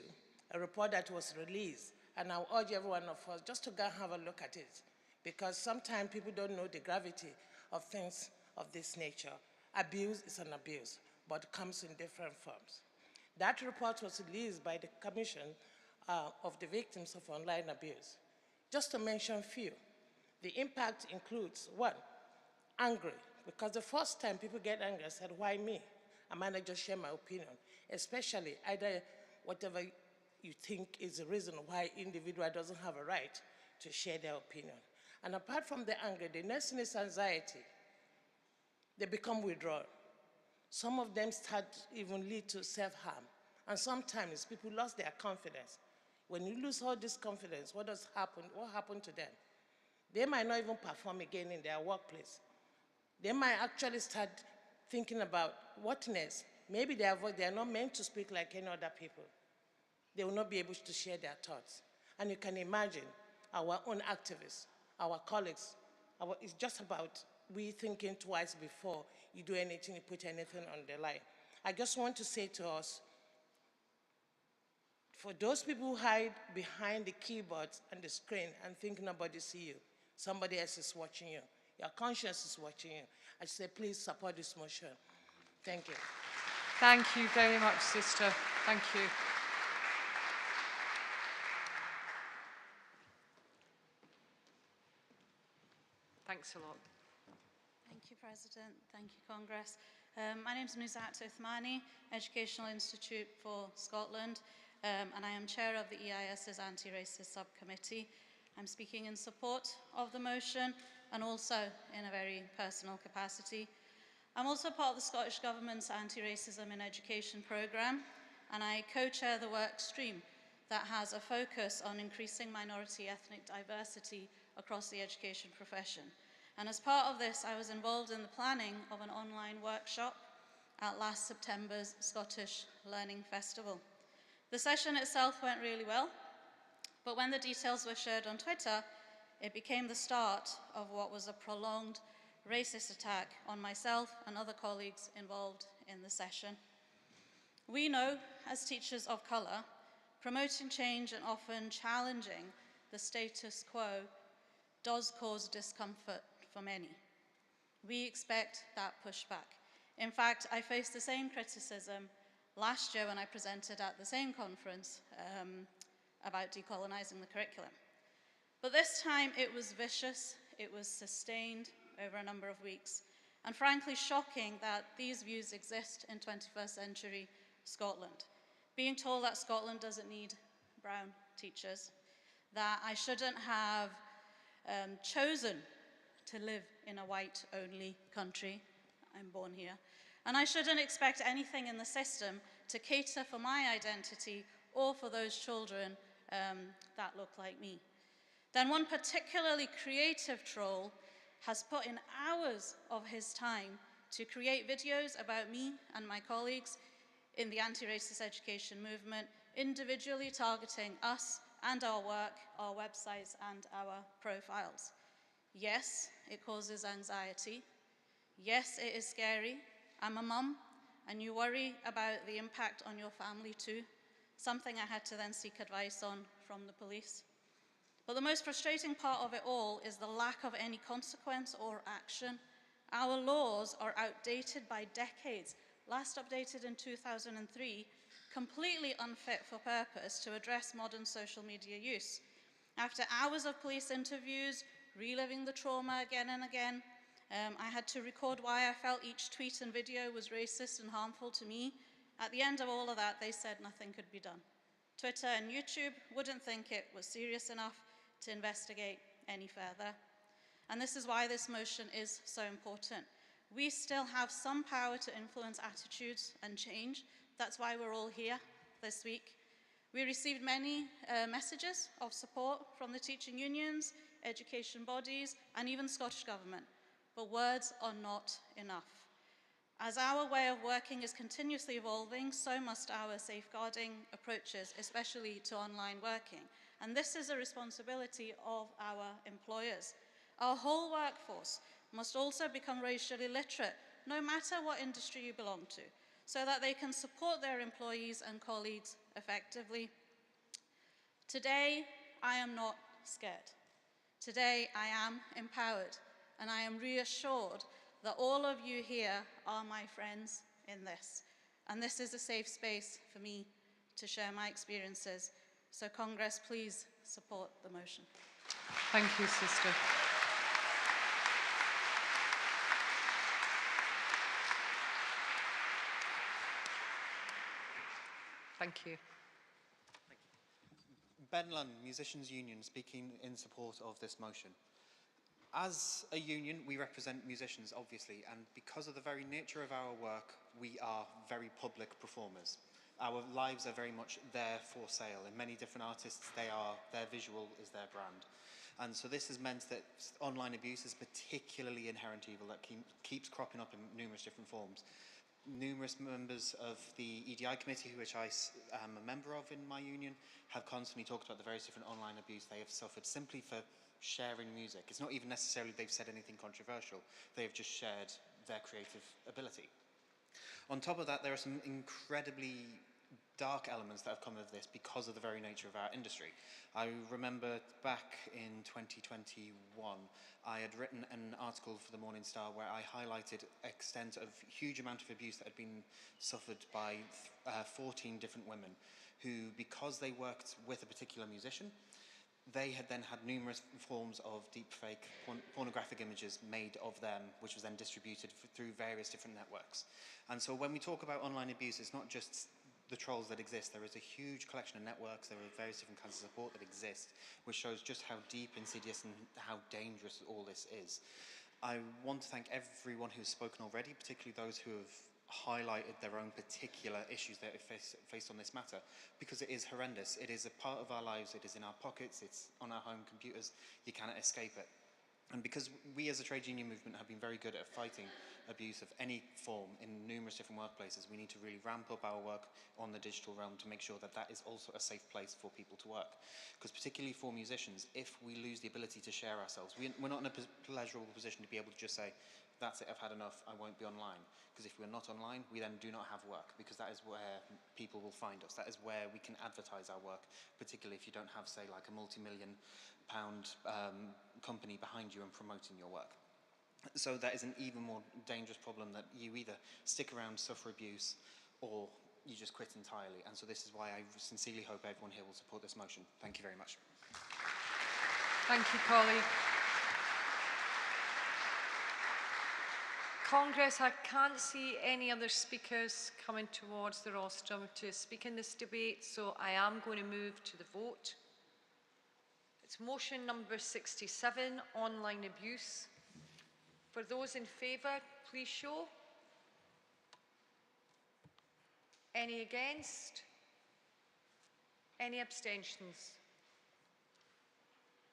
a report that was released, and I urge every one of us just to go and have a look at it, because sometimes people don't know the gravity of things of this nature. Abuse is an abuse, but comes in different forms. That report was released by the Commission of the Victims of Online Abuse. Just to mention a few, the impact includes, one, angry, because the first time people get angry, I said, why me? I might not just share my opinion, especially either whatever you think is the reason why individual doesn't have a right to share their opinion. And apart from the anger, the next thing is anxiety. They become withdrawal. Some of them start even lead to self-harm. And sometimes people lost their confidence. When you lose all this confidence, what does happen? What happened to them? They might not even perform again in their workplace. They might actually start thinking about what next. Maybe they are not meant to speak like any other people. They will not be able to share their thoughts. And you can imagine our own activists, our colleagues, it's just about we thinking twice before you do anything, you put anything on the line. I just want to say to us, for those people who hide behind the keyboards and the screen and think nobody sees you, somebody else is watching you, your conscience is watching you, I say please support this motion. Thank you. Thank you very much, Sister. Thank you. Thanks a lot. Thank you, President. Thank you, Congress. My name is Nuzat Uthmani, Educational Institute for Scotland, and I am chair of the EIS's Anti-Racist Subcommittee. I'm speaking in support of the motion and also in a very personal capacity. I'm also part of the Scottish Government's Anti-Racism in Education programme, and I co-chair the work stream that has a focus on increasing minority ethnic diversity across the education profession. And as part of this, I was involved in the planning of an online workshop at last September's Scottish Learning Festival. The session itself went really well, but when the details were shared on Twitter, it became the start of what was a prolonged racist attack on myself and other colleagues involved in the session. We know, as teachers of colour, promoting change and often challenging the status quo does cause discomfort for many. We expect that pushback. In fact, I faced the same criticism last year when I presented at the same conference about decolonising the curriculum. But this time it was vicious, it was sustained over a number of weeks, and frankly shocking that these views exist in 21st century Scotland. Being told that Scotland doesn't need brown teachers, that I shouldn't have chosen to live in a white-only country, I'm born here, and I shouldn't expect anything in the system to cater for my identity or for those children that look like me. Then one particularly creative troll has put in hours of his time to create videos about me and my colleagues in the anti-racist education movement, individually targeting us and our work, our websites and our profiles. Yes, it causes anxiety. Yes, it is scary. I'm a mum, and you worry about the impact on your family too, something I had to then seek advice on from the police. But the most frustrating part of it all is the lack of any consequence or action. Our laws are outdated by decades, last updated in 2003, completely unfit for purpose to address modern social media use. After hours of police interviews, reliving the trauma again and again, I had to record why I felt each tweet and video was racist and harmful to me. At the end of all of that, they said nothing could be done. Twitter and YouTube wouldn't think it was serious enough to investigate any further. And this is why this motion is so important. We still have some power to influence attitudes and change. That's why we're all here this week. We received many messages of support from the teaching unions, education bodies, and even Scottish Government. But words are not enough. As our way of working is continuously evolving, so must our safeguarding approaches, especially to online working. And this is a responsibility of our employers. Our whole workforce must also become racially literate, no matter what industry you belong to, so that they can support their employees and colleagues effectively. Today, I am not scared. Today, I am empowered, and I am reassured that all of you here are my friends in this. And this is a safe space for me to share my experiences. So Congress, please support the motion. Thank you, Sister. Thank you. Ben Lunn, Musicians Union, speaking in support of this motion. As a union, we represent musicians, obviously, and because of the very nature of our work, we are very public performers. Our lives are very much there for sale. In many different artists, their visual is their brand. And so this has meant that online abuse is particularly inherent evil that keeps cropping up in numerous different forms. Numerous members of the EDI committee, which I am a member of in my union, have constantly talked about the various different online abuse they have suffered simply for sharing music. It's not even necessarily they've said anything controversial. They have just shared their creative ability. On top of that, there are some incredibly dark elements that have come of this because of the very nature of our industry. I remember back in 2021, I had written an article for the Morning Star where I highlighted extent of huge amount of abuse that had been suffered by 14 different women who, because they worked with a particular musician, they had then had numerous forms of deepfake pornographic images made of them, which was then distributed through various different networks. And so when we talk about online abuse, it's not just the trolls that exist. There is a huge collection of networks. There are various different kinds of support that exist, which shows just how deep, insidious, and how dangerous all this is. I want to thank everyone who's spoken already, particularly those who have highlighted their own particular issues that are faced on this matter, because it is horrendous. It is a part of our lives, it is in our pockets, it's on our home computers, you cannot escape it. And because we as a trade union movement have been very good at fighting abuse of any form in numerous different workplaces, we need to really ramp up our work on the digital realm to make sure that that is also a safe place for people to work. Because particularly for musicians, if we lose the ability to share ourselves, we're not in a pleasurable position to be able to just say, that's it, I've had enough, I won't be online. Because if we're not online, we then do not have work, because that is where people will find us. That is where we can advertise our work, particularly if you don't have, say, like a multi-million pound company behind you and promoting your work. So that is an even more dangerous problem, that you either stick around, suffer abuse, or you just quit entirely. And so this is why I sincerely hope everyone here will support this motion. Thank you very much. Thank you, colleague. Congress, I can't see any other speakers coming towards the rostrum to speak in this debate, so I am going to move to the vote. It's motion number 67, online abuse. For those in favour, please show. Any against? Any abstentions?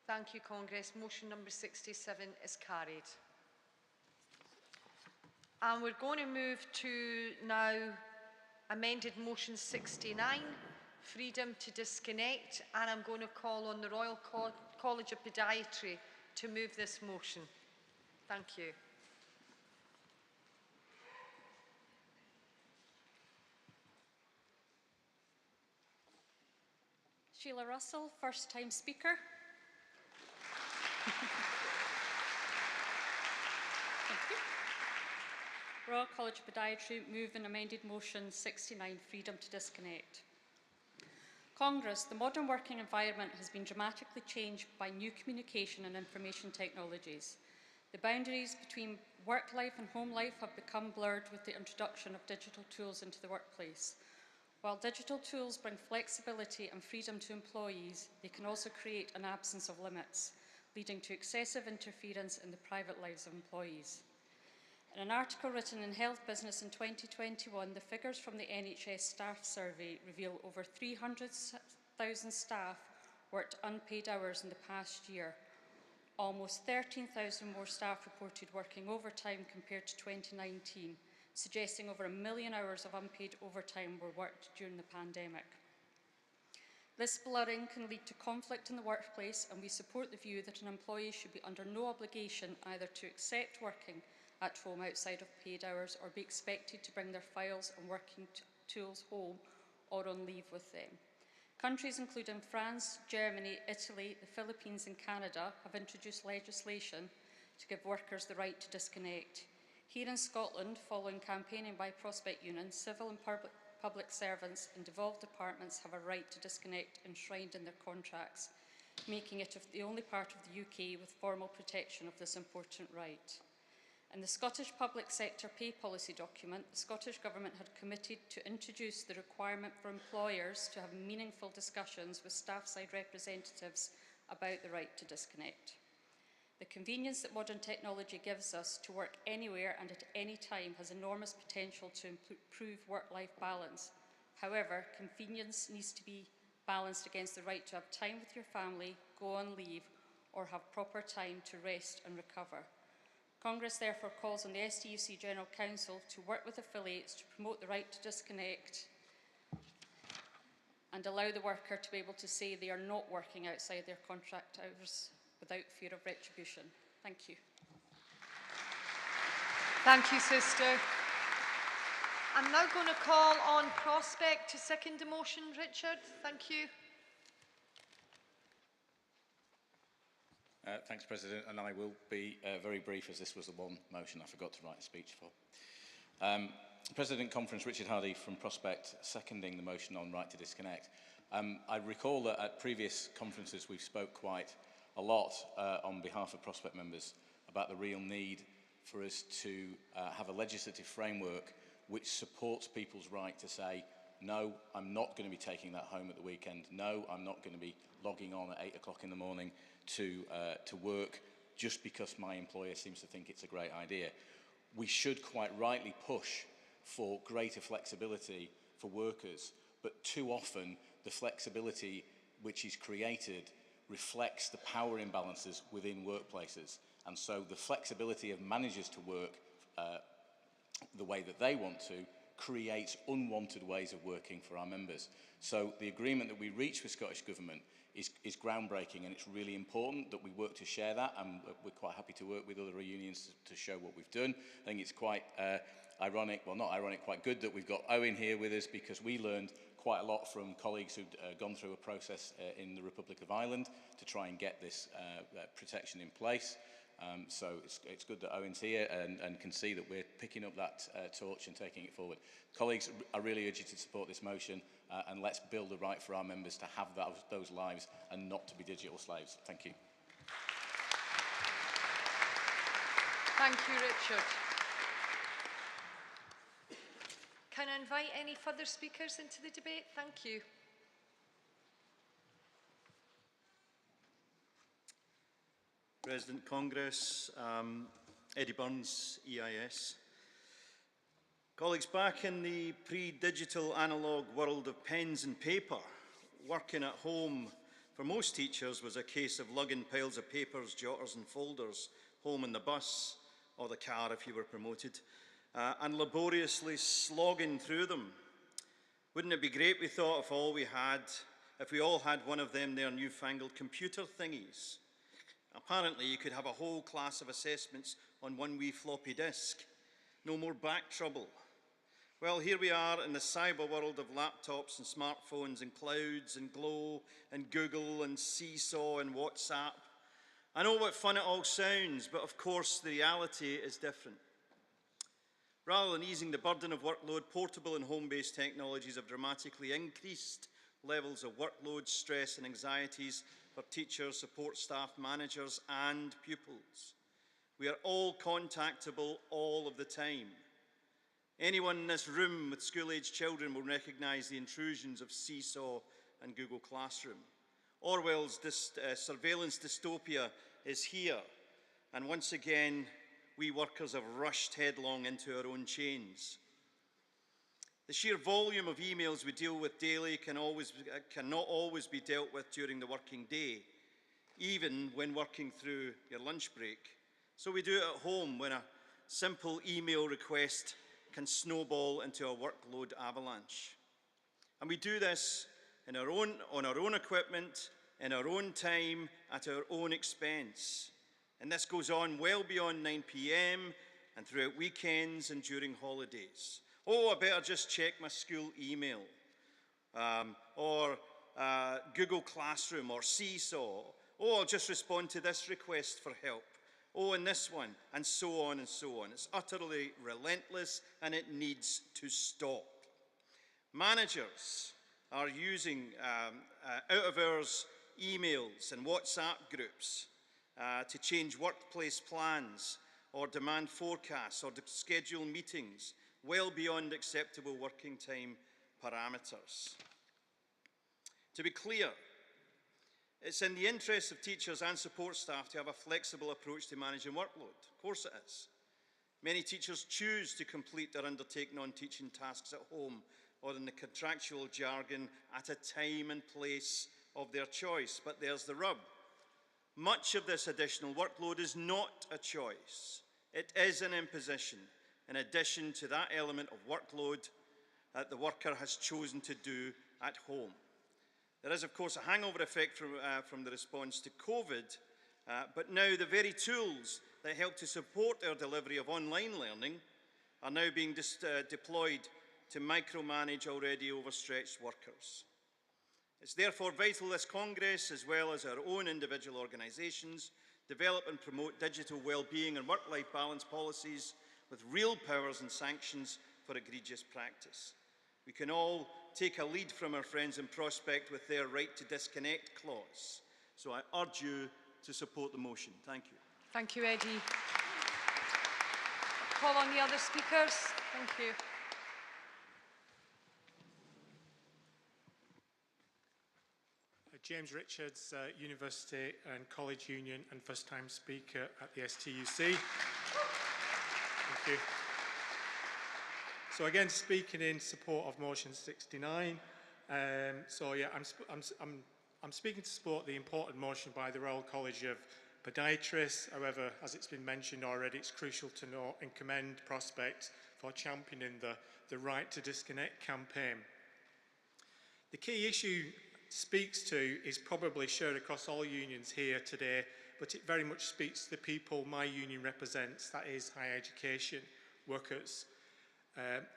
Thank you, Congress. Motion number 67 is carried. And we're going to move to now amended motion 69, freedom to disconnect, and I'm going to call on the Royal College of Podiatry to move this motion. Thank you. Sheila Russell, first time speaker. Thank you. Royal College of Podiatry move an amended motion 69, freedom to disconnect. Congress, the modern working environment has been dramatically changed by new communication and information technologies. The boundaries between work life and home life have become blurred with the introduction of digital tools into the workplace. While digital tools bring flexibility and freedom to employees, they can also create an absence of limits, leading to excessive interference in the private lives of employees. In an article written in Health Business in 2021, the figures from the NHS staff survey reveal over 300,000 staff worked unpaid hours in the past year. Almost 13,000 more staff reported working overtime compared to 2019, suggesting over 1 million hours of unpaid overtime were worked during the pandemic. This blurring can lead to conflict in the workplace, and we support the view that an employee should be under no obligation either to accept working at home outside of paid hours or be expected to bring their files and working tools home or on leave with them. Countries including France, Germany, Italy, the Philippines and Canada have introduced legislation to give workers the right to disconnect. Here in Scotland, following campaigning by Prospect Union, civil and public servants in devolved departments have a right to disconnect enshrined in their contracts, making it the only part of the UK with formal protection of this important right. In the Scottish Public Sector Pay Policy document, the Scottish Government had committed to introduce the requirement for employers to have meaningful discussions with staff-side representatives about the right to disconnect. The convenience that modern technology gives us to work anywhere and at any time has enormous potential to improve work-life balance. However, convenience needs to be balanced against the right to have time with your family, go on leave, or have proper time to rest and recover. Congress therefore calls on the STUC General Council to work with affiliates to promote the right to disconnect and allow the worker to be able to say they are not working outside their contract hours without fear of retribution. Thank you. Thank you, sister. I'm now going to call on Prospect to second the motion. Richard, thank you. Thanks, President, and I will be very brief, as this was the one motion I forgot to write a speech for. President Conference, Richard Hardy from Prospect, seconding the motion on right to disconnect. I recall that at previous conferences we've spoke quite a lot on behalf of Prospect members about the real need for us to have a legislative framework which supports people's right to say, no, I'm not going to be taking that home at the weekend. No, I'm not going to be logging on at 8 o'clock in the morning to work just because my employer seems to think it's a great idea. We should quite rightly push for greater flexibility for workers, but too often the flexibility which is created reflects the power imbalances within workplaces. And so the flexibility of managers to work the way that they want to creates unwanted ways of working for our members. So the agreement that we reached with Scottish Government is groundbreaking, and it's really important that we work to share that, and we're quite happy to work with other unions to show what we've done. I think it's quite ironic, well not ironic, quite good that we've got Owen here with us, because we learned quite a lot from colleagues who'd gone through a process in the Republic of Ireland to try and get this protection in place. So it's good that Owen's here and can see that we're picking up that torch and taking it forward. Colleagues, I really urge you to support this motion and let's build the right for our members to have those lives and not to be digital slaves. Thank you. Thank you, Richard. Can I invite any further speakers into the debate? Thank you. President Congress, Eddie Burns, EIS. Colleagues, back in the pre-digital analogue world of pens and paper, working at home for most teachers was a case of lugging piles of papers, jotters and folders home in the bus, or the car if you were promoted, and laboriously slogging through them. Wouldn't it be great, we thought, if we all had one of them, their newfangled computer thingies? Apparently, you could have a whole class of assessments on one wee floppy disk. No more back trouble. Well, here we are in the cyber world of laptops and smartphones and clouds and Glow and Google and Seesaw and WhatsApp. I know what fun it all sounds, but of course the reality is different. Rather than easing the burden of workload, portable and home-based technologies have dramatically increased levels of workload, stress and anxieties for teachers, support staff, managers and pupils. We are all contactable all of the time. Anyone in this room with school-aged children will recognise the intrusions of Seesaw and Google Classroom. Orwell's surveillance dystopia is here, and once again, we workers have rushed headlong into our own chains. The sheer volume of emails we deal with daily cannot always be dealt with during the working day, even when working through your lunch break. So we do it at home when a simple email request can snowball into a workload avalanche. And we do this on our own equipment, in our own time, at our own expense. And this goes on well beyond 9 p.m. and throughout weekends and during holidays. Oh, I better just check my school email, or Google Classroom, or Seesaw. Oh, I'll just respond to this request for help. Oh, and this one, and so on and so on. It's utterly relentless, and it needs to stop. Managers are using out-of-hours emails and WhatsApp groups to change workplace plans, or demand forecasts, or to schedule meetings well beyond acceptable working time parameters. To be clear, it's in the interest of teachers and support staff to have a flexible approach to managing workload. Of course it is. Many teachers choose to complete their undertake non-teaching tasks at home or in the contractual jargon at a time and place of their choice. But there's the rub. Much of this additional workload is not a choice. It is an imposition, in addition to that element of workload that the worker has chosen to do at home. There is, of course, a hangover effect from the response to COVID, but now the very tools that help to support our delivery of online learning are now being deployed to micromanage already overstretched workers. It's therefore vital this Congress, as well as our own individual organisations, develop and promote digital well-being and work-life balance policies with real powers and sanctions for egregious practice. We can all take a lead from our friends in Prospect with their right to disconnect clause. So I urge you to support the motion. Thank you. Thank you, Eddie. Call on the other speakers. Thank you. James Richards, University and College Union and first-time speaker at the STUC. Thank you. So again, speaking in support of motion 69. I'm speaking to support the important motion by the Royal College of Podiatrists. However, as it's been mentioned already, it's crucial to note and commend Prospect for championing the Right to Disconnect campaign. The key issue speaks to is probably shared across all unions here today, but it very much speaks to the people my union represents, that is higher education workers.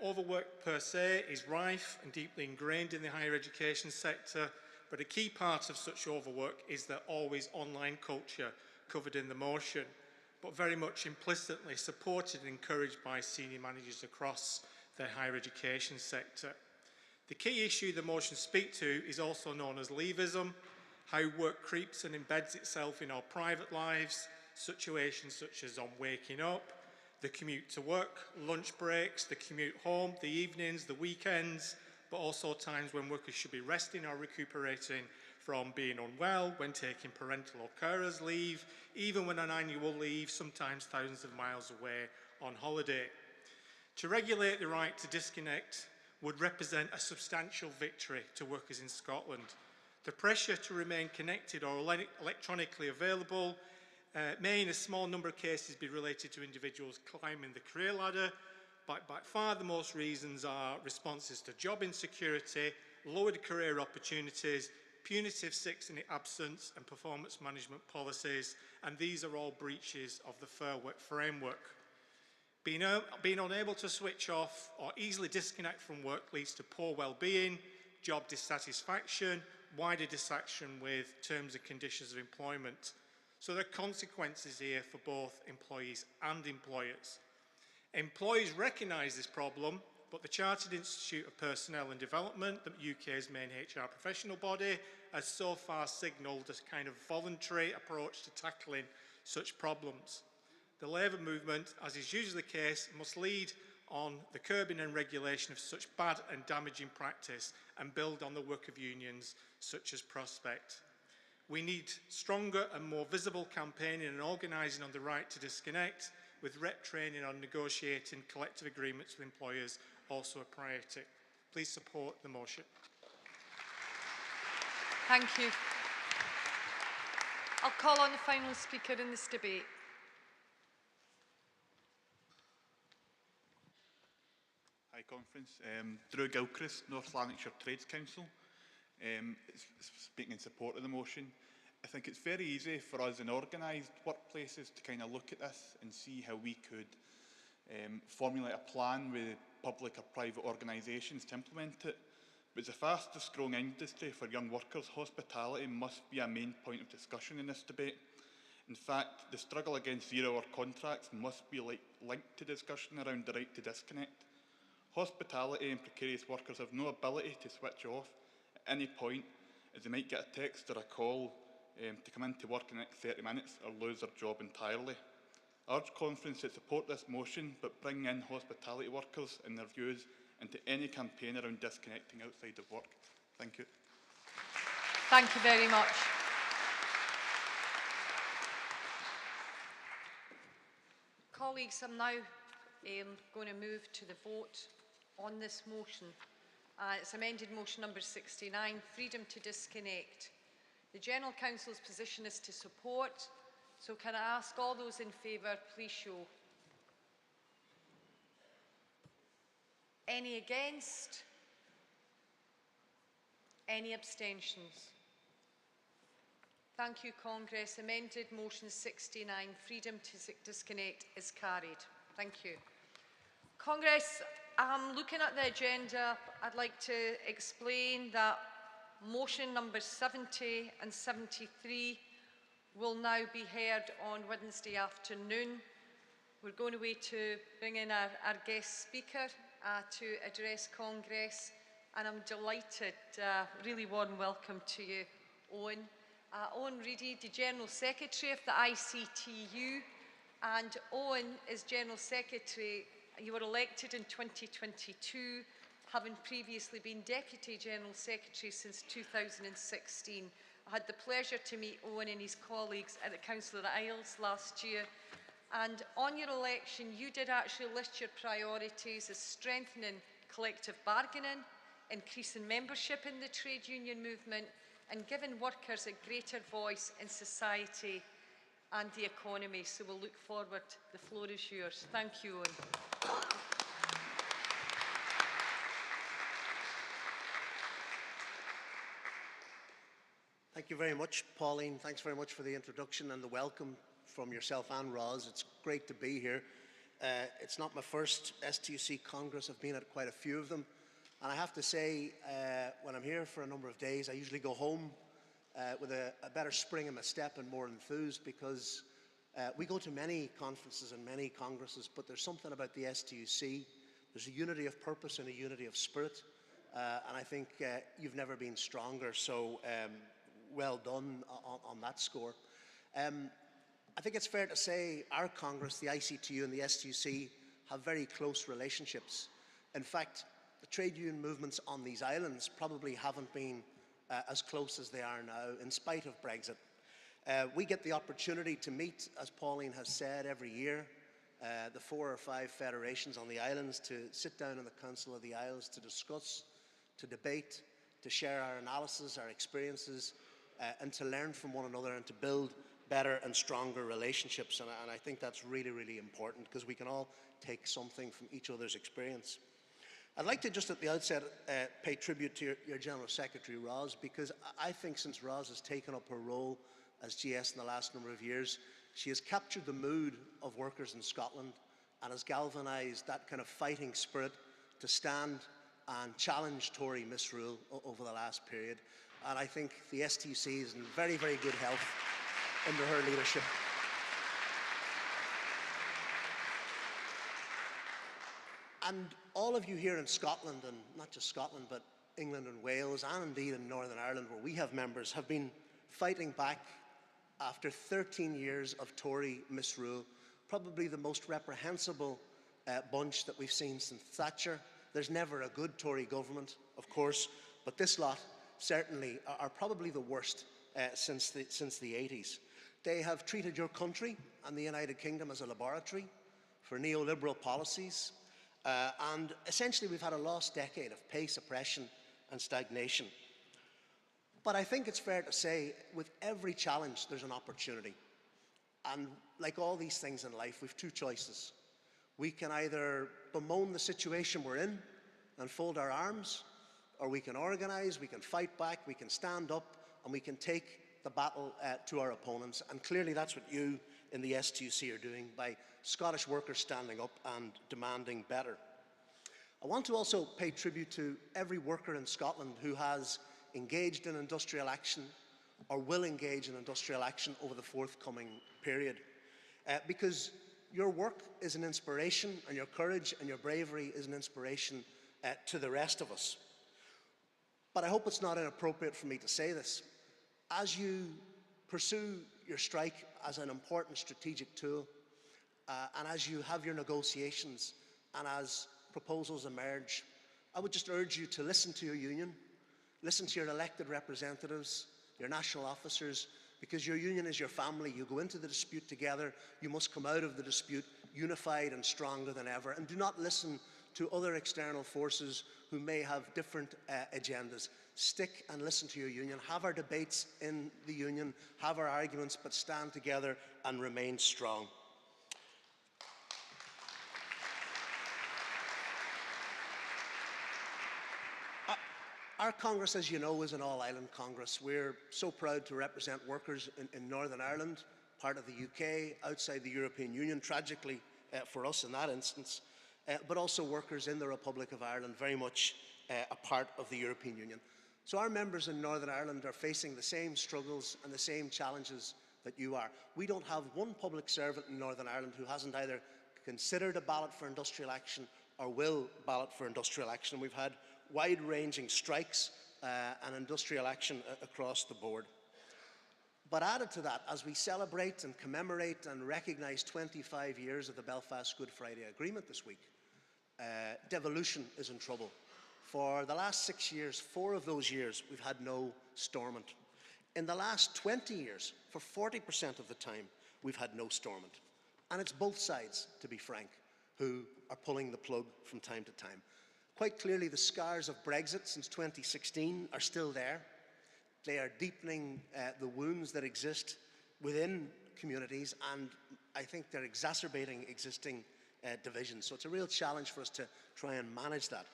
Overwork per se is rife and deeply ingrained in the higher education sector, but a key part of such overwork is the always online culture covered in the motion, but very much implicitly supported and encouraged by senior managers across the higher education sector. The key issue the motion speaks to is also known as leavism, how work creeps and embeds itself in our private lives, situations such as on waking up, the commute to work, lunch breaks, the commute home, the evenings, the weekends, but also times when workers should be resting or recuperating from being unwell, when taking parental or carers leave, even when on annual leave, sometimes thousands of miles away on holiday. To regulate the right to disconnect would represent a substantial victory to workers in Scotland. The pressure to remain connected or electronically available may in a small number of cases be related to individuals climbing the career ladder, but by far the most reasons are responses to job insecurity, lowered career opportunities, punitive sick in absence and performance management policies, and these are all breaches of the Fair Work framework. Being unable to switch off or easily disconnect from work leads to poor well-being, job dissatisfaction, wider dissatisfaction with terms and conditions of employment. So there are consequences here for both employees and employers. Employees recognise this problem, but the Chartered Institute of Personnel and Development, the UK's main HR professional body, has so far signalled a kind of voluntary approach to tackling such problems. The Labour movement, as is usually the case, must lead on the curbing and regulation of such bad and damaging practice and build on the work of unions such as Prospect. We need stronger and more visible campaigning and organising on the right to disconnect, with rep training on negotiating collective agreements with employers also a priority. Please support the motion. Thank you. I'll call on the final speaker in this debate. Hi, Conference. Drew Gilchrist, North Lanarkshire Trades Council. Speaking in support of the motion. I think it's very easy for us in organised workplaces to kind of look at this and see how we could formulate a plan with public or private organisations to implement it. But as the fastest growing industry for young workers, hospitality must be a main point of discussion in this debate. In fact, the struggle against zero-hour contracts must be linked to discussion around the right to disconnect. Hospitality and precarious workers have no ability to switch off at any point, as they might get a text or a call to come into work in the next 30 minutes or lose their job entirely. I urge Conference to support this motion, but bring in hospitality workers and their views into any campaign around disconnecting outside of work. Thank you. Thank you very much. Colleagues, I'm now going to move to the vote on this motion. It's amended motion number 69, freedom to disconnect. The General Council's position is to support, so can I ask all those in favour, please show. Any against? Any abstentions? Thank you, Congress. Amended motion 69, freedom to disconnect, is carried. Thank you. Congress, looking at the agenda, I'd like to explain that motion numbers 70 and 73 will now be heard on Wednesday afternoon. We're going away to bring in our guest speaker to address Congress and I'm delighted, really warm welcome to you, Owen. Owen Reedy, the General Secretary of the ICTU, and Owen is General Secretary. You were elected in 2022, having previously been Deputy General Secretary since 2016. I had the pleasure to meet Owen and his colleagues at the Council of the Isles last year. And on your election, you did actually list your priorities as strengthening collective bargaining, increasing membership in the trade union movement, and giving workers a greater voice in society and the economy. So we'll look forward. The floor is yours. Thank you, Owen. Thank you very much, Pauline. Thanks very much for the introduction and the welcome from yourself and Roz. It's great to be here. It's not my first STUC Congress. I've been at quite a few of them. And I have to say, when I'm here for a number of days, I usually go home with a better spring in my step and more enthused, because we go to many conferences and many congresses, but there's something about the STUC. There's a unity of purpose and a unity of spirit. And I think you've never been stronger. So well done on that score. I think it's fair to say our Congress, the ICTU and the STUC, have very close relationships. In fact, the trade union movements on these islands probably haven't been as close as they are now, in spite of Brexit. We get the opportunity to meet, as Pauline has said, every year, the 4 or 5 federations on the islands, to sit down in the Council of the Isles to discuss, to debate, to share our analysis, our experiences, and to learn from one another and to build better and stronger relationships. And I think that's really, really important, because we can all take something from each other's experience. I'd like to just at the outset pay tribute to your General Secretary, Roz, because I think since Roz has taken up her role as GS in the last number of years, she has captured the mood of workers in Scotland and has galvanised that kind of fighting spirit to stand and challenge Tory misrule over the last period. And I think the STUC is in very, very good health under her leadership. And all of you here in Scotland, and not just Scotland, but England and Wales, and indeed in Northern Ireland, where we have members, have been fighting back after 13 years of Tory misrule, probably the most reprehensible bunch that we've seen since Thatcher. There's never a good Tory government, of course, but this lot certainly are probably the worst since the 80s. They have treated your country and the United Kingdom as a laboratory for neoliberal policies, and essentially we've had a lost decade of pay suppression and stagnation. But I think it's fair to say, with every challenge there's an opportunity. And like all these things in life, we've 2 choices. We can either bemoan the situation we're in and fold our arms, or we can organise, we can fight back, we can stand up, and we can take the battle to our opponents. And clearly that's what you in the STUC are doing, by Scottish workers standing up and demanding better. I want to also pay tribute to every worker in Scotland who has engaged in industrial action or will engage in industrial action over the forthcoming period. Because your work is an inspiration, and your courage and your bravery is an inspiration to the rest of us. But I hope it's not inappropriate for me to say this. As you pursue your strike as an important strategic tool, and as you have your negotiations, and as proposals emerge, I would just urge you to listen to your union, listen to your elected representatives, your national officers, because your union is your family. You go into the dispute together. You must come out of the dispute unified and stronger than ever. And do not listen to other external forces who may have different agendas. Stick and listen to your union. Have our debates in the union, have our arguments, but stand together and remain strong. Our Congress, as you know, is an all-island Congress. We're so proud to represent workers in Northern Ireland, part of the UK, outside the European Union, tragically for us in that instance, but also workers in the Republic of Ireland, very much a part of the European Union. So our members in Northern Ireland are facing the same struggles and the same challenges that you are. We don't have one public servant in Northern Ireland who hasn't either considered a ballot for industrial action or will ballot for industrial action. We've had wide-ranging strikes and industrial action across the board. But added to that, as we celebrate and commemorate and recognise 25 years of the Belfast Good Friday Agreement this week, devolution is in trouble. For the last 6 years, 4 of those years, we've had no stormont. In the last 20 years, for 40% of the time, we've had no stormont. And it's both sides, to be frank, who are pulling the plug from time to time. Quite clearly, the scars of Brexit since 2016 are still there. They are deepening the wounds that exist within communities, and I think they're exacerbating existing divisions. So it's a real challenge for us to try and manage that.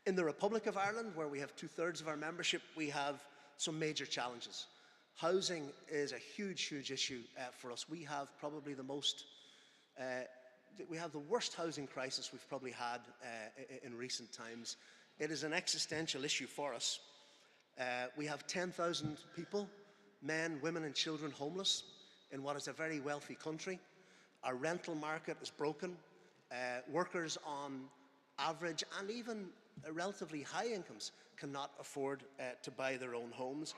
In the Republic of Ireland, where we have 2/3 of our membership, we have some major challenges. Housing is a huge, huge issue for us. We have probably the most, we have the worst housing crisis we've probably had in recent times. It is an existential issue for us. We have 10,000 people, men, women and children, homeless in what is a very wealthy country. Our rental market is broken. Workers on average and even relatively high incomes cannot afford to buy their own homes.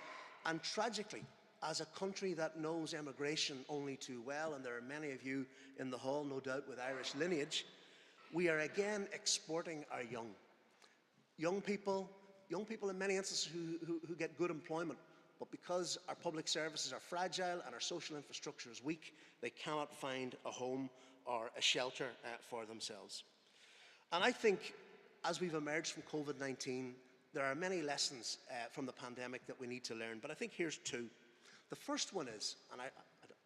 And tragically, as a country that knows immigration only too well, and there are many of you in the hall, no doubt, with Irish lineage, we are again exporting our young. Young people in many instances who get good employment, but because our public services are fragile and our social infrastructure is weak, they cannot find a home or a shelter for themselves. And I think as we've emerged from COVID-19, there are many lessons from the pandemic that we need to learn, but I think here's 2. The first one is, and I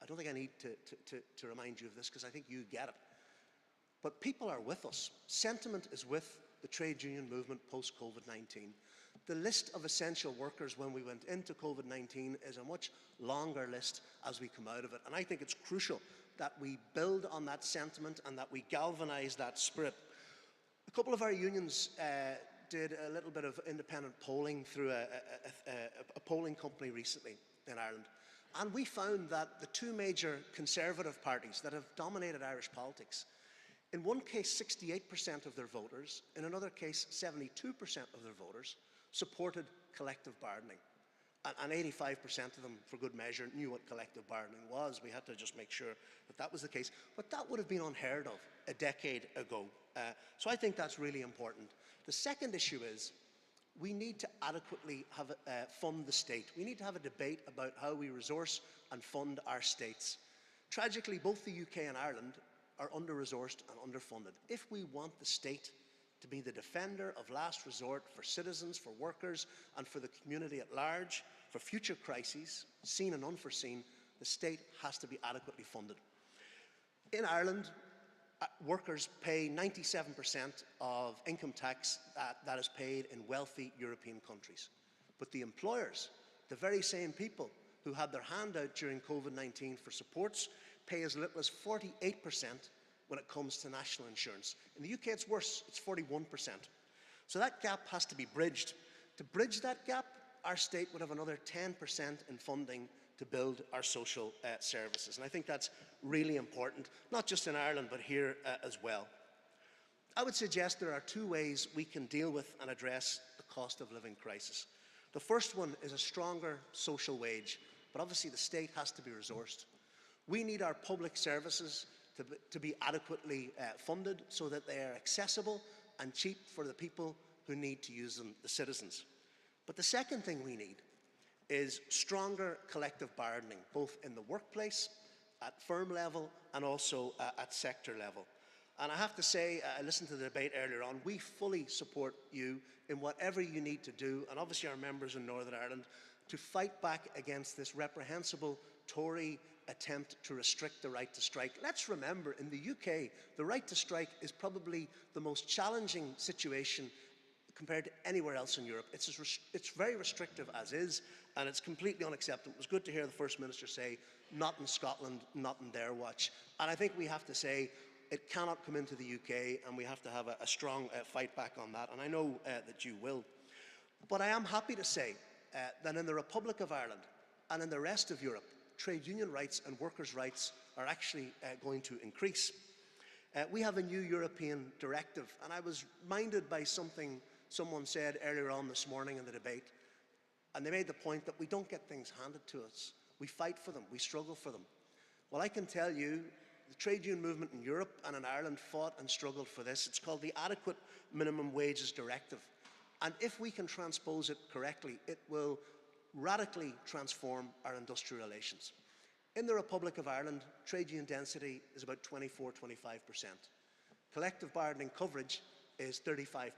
don't think I need to remind you of this because I think you get it, but people are with us. Sentiment is with the trade union movement post-COVID-19. The list of essential workers when we went into COVID-19 is a much longer list as we come out of it. And I think it's crucial that we build on that sentiment and that we galvanise that spirit. A couple of our unions did a little bit of independent polling through a polling company recently in Ireland. And we found that the 2 major conservative parties that have dominated Irish politics, in one case 68% of their voters, in another case 72% of their voters, supported collective bargaining. And 85% of them, for good measure, knew what collective bargaining was. We had to just make sure that that was the case. But that would have been unheard of a decade ago. So I think that's really important. The second issue is we need to adequately fund the state. We need to have a debate about how we resource and fund our states. Tragically, both the UK and Ireland are under-resourced and underfunded. If we want the state to be the defender of last resort for citizens, for workers, and for the community at large, for future crises, seen and unforeseen, the state has to be adequately funded. In Ireland, workers pay 97% of income tax that is paid in wealthy European countries. But the employers, the very same people who had their hand out during COVID-19 for supports, pay as little as 48% when it comes to national insurance. In the UK, it's worse, it's 41%. So that gap has to be bridged. To bridge that gap, our state would have another 10% in funding to build our social services. And I think that's really important, not just in Ireland, but here as well. I would suggest there are 2 ways we can deal with and address the cost of living crisis. The first one is a stronger social wage, but obviously the state has to be resourced. We need our public services to be adequately funded so that they are accessible and cheap for the people who need to use them, the citizens. But the second thing we need is stronger collective bargaining, both in the workplace, at firm level, and also at sector level. And I have to say, I listened to the debate earlier on, we fully support you in whatever you need to do, and obviously our members in Northern Ireland, to fight back against this reprehensible Tory attempt to restrict the right to strike. Let's remember, in the UK, the right to strike is probably the most challenging situation compared to anywhere else in Europe. It's very restrictive as is, and it's completely unacceptable. It was good to hear the First Minister say, not in Scotland, not in their watch. And I think we have to say, it cannot come into the UK, and we have to have a strong fight back on that, and I know that you will. But I am happy to say that in the Republic of Ireland and in the rest of Europe, trade union rights and workers' rights are actually going to increase. We have a new European directive, and I was minded by something someone said earlier on this morning in the debate, and they made the point that we don't get things handed to us. We fight for them, we struggle for them. Well, I can tell you, the trade union movement in Europe and in Ireland fought and struggled for this. It's called the Adequate Minimum Wages Directive. And if we can transpose it correctly, it will radically transform our industrial relations. In the Republic of Ireland, trade union density is about 24–25%. Collective bargaining coverage is 35%.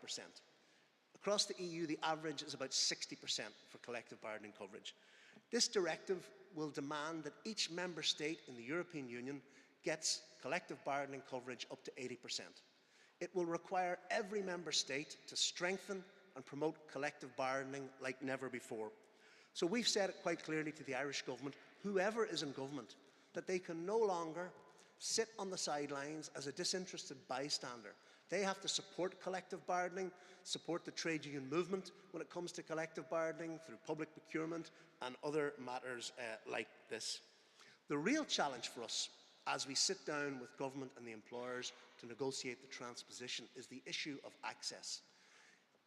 Across the EU, the average is about 60% for collective bargaining coverage. This directive will demand that each member state in the European Union gets collective bargaining coverage up to 80%. It will require every member state to strengthen and promote collective bargaining like never before. So we've said it quite clearly to the Irish government, whoever is in government, that they can no longer sit on the sidelines as a disinterested bystander. They have to support collective bargaining, support the trade union movement when it comes to collective bargaining through public procurement and other matters like this. The real challenge for us as we sit down with government and the employers to negotiate the transposition is the issue of access.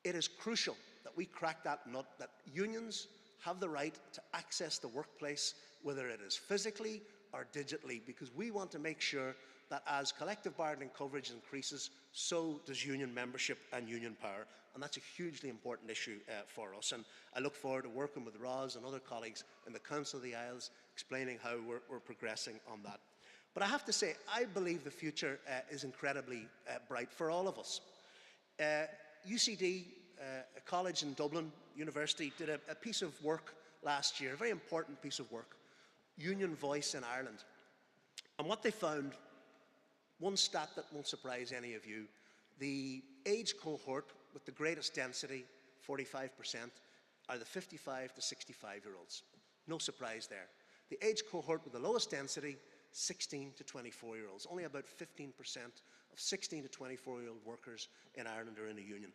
It is crucial that we crack that nut, that unions have the right to access the workplace, whether it is physically or digitally, because we want to make sure that as collective bargaining coverage increases, so does union membership and union power. And that's a hugely important issue for us. And I look forward to working with Roz and other colleagues in the Council of the Isles, explaining how we're progressing on that. But I have to say, I believe the future is incredibly bright for all of us. UCD, a college in Dublin University, did a piece of work last year, a very important piece of work, Union Voice in Ireland. And what they found, one stat that won't surprise any of you, the age cohort with the greatest density, 45%, are the 55 to 65-year-olds. No surprise there. The age cohort with the lowest density, 16 to 24-year-olds. Only about 15% of 16 to 24-year-old workers in Ireland are in a union.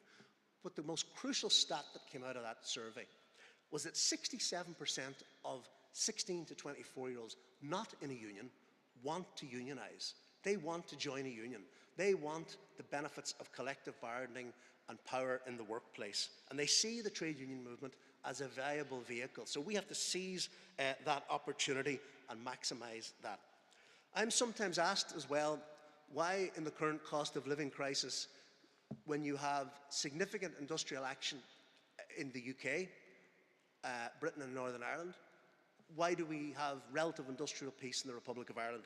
But the most crucial stat that came out of that survey was that 67% of 16 to 24-year-olds not in a union want to unionize. They want to join a union. They want the benefits of collective bargaining and power in the workplace. And they see the trade union movement as a viable vehicle. So we have to seize that opportunity and maximize that. I'm sometimes asked as well, why in the current cost of living crisis, when you have significant industrial action in the UK, Britain and Northern Ireland, why do we have relative industrial peace in the Republic of Ireland?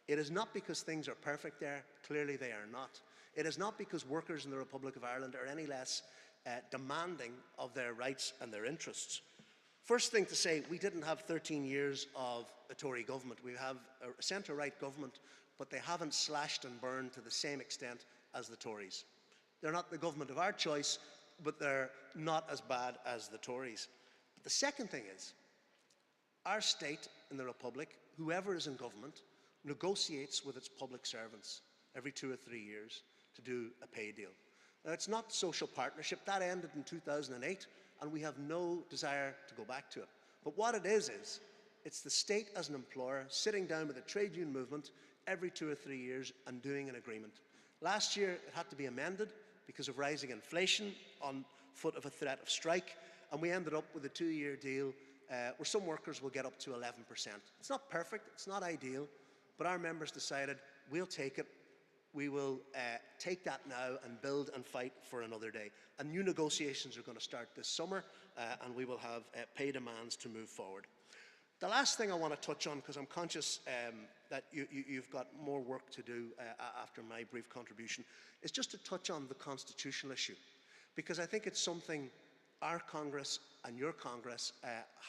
It is not because things are perfect there. Clearly they are not. It is not because workers in the Republic of Ireland are any less demanding of their rights and their interests. First thing to say, we didn't have 13 years of a Tory government. We have a centre-right government, but they haven't slashed and burned to the same extent as the Tories. They're not the government of our choice, but they're not as bad as the Tories. But the second thing is, our state in the Republic, whoever is in government, negotiates with its public servants every 2 or 3 years to do a pay deal. Now, it's not social partnership. That ended in 2008, and we have no desire to go back to it. But what it is it's the state as an employer sitting down with the trade union movement every 2 or 3 years and doing an agreement. Last year, it had to be amended because of rising inflation on foot of a threat of strike, and we ended up with a 2-year deal where some workers will get up to 11%. It's not perfect, it's not ideal, but our members decided we'll take it. We will take that now and build and fight for another day. And new negotiations are going to start this summer, and we will have pay demands to move forward. The last thing I want to touch on, because I'm conscious that you've got more work to do after my brief contribution, is just to touch on the constitutional issue, because I think it's something our Congress and your Congress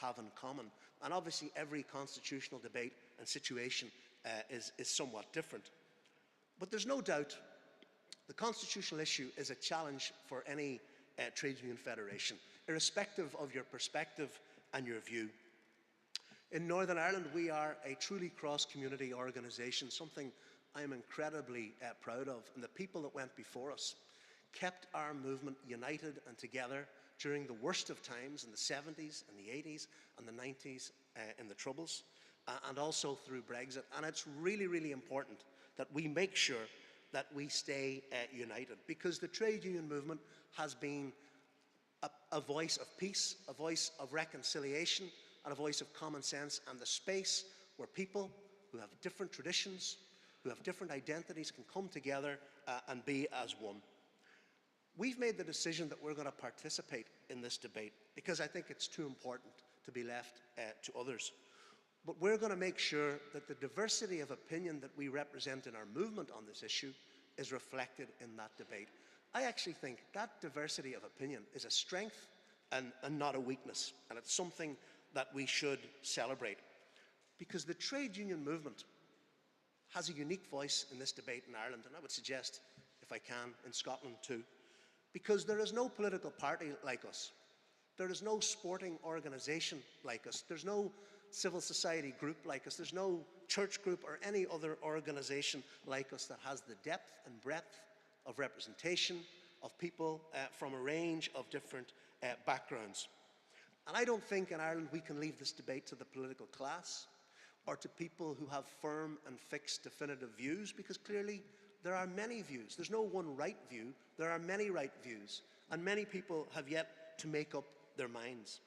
have in common. And obviously every constitutional debate and situation is somewhat different. But there's no doubt the constitutional issue is a challenge for any trade union federation, irrespective of your perspective and your view. In Northern Ireland, we are a truly cross-community organisation, something I am incredibly proud of. And the people that went before us kept our movement united and together during the worst of times in the 70s and the 80s and the 90s in the Troubles, and also through Brexit. And it's really, really important that we make sure that we stay united, because the trade union movement has been a voice of peace, a voice of reconciliation, and a voice of common sense, and the space where people who have different traditions, who have different identities, can come together and be as one. We've made the decision that we're going to participate in this debate because I think it's too important to be left to others. But we're going to make sure that the diversity of opinion that we represent in our movement on this issue is reflected in that debate. I actually think that diversity of opinion is a strength and not a weakness, and it's something that we should celebrate. Because the trade union movement has a unique voice in this debate in Ireland, and I would suggest, if I can, in Scotland too. Because there is no political party like us. There is no sporting organisation like us. There's no civil society group like us. There's no church group or any other organisation like us that has the depth and breadth of representation of people from a range of different backgrounds. And I don't think in Ireland we can leave this debate to the political class or to people who have firm and fixed definitive views, because clearly there are many views. There's no one right view. There are many right views, and many people have yet to make up their minds.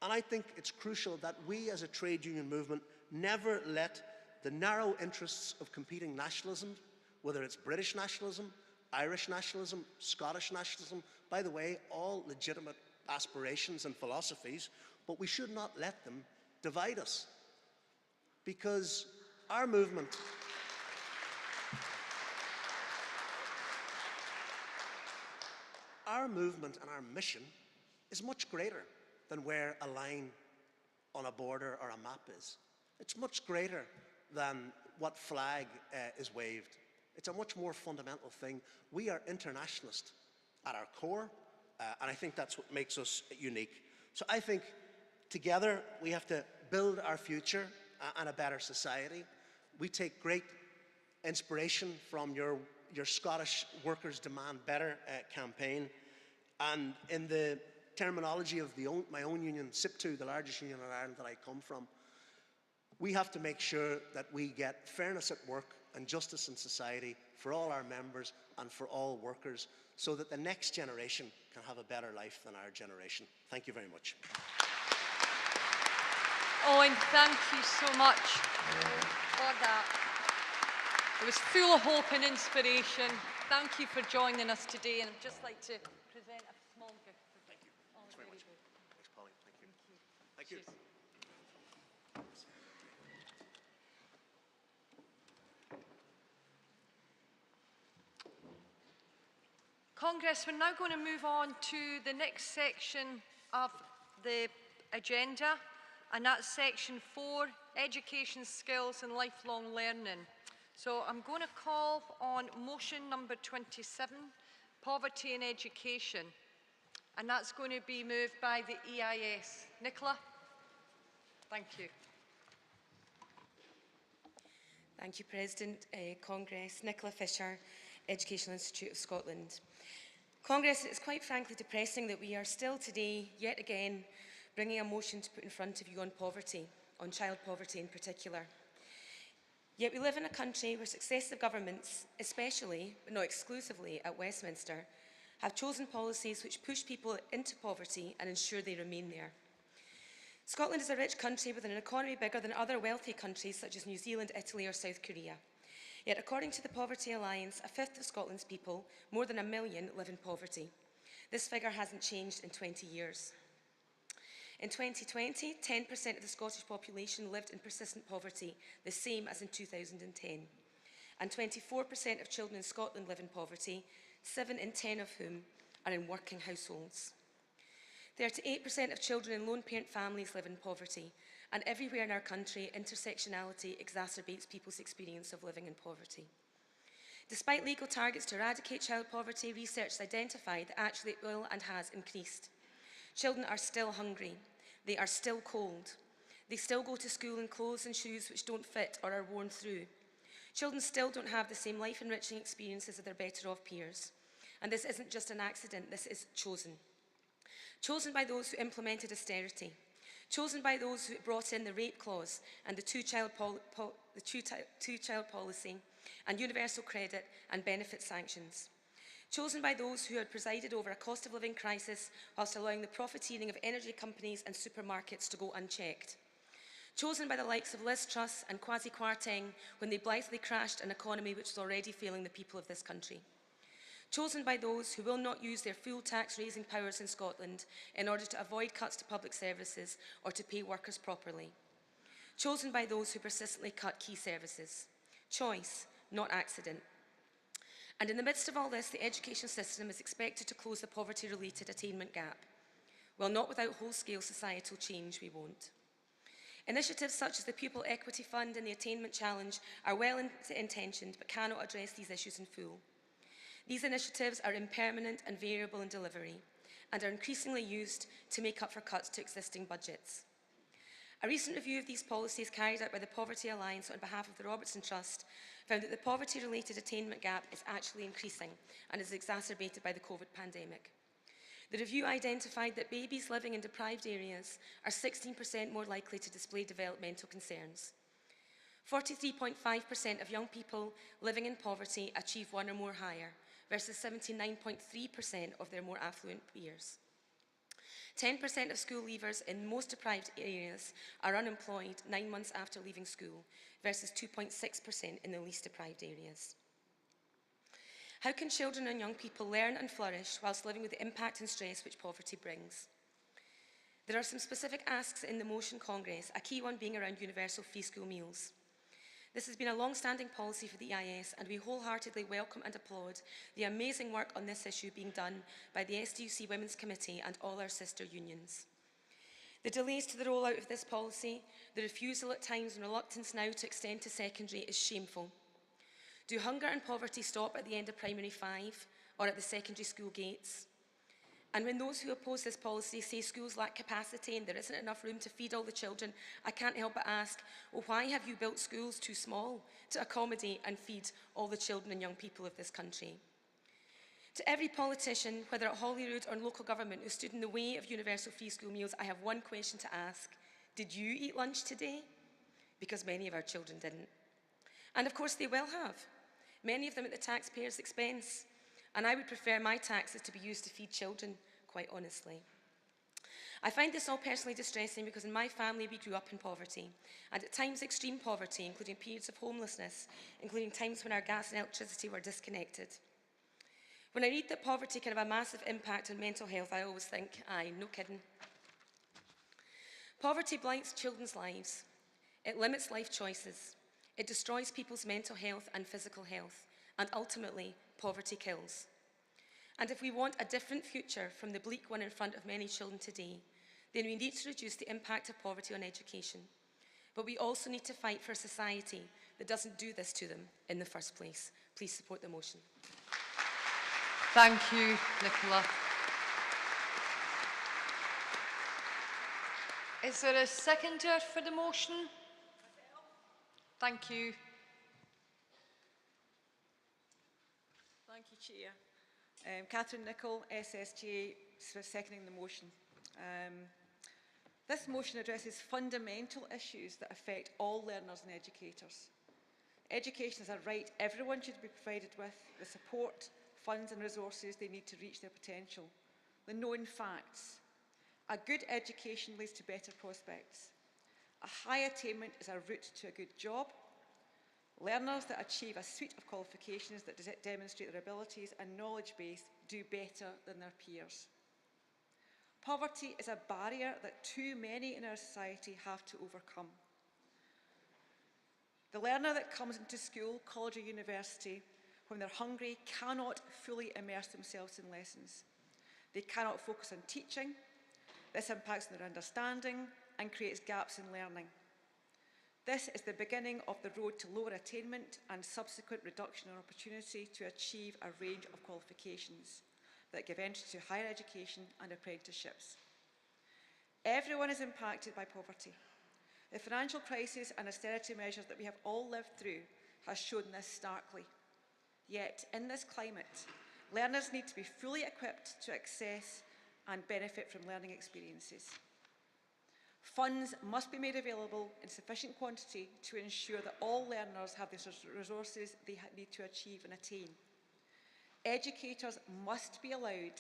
And I think it's crucial that we as a trade union movement never let the narrow interests of competing nationalism, whether it's British nationalism, Irish nationalism, Scottish nationalism, by the way, all legitimate aspirations and philosophies, but we should not let them divide us. Because our movement and our mission is much greater than where a line on a border or a map is. It's much greater than what flag is waved. It's a much more fundamental thing. We are internationalist at our core, and I think that's what makes us unique. So I think together we have to build our future and a better society. We take great inspiration from your Scottish Workers Demand Better campaign. And in the terminology of my own union, STUC, the largest union in Ireland that I come from, we have to make sure that we get fairness at work and justice in society for all our members and for all workers, so that the next generation can have a better life than our generation. Thank you very much. Owen, thank you so much for that. It was full of hope and inspiration. Thank you for joining us today, and I'd just like to present a small gift for you. Thank you. Thanks very much. Thanks, Pauline. Thank you. Thank you. Cheers. Congress, we're now going to move on to the next section of the agenda, and that's section 4, education, skills and lifelong learning. So I'm going to call on motion number 27, poverty in education, and that's going to be moved by the EIS. Nicola? Thank you. Thank you, President. Congress. Nicola Fisher, Educational Institute of Scotland. Congress, it's quite frankly depressing that we are still today, yet again, bringing a motion to put in front of you on poverty, on child poverty in particular. Yet we live in a country where successive governments, especially, but not exclusively, at Westminster, have chosen policies which push people into poverty and ensure they remain there. Scotland is a rich country with an economy bigger than other wealthy countries such as New Zealand, Italy or South Korea. Yet according to the Poverty Alliance, a fifth of Scotland's people, more than 1 million, live in poverty. This figure hasn't changed in 20 years. In 2020, 10% of the Scottish population lived in persistent poverty, the same as in 2010. And 24% of children in Scotland live in poverty, 7 in 10 of whom are in working households. 38% of children in lone parent families live in poverty, and everywhere in our country, intersectionality exacerbates people's experience of living in poverty. Despite legal targets to eradicate child poverty, research has identified that actually it will and has increased. Children are still hungry. They are still cold. They still go to school in clothes and shoes which don't fit or are worn through. Children still don't have the same life-enriching experiences as their better-off peers. And this isn't just an accident, this is chosen. Chosen by those who implemented austerity. Chosen by those who brought in the rape clause and the two-child policy and universal credit and benefit sanctions. Chosen by those who had presided over a cost of living crisis whilst allowing the profiteering of energy companies and supermarkets to go unchecked. Chosen by the likes of Liz Truss and Kwasi Kwarteng when they blithely crashed an economy which was already failing the people of this country. Chosen by those who will not use their full tax-raising powers in Scotland in order to avoid cuts to public services or to pay workers properly. Chosen by those who persistently cut key services. Choice, not accident. And in the midst of all this, the education system is expected to close the poverty-related attainment gap. Well, not without whole-scale societal change, we won't. Initiatives such as the Pupil Equity Fund and the Attainment Challenge are well-intentioned but cannot address these issues in full. These initiatives are impermanent and variable in delivery and are increasingly used to make up for cuts to existing budgets. A recent review of these policies carried out by the Poverty Alliance on behalf of the Robertson Trust found that the poverty-related attainment gap is actually increasing and is exacerbated by the COVID pandemic. The review identified that babies living in deprived areas are 16% more likely to display developmental concerns. 43.5% of young people living in poverty achieve one or more higher, versus 79.3% of their more affluent peers. 10% of school leavers in most deprived areas are unemployed 9 months after leaving school, versus 2.6% in the least deprived areas. How can children and young people learn and flourish whilst living with the impact and stress which poverty brings? There are some specific asks in the motion Congress, a key one being around universal free school meals. This has been a long-standing policy for the EIS, and we wholeheartedly welcome and applaud the amazing work on this issue being done by the STUC Women's Committee and all our sister unions. The delays to the rollout of this policy, the refusal at times and reluctance now to extend to secondary is shameful. Do hunger and poverty stop at the end of primary 5 or at the secondary school gates? And when those who oppose this policy say schools lack capacity and there isn't enough room to feed all the children, I can't help but ask, well, why have you built schools too small to accommodate and feed all the children and young people of this country? To every politician, whether at Holyrood or in local government, who stood in the way of universal free school meals, I have one question to ask. Did you eat lunch today? Because many of our children didn't. And of course they will have. Many of them at the taxpayer's expense. And I would prefer my taxes to be used to feed children, quite honestly. I find this all personally distressing because in my family we grew up in poverty, and at times extreme poverty, including periods of homelessness, including times when our gas and electricity were disconnected. When I read that poverty can have a massive impact on mental health, I always think, aye, no kidding. Poverty blights children's lives. It limits life choices. It destroys people's mental health and physical health, and ultimately, poverty kills. And if we want a different future from the bleak one in front of many children today, then we need to reduce the impact of poverty on education. But we also need to fight for a society that doesn't do this to them in the first place. Please support the motion. Thank you, Nicola. Is there a seconder for the motion? Thank you. Thank you, Chair. Catherine Nicholl, SSGA, seconding the motion. This motion addresses fundamental issues that affect all learners and educators. Education is a right everyone should be provided with, the support, funds and resources they need to reach their potential. The known facts. A good education leads to better prospects. A high attainment is a route to a good job. Learners that achieve a suite of qualifications that demonstrate their abilities and knowledge base do better than their peers. Poverty is a barrier that too many in our society have to overcome. The learner that comes into school, college or university when they're hungry cannot fully immerse themselves in lessons. They cannot focus on teaching. This impacts on their understanding and creates gaps in learning. This is the beginning of the road to lower attainment and subsequent reduction in opportunity to achieve a range of qualifications that give entry to higher education and apprenticeships. Everyone is impacted by poverty. The financial crisis and austerity measures that we have all lived through has shown this starkly. Yet, in this climate, learners need to be fully equipped to access and benefit from learning experiences. Funds must be made available in sufficient quantity to ensure that all learners have the resources they need to achieve and attain. Educators must be allowed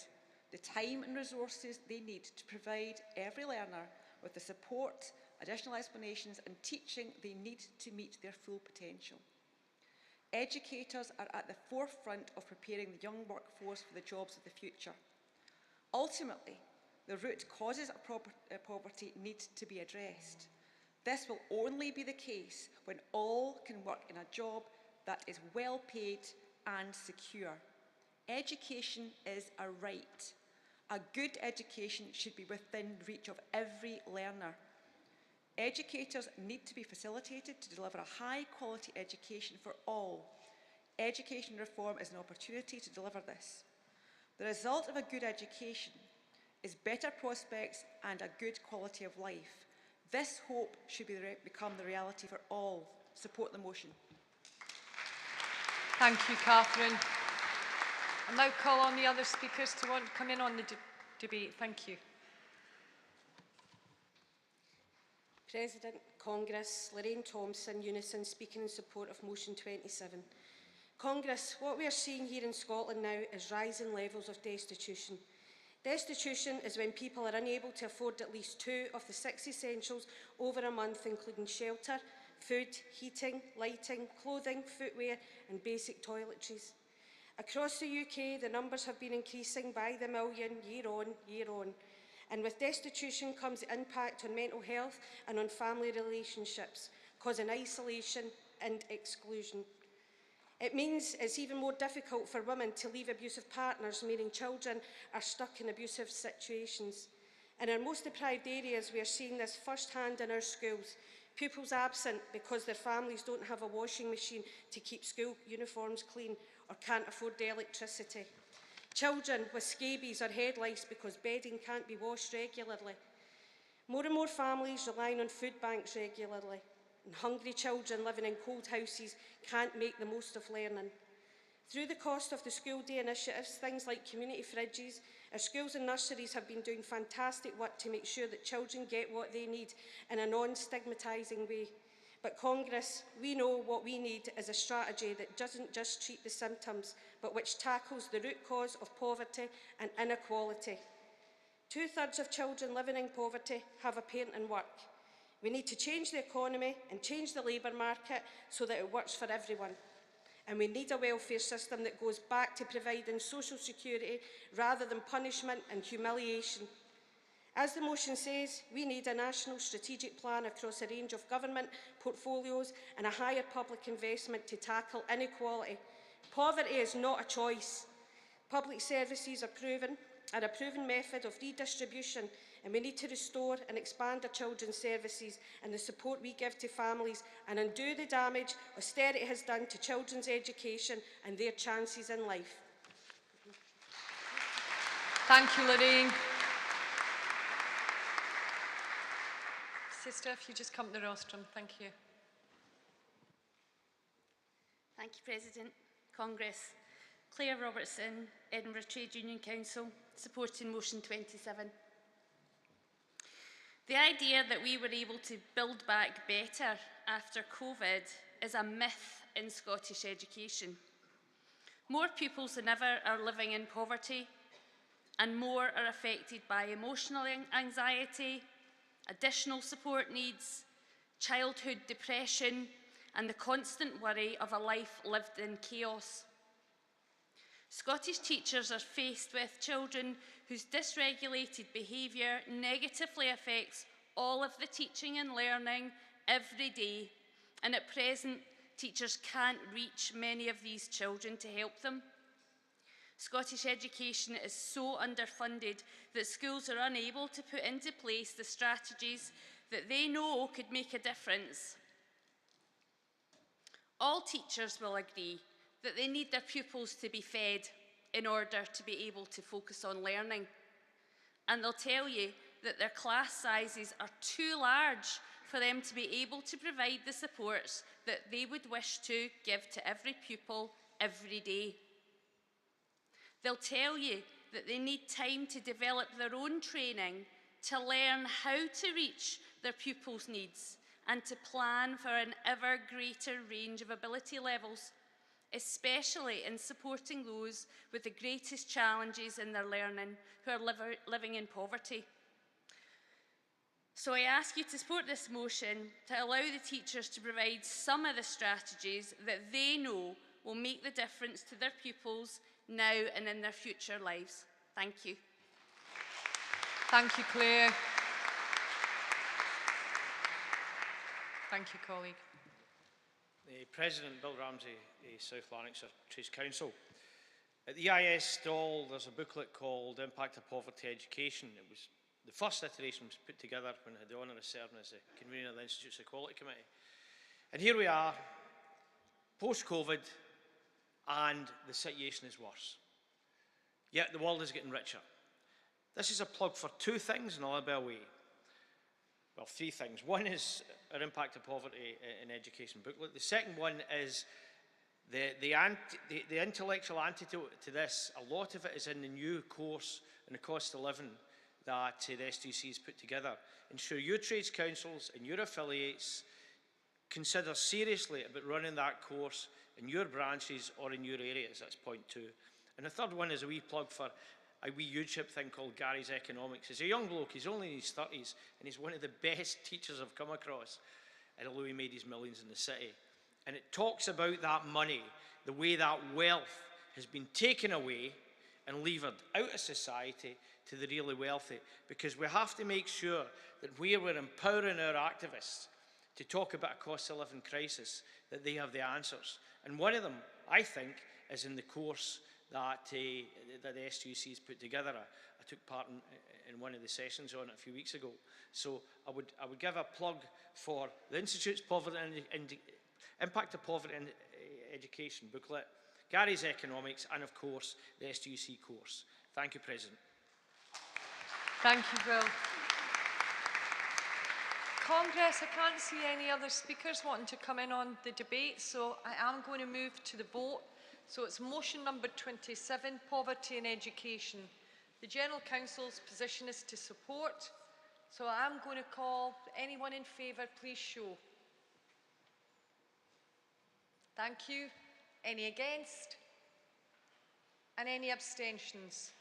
the time and resources they need to provide every learner with the support, additional explanations and teaching they need to meet their full potential. Educators are at the forefront of preparing the young workforce for the jobs of the future. Ultimately, the root causes of poverty need to be addressed. This will only be the case when all can work in a job that is well paid and secure. Education is a right. A good education should be within reach of every learner. Educators need to be facilitated to deliver a high-quality education for all. Education reform is an opportunity to deliver this. The result of a good education is better prospects and a good quality of life. This hope should become the reality for all. Support the motion. Thank you, Catherine. I'll now call on the other speakers to want to come in on the debate. Thank you. President, Congress, Lorraine Thompson, Unison, speaking in support of motion 27. Congress, what we are seeing here in Scotland now is rising levels of destitution. Destitution is when people are unable to afford at least 2 of the 6 essentials over a month, including shelter, food, heating, lighting, clothing, footwear and basic toiletries. Across the UK, the numbers have been increasing by the million year on. And with destitution comes the impact on mental health and on family relationships, causing isolation and exclusion. It means it's even more difficult for women to leave abusive partners, meaning children are stuck in abusive situations. In our most deprived areas, we are seeing this firsthand in our schools. Pupils absent because their families don't have a washing machine to keep school uniforms clean or can't afford the electricity. Children with scabies or head lice because bedding can't be washed regularly. More and more families relying on food banks regularly. And hungry children living in cold houses can't make the most of learning. Through the cost of the school day initiatives, things like community fridges, our schools and nurseries have been doing fantastic work to make sure that children get what they need in a non-stigmatising way. But Congress, we know what we need is a strategy that doesn't just treat the symptoms, but which tackles the root cause of poverty and inequality. 2/3 of children living in poverty have a parent in work. We need to change the economy and change the labour market so that it works for everyone. And we need a welfare system that goes back to providing social security rather than punishment and humiliation. As the motion says, we need a national strategic plan across a range of government portfolios and a higher public investment to tackle inequality. Poverty is not a choice. Public services are a proven method of redistribution, and we need to restore and expand our children's services and the support we give to families and undo the damage austerity has done to children's education and their chances in life. Thank you, Lorraine. Sister, if you just come to the rostrum, thank you. Thank you, President. Congress. Claire Robertson, Edinburgh Trade Union Council, supporting motion 27. The idea that we were able to build back better after COVID is a myth in Scottish education. More pupils than ever are living in poverty, and more are affected by emotional anxiety, additional support needs, childhood depression, and the constant worry of a life lived in chaos. Scottish teachers are faced with children whose dysregulated behaviour negatively affects all of the teaching and learning every day, and at present, teachers can't reach many of these children to help them. Scottish education is so underfunded that schools are unable to put into place the strategies that they know could make a difference. All teachers will agree that they need their pupils to be fed in order to be able to focus on learning. And they'll tell you that their class sizes are too large for them to be able to provide the supports that they would wish to give to every pupil every day. They'll tell you that they need time to develop their own training, to learn how to reach their pupils' needs, and to plan for an ever greater range of ability levels. especially in supporting those with the greatest challenges in their learning who are living in poverty. So I ask you to support this motion to allow the teachers to provide some of the strategies that they know will make the difference to their pupils now and in their future lives. Thank you. Thank you, Claire. Thank you, colleague. The President, Bill Ramsey, South Lanarkshire Trades Council. At the EIS stall, there's a booklet called Impact of Poverty Education. It was the first iteration was put together when I had the honour of serving as the convener of the Institute's Equality Committee. And here we are, post-COVID, and the situation is worse. Yet the world is getting richer. This is a plug for two things, and I'll be away. Well, three things. One is our Impact of Poverty in Education booklet. The second one is the intellectual antidote to this. A lot of it is in the new course and the cost of living that the STUC has put together. Ensure your trades councils and your affiliates consider seriously about running that course in your branches or in your areas. That's point two. And the third one is a wee plug for a wee YouTube thing called Gary's Economics. He's a young bloke, he's only in his 30s, and he's one of the best teachers I've come across, and although he made his millions in the city. And it talks about that money, the way that wealth has been taken away and levered out of society to the really wealthy, because we have to make sure that where we're empowering our activists to talk about a cost of living crisis, that they have the answers. And one of them, I think, is in the course that the STUC has put together. I took part in one of the sessions on it a few weeks ago. So I would give a plug for the Institute's Poverty and Impact of Poverty in Education booklet, Gary's Economics, and of course the STUC course. Thank you, President. Thank you, Bill. Congress, I can't see any other speakers wanting to come in on the debate, so I am going to move to the vote. So it's motion number 27, Poverty in Education. The General Council's position is to support. So I am going to call anyone in favour, please show. Thank you. Any against? And any abstentions?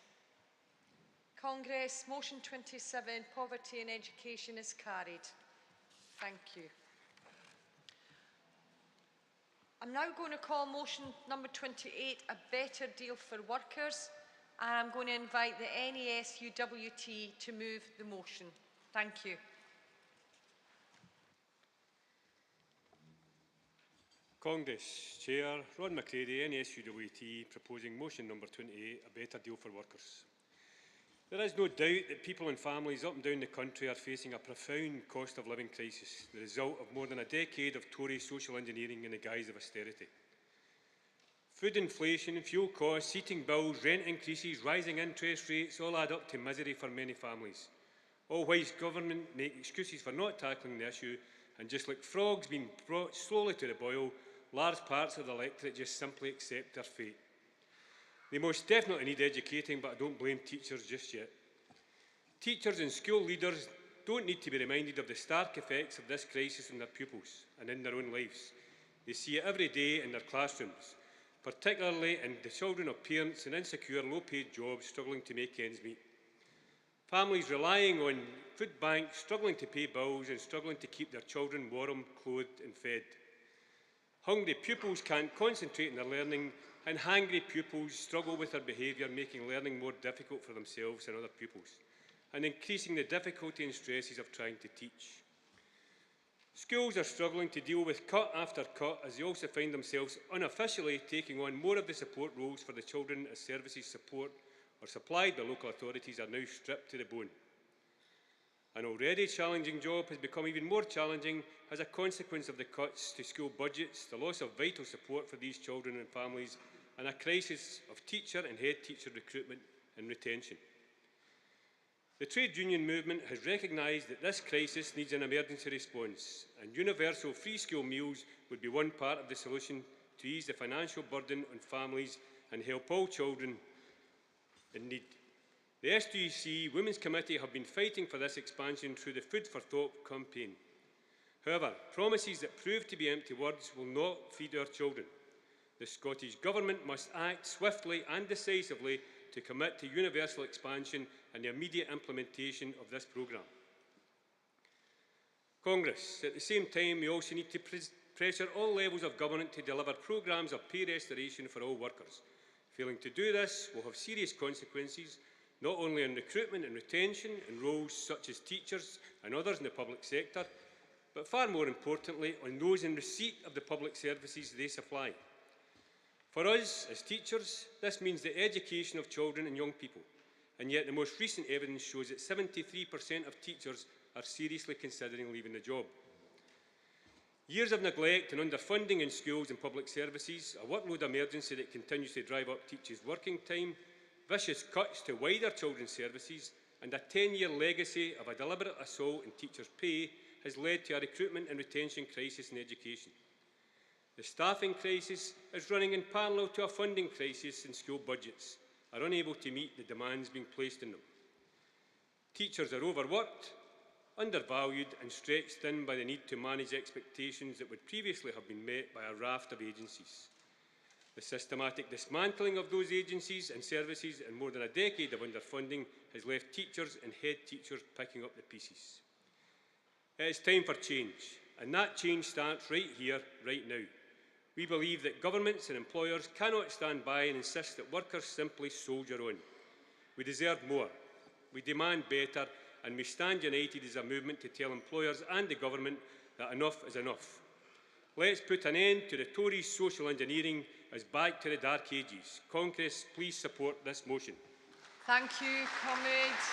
Congress, motion 27, Poverty in Education is carried. Thank you. I'm now going to call motion number 28, A Better Deal for Workers, and I'm going to invite the NASUWT to move the motion. Thank you. Congress Chair Ron McCready, NSUWT, proposing motion number 28, A Better Deal for Workers. There is no doubt that people and families up and down the country are facing a profound cost of living crisis, the result of more than a decade of Tory social engineering in the guise of austerity. Food inflation, fuel costs, heating bills, rent increases, rising interest rates all add up to misery for many families. All whilst government make excuses for not tackling the issue, and just like frogs being brought slowly to the boil, large parts of the electorate just simply accept their fate. They most definitely need educating, but I don't blame teachers just yet. Teachers and school leaders don't need to be reminded of the stark effects of this crisis on their pupils and in their own lives. They see it every day in their classrooms, particularly in the children of parents in insecure, low-paid jobs struggling to make ends meet. Families relying on food banks, struggling to pay bills and struggling to keep their children warm, clothed and fed. Hungry pupils can't concentrate on their learning, and hangry pupils struggle with their behaviour, making learning more difficult for themselves and other pupils, and increasing the difficulty and stresses of trying to teach. Schools are struggling to deal with cut after cut, as they also find themselves unofficially taking on more of the support roles for the children as services support or supplied by local authorities are now stripped to the bone. An already challenging job has become even more challenging as a consequence of the cuts to school budgets, the loss of vital support for these children and families, and a crisis of teacher and head teacher recruitment and retention. The trade union movement has recognised that this crisis needs an emergency response, and universal free school meals would be one part of the solution to ease the financial burden on families and help all children in need. The STUC Women's Committee have been fighting for this expansion through the Food for Thought campaign. However, promises that prove to be empty words will not feed our children. The Scottish Government must act swiftly and decisively to commit to universal expansion and the immediate implementation of this programme. Congress, at the same time, we also need to pressure all levels of government to deliver programmes of pay restoration for all workers. Failing to do this will have serious consequences, not only on recruitment and retention in roles such as teachers and others in the public sector, but far more importantly on those in receipt of the public services they supply. For us, as teachers, this means the education of children and young people, and yet the most recent evidence shows that 73% of teachers are seriously considering leaving the job. Years of neglect and underfunding in schools and public services, a workload emergency that continues to drive up teachers' working time, vicious cuts to wider children's services, and a 10-year legacy of a deliberate assault on teachers' pay has led to a recruitment and retention crisis in education. The staffing crisis is running in parallel to a funding crisis in school budgets, are unable to meet the demands being placed on them. Teachers are overworked, undervalued and stretched thin by the need to manage expectations that would previously have been met by a raft of agencies. The systematic dismantling of those agencies and services and more than a decade of underfunding has left teachers and head teachers picking up the pieces. It is time for change, and that change starts right here, right now. We believe that governments and employers cannot stand by and insist that workers simply soldier on. We deserve more, we demand better, and we stand united as a movement to tell employers and the government that enough is enough. Let's put an end to the Tories' social engineering as back to the dark ages. Congress, please support this motion. Thank you, comrades.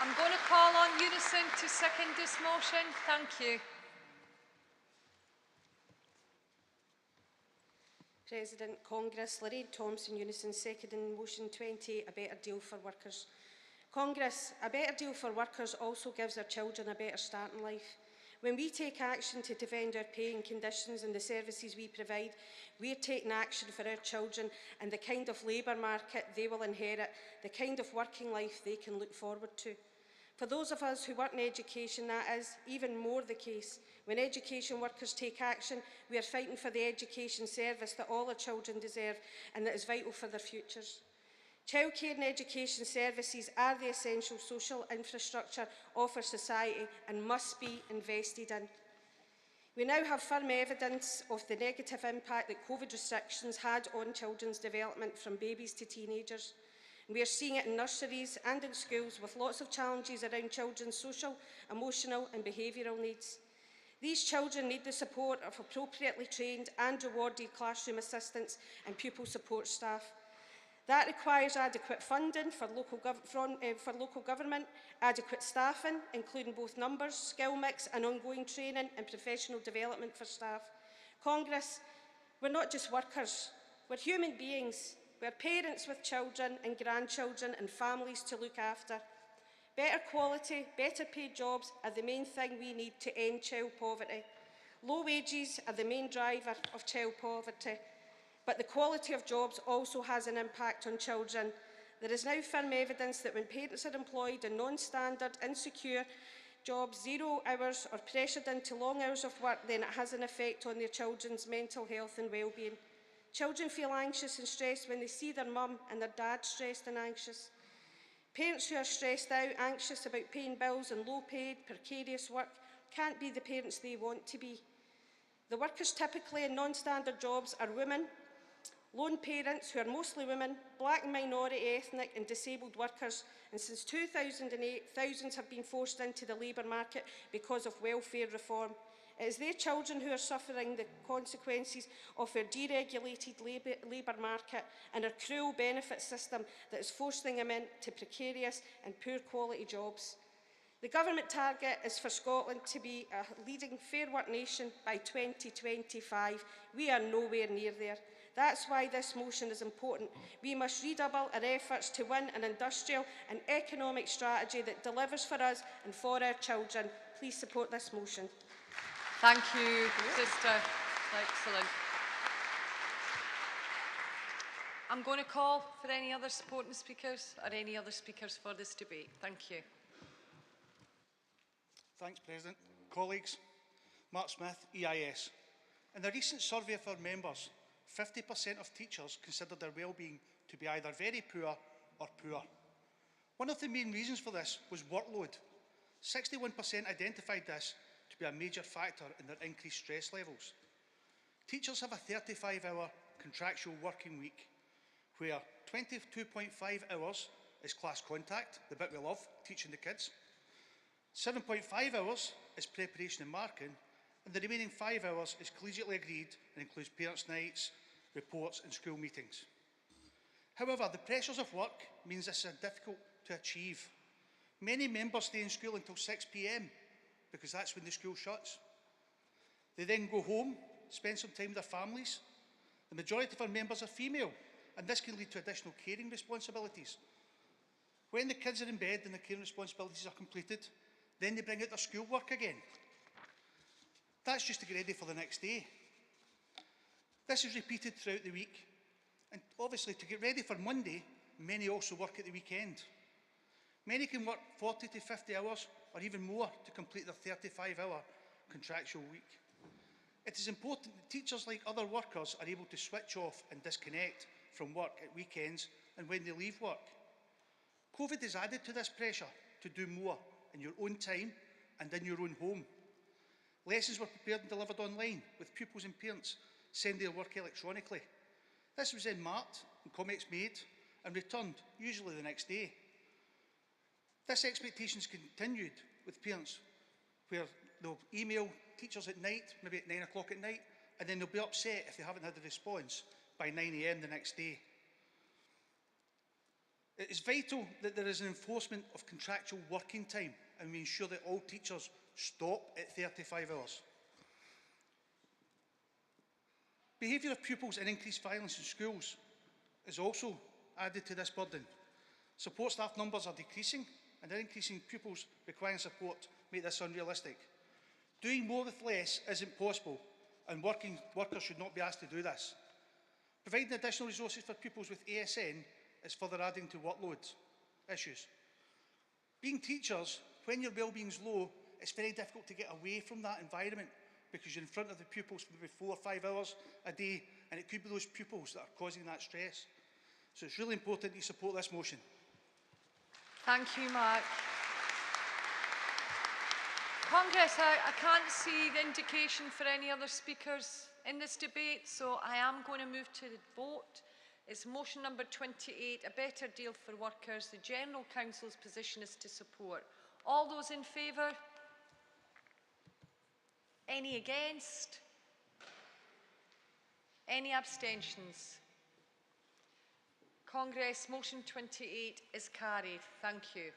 I'm going to call on Unison to second this motion. Thank you. President, Congress, Lorraine Thompson, Unison, seconding motion 20, a better deal for workers. Congress, a better deal for workers also gives our children a better start in life. When we take action to defend our pay and conditions and the services we provide, we are taking action for our children and the kind of labour market they will inherit, the kind of working life they can look forward to. For those of us who work in education, that is even more the case. When education workers take action, we are fighting for the education service that all our children deserve and that is vital for their futures. Childcare and education services are the essential social infrastructure of our society and must be invested in. We now have firm evidence of the negative impact that COVID restrictions had on children's development from babies to teenagers. We are seeing it in nurseries and in schools with lots of challenges around children's social, emotional and behavioural needs. These children need the support of appropriately trained and rewarded classroom assistants and pupil support staff. That requires adequate funding for local government, adequate staffing, including both numbers, skill mix and ongoing training and professional development for staff. Congress, we're not just workers, we're human beings. We're parents with children and grandchildren and families to look after. Better quality, better paid jobs are the main thing we need to end child poverty. Low wages are the main driver of child poverty. But the quality of jobs also has an impact on children. There is now firm evidence that when parents are employed in non-standard, insecure jobs, 0 hours or pressured into long hours of work, then it has an effect on their children's mental health and well-being. Children feel anxious and stressed when they see their mum and their dad stressed and anxious. Parents who are stressed out, anxious about paying bills and low-paid, precarious work can't be the parents they want to be. The workers typically in non-standard jobs are women, lone parents who are mostly women, black and minority ethnic and disabled workers, and since 2008, thousands have been forced into the labour market because of welfare reform. It is their children who are suffering the consequences of our deregulated labour market and our cruel benefit system that is forcing them into precarious and poor quality jobs. The government target is for Scotland to be a leading fair work nation by 2025. We are nowhere near there. That's why this motion is important. We must redouble our efforts to win an industrial and economic strategy that delivers for us and for our children. Please support this motion. Thank you, Sister. Excellent. I'm going to call for any other supporting speakers or any other speakers for this debate. Thank you. Thanks, President. Colleagues, Mark Smith, EIS. In a recent survey of our members, 50% of teachers considered their well-being to be either very poor or poor. One of the main reasons for this was workload. 61% identified this to be a major factor in their increased stress levels. Teachers have a 35-hour contractual working week, where 22.5 hours is class contact, the bit we love, teaching the kids. 7.5 hours is preparation and marking, and the remaining 5 hours is collegiately agreed and includes parents' nights, reports and school meetings. However, the pressures of work means this is difficult to achieve. Many members stay in school until 6 p.m. because that's when the school shuts. They then go home, spend some time with their families. The majority of our members are female, and this can lead to additional caring responsibilities. When the kids are in bed and the caring responsibilities are completed, then they bring out their schoolwork again. That's just to get ready for the next day. This is repeated throughout the week. And obviously, to get ready for Monday, many also work at the weekend. Many can work 40 to 50 hours or even more to complete their 35-hour contractual week. It is important that teachers, like other workers, are able to switch off and disconnect from work at weekends and when they leave work. COVID has added to this pressure to do more in your own time and in your own home. Lessons were prepared and delivered online, with pupils and parents sending their work electronically. This was then marked and comments made and returned, usually the next day. This expectation is continued with parents, where they'll email teachers at night, maybe at 9 o'clock at night, and then they'll be upset if they haven't had a response by 9 a.m. the next day. It is vital that there is an enforcement of contractual working time, and we ensure that all teachers stop at 35 hours. Behaviour of pupils and increased violence in schools is also added to this burden. Support staff numbers are decreasing, and increasing pupils requiring support make this unrealistic. Doing more with less isn't possible, and workers should not be asked to do this. Providing additional resources for pupils with ASN is further adding to workload issues. Being teachers, when your well-being is low, it's very difficult to get away from that environment because you're in front of the pupils for maybe 4 or 5 hours a day, and it could be those pupils that are causing that stress. So it's really important that you support this motion. Thank you, Mark. Congress, I can't see the indication for any other speakers in this debate, so I am going to move to the vote. It's motion number 28, a better deal for workers. The General Council's position is to support. All those in favour? Any against? Any abstentions? Congress, motion 28 is carried. Thank you.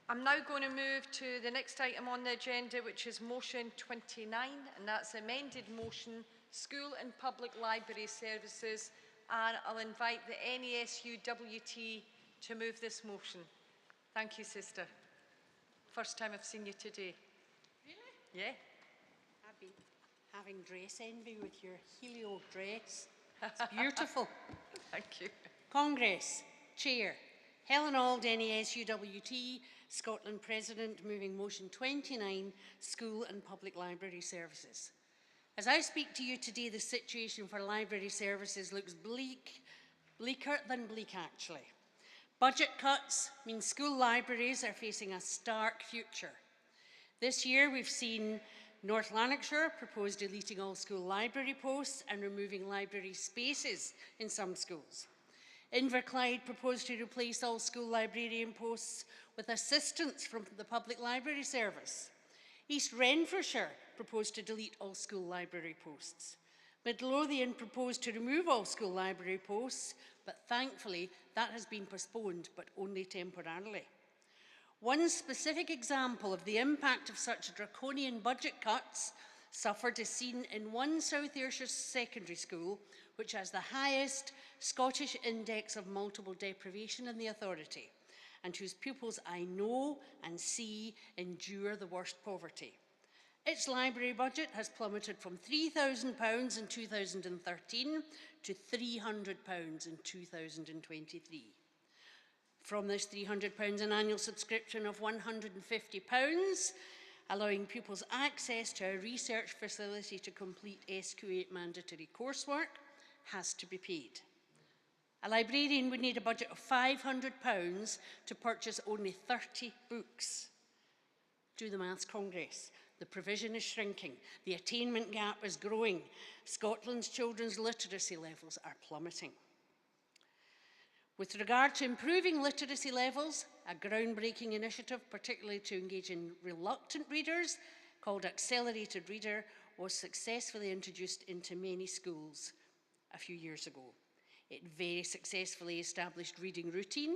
I'm now going to move to the next item on the agenda, which is motion 29, and that's amended motion, School and Public Library Services, and I'll invite the NESUWT to move this motion. Thank you, sister. First time I've seen you today. Really? Yeah. I've been having dress envy with your helio dress. It's beautiful. Thank you. Congress, Chair, Helen Auld, NESUWT, Scotland President, moving motion 29, School and Public Library Services. As I speak to you today, the situation for library services looks bleaker than bleak actually. Budget cuts mean school libraries are facing a stark future. This year we've seen North Lanarkshire propose deleting all school library posts and removing library spaces in some schools. Inverclyde proposed to replace all school librarian posts with assistants from the Public Library Service. East Renfrewshire proposed to delete all school library posts. Midlothian proposed to remove all school library posts, but thankfully that has been postponed, but only temporarily. One specific example of the impact of such draconian budget cuts suffered is seen in one South Ayrshire secondary school, which has the highest Scottish index of multiple deprivation in the authority, and whose pupils I know and see endure the worst poverty. Its library budget has plummeted from £3,000 in 2013 to £300 in 2023. From this £300 an annual subscription of £150 allowing pupils access to a research facility to complete SQ8 mandatory coursework has to be paid. A librarian would need a budget of £500 to purchase only 30 books. Do the maths, Congress. The provision is shrinking. The attainment gap is growing. Scotland's children's literacy levels are plummeting. With regard to improving literacy levels, a groundbreaking initiative, particularly to engage in reluctant readers, called Accelerated Reader, was successfully introduced into many schools a few years ago. It very successfully established reading routine,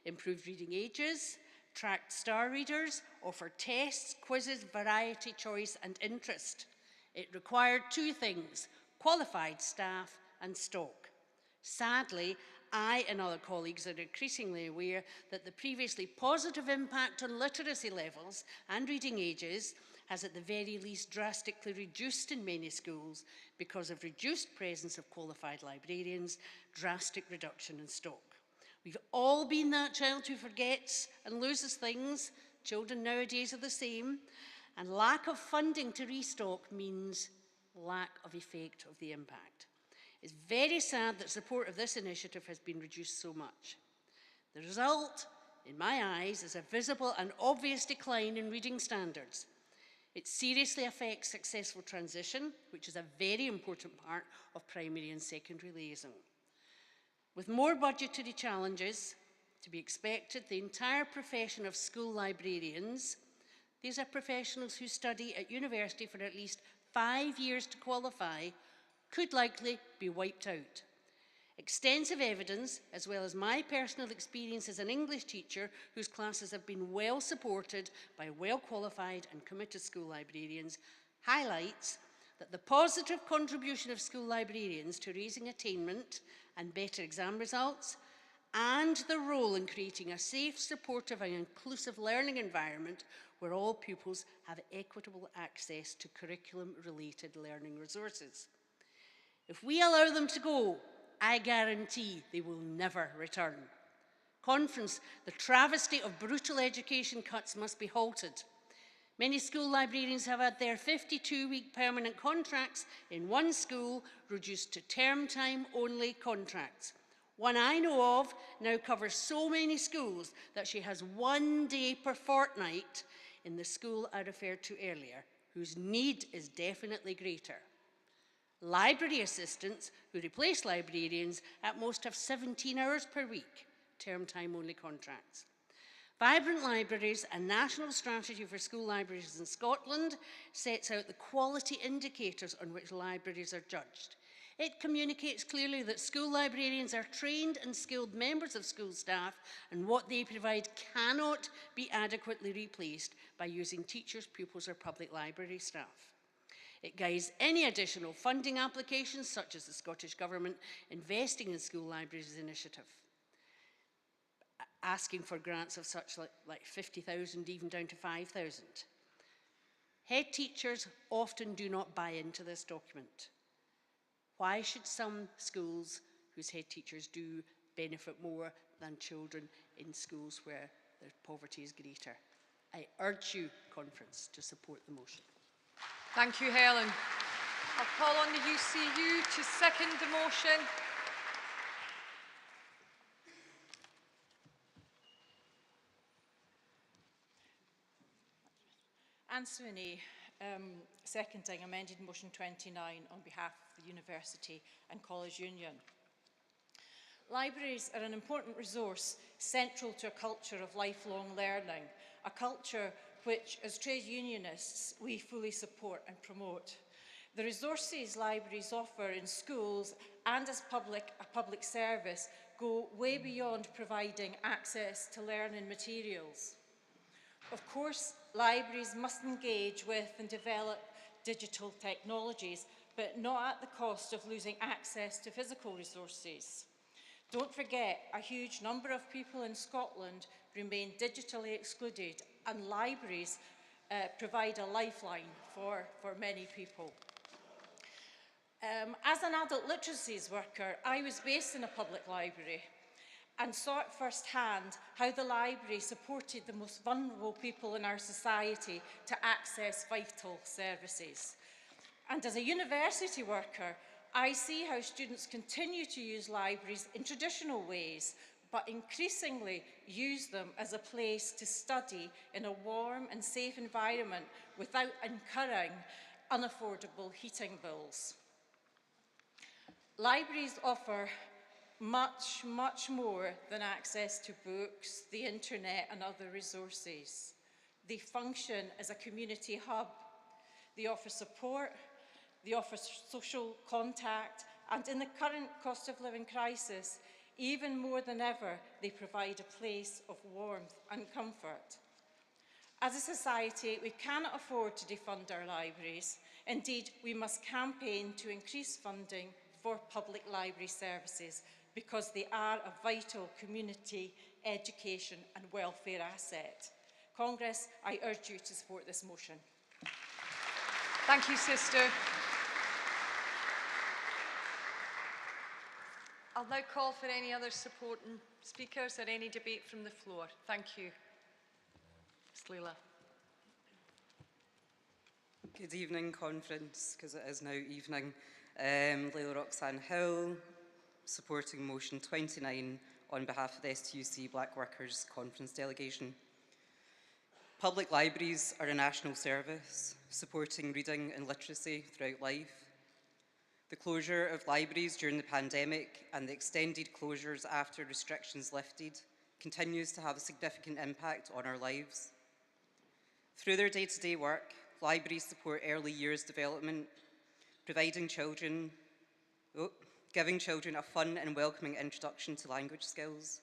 improved reading ages, tracked star readers, offered tests, quizzes, variety, choice and interest. It required two things: qualified staff and stock. Sadly, I and other colleagues are increasingly aware that the previously positive impact on literacy levels and reading ages has at the very least drastically reduced in many schools because of reduced presence of qualified librarians, drastic reduction in stock. We've all been that child who forgets and loses things. Children nowadays are the same. And lack of funding to restock means lack of effect of the impact. It's very sad that support of this initiative has been reduced so much. The result, in my eyes, is a visible and obvious decline in reading standards. It seriously affects successful transition, which is a very important part of primary and secondary liaison. With more budgetary challenges to be expected, the entire profession of school librarians, these are professionals who study at university for at least 5 years to qualify, could likely be wiped out. Extensive evidence, as well as my personal experience as an English teacher whose classes have been well supported by well-qualified and committed school librarians, highlights that the positive contribution of school librarians to raising attainment and better exam results, and the role in creating a safe, supportive and inclusive learning environment where all pupils have equitable access to curriculum-related learning resources. If we allow them to go, I guarantee they will never return. Conference, the travesty of brutal education cuts must be halted. Many school librarians have had their 52-week permanent contracts in one school reduced to term time only contracts. One I know of now covers so many schools that she has 1 day per fortnight in the school I referred to earlier, whose need is definitely greater. Library assistants who replace librarians at most have 17 hours per week, term time only contracts. Vibrant Libraries, a national strategy for school libraries in Scotland, sets out the quality indicators on which libraries are judged. It communicates clearly that school librarians are trained and skilled members of school staff, and what they provide cannot be adequately replaced by using teachers, pupils or public library staff. It guides any additional funding applications, such as the Scottish Government Investing in School Libraries initiative, asking for grants of such like 50,000, even down to 5,000. Head teachers often do not buy into this document. Why should some schools whose head teachers do benefit more than children in schools where the poverty is greater? I urge you, Conference, to support the motion. Thank you, Helen. I'll call on the UCU to second the motion. Anne Sweeney, seconding amended motion 29 on behalf of the University and College Union. Libraries are an important resource central to a culture of lifelong learning, a culture which, as trade unionists, we fully support and promote. The resources libraries offer in schools and as a public service go way beyond providing access to learning materials. Of course, libraries must engage with and develop digital technologies, but not at the cost of losing access to physical resources. Don't forget, a huge number of people in Scotland remain digitally excluded, and libraries provide a lifeline for many people. As an adult literacies worker, I was based in a public library, and saw at first hand how the library supported the most vulnerable people in our society to access vital services. And as a university worker, I see how students continue to use libraries in traditional ways, but increasingly use them as a place to study in a warm and safe environment without incurring unaffordable heating bills. Libraries offer much, much more than access to books, the internet and other resources. They function as a community hub. They offer support, they offer social contact, and in the current cost of living crisis, even more than ever, they provide a place of warmth and comfort. As a society, we cannot afford to defund our libraries. Indeed, we must campaign to increase funding for public library services because they are a vital community, education and welfare asset. Congress, I urge you to support this motion. Thank you, Sister. I'll now call for any other supporting speakers or any debate from the floor. Thank you. Ms. Leila. Good evening, conference, because it is now evening. Leila Roxanne Hill, supporting motion 29 on behalf of the STUC Black Workers Conference delegation. Public libraries are a national service, supporting reading and literacy throughout life. The closure of libraries during the pandemic and the extended closures after restrictions lifted continues to have a significant impact on our lives. Through their day-to-day work, libraries support early years development, giving children a fun and welcoming introduction to language skills.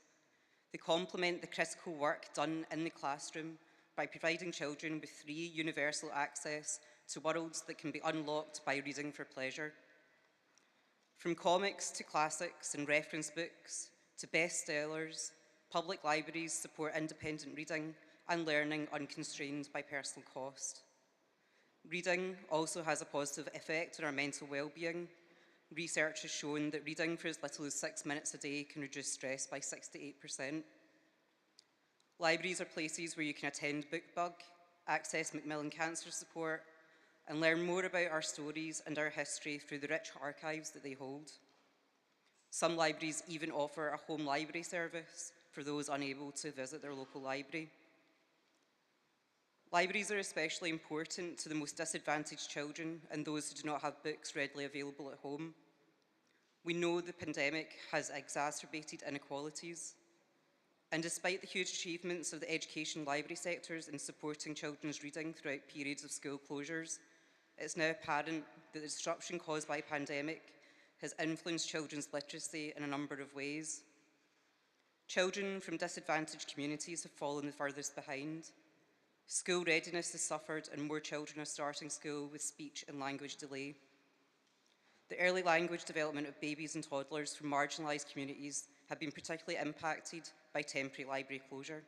They complement the critical work done in the classroom by providing children with free universal access to worlds that can be unlocked by reading for pleasure. From comics to classics and reference books to bestsellers, public libraries support independent reading and learning unconstrained by personal cost. Reading also has a positive effect on our mental well-being. Research has shown that reading for as little as 6 minutes a day can reduce stress by 68%. Libraries are places where you can attend BookBug, access Macmillan Cancer Support, and learn more about our stories and our history through the rich archives that they hold. Some libraries even offer a home library service for those unable to visit their local library. Libraries are especially important to the most disadvantaged children and those who do not have books readily available at home. We know the pandemic has exacerbated inequalities, and despite the huge achievements of the education library sectors in supporting children's reading throughout periods of school closures, it's now apparent that the disruption caused by the pandemic has influenced children's literacy in a number of ways. Children from disadvantaged communities have fallen the furthest behind. School readiness has suffered and more children are starting school with speech and language delay. The early language development of babies and toddlers from marginalised communities have been particularly impacted by temporary library closure.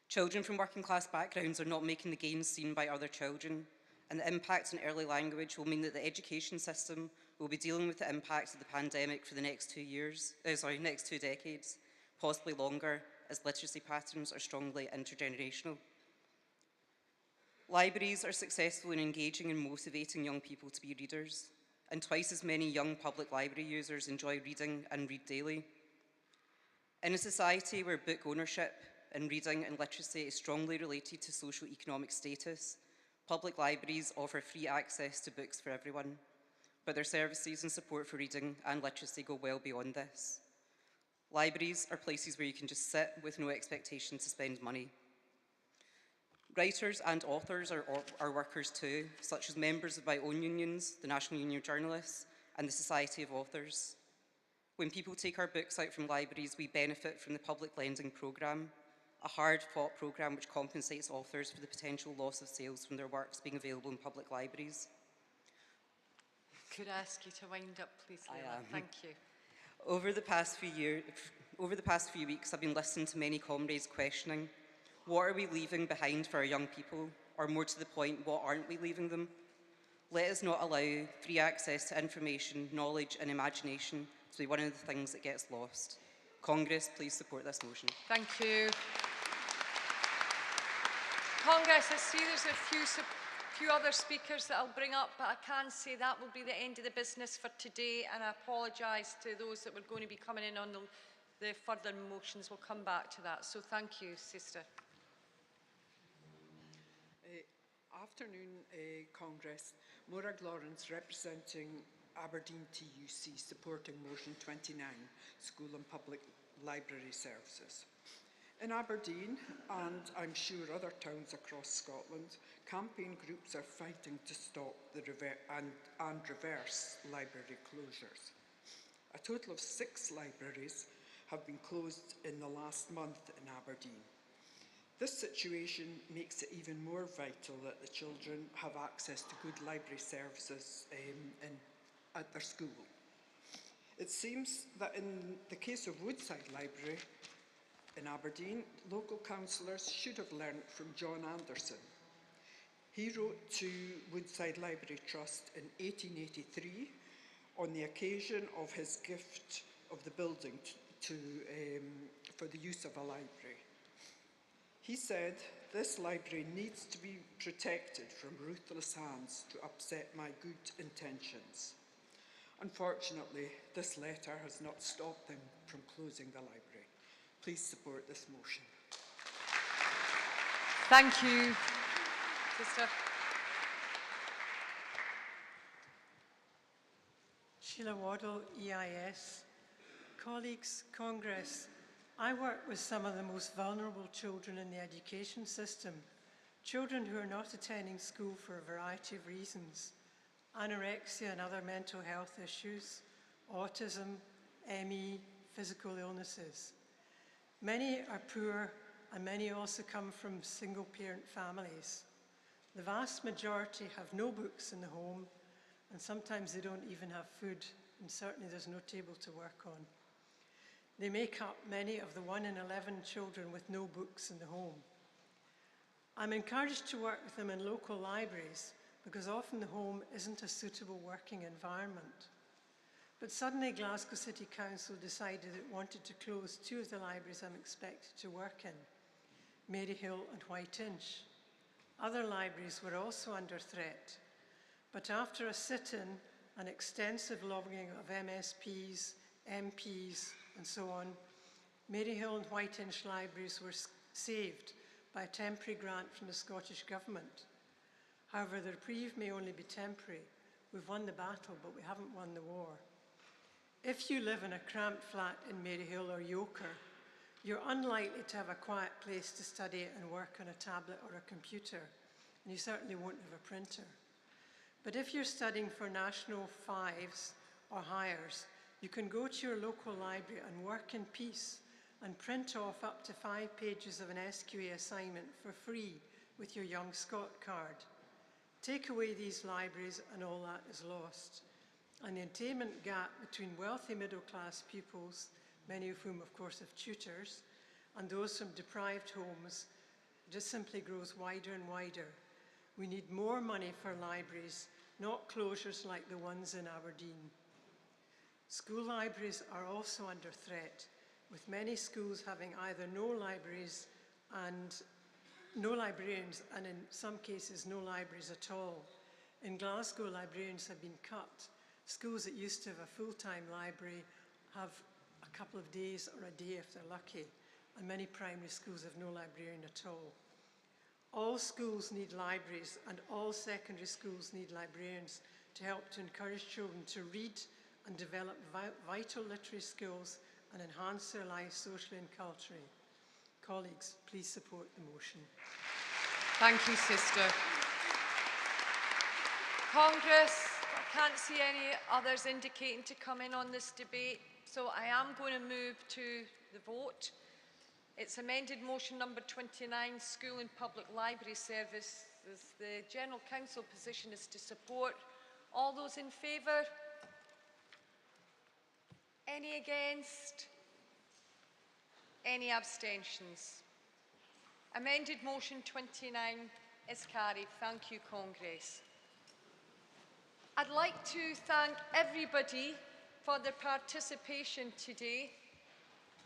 Children from working class backgrounds are not making the gains seen by other children, and the impact on early language will mean that the education system will be dealing with the impact of the pandemic for the next 2 decades, possibly longer, as literacy patterns are strongly intergenerational. Libraries are successful in engaging and motivating young people to be readers, and twice as many young public library users enjoy reading and read daily. In a society where book ownership and reading and literacy is strongly related to socio-economic status, public libraries offer free access to books for everyone, but their services and support for reading and literacy go well beyond this. Libraries are places where you can just sit with no expectation to spend money. Writers and authors are workers too, such as members of my own unions, the National Union of Journalists and the Society of Authors. When people take our books out from libraries, we benefit from the public lending programme, a hard-fought programme which compensates authors for the potential loss of sales from their works being available in public libraries. Could I ask you to wind up, please, Leila? Thank you. Over the past few weeks, I've been listening to many comrades questioning, what are we leaving behind for our young people? Or more to the point, what aren't we leaving them? Let us not allow free access to information, knowledge and imagination to be one of the things that gets lost. Congress, please support this motion. Thank you. Congress, I see there's a few other speakers that I'll bring up, but I can say that will be the end of the business for today, and I apologise to those that were going to be coming in on the further motions. We'll come back to that. So thank you, Sister. Afternoon, Congress. Morag Lawrence, representing Aberdeen TUC, supporting motion 29, School and Public Library Services. In Aberdeen, and I'm sure other towns across Scotland, campaign groups are fighting to stop the and reverse library closures. A total of 6 libraries have been closed in the last month in Aberdeen. This situation makes it even more vital that the children have access to good library services at their school. It seems that in the case of Woodside Library in Aberdeen, local councillors should have learnt from John Anderson. He wrote to Woodside Library Trust in 1883 on the occasion of his gift of the building for the use of a library. He said, "This library needs to be protected from ruthless hands to upset my good intentions." Unfortunately, this letter has not stopped them from closing the library. Please support this motion. Thank you, Sister. Sheila Waddle, EIS. Colleagues, Congress, I work with some of the most vulnerable children in the education system, children who are not attending school for a variety of reasons: anorexia and other mental health issues, autism, ME, physical illnesses. Many are poor and many also come from single-parent families. The vast majority have no books in the home, and sometimes they don't even have food, and certainly there's no table to work on. They make up many of the 1 in 11 children with no books in the home. I'm encouraged to work with them in local libraries because often the home isn't a suitable working environment. But suddenly Glasgow City Council decided it wanted to close 2 of the libraries I'm expected to work in, Maryhill and Whiteinch. Other libraries were also under threat, but after a sit-in and extensive lobbying of MSPs, MPs, and so on, Maryhill and Whiteinch libraries were saved by a temporary grant from the Scottish Government. However, the reprieve may only be temporary. We've won the battle, but we haven't won the war. If you live in a cramped flat in Maryhill or Yoker, you're unlikely to have a quiet place to study and work on a tablet or a computer, and you certainly won't have a printer. But if you're studying for National 5s or higher, you can go to your local library and work in peace and print off up to 5 pages of an SQA assignment for free with your Young Scot card. Take away these libraries and all that is lost. And the attainment gap between wealthy middle-class pupils, many of whom of course have tutors, and those from deprived homes just simply grows wider and wider. We need more money for libraries, not closures like the ones in Aberdeen. School libraries are also under threat, with many schools having either no libraries and no librarians, and in some cases no libraries at all. In Glasgow, librarians have been cut. Schools that used to have a full-time library have a couple of days or a day if they're lucky, and many primary schools have no librarian at all. All schools need libraries, and all secondary schools need librarians to help to encourage children to read and develop vital literary skills and enhance their lives socially and culturally. Colleagues, please support the motion. Thank you, Sister. Congress, I can't see any others indicating to come in on this debate, so I am going to move to the vote. It's amended motion number 29, School and Public Library Service. The General Council position is to support. All those in favour? Any against? Any abstentions? Amended motion 29 is carried. Thank you, Congress. I'd like to thank everybody for their participation today.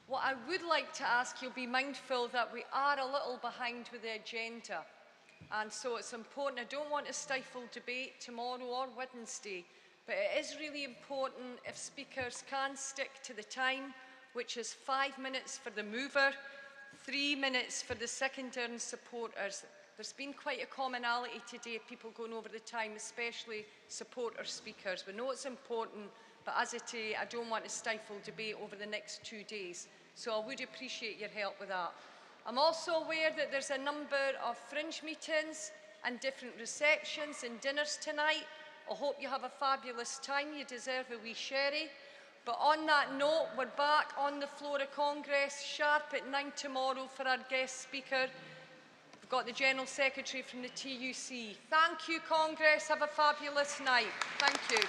What I would like to ask you, be mindful that we are a little behind with the agenda. And so it's important, I don't want to stifle debate tomorrow or Wednesday, but it is really important if speakers can stick to the time, which is 5 minutes for the mover, 3 minutes for the seconder and supporters. There's been quite a commonality today of people going over the time, especially supporter speakers. We know it's important, but as I say, I don't want to stifle debate over the next 2 days. So I would appreciate your help with that. I'm also aware that there's a number of fringe meetings and different receptions and dinners tonight. I hope you have a fabulous time. You deserve a wee sherry. But on that note, we're back on the floor of Congress sharp at 9 tomorrow for our guest speaker. We've got the General Secretary from the TUC. Thank you, Congress. Have a fabulous night. Thank you.